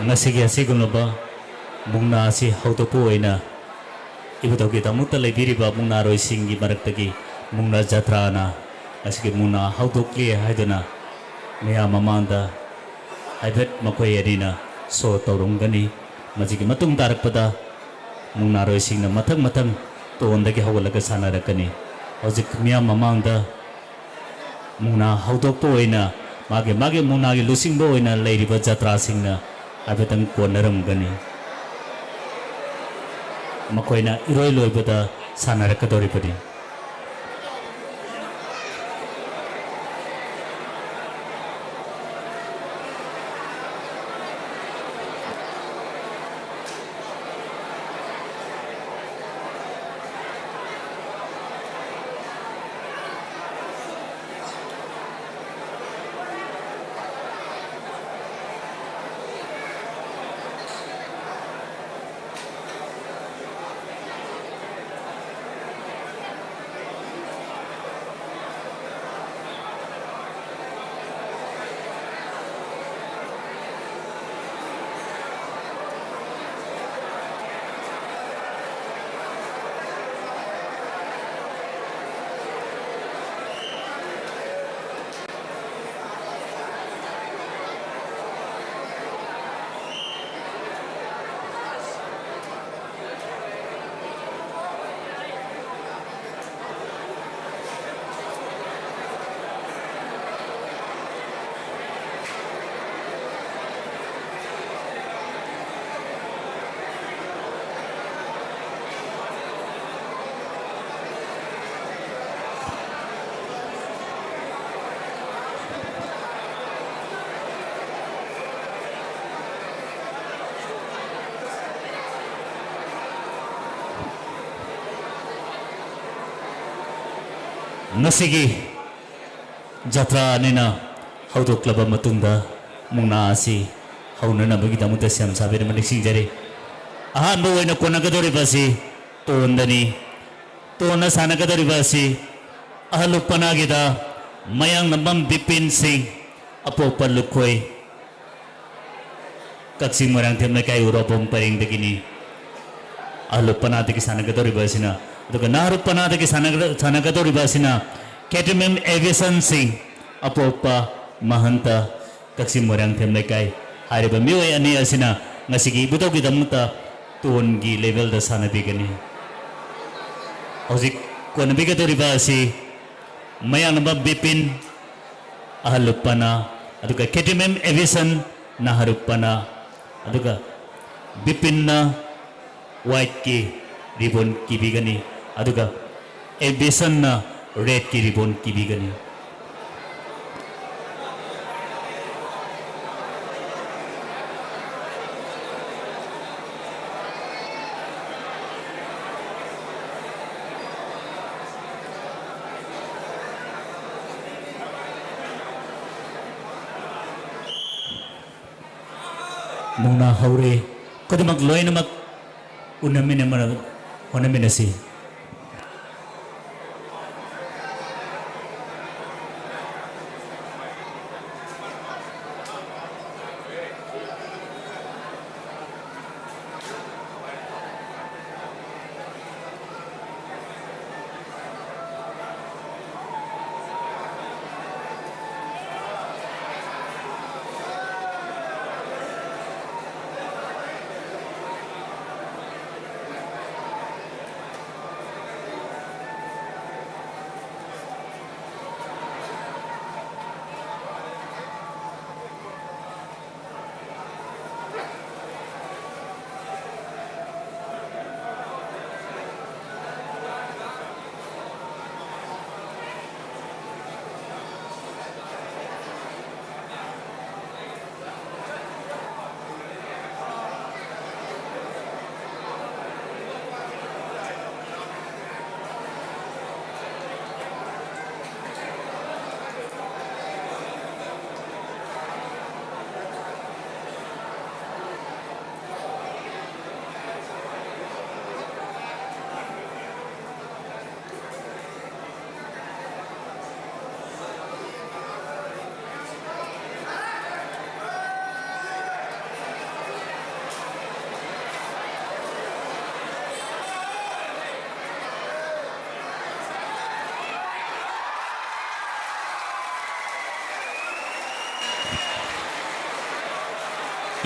ngasigi asigulaba mungna asi hautopu oina ibutauki tamutta leibiriba mungna roi singi maraktagi mungna jatrana asigi mungna hautokli haiduna meya mamanda haibet makoi adina so taurungani majigi matung tarakpada mungna roi singna mathang mathang tondagi hawalaga sanarakani hojik meya mamanda mungna hautokpu oina mage mungna gi lusingbo oina leiriba jatra singna abetang konaramgani makoina iroi loibada sanarakadoripadi ngasigi jatra nena haudoklaba matungda mungna asi haunana bagi damuta siam sabere manising jare ahan bo oina konagadori basi tondani tona sanagadori basi ahalupana gida mayang nambam bipin sing apopar lukoi kaksing marang temna kai uropom paring degini ahalupana degi sanagadori basina aduga narupana degi sanagadori basina ketimem aviation sing apopa mahanta kaksing marang temna kai hariba miwai ani asina ngasigi buto gi damuta tongi level da sanabigani hojik konabigadori basi mayang nambam bipin ahalupana aduga ketimem aviation naharupana aduga bipinna white ki ribbon kibigani aduga aviation na red ki ribbon kibigani mungna haure kodamak loinamak unamina mana onamina si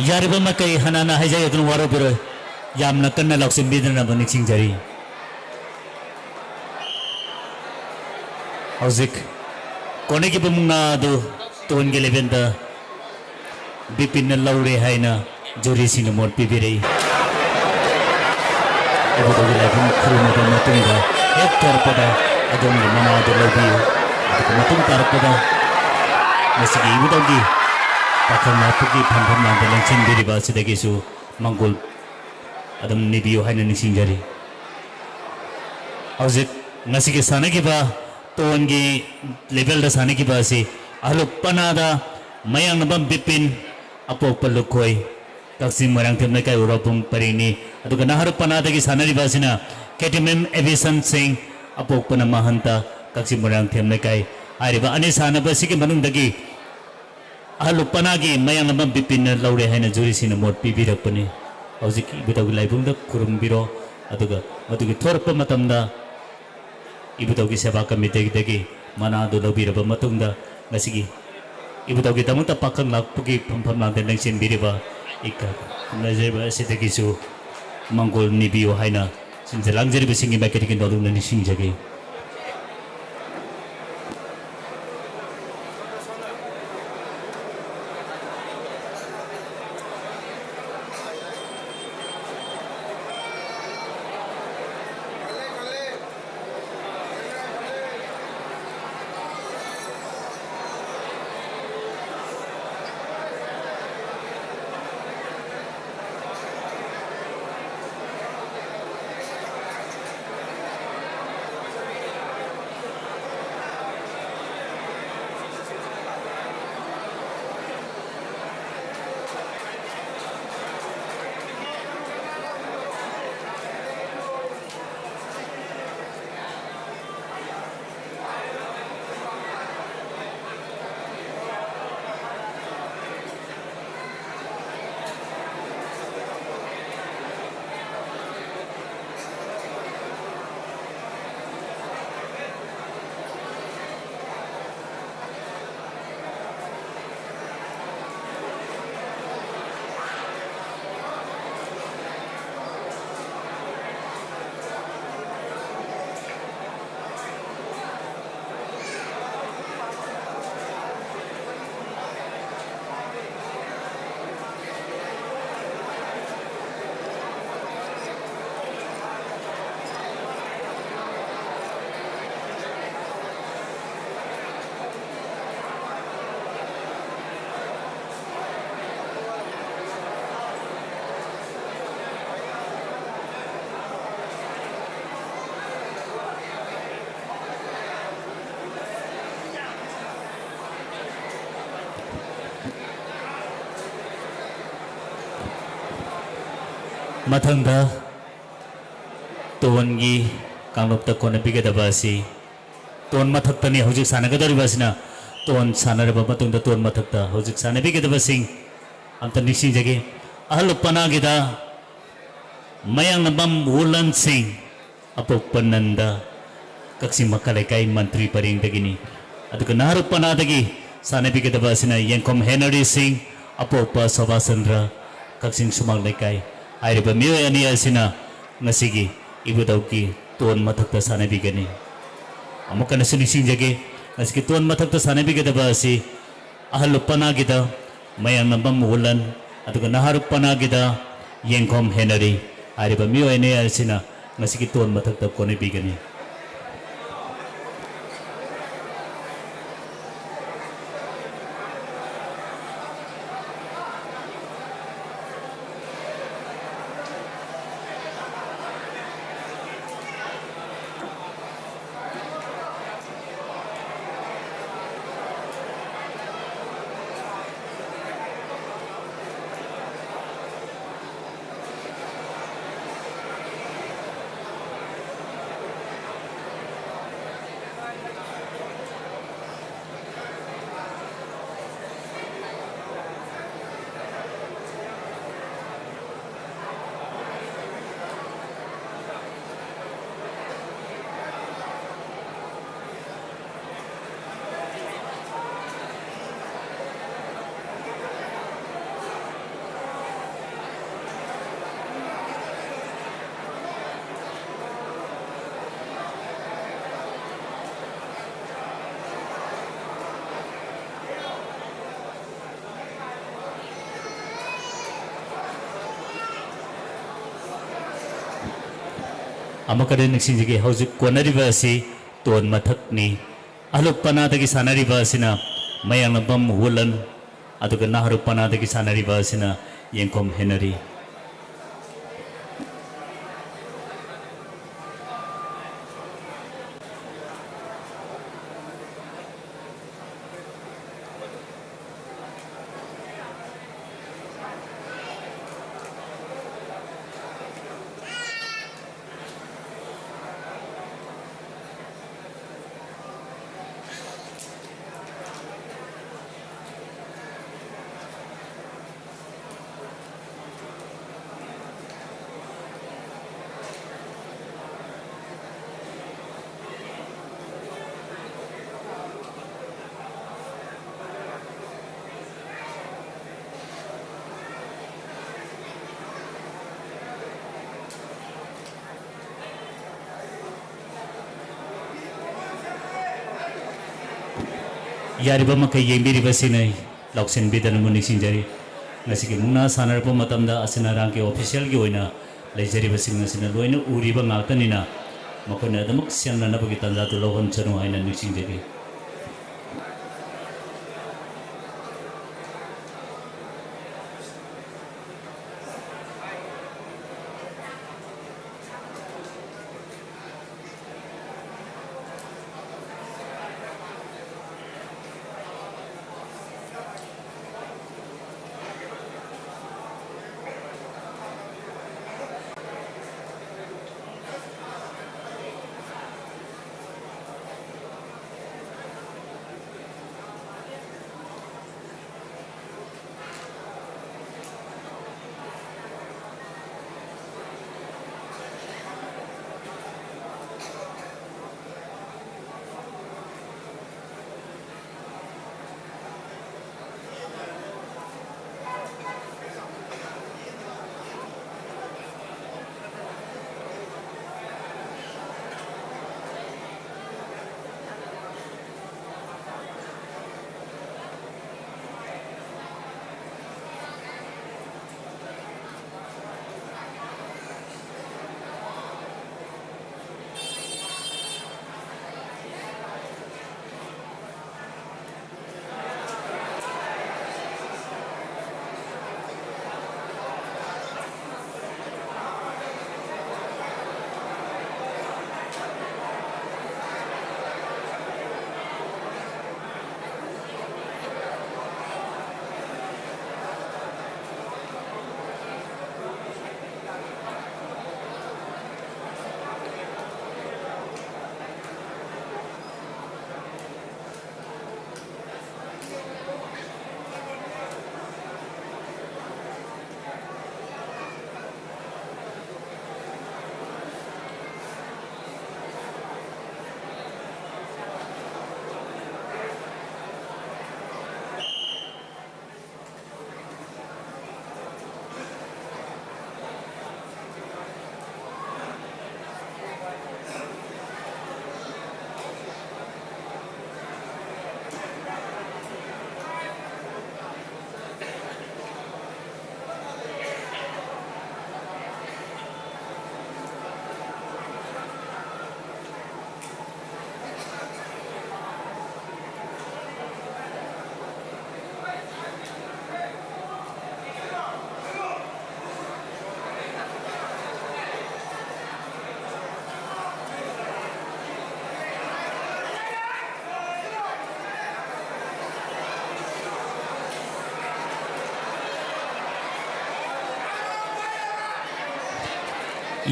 यारिबा मकई हनाना हाइजाय अदुन वारो बिरो यामना कन्ना लक्ष्मी बिदना बनि सिंजरी हौजिक कोने की बमुंगना दो तोन के लेबेंदा बिपिन लौरे हाइना जुरी सिंह मोट पिबिरे अब तो लाइफम खुरुमा दा मतुंगा एक तरपदा अदुन मना दो लबियो मतुंग तरपदा मसिगी इबुदोगी पाखरना पुगी फंफम ना दलंचिन बिरिबा सिदगिसु मंगोल अदम निबियो हाइना निसिंजरी हौजिक नसिगे सानगिबा तोनगी लेवल दा सानगिबा से अहलुक पनादा मयांग नबम बिपिन अपोक पलुकोय कक्सिंग मरंग थेमने काय उरापुंग परिनी अदुगा नहर पनादगी सानरिबा सिना केटीमेम एविसन सिंह अपोक पना महंता कक्सिंग मरंग थेमने काय आरिबा अने सानबा सिगे मनुंगदगी अहलुक पनागी मयांग नबम बिपिन लौरे हाइना जुरी सिना मोट पिबिरकपनि हौजिक इबुदगी लाइबुंगदा खुरुमबिरो अदुगा मदुगी थोरप मतमदा इबुदगी सेवा कमिटीदगी मना दो लौबिरबा मतुंगदा ngasi इबुदगी तमुता पाखंग लाकपुगी फंफम नांदे लंगसिन बिरिबा इका नजेबा सिदगिसु मंगोल निबियो हाइना सिंजे लांगजेरिबा सिंगी मार्केटिंग नलुननि सिंजगे मथंगदा तोनगी कांगलोपता कोने बिगेदबासी तोन मथक्तनी हौजिक सानगदरिबासिना तोन सानरबा मतुंगदा तोन मथक्ता हौजिक सानबिगेदबासिंग अंत निसिंग जगे अहल पनागिदा मयांग नबम वुलन सिंह अपोक पन्नंदा कक्सिंग मक्कलेकाई मंत्री परिंगदगिनी अदुगा नहर पनादगी सानबिगेदबासिना यंकोम हेनरी सिंह अपोक सभाचंद्र कक्सिंग सुमांग लेकाई आइरिबा मियोय अनि असिना ngasi ibudauki tuan mathakta sanabigani amukana sinising jage ngasi tuan mathakta sanabigada basi ahal panagida mayang nambam wulan aduga nahar panagida yengkom henari airiba miyoy ne asina ngasi tuan mathakta kone bigani अमकरे निक्सिंजगे हौजिक कोनरिबा असि तोन मथकनी अहलु पनादगी सानरिबा असिना मयांग बम हुलन अदुगा नाहरु पनादगी सानरिबा असिना येंकोम हेनरी यारिबा मकै येंबिरिबसिनै लौसिनबिदन मुनिसिंजरी ngasi mungna sanarpa matamda asina rangke official gi oina leijaribasin asina loina uriba ngaktanina makona damak siangna nabagi tanda tu lohon chanu haina nisingjari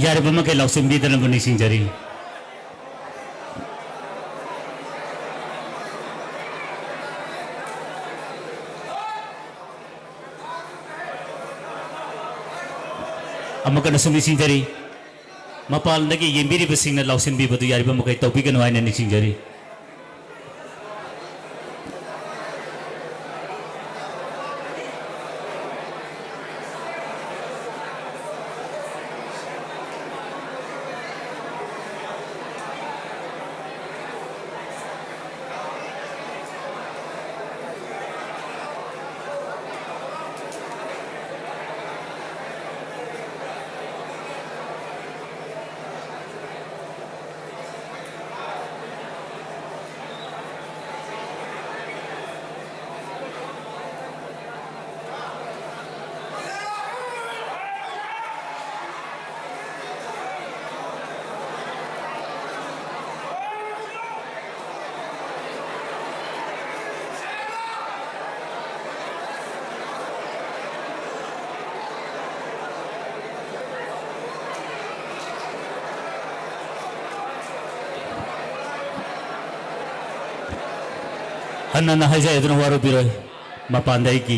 यारिबा मकै लौसिनबिदन मुनिसिंजरी अमकन सुमिसिंजरी मपालदगी येंबिरिबसिंगना लौसिनबिबदु यारिबा मकै तौबिगनु हाइना निसिंजरी हन्ना हाइजाय अदुना वारो बिरोय मपानदाई की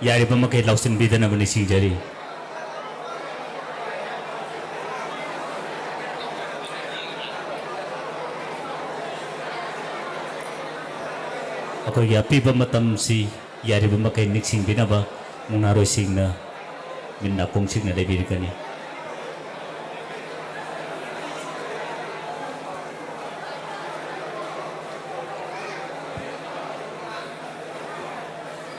यारिबा मकै लाउसिन बिदना बनि सिंजरी अखोई अपीबा मतम सी यारिबा मकै निक्सिंग बिनाबा मुनारोय सिंगना मिन्ना पोंगसिंगना लेबिरकनी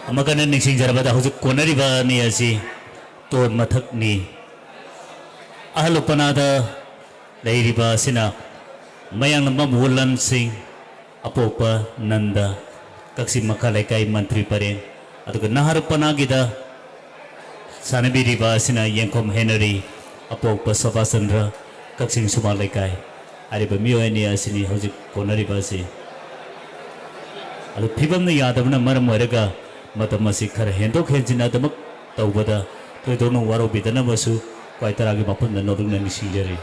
अमकन निक्सिंग जरबदा हुजु कोनरिबा नि असि तोर मथक नि अहलुपनादा लेरिबा सिना मयांग मबुलन सिंह अपोपा नंदा कक्सी मखा लेकाई मंत्री परें अदुगा नहरपना गिदा सानबिरिबा सिना यंकोम हेनरी अपोपा सभाचंद्र कक्सिंग सुमा लेकाई अरिबा मियोयनि असिनि हुजु कोनरिबा सि अदु फिबमना यादबना मरम ओरगा मतम असी खर हेंदोक हेंजिनादमक तौबदा थोइदोनो वारो बिदनबसु क्वाइतरागी मफमदा नोदुंना निसिंजरी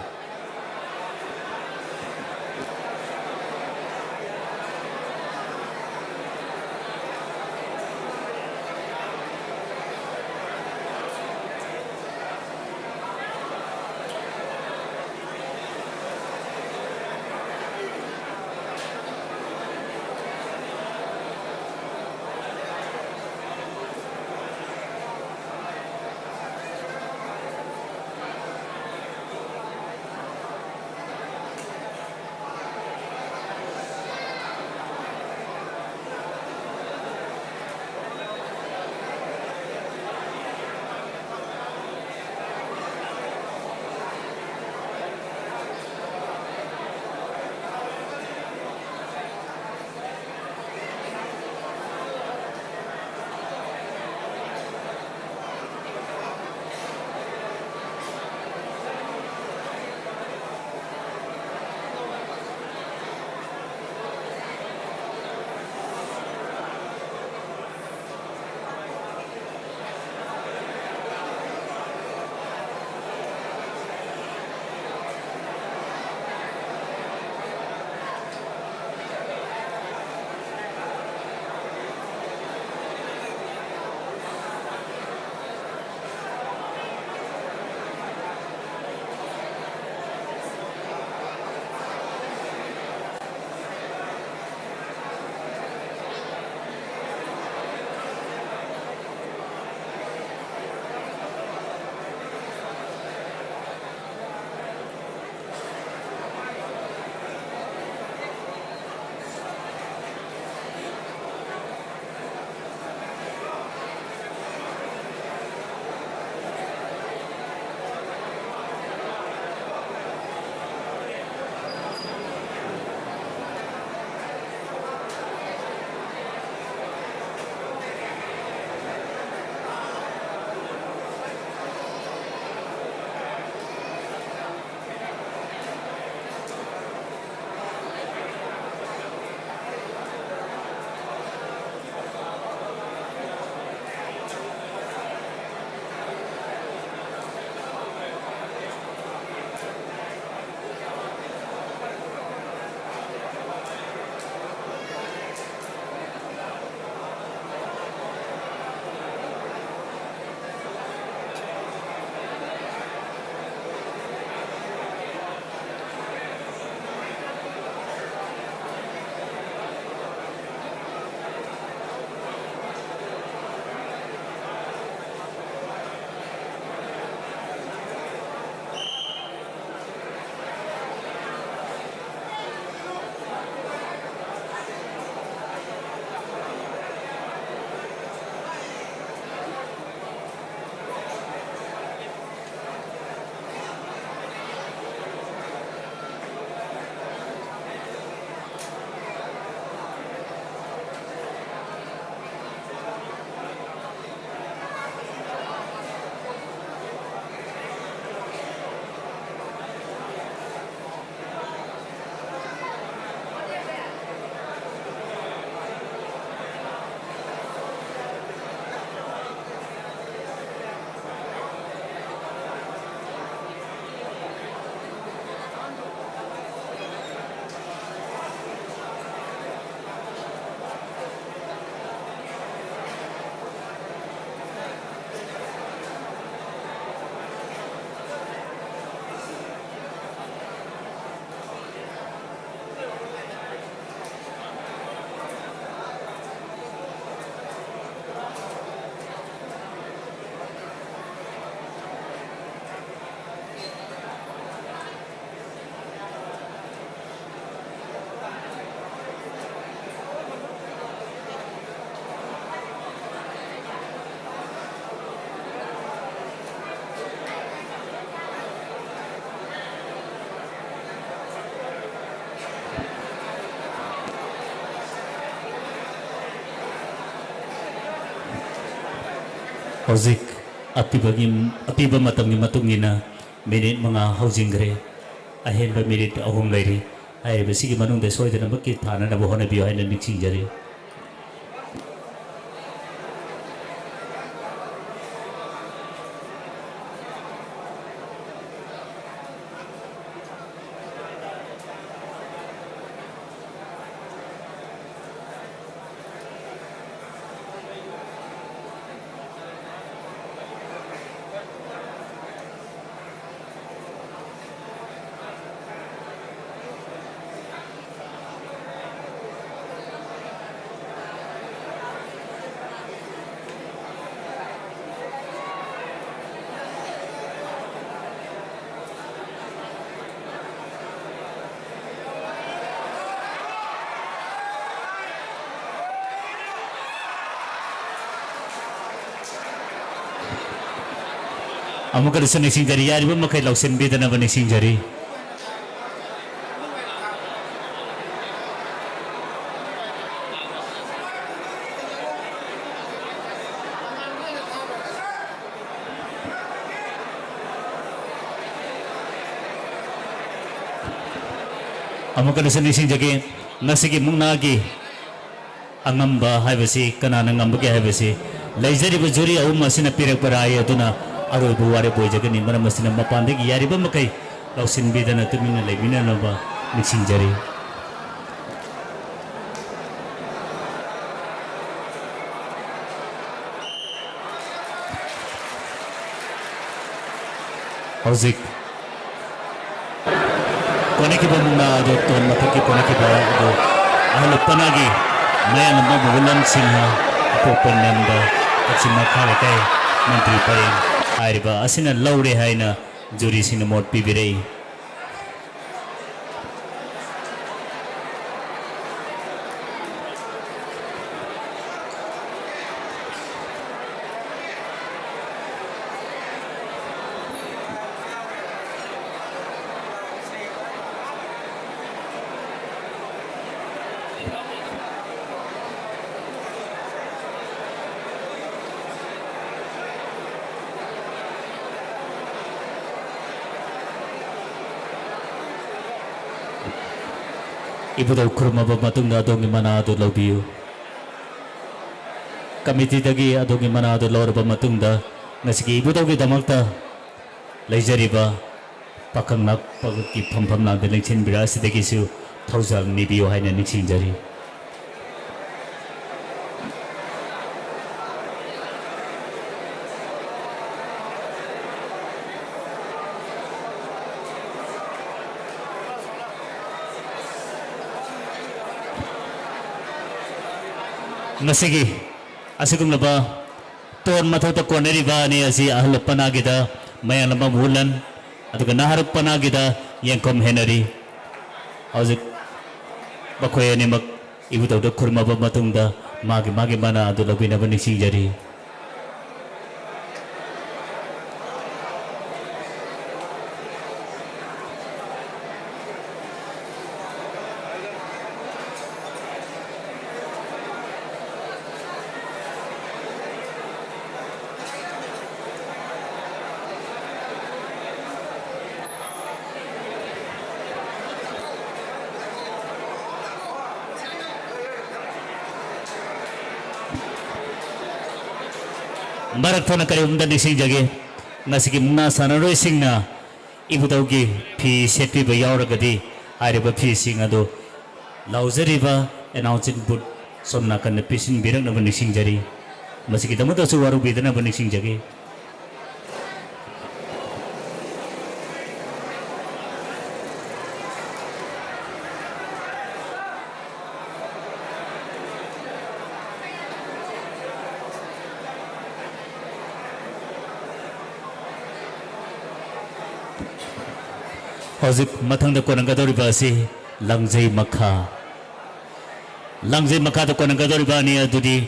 hojik apiba matamgi matungina minute manga hojingre ahenba minute ahum leiri ai besigi manung de soidana bakki thana na bohona biyo haina niksingjari amuka desa nising jari yari ba makai lausen beda na ba nising jari amuka desa nising jagi nasigi mungnagi angamba haibasi kanana ngambage haibasi laijari ba juri au masina pirak parai aduna aroi buare boijagani maramasina mapandagi yariba makai lausin bidana tumina lebina naba nisingjari hojik koneki bamuna do ton mathaki koneki ba do ahlu panagi mayan mabulan sinha apopananda achima khare kai mantri pareng आरिबा असिना लौरे हाइना जुरी सिन मोट पिबिरे Ibu kurma matung adongi mana adu lobiu. Kamiti dagi adongi mana adu lor matung da nasiki ibu dagi damakta leijariba pakang nak pagki pham nak de lengchen birasi dagi su thousal nibiu haina niksing jari. Nasigi asigum laba ton mathota koneri ba ni asi ahlu panagida mayan laba mulan aduga naharuk panagida yangkom henari azik bakoy ni mak ibu tawda kurma ba matungda magi mana adu labina ba nising jari Barak thona kari umda nising jage nasiki muna sanaroi singna ibu tawgi phi setpi ba yauragadi ariba phi sing ado laujari ba announcing board somna kan pisin birang na nising jari masiki damuta su waru bidana ba nising jage Hojik mathang da konanggadori ba si langjai makha da konanggadori ba ni adudi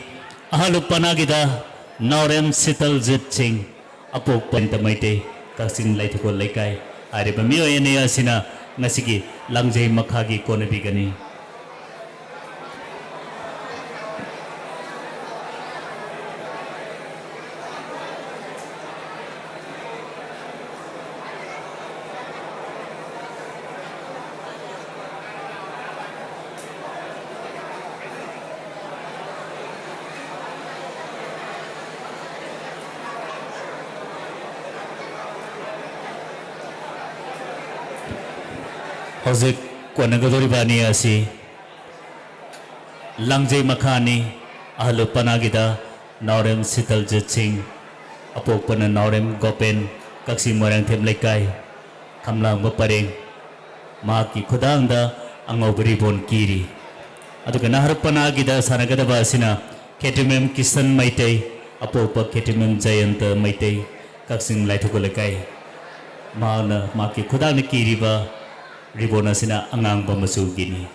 ahalu panagida Naurem Sital Jit Singh apok pantamaite kasing laithiko laikai ariba miyo ene asina ngasigi langjai makha gi konabi gani hojik konagadori bani asi langjai makhani ahlu panagida naurem Sitaljit Singh apokpana naurem Gopen Kaksim Morang Them Laikai Kamlang Bapareng maki khudangda angobri bon kiri aduga nahar panagida sanagadaba asina Ketimem Kisan Maitai apopa Ketimem Jayanta Maitai Kaksim Laithuko Laikai mauna maki khudangna kiriba ribona sina angang bamasu gini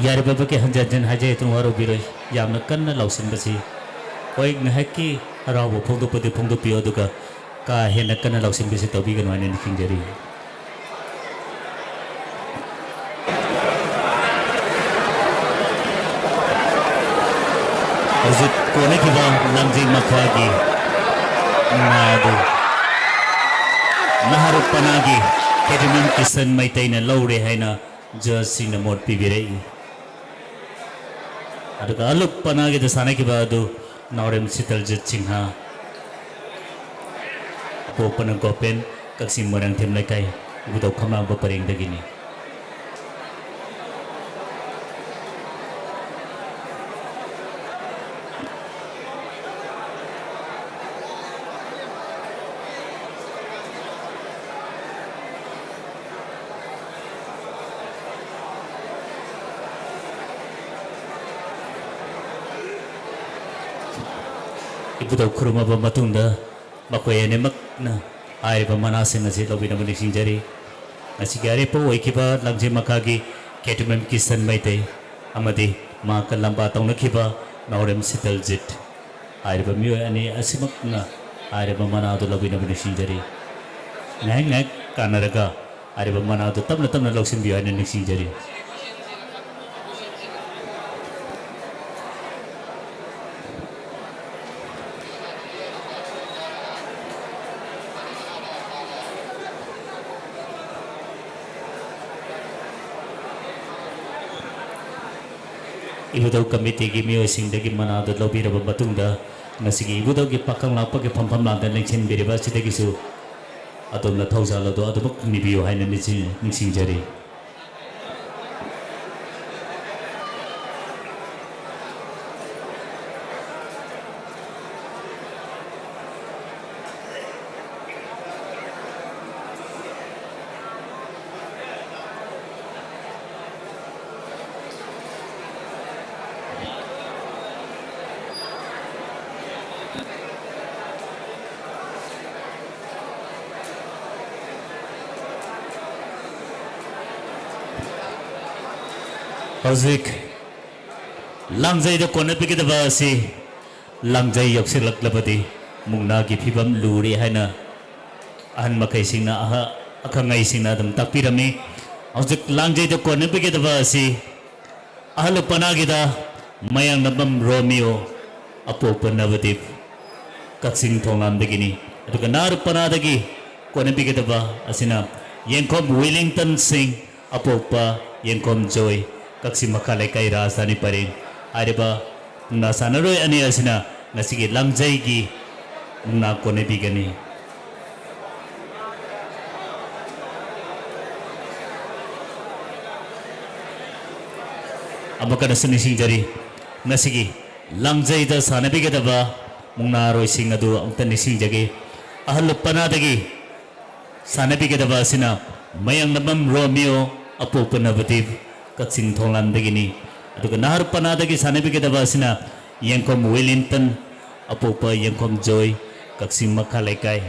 यार बाबा के हंजन हाजे तुवारो बिरोय यामना कन्ना लौसिन बसी होय ngahaki harawo phongdopodi phongdopiyo duga ka hena kana lौसिन bisi tobigan wane nikhingjari Azit kone kiba langjing makhwagi nadu naharu panagi Ketimem Kisan Maitai na laure haina jasi na mot pibirei aduga alup panagi da sana kiba adu naurem Sitaljit Singh popana Gopen Kaksim Morang Them Laikai ibutaw kamlang baparing dagini ibutaw kurumaba matunda makoy animak na ay pamanasin na sila binabalik sinjari nasigari po ay kiba langje makagi ketumem kisan maite amadi makalambatong nakiba naurem sitaljit ay pamyo ani asimak na ay pamanado labi na binabalik ngak kanaraga ay pamanado tam na loksin biyo na sinjari ibutaw committee gi miyo sing dagi manado lobira ba batungda ngasigi ibutaw gi pakang lapag gi pampam landan lengchen biriba sidagi su atom na thauza lo do adobak nibiyo haina ningsing jari Hauzik langjai da kona piki da ba si langjai yoksir laklapati mungna gi phibam luri haina ahan makai singna aha akhangai singna dam takpirami hauzik langjai da kona piki da ba si ahal pana gi da mayang nabam Romeo apo panavadip kaksing thongam dagini aduga nar pana dagi kona piki da ba asina Yengkom Wellington Singh apo pa Yengkom Joy kaksi makalai kai rasani paring ariba na sanaroi ani asina nasigi langjai gi na kone bigani abaka nasini singjari nasigi langjai da sanabi ga daba mungna roi sing adu amtan singjage ahal panadagi sanabi ga daba asina mayang namam Romeo apo panavativ kaksing thonglan dagini aduga nahar panadagi sanabi ke dabasina Yengkom Wellington apopa Yengkom Joy kaksing makalai kai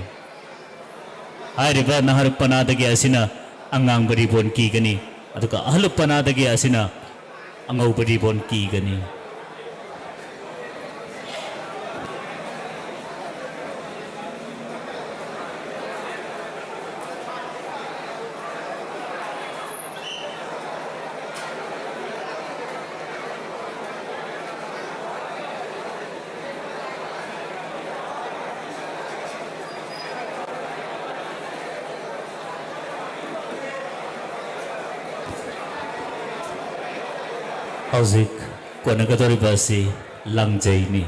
hariba nahar panadagi asina angang baribon ki gani aduga ahlu panadagi asina angau baribon ki gani hauzik kona gatori basi langjai ni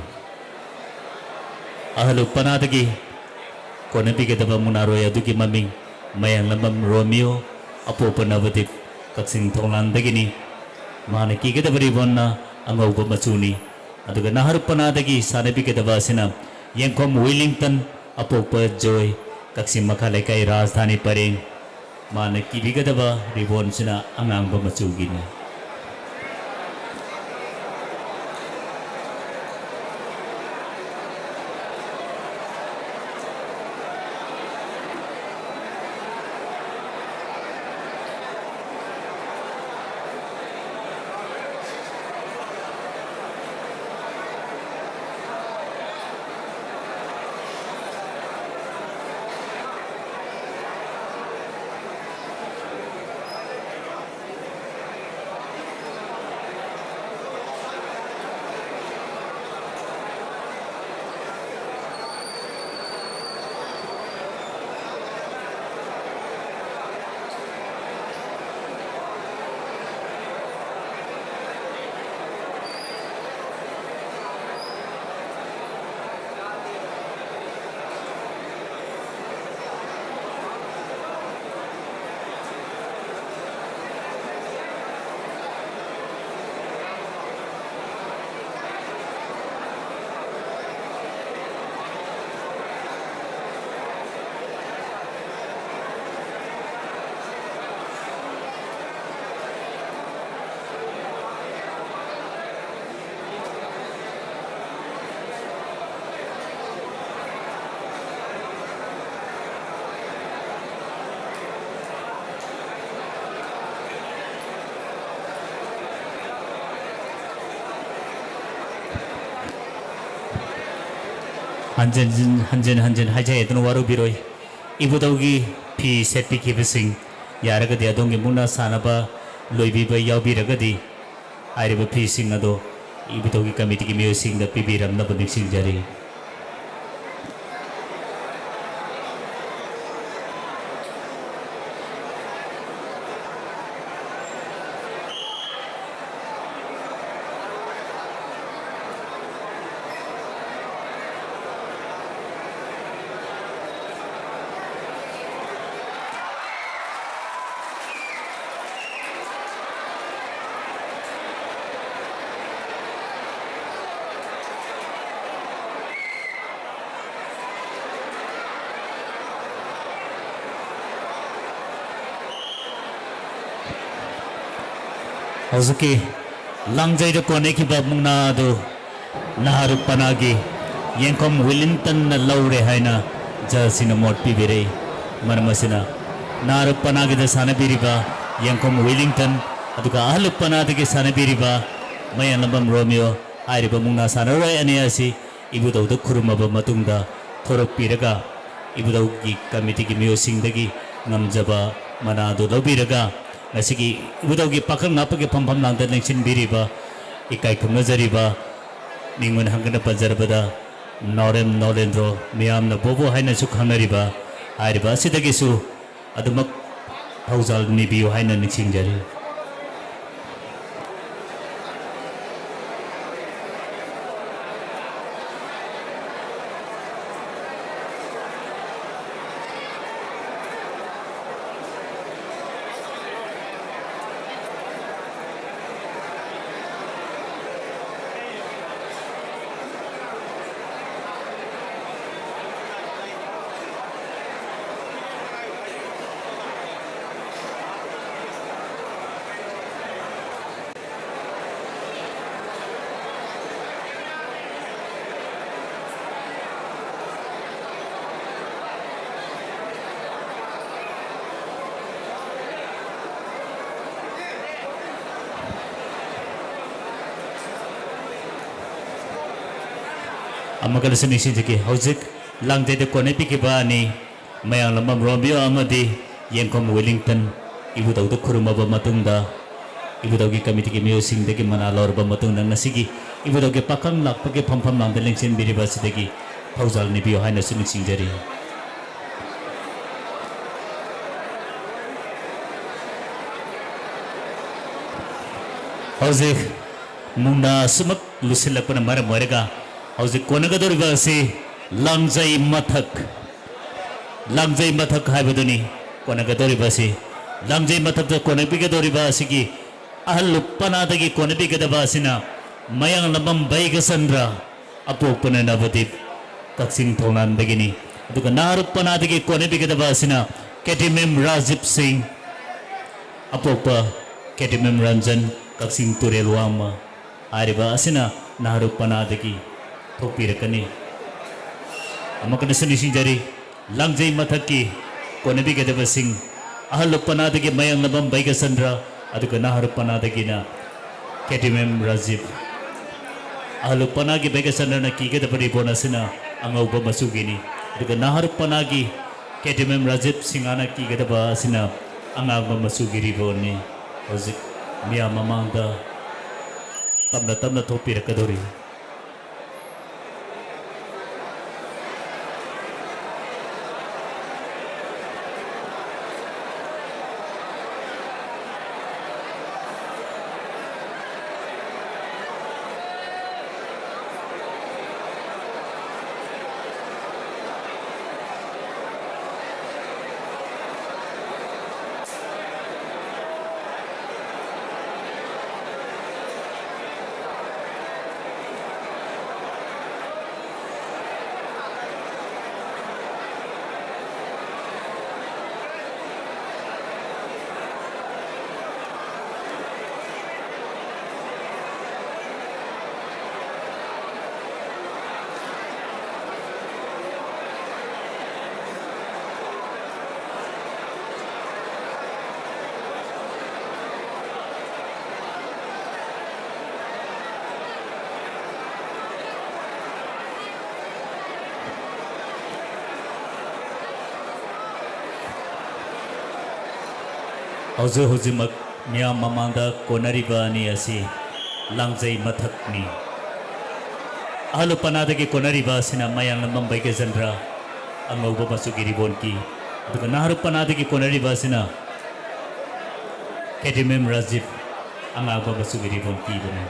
ahlu panadagi kona bige daba munaro yaduki maming mayang lamam Romeo apo panavadip kaksing thonglan dagini mana ki ge dabari bonna angau ba machuni aduga nahar panadagi sanabi ke daba sina Yengkom Wellington apo pa Joy kaksing makalai kai rajdhani paring mana ki bige daba ribon sina angang ba machugini हंजन हाइजाय तनु वारु बिरोय इबुदौगी फी सेटपी किबसिंग यारगदि अदोंगे मुना सानबा लोइबिबा यावबिरगदि आइरिबा फी सिंग अदो इबुदौगी कमिटी की मियोसिंग द पिबिरमनब निक्सिंग जरी हौजुकी लांगजाई द कोने की बामुना दो नाहरु पनागी यंकम विलिंटन न लौरे हाइना जसिना मोट पिबिरे मनमसिना नाहरु पनागी द सानबिरिबा यंकम विलिंटन अदुगा आहलु पनादगी सानबिरिबा मयन लंबम रोमियो आइरिबा मुंगना सानरोय अनियासी इबुदौ द खुरुमबा मतुंगदा थोरक पिरगा इबुदौ की कमिटी की मियोसिंगदगी ngamjaba manado lobiraga ngasigi ibudogi pakang napage phampham langda lengsin biriba ikai khumna jariba ningman hangana pajarabada norem nolendro miyamna bobo haina su khanariba ariba sidagi su adumak thaujal nibiyo haina niksing jari Amagal sini sini hauzik lang jadi kone piki bani mayang lambam Romeo amadi yang kom Wellington ibu tahu tu kuruma bamatunda ibu tahu ki kami tiki musing deki mana lor bamatunda nasigi ibu tahu ki pakang lak pakai pam pam lang deleng sen biri basi deki hauzal ni bio hai nasi sing jari hauzik muna semak lusilak pernah marah mereka hauzik konagador basi langjai mathak hai baduni konagador basi langjai mathak to konabigador basi ki ahlupana dagi konabigada basina mayang lambam baiga sandra apopana navadip kaksing thonan dagini aduga narupana dagi konabigada basina ketimem Rajib Singh apopa ketimem Ranjan kaksing turelwama ariba asina narupana dagi Topirakani, amakan seni sinjari, langjai mathaki, konabi kada basing, ahalupana dagi mayang nabam baiga sandra, aduga naharupana dagi na, ketimem Rajib, ahalupana gi baiga sandra na kiga dapari bonasina, angau ba masugini, aduga naharupana gi, ketimem Rajib singana kiga dapa asina, angau ba masugiri boni, ozik, miya mamangda, tamna topirakadori. हौजे हौजिमक मियाम ममांगदा कोनरिबा अनि असि लांगजै मथकनि आहलो पनादगी कोनरिबा सिना मयांग लंबम बैगे जंद्रा अंगौबा मसु गिरिबोन की दुगा नाहरु पनादगी कोनरिबा सिना केटिमेम राजीव अंगाबा मसु गिरिबोन की बने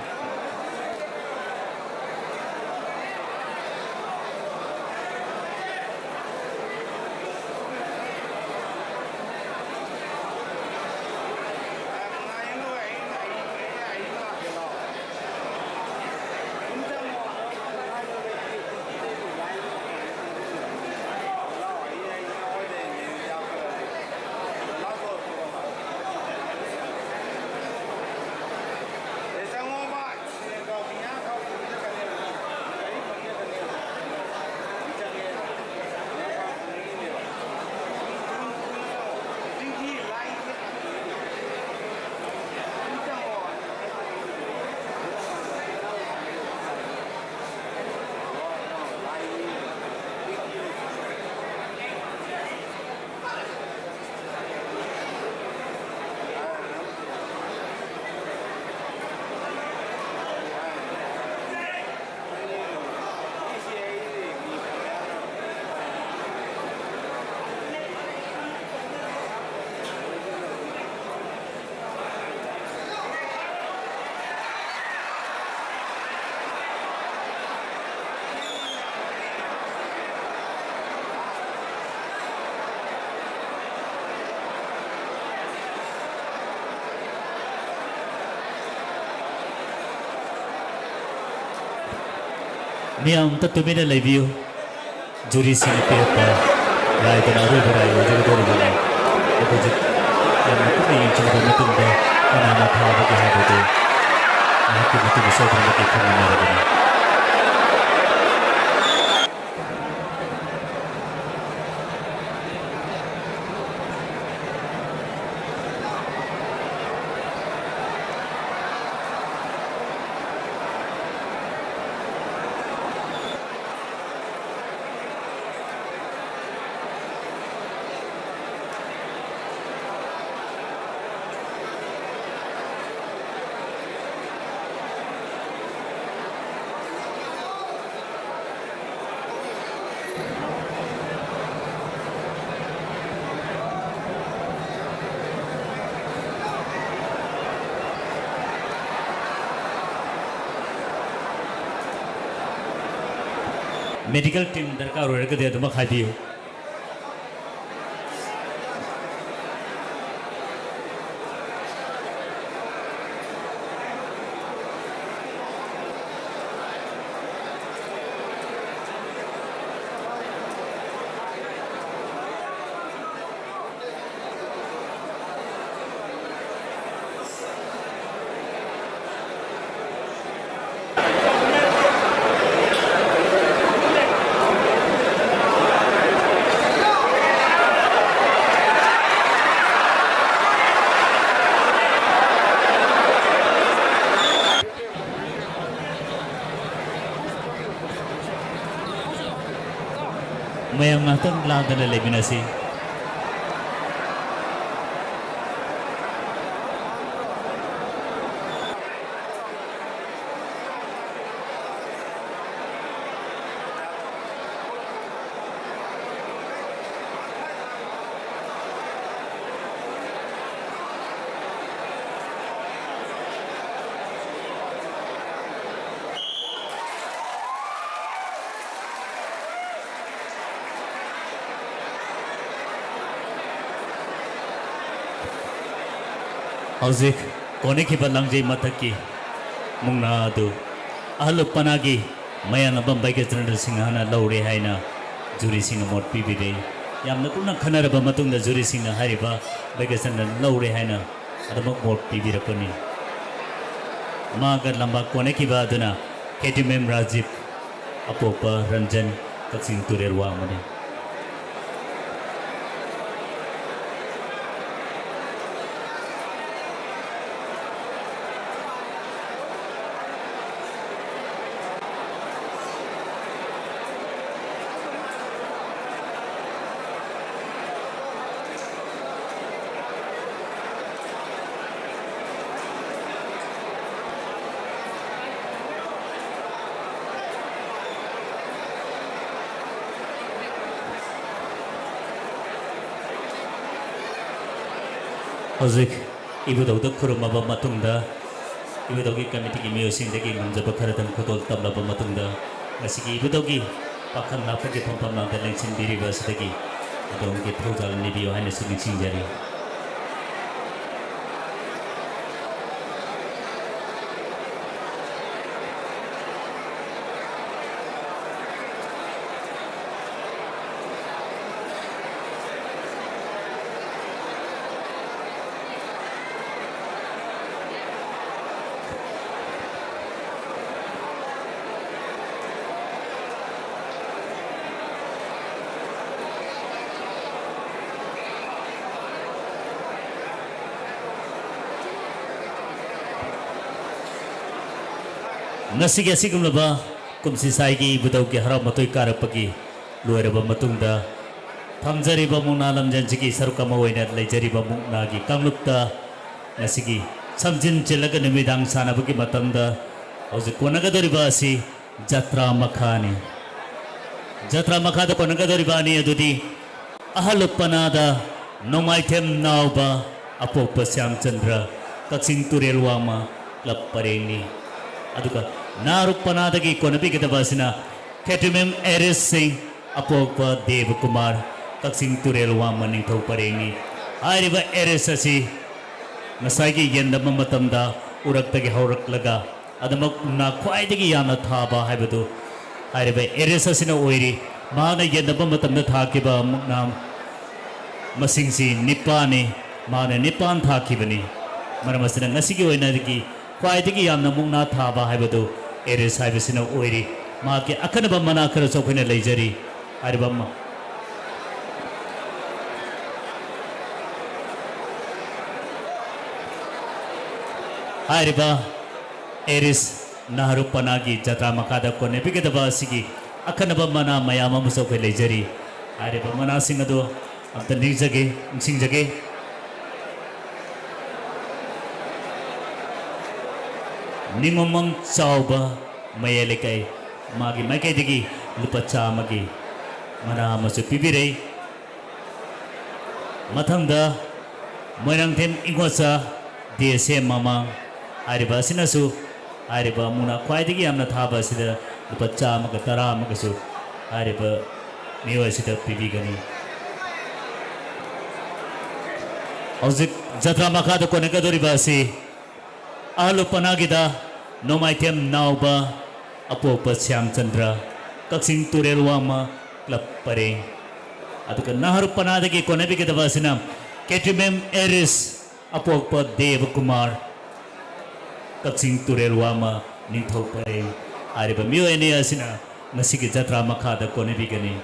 मियाम तुम्हें लेबियो जूरी सिंह पेपर राय तो नारू बराई वजह तो नहीं तो जब yang itu yang cuma betul dah karena mata bagi hal itu aku betul bisa bagi kamu lagi. Medical team दरकार होगा तो यह खाई हो mayang natin lang na leminasi. Hauzik kone ki balang jai mataki mungna adu ahlu panagi mayang abam baike general singhana laure haina juri singh mot pibire yamna kuna khanara ba matung da juri singh hariba baike general laure haina adamak mot pibira pani magar lamba kone ki ba aduna KTM Rajiv apopa Ranjan Kaksing Turelwa mane ꯍꯧꯖꯤꯛ ꯏꯕꯨꯙꯧꯗ ꯈꯨꯔꯨꯝꯃꯕ ꯃꯇꯨꯡꯗ ꯏꯕꯨꯙꯧꯒꯤ ꯀꯃꯤꯇꯤꯒꯤ ꯃꯤꯑꯣꯏꯁꯤꯡꯗꯒꯤ ꯉꯝꯖꯕ ꯈꯔꯗꯪ ꯈꯨꯗꯣꯜ ꯇꯝꯂꯕ ꯃꯇꯨꯡꯗ ꯉꯁꯤꯒꯤ ꯏꯕꯨꯙꯧꯒꯤ ꯄꯥꯈꯪ ꯂꯥꯛꯄꯒꯤ ꯐꯝꯐꯝꯗ ꯂꯦꯡꯁꯤꯟꯕꯤꯔꯤꯕ ꯑꯁꯤꯗꯒꯤ ꯑꯗꯣꯝꯒꯤ ꯊꯧꯖꯥꯜ ꯅꯤꯕꯤꯌꯨ ꯍꯥꯏꯅꯁꯨ ꯅꯤꯡꯁꯤꯡꯖꯔꯤ ngasi asigumlaba kumsi saigi ibudaugi harau matoi karapagi loiraba matungda thamjariba mungna lamjanjigi sarukama oina leijariba mungnagi kanglupta ngasigi samjin chelaga nimidang sanabagi matamda hauji konagadoriba asi jatra makhani jatra makhada konagadoriba ani adudi ahaluppanada nomaithem nauba apopa syamchandra kaksing turelwama club parengni aduga नारुपनादगी कोनबिगदबसिना केटुमेम एरिस सिंह अपोकपा देव कुमार कक्सिंग तुरेलवा मनिंगथौ परेंगी हारिबा एरिस असि नसाइगी येंदम मतमदा उरक्तगी हौरक्लगा अदमक ना ख्वाइदगी याना थाबा हाइबदु हारिबा एरिस असिना ओइरी माना येंदम मतमदा थाकिबा मुकनाम मसिंगसी निपाने माना निपान थाकिबनी मरमसिना ngasiगी ओइनादगी ख्वाइदगी याना मुकना थाबा हाइबदु एरिस हाइबसिना ओइरी माके अखनबा मना खर चौखैना लेजरी हारिबम हारिबा एरिस नारुपनागी जत्रा मकादा कोने बिगदबा सिगी अखनबा मना मयाम अमु चौखै लेजरी हारिबा मना सिंग अदो अम्त निजगे सिंजगे निममंग चाउबा मयलेकै मागी मैकैदगी लुपा चामगी मना अमसु पिबिरे मथंगदा मोइरांथेम इंगोचा देसे मामा हारिबा सिनासु हारिबा मुना ख्वाइदगी यामना थाबा सिदा लुपा चामगा तरामगसु हारिबा मियोसिदा पिबिगनी हौजिक जत्रा मखादा कोनेगदोरिबा सि आलुपनागिदा नोमाइथेम नाउबा अपोपा श्यामचंद्र कक्सिंग तुरेलवामा क्लब परे अदुका नाहरुपनादगी कोनेबिगदबसिना केटिमेम एरिस अपोपा देव कुमार कक्सिंग तुरेलवामा निंथौ परे आरिबा मियोएने असिना ngasiगी jatra makhada konebigani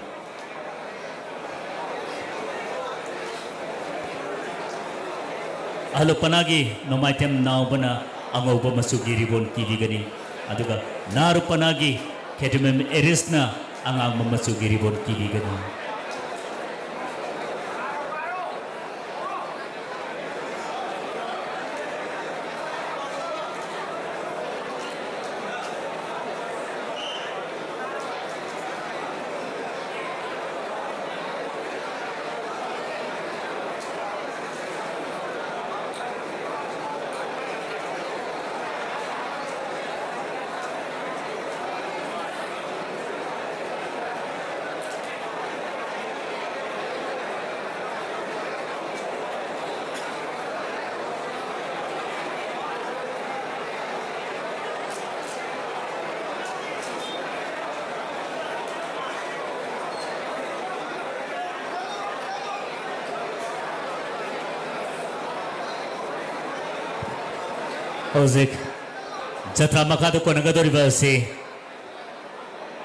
आलुपनागी नोमाइथेम नाउबना अंगौबा मसुगी रिबोन किबिगनी अदुगा नारुपनागी केटुमेम एरिसना अंगांग मसुगी रिबोन किबिगनी हौजिक जत्रा मखादा कोनगदोरिबा से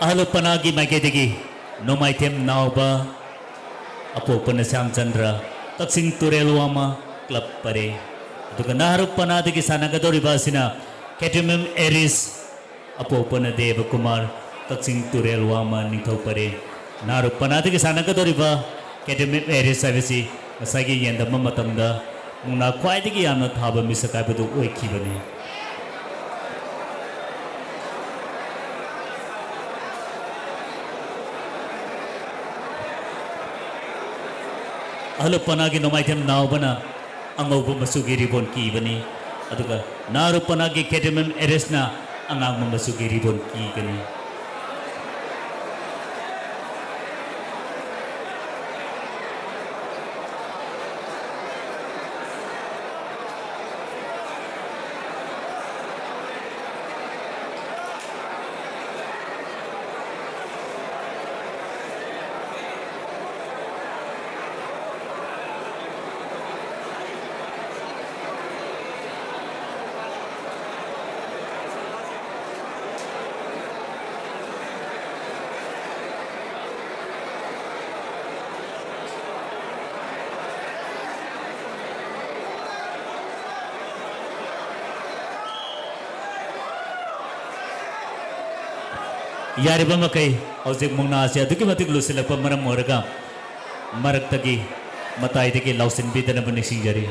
आलुपनागी माइकेदगी नोमाइथेम नाउबा अपोपन श्यामचंद्र कक्सिंग तुरेलवामा क्लब परे अदुगा नाहरुपनादगी सानगदोरिबा सिना केटुमेम एरिस अपोपन देव कुमार कक्सिंग तुरेलवामा निंथौ परे नाहरुपनादगी सानगदोरिबा केटुमेम एरिस हाइबसि ngसागी येंदम मतमदा मुना ख्वाइदगी यामना थाबा मिसकाइबदु ओइखिबनी आलुपनागी नोमाइथेम नाउबना angauba masugi ribon ki bani aduga narupana gi ketemem eresna angang masugi ribon ki gani यारिबा मकई हौजिक मुंगना से अदुकी मतिक लुसिलक मरम मोरगा मरक तकी मताई तकी लाउसिन बिदन बनि सिंजरी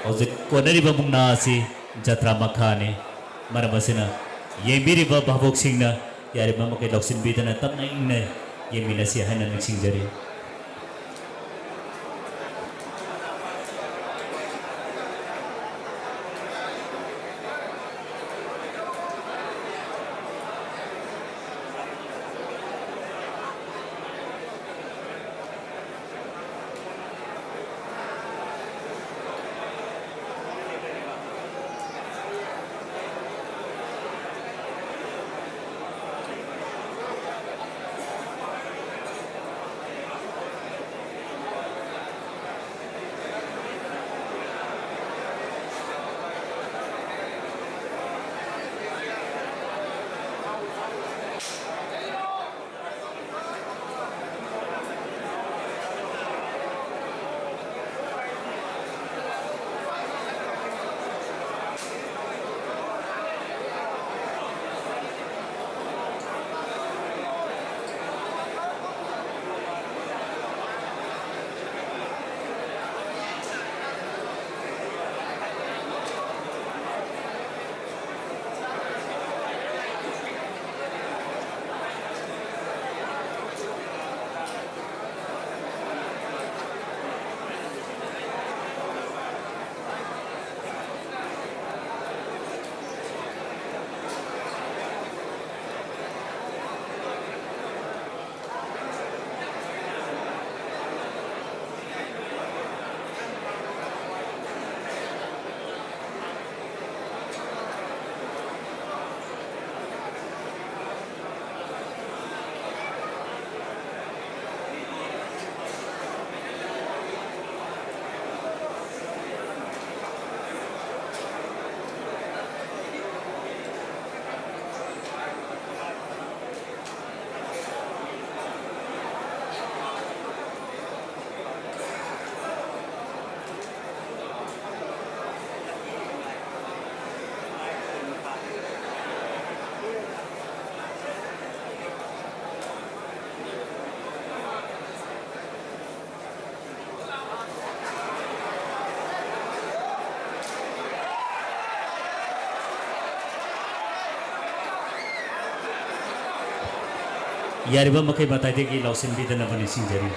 हौजिक कोनरिबा मुंगना से जत्रा मखाने मरम असिना येबिरिबा भाबोक सिंगना यारिबा मकई लाउसिन बिदन तपना इंगने येमिनसी हनन सिंजरी यारिबा मकई बताई दे कि लाउसिन बिदन बनि सिंजरी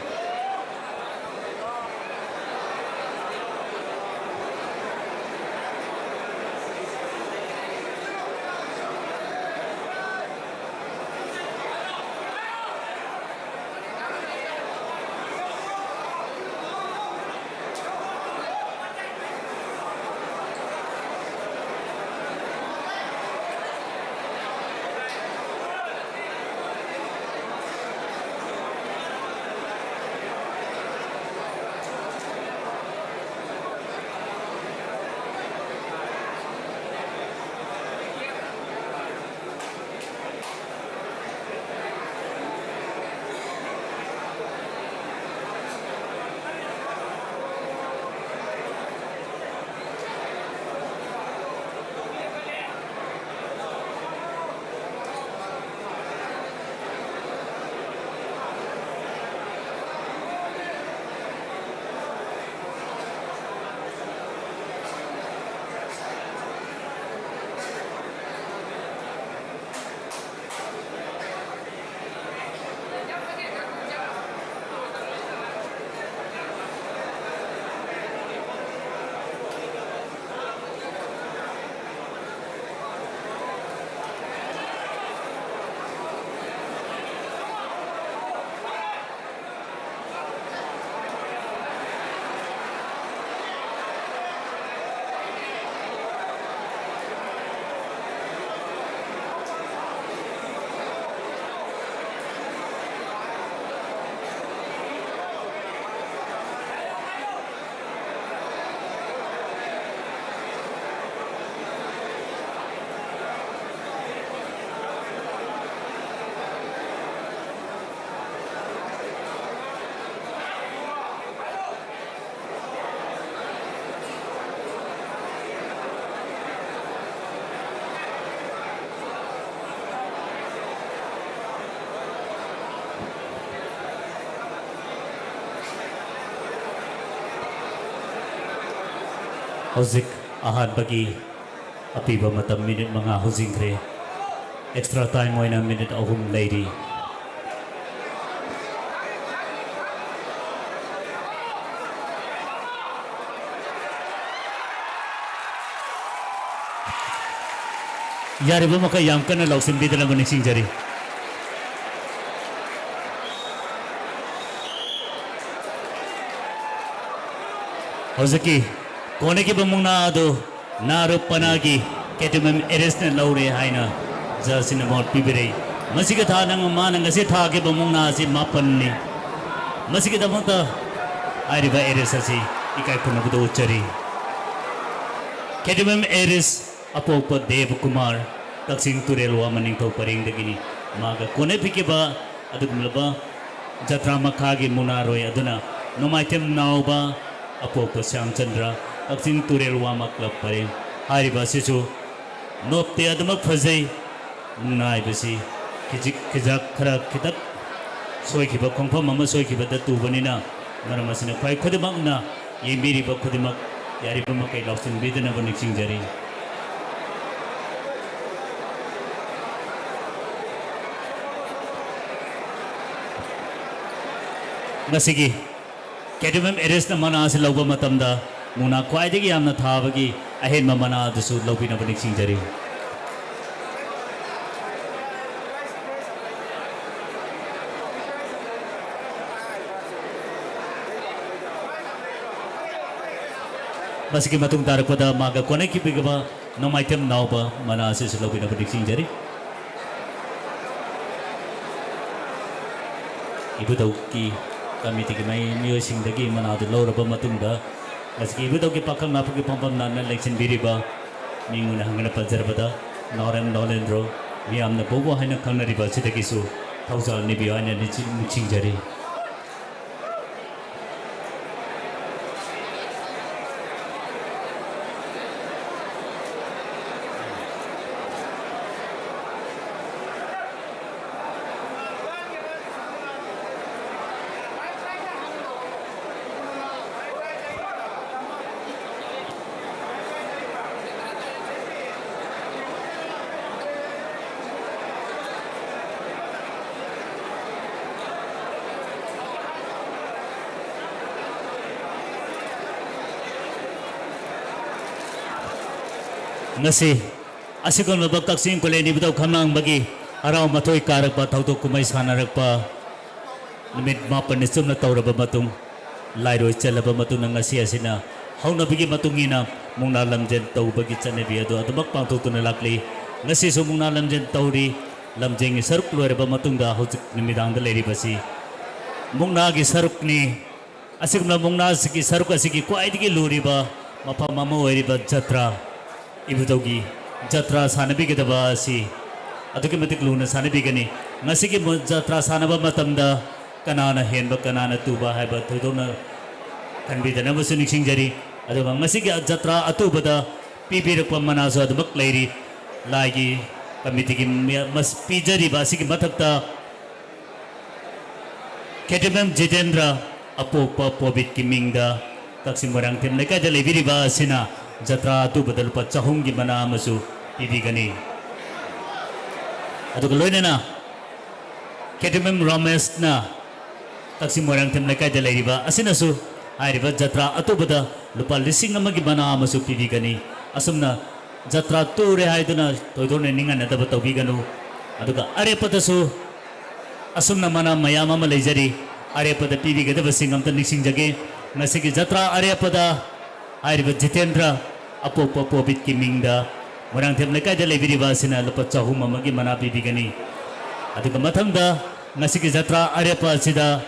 hojik ahan bagi api ba matam minute mga hojingre extra time mo na minute ahum lady yari ba makayam ka na lausin bida na manising jari hojiki kone ki bamung na ado naru panagi ketumem eres na laure haina jasina mot pibire masika tha nang manang ase tha ke bamung na si mapan ni masika damata ari ba eres asi ikai puna budo uchari ketumem eres apopa dev kumar taksing turelwa maning to paring dagini maga kone pike ba adugmlaba jatra makhagi munaroi aduna nomaitem nauba apopa Shyamchandra taksing turelwa maklap pare hari basisu nopte adamak phajai nai basi kijik kijak khara kitak soi khiba khongpham ama soi khiba da tubanina maramasina phai khodimak na yemiri ba khodimak yari ba makai lausin bidana ba niksing jari ngasigi ketumem eres na mana se lauba matamda muna khwaidagi yamna thabagi ahen mamana dusu laubina ba niksing jari masigi matung tarakpada maga kone ki bigaba nomaitem nauba mana se laubina ba niksing jari ibu dauki kami tigi mai mio sing dagi mana adu laura ba matunda masigi ibu dauki pakam napu ki pampam nana election biriba minguna hangana pajar Noren Nolendro miyamna bobo haina khanari ba sidagi su thausal ni bi haina ni ching jari ngasi asikon mabak taksing kole ni bitaw khamnang bagi araw mathoi karak ba thauto kumai sanarak pa limit mapan nisum na tawraba matung lairoi chalaba matung ngasi asina hauna bigi matungina mungna lamjen taw bagi chanebi ado adumak pangtu tuna lakli ngasi so mungna lamjen tawri lamjeng saruk loiraba matung da hojik nimidang da leri basi mungna gi saruk ni asikna mungna siki saruk asiki kwaidigi luriba mapa mama oiriba jatra ibudogi jatra sanabi gedaba si aduki matik luna sanabi gani ngasigi jatra sanaba matamda kanana henba kanana tuba haiba thoidona kanbi dana masuni singjari aduga ngasigi jatra atubada pibirakpa manaso adumak leiri lagi kamitigi mas pijari basigi matakta ketemem jitendra apopa pobit kimingda taksim barang tem leka jale biriba sina jatra tu badal pa chahung gi mana masu ibi gani adu loine na ketemem ramesh na taksim morang tem lekai de leiriba asina su airiba jatra atu bada lupa lising amagi mana masu ibi gani asumna jatra tu re haiduna toidone ninga na daba tobi ganu aduga are patasu asumna mana mayama ma leijari are pada ibi gadaba singam ta nising jage nasigi jatra are pada airiba jitendra apopa pobit kimingda morang them lekai de lebiriba sina lupa chahum amagi mana bibi gani aduga mathangda nasigi jatra arepa sida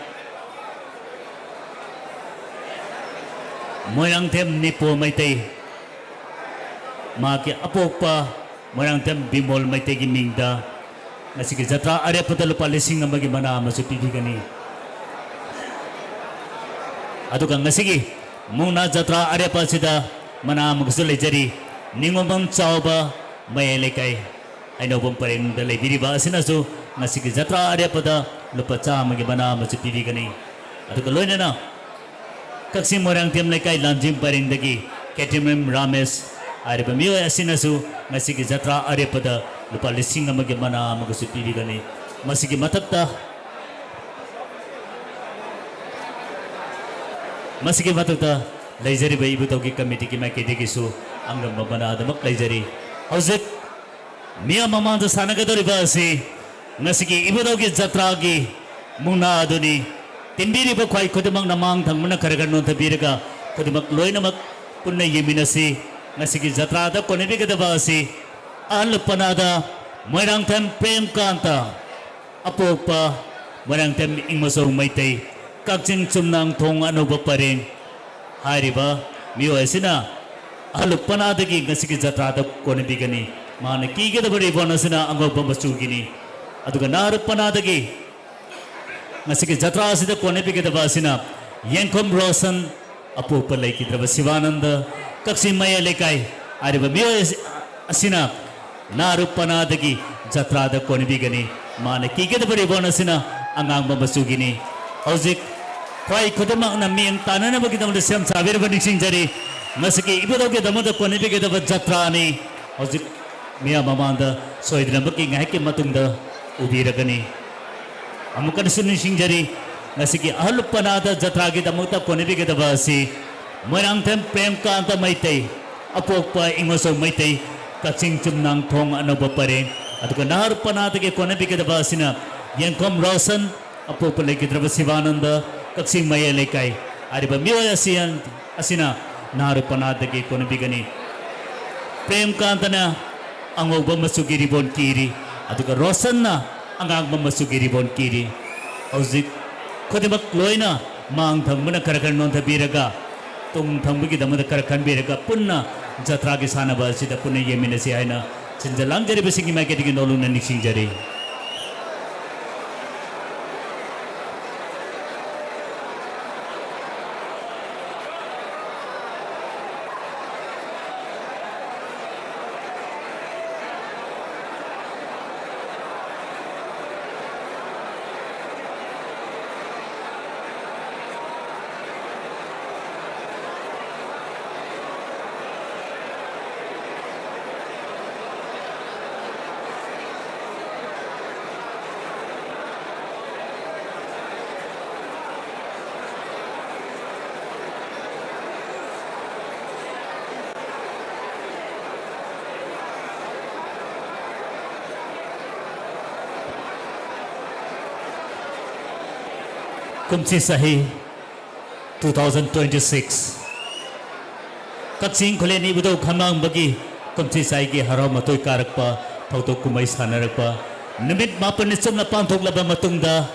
morang them nipo maitai maki apopa morang them bimol maitai gi mingda nasigi jatra arepa da lupa lising amagi mana masu bibi gani aduga nasigi mungna jatra arepa sida mana mugsu lejari ningomam chauba mai lekai ainobam pareng da lebiriba asina su ngasigi jatra arepada lupa chamagi mana masu pibi gani aduga loina na kaksim morang tem lekai lamjim pareng dagi Ketimim Rames ariba miyo asinasu masigi jatra arepeda lupa lising amage mana amagasu pibigani masigi matakta laizari bai ibutogi committee ki makete kisu angam babana adamak laizari hojek miya mamanda sanagadori basi masigi ibutogi jatra gi muna aduni timbiri ba khwai khodemak namang thangmana karagan non thabiraga khodemak loinamak punna yeminasi ngasigi jatra da konebi gadaba asi al panada moirang them prem kanta apopa moirang them ingmaso maitai kakjing chumnang thong anuba pareng hariba miyo asina al panada gi ngasigi jatra da konebi gani mana ki gadaba ri bonasina angoba masugini aduga nar panada gi ngasigi jatra asida konebi gadaba asina yenkom rosan apopa laiki draba sivananda Kaksin Maya Lekai ariba miyo asina narupanadagi jatra da konibigani mana kigeda bari bonasina angang bamasugini hojik khwai khodamak na miyang tanana bagi damda sem sabir bani singjari masaki ibudoge damda konibigeda ba jatra ni hojik miya mamanda soidna baki ngahke matungda ubiragani amukan sunin singjari masaki ahlupanada jatra gi damta konibigeda ba si Moirang them prem kanta maitai apokpa ingoso maitai kakching chumnang thong anoba pare aduga nar panadage konabi ke dabasina yenkom rosan apokpa leki draba sivananda kakching maya lekai ariba miyo asian asina nar panadage konabi gani prem kanta na angoba masugiri bon kiri aduga rosan na angang masugiri bon kiri hojik khodemak loina mang thangmana karakan non thabiraga tung thangbugi damada karakan berega punna jatra gi sanaba sida punna yeminasi aina chinjalang jari besingi market gi noluna nixing jari Kumchi Sahi 2026 Kakching Koleni Budo Khamang Bagi Kumchi Sahi gi Haraw Matoi Karakpa Thautok Kumai Sanarakpa Nimit Mapan Chumna Panthok Laba Matungda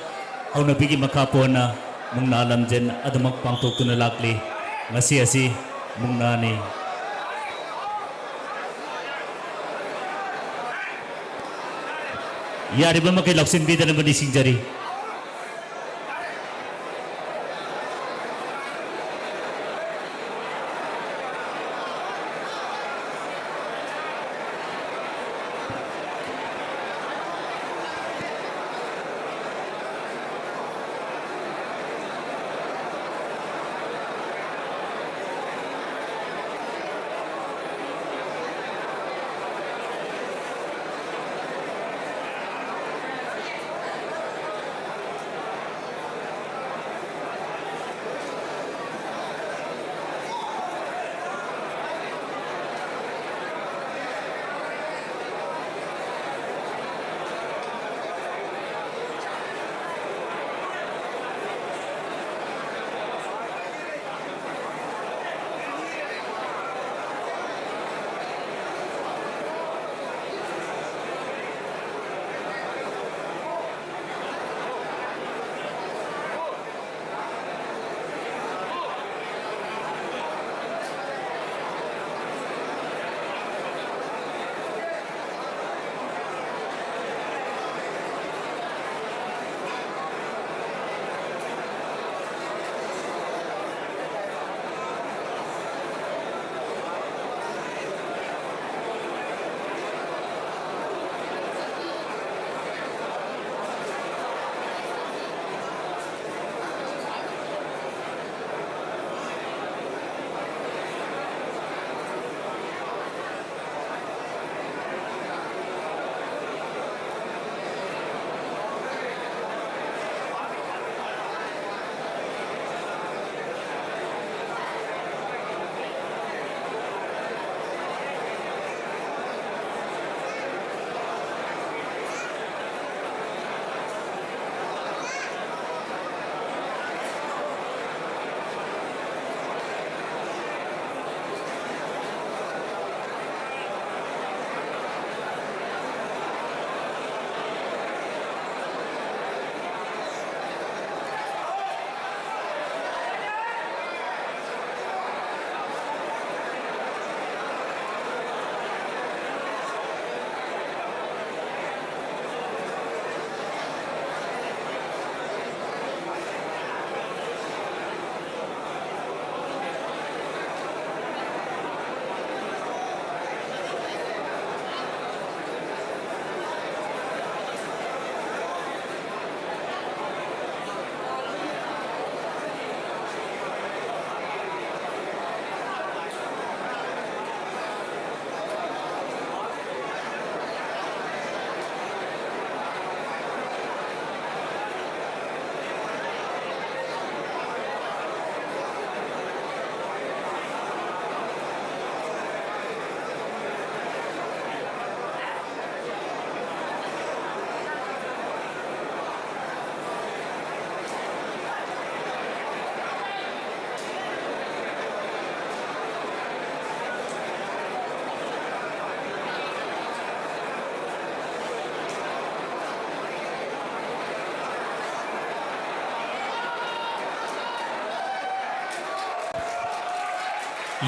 Hauna Bigi Makapona Mungna Lamjen Adamak Panthok Tuna Lakli Ngasi Asi Mungna Ni Yari ba makai laksin bida naman ising jari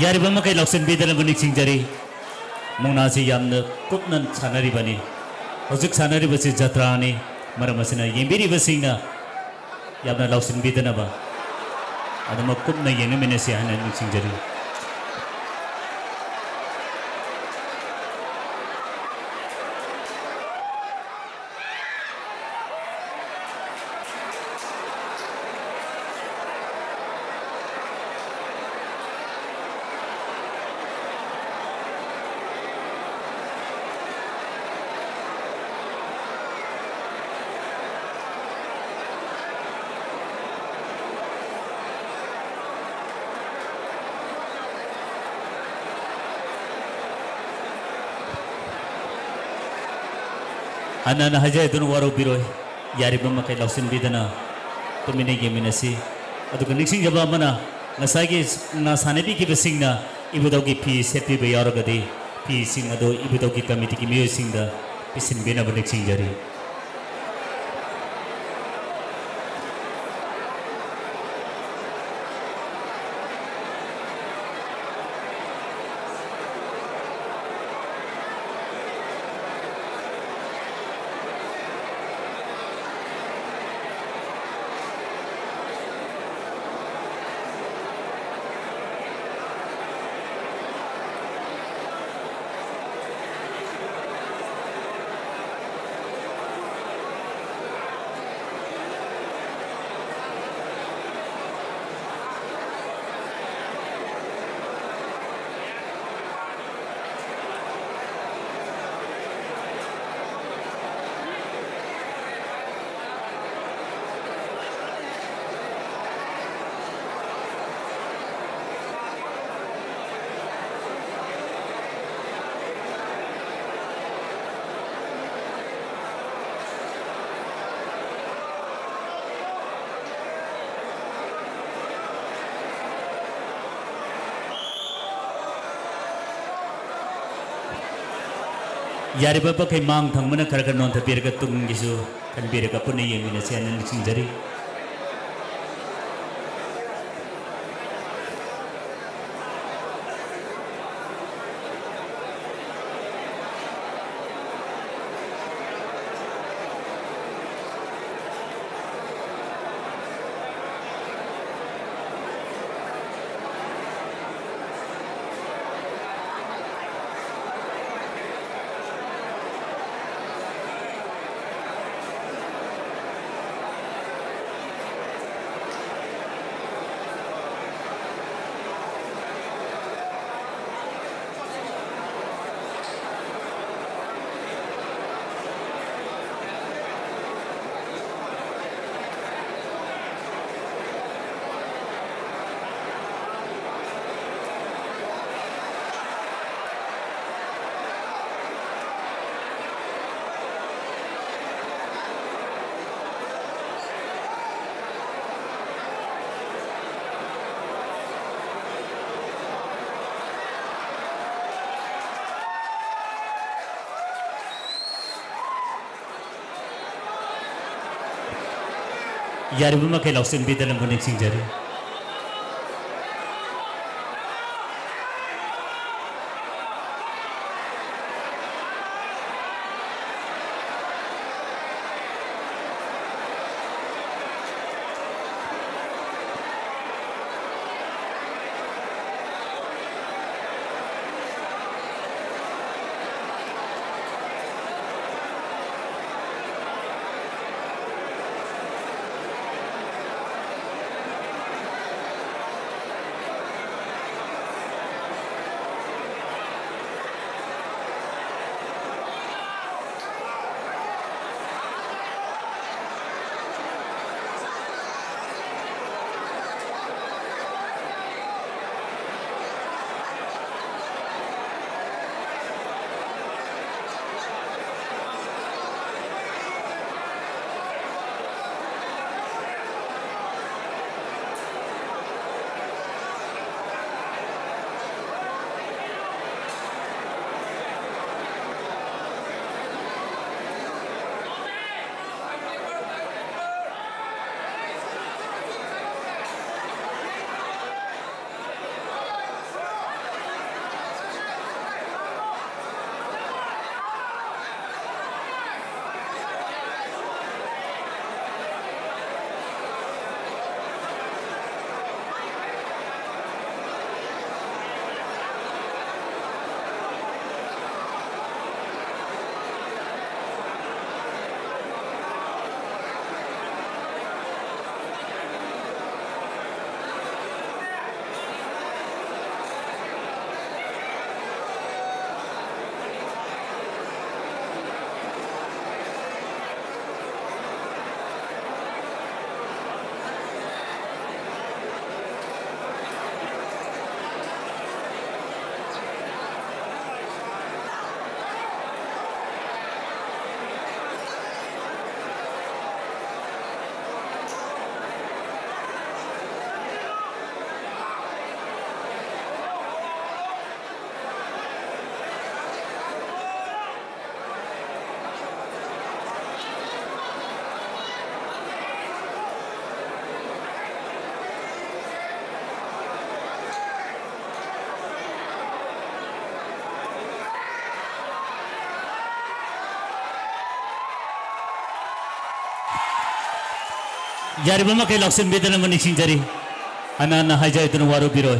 यारिबा मकै लौसन बिदन बनि सिंजरी मुना से यामन कुपनन सानरी बनि हजिक सानरी बसि जत्रानि मरम असना येबिरि बसिंगना यामना लौसन बिदन बा अदम कुपन येनु मिनसे हानन सिंजरी Anak haja itu nuwaro biroi, yari pemakai lausin bidana, tu mine game nasi. Adu keningsing jaba mana, nasagi nasanebi ki besingna, ibu tau ki pi sepi bayar gade, pi sing adu ibu tau ki kamiti ki miu singda, pisin bina beningsing jari. Yari bapa kai mang thang mana kar non thapir ka tung gisu kan bir ka punai yang mina sian ning jari yari bapa kai lausin bidana bani jari यारिब मखै लक्ष्मण बेदन मनिसिंग जरी अनाना हाइजाय तुन वारो बिरोय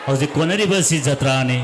हौजे कोनरी बसी जत्राने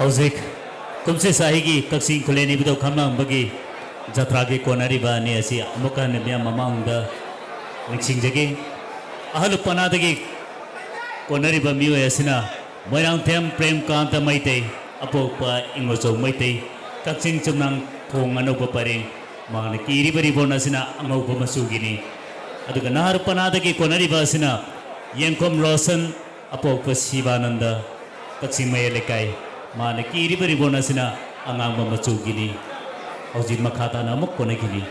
हौजिक कुमसे साहिगी कक्सिंग खुलेनी बिदो खमनांबगी जत्रा के कोनरीबा ने असि अमुका नबिया ममांगदा निक्सिंगजगे अहल पनादगी कोनरीबा मियो एसिना मोयरांग थेम प्रेम कांत मैते अपोपा इंगोचो मैते कक्सिंग चुमनांग थोंग अनोप परे माने कीरिबरी बोनसिना अंगौप मसुगिनी अदुगा नहर पनादगी कोनरीबा असिना यंकोम रोशन अपोप शिवानंद कक्सिंग मयलेकाय माने कीरिबरी बोनसिना अंगांग मचुगिनी हौजिक मखाताना अमुक कोनगिनी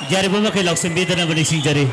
ꯌꯥꯔꯤꯕ ꯃꯈꯩ ꯂꯥꯎꯁꯤꯟꯕꯤꯗꯅꯕ ꯅꯤꯡꯁꯤꯡꯖꯔꯤ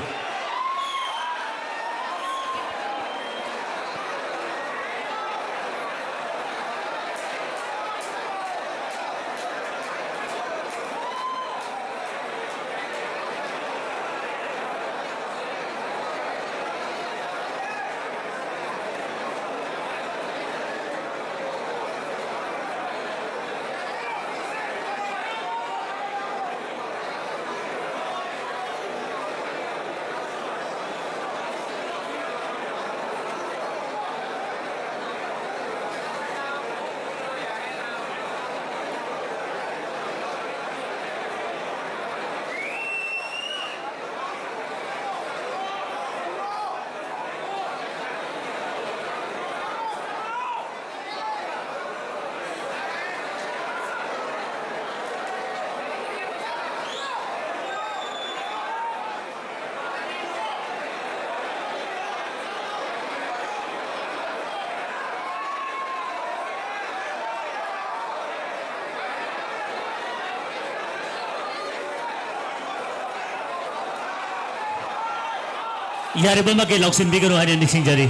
ꯌꯥꯔꯤꯕ ꯃꯈꯩ ꯂꯥꯎꯁꯤꯟꯕꯤꯒꯅꯨ ꯍꯥꯏꯅ ꯅꯤꯡꯁꯤꯡꯖꯔꯤ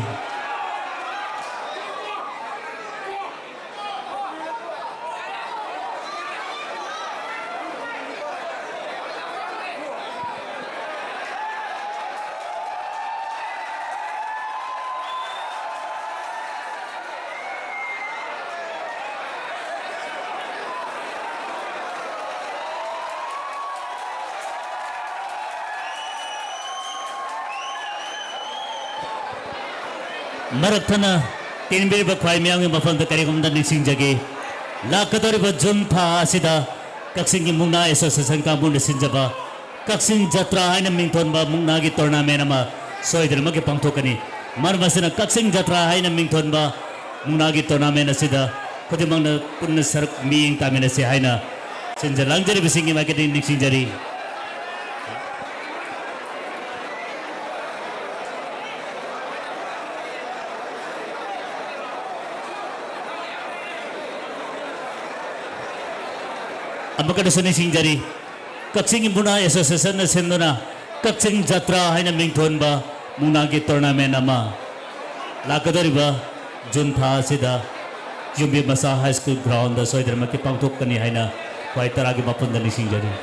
मरथना तीनबीर ख्वाई म्यामी मफम करीगुमदा निसिंजगे लाकदोरिब जून था असिदा कक्सिंग मुंगना एसोसिएशन काबुन सिंजबा कक्सिंग जत्रा हाइन मिंगथोनबा मुंगनागी टूर्नामेंट अमा सोइदरमगे पांगथोकनी मरमसिना कक्सिंग जत्रा हाइन मिंगथोनबा मुंगनागी टूर्नामेंट असिदा खुदिमंगना पुन्न सरक मिंग तामिनसे हाइना सिंजलांगजरी बिसिंगी मार्केटिंग निसिंजरी अमकड़ सिंजरी कक्सिंग मुना एसोसिएशन सिंधुना कक्सिंग जत्रा है मिंगथोनबा मुंगनागी टूर्नामेंट लाकदोरिब जून था यूबी मसा हाई स्कूल ग्राउंड सोइदरमकी पांगथोकनी है ख्वाई तरागी मफम निसिंजरी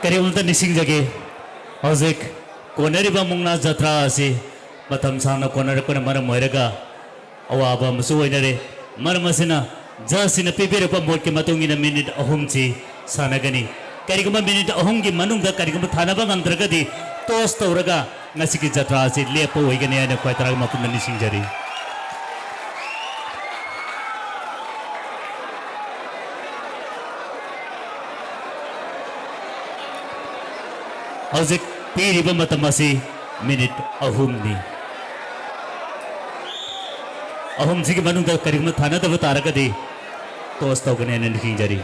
ꯀꯔꯤꯒꯨꯝꯕ ꯅꯤꯡꯁꯤꯡꯖꯒꯦ ꯍꯧꯖꯤꯛ ꯀꯣꯟꯅꯔꯤꯕ ꯃꯨꯛꯅꯥ ꯖꯇ꯭ꯔꯥ ꯑꯁꯤ ꯃꯇꯝ ꯁꯥꯡꯅ ꯀꯣꯟꯅꯔꯛꯄꯅ ꯃꯔꯝ ꯑꯣꯏꯔꯒ ꯑꯋꯥꯕ ꯑꯃꯁꯨ ꯑꯣꯏꯅꯔꯦ ꯃꯔꯝ ꯑꯁꯤꯅ ꯖꯁꯁꯤꯅ ꯄꯤꯕꯤꯔꯛꯄ ꯃꯣꯠꯀꯤ ꯃꯇꯨꯡ ꯏꯟꯅ ꯃꯤꯅꯤꯠ 3ꯁꯤ ꯁꯥꯟꯅꯒꯅꯤ ꯀꯔꯤꯒꯨꯝꯕ ꯃꯤꯅꯤꯠ 3ꯒꯤ ꯃꯅꯨꯡꯗ ꯀꯔꯤꯒꯨꯝꯕ ꯊꯥꯅꯕ ꯉꯝꯗ꯭ꯔꯒꯗꯤ ꯇꯣꯁ ꯇꯧꯔꯒ ꯉꯁꯤꯒꯤ ꯖꯇ꯭ꯔꯥ ꯑꯁꯤ ꯂꯦꯞꯄ ꯑꯣꯏꯒꯅꯤ ꯍꯥꯏꯅ ꯈ꯭ꯋꯥꯏ ꯇꯔꯥꯒꯤ ꯃꯄꯨꯟꯗ ꯅꯤꯡꯁꯤꯡꯖꯔꯤ ꯍꯧꯖꯤꯛ ꯄꯤꯔꯤꯕ ꯃꯇꯝ ꯑꯁꯤ ꯃꯤꯅꯤꯠ 3ꯅꯤ ꯑꯍꯨꯝꯁꯤꯒꯤ ꯃꯅꯨꯡꯗ ꯀꯔꯤꯒꯨꯝꯕ ꯊꯥꯅꯗꯕ ꯇꯥꯔꯒꯗꯤ ꯇꯣꯁ ꯇꯧꯒꯅꯤ ꯍꯥꯏꯅ ꯅꯤꯡꯁꯤꯡꯖꯔꯤ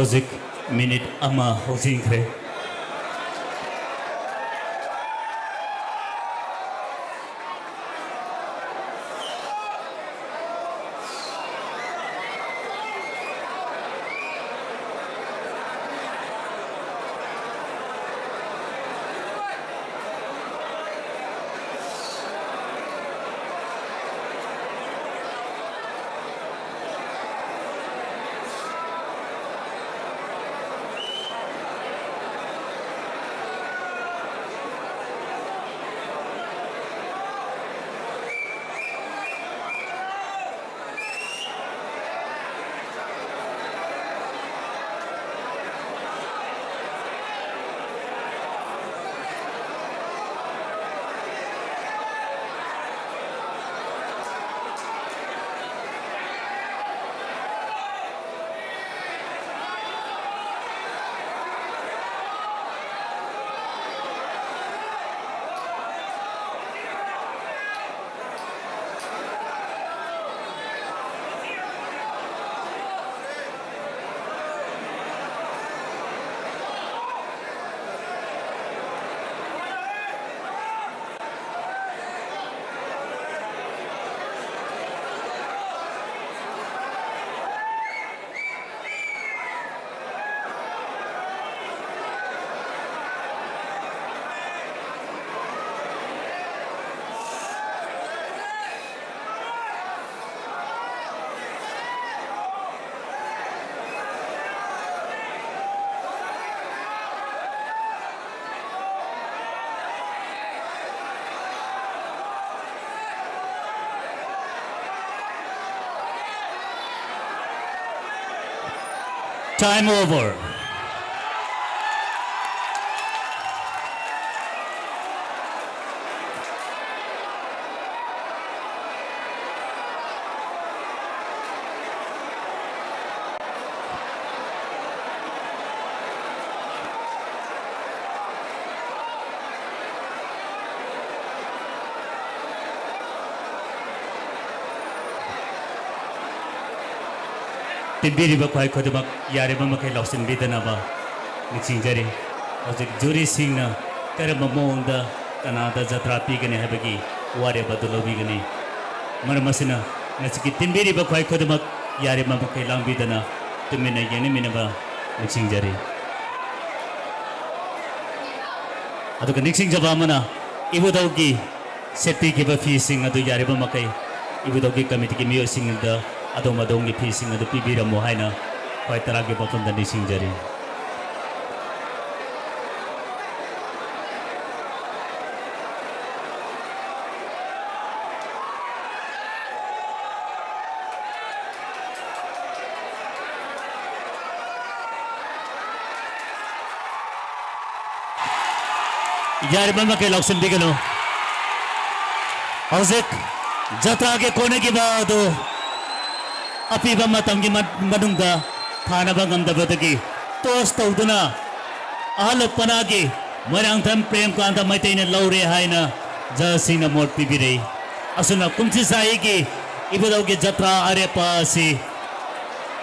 ꯍꯧꯖꯤꯛ ꯃꯤꯅꯤꯠ 1 ꯍꯧꯖꯤꯟꯈ꯭ꯔꯦ Time over. ꯇꯤꯟꯕꯤꯔꯤꯕ ꯈ꯭ꯋꯥꯏ ꯈꯨꯗꯤꯡꯃꯛ ꯌꯥꯔꯤꯕ ꯃꯈꯩ ꯂꯧꯁꯤꯟꯕꯤꯗꯅꯕ ꯅꯤꯡꯁꯤꯡꯖꯔꯤ ꯍꯧꯖꯤꯛ ꯖꯨꯔꯤꯁꯤꯡꯅ ꯀꯔꯝꯕ ꯃꯑꯣꯡꯗ ꯀꯅꯥꯗ ꯖꯇ꯭ꯔꯥ ꯄꯤꯒꯅꯤ ꯍꯥꯏꯕꯒꯤ ꯋꯥꯔꯦꯞ ꯑꯗꯨ ꯂꯧꯕꯤꯒꯅꯤ ꯃꯔꯝ ꯑꯁꯤꯅ ꯉꯁꯤꯒꯤ ꯇꯤꯟꯕꯤꯔꯤꯕ ꯈ꯭ꯋꯥꯏ ꯈꯨꯗꯤꯡꯃꯛ ꯌꯥꯔꯤꯕ ꯃꯈꯩ ꯂꯥꯡꯕꯤꯗꯅ ꯇꯨꯃꯤꯟꯅ ꯌꯦꯡꯅꯃꯤꯟꯅꯕ ꯅꯤꯡꯁꯤꯡꯖꯔꯤ ꯑꯗꯨꯒ ꯅꯤꯡꯁꯤꯡꯖꯕ ꯑꯃꯅ ꯏꯕꯨꯙꯧꯒꯤ ꯁꯦꯠꯄꯤꯈꯤꯕ ꯐꯤꯁꯤꯡ ꯑꯗꯨ ꯌꯥꯔꯤꯕ ꯃꯈꯩ ꯏꯕꯨꯙꯧꯒꯤ ꯀꯃꯤꯇꯤꯒꯤ ꯃꯤꯑꯣꯏꯁꯤꯡꯗ ꯑꯗꯣꯝꯒꯤ ꯐꯤꯁꯤꯡ ꯑꯗꯨ ꯄꯤꯕꯤꯔꯝꯃꯣ ꯍꯥꯏꯅ ꯈ꯭ꯋꯥꯏ ꯇꯔꯥꯒꯤ ꯃꯐꯝꯗ ꯅꯤꯡꯁꯤꯡꯖꯔꯤ यारिबा मके लौसिन बिगनो हौजिक जत्रा के कोने की बात अपीबा मतम की मनुंगा थाना बंगम दबदगी तोस तौदना आहल पना की मरांगथम प्रेम कांत मैतेन लौरे हाइना जसिना मोट पिबिरे असुना कुमसी साई की इबदौ की जत्रा अरे पासी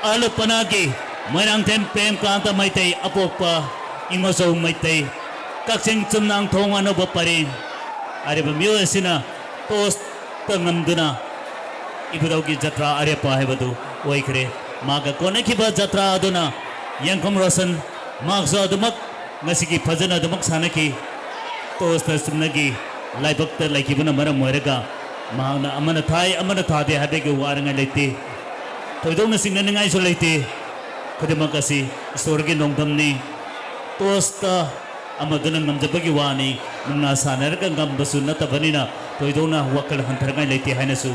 आहल पना की मरांगथम प्रेम कांत मैते अपोपा इमोसो मैते कक्सिंग चुमनांग थोंगानो बपरे अरे बमियो सिना तोस तंगमदुना इबदौ की जत्रा अरे पाहे बदु ओइखरे मागा कोने की बा जत्रा अदुना यंकम रोशन मागसो अदुमक ngasi फजन अदुमक सानकी तोस त सुमनगी लाइबक त लाइकिबना मरम मोरगा मागना अमन थाई अमन थादे हाबे के वारंगा लेते थोइदों न सिंगन ngai so लेते खदमक असि स्टोर के नोंगदमनी तोस त अमदुन नमजबगी वानी मुंगना सानरगा गंबसु नतबनिना थोइदों न वकल हंथरगा लेते हाइनसु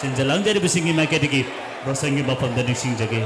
चिंजलांग जरि बिसिंगी मार्केटगी रोसंगी बफम द निसिंग जगे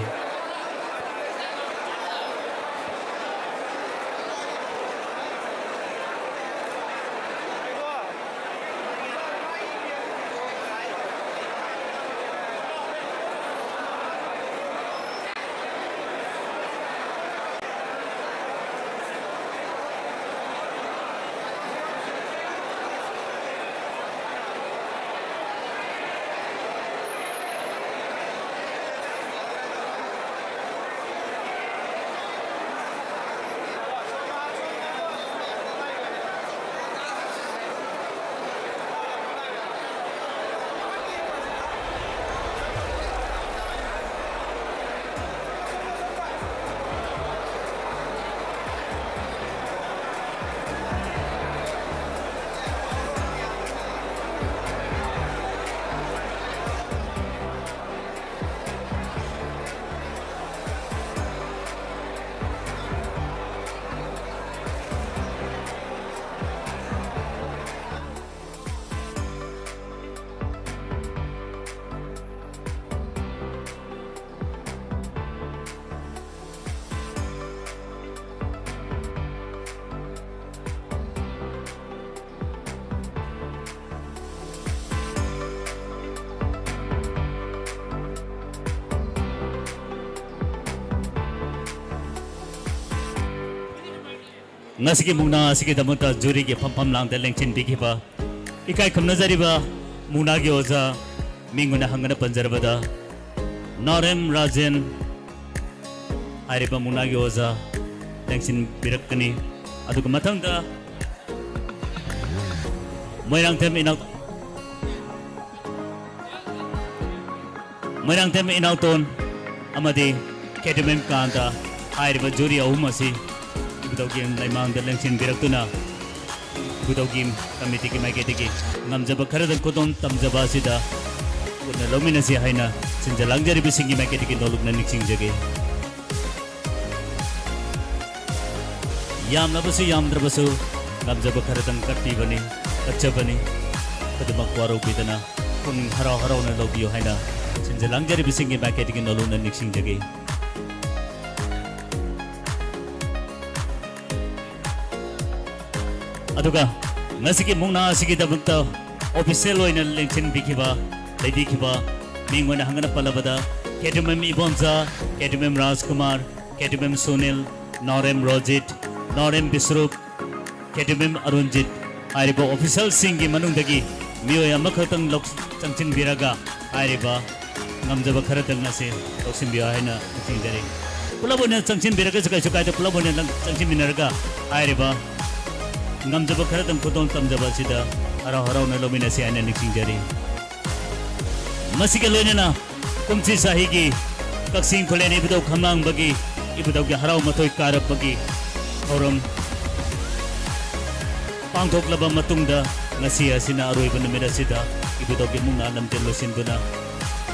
ngasiki mungna asiki damuta juri ke pam lang de lengchin bikiba ikai khamna jariba mungna ge oza minguna hangana panjarbada narem rajen ariba mungna ge oza lengchin birakani aduga mathangda moirang tem inauton amadi kedemem kanta ariba juri ahumasi Budogim laimang dalangsin biraktuna Budogim committee ki maiketiki ngamjaba kharadan kodon tamjaba sida una lomina si haina sinjalang jari bisingi maiketiki nolukna niksing jage yamnabasu yamdrabasu ngamjaba kharadan katti bani acha bani kadama kwaro bidana kun harau harau na lobiyo haina sinjalang jari bisingi maiketiki nolukna niksing jage aduga ngasiki mungna asiki dabukta official oina lengchin bikiba leidikiba mingona hangana palabada kedumem ibonza kedumem rajkumar kedumem sunil norem rojit norem bisrup kedumem arunjit ariba official singi manungdagi miyo yamakhatang lok changchin biraga ariba ngamjaba kharatang nase loksim biya haina tingdare pulabona changchin biraga sakai sakai ta pulabona changchin minarga ariba ngamjaba kharatam kodon tamjaba sida harau harau na lomina si aina niksing jari masika loinana kumchi sahi gi kaksing kholeni ibudau khamang bagi ibudau gi harau mathoi karap bagi horom pangthok laba matungda ngasi asina aroiba numira sida ibudau gi mungna namtel losinduna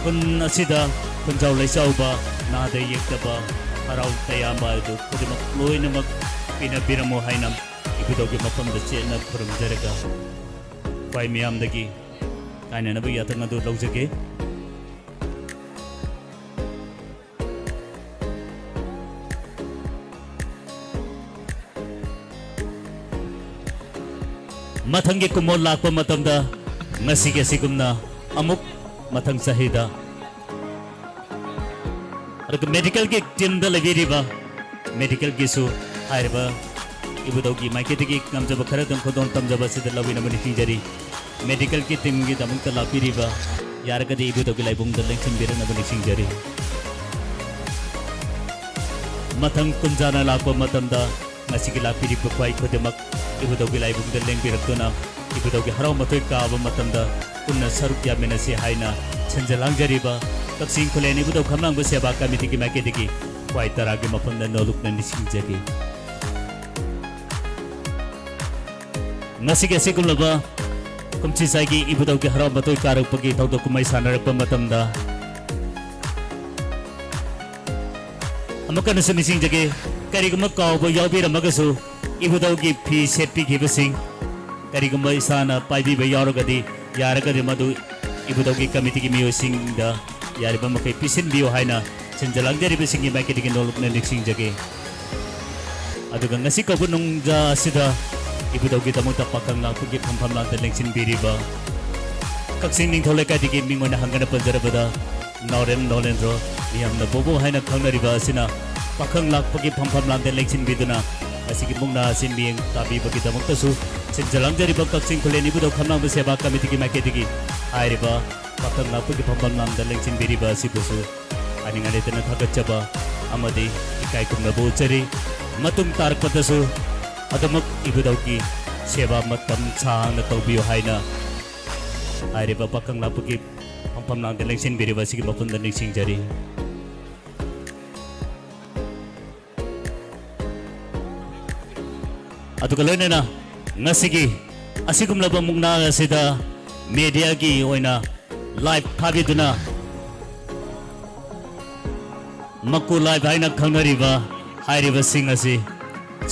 kun asida kunjau laisauba na de yektaba harau tayamba idu kodimak loinamak pina biramo hainam Ibudaugi mafam da chena khurum jaraga pai miyam dagi kaina na biya tanga do laujage mathanggi kumol lakpa matamda ngasige sigumna amuk mathang sahida aduga medical ki team da lebiriba medical ki su hairiba ibudogi maiketigi kamjaba khara dam khodon tamjaba sida lawina mani tijari medical ki team gi damung ta lapiriba yaragadi ibudogi laibung da lengsin birana mani singjari mathang kunjana lakpa matamda ngasigi lapiriba kwai khodemak ibudogi laibung da lengbirakuna ibudogi harau matoi kaaba matamda kunna saruk yaminasi haina chanjalangjariba Kaksing Khuleni Ibudau Khamlang Seba Committee ki maiketigi kwai taragi mafamda nolukna nisingjagi ngasige sigulaba kumchi saigi Ibudau ki harau matoi karakpagi thawdok kumai sanarakpa matamda amaka nasu nisingjagi kariguma kawba yawbiramagasu Ibudau ki phi setpi gibasing kariguma isana paibiba yawragadi yaragadi madu Ibudau ki committee ki miyosingda yariba makai pisin biyo haina chanjalangjariba singi maiketigi nolukna nisingjagi aduga ngasi kabunung ja sida Ibudaugi tamuta pakang lakpagi phampham langta lengsin biriba kaksing ningthole kadigi mingona hangana panjarabada Norem Nolendro miyamna bobo haina khangnariba asina pakang lakpagi phampham langta lengsin biduna asigi mungna asin biyeng tabibagi tamuktasu chanjalangjariba kaksing Khuleni Ibudau Khamlang Seba Committee ki maiketigi hairiba pakang lakpagi phampham langta lengsin biriba asibusu aningale tana thagachaba amadi ikai kumna bochari matung tarpatasu Adamak Ibudaugi Seba matam changna tawbiyo haina hairiba pakang lakpagi phampham langta lengsin biriba asigi mapunda ningsingjari aduga loinena ngasigi asigumlaba mungna asida media gi oina live thabiduna makku live haina khangnariba hairiba sing asi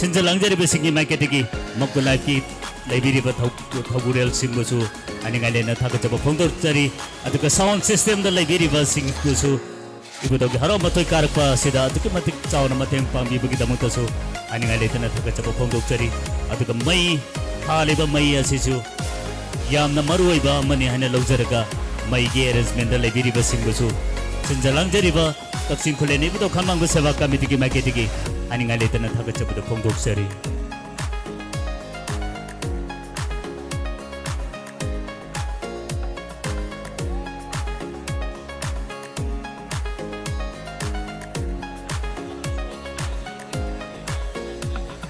sinjalangjariba singi maiketigi makku live ki leibiriba thawburel singbusu aningalena thagachaba phongdorchari aduga sound system da leibiriba singbusu Ibudaugi harau matoi karakpa sida aduga matik chawna mateng pambibagi damutasu aningaletana thagachaba phongdorchari aduga mai haliba mai asisu yamna maruiba amani hana laujaraga mai ge arrangement da leibiriba singbusu sinjalangjariba Kaksing Khuleni Ibudau Khamlang Seba Committee ki maiketigi aningaletana thagachaba phongdorchari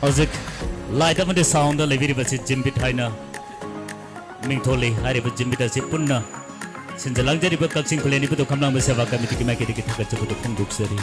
Hojik light amade sound da leibiriba si jimbit haina mingtholi hairiba jimbit asi punna sinjalangjariba Kaksing Khuleni Ibudau Khamlang Seba Committee ki maiketigi thagachaba phongdorchari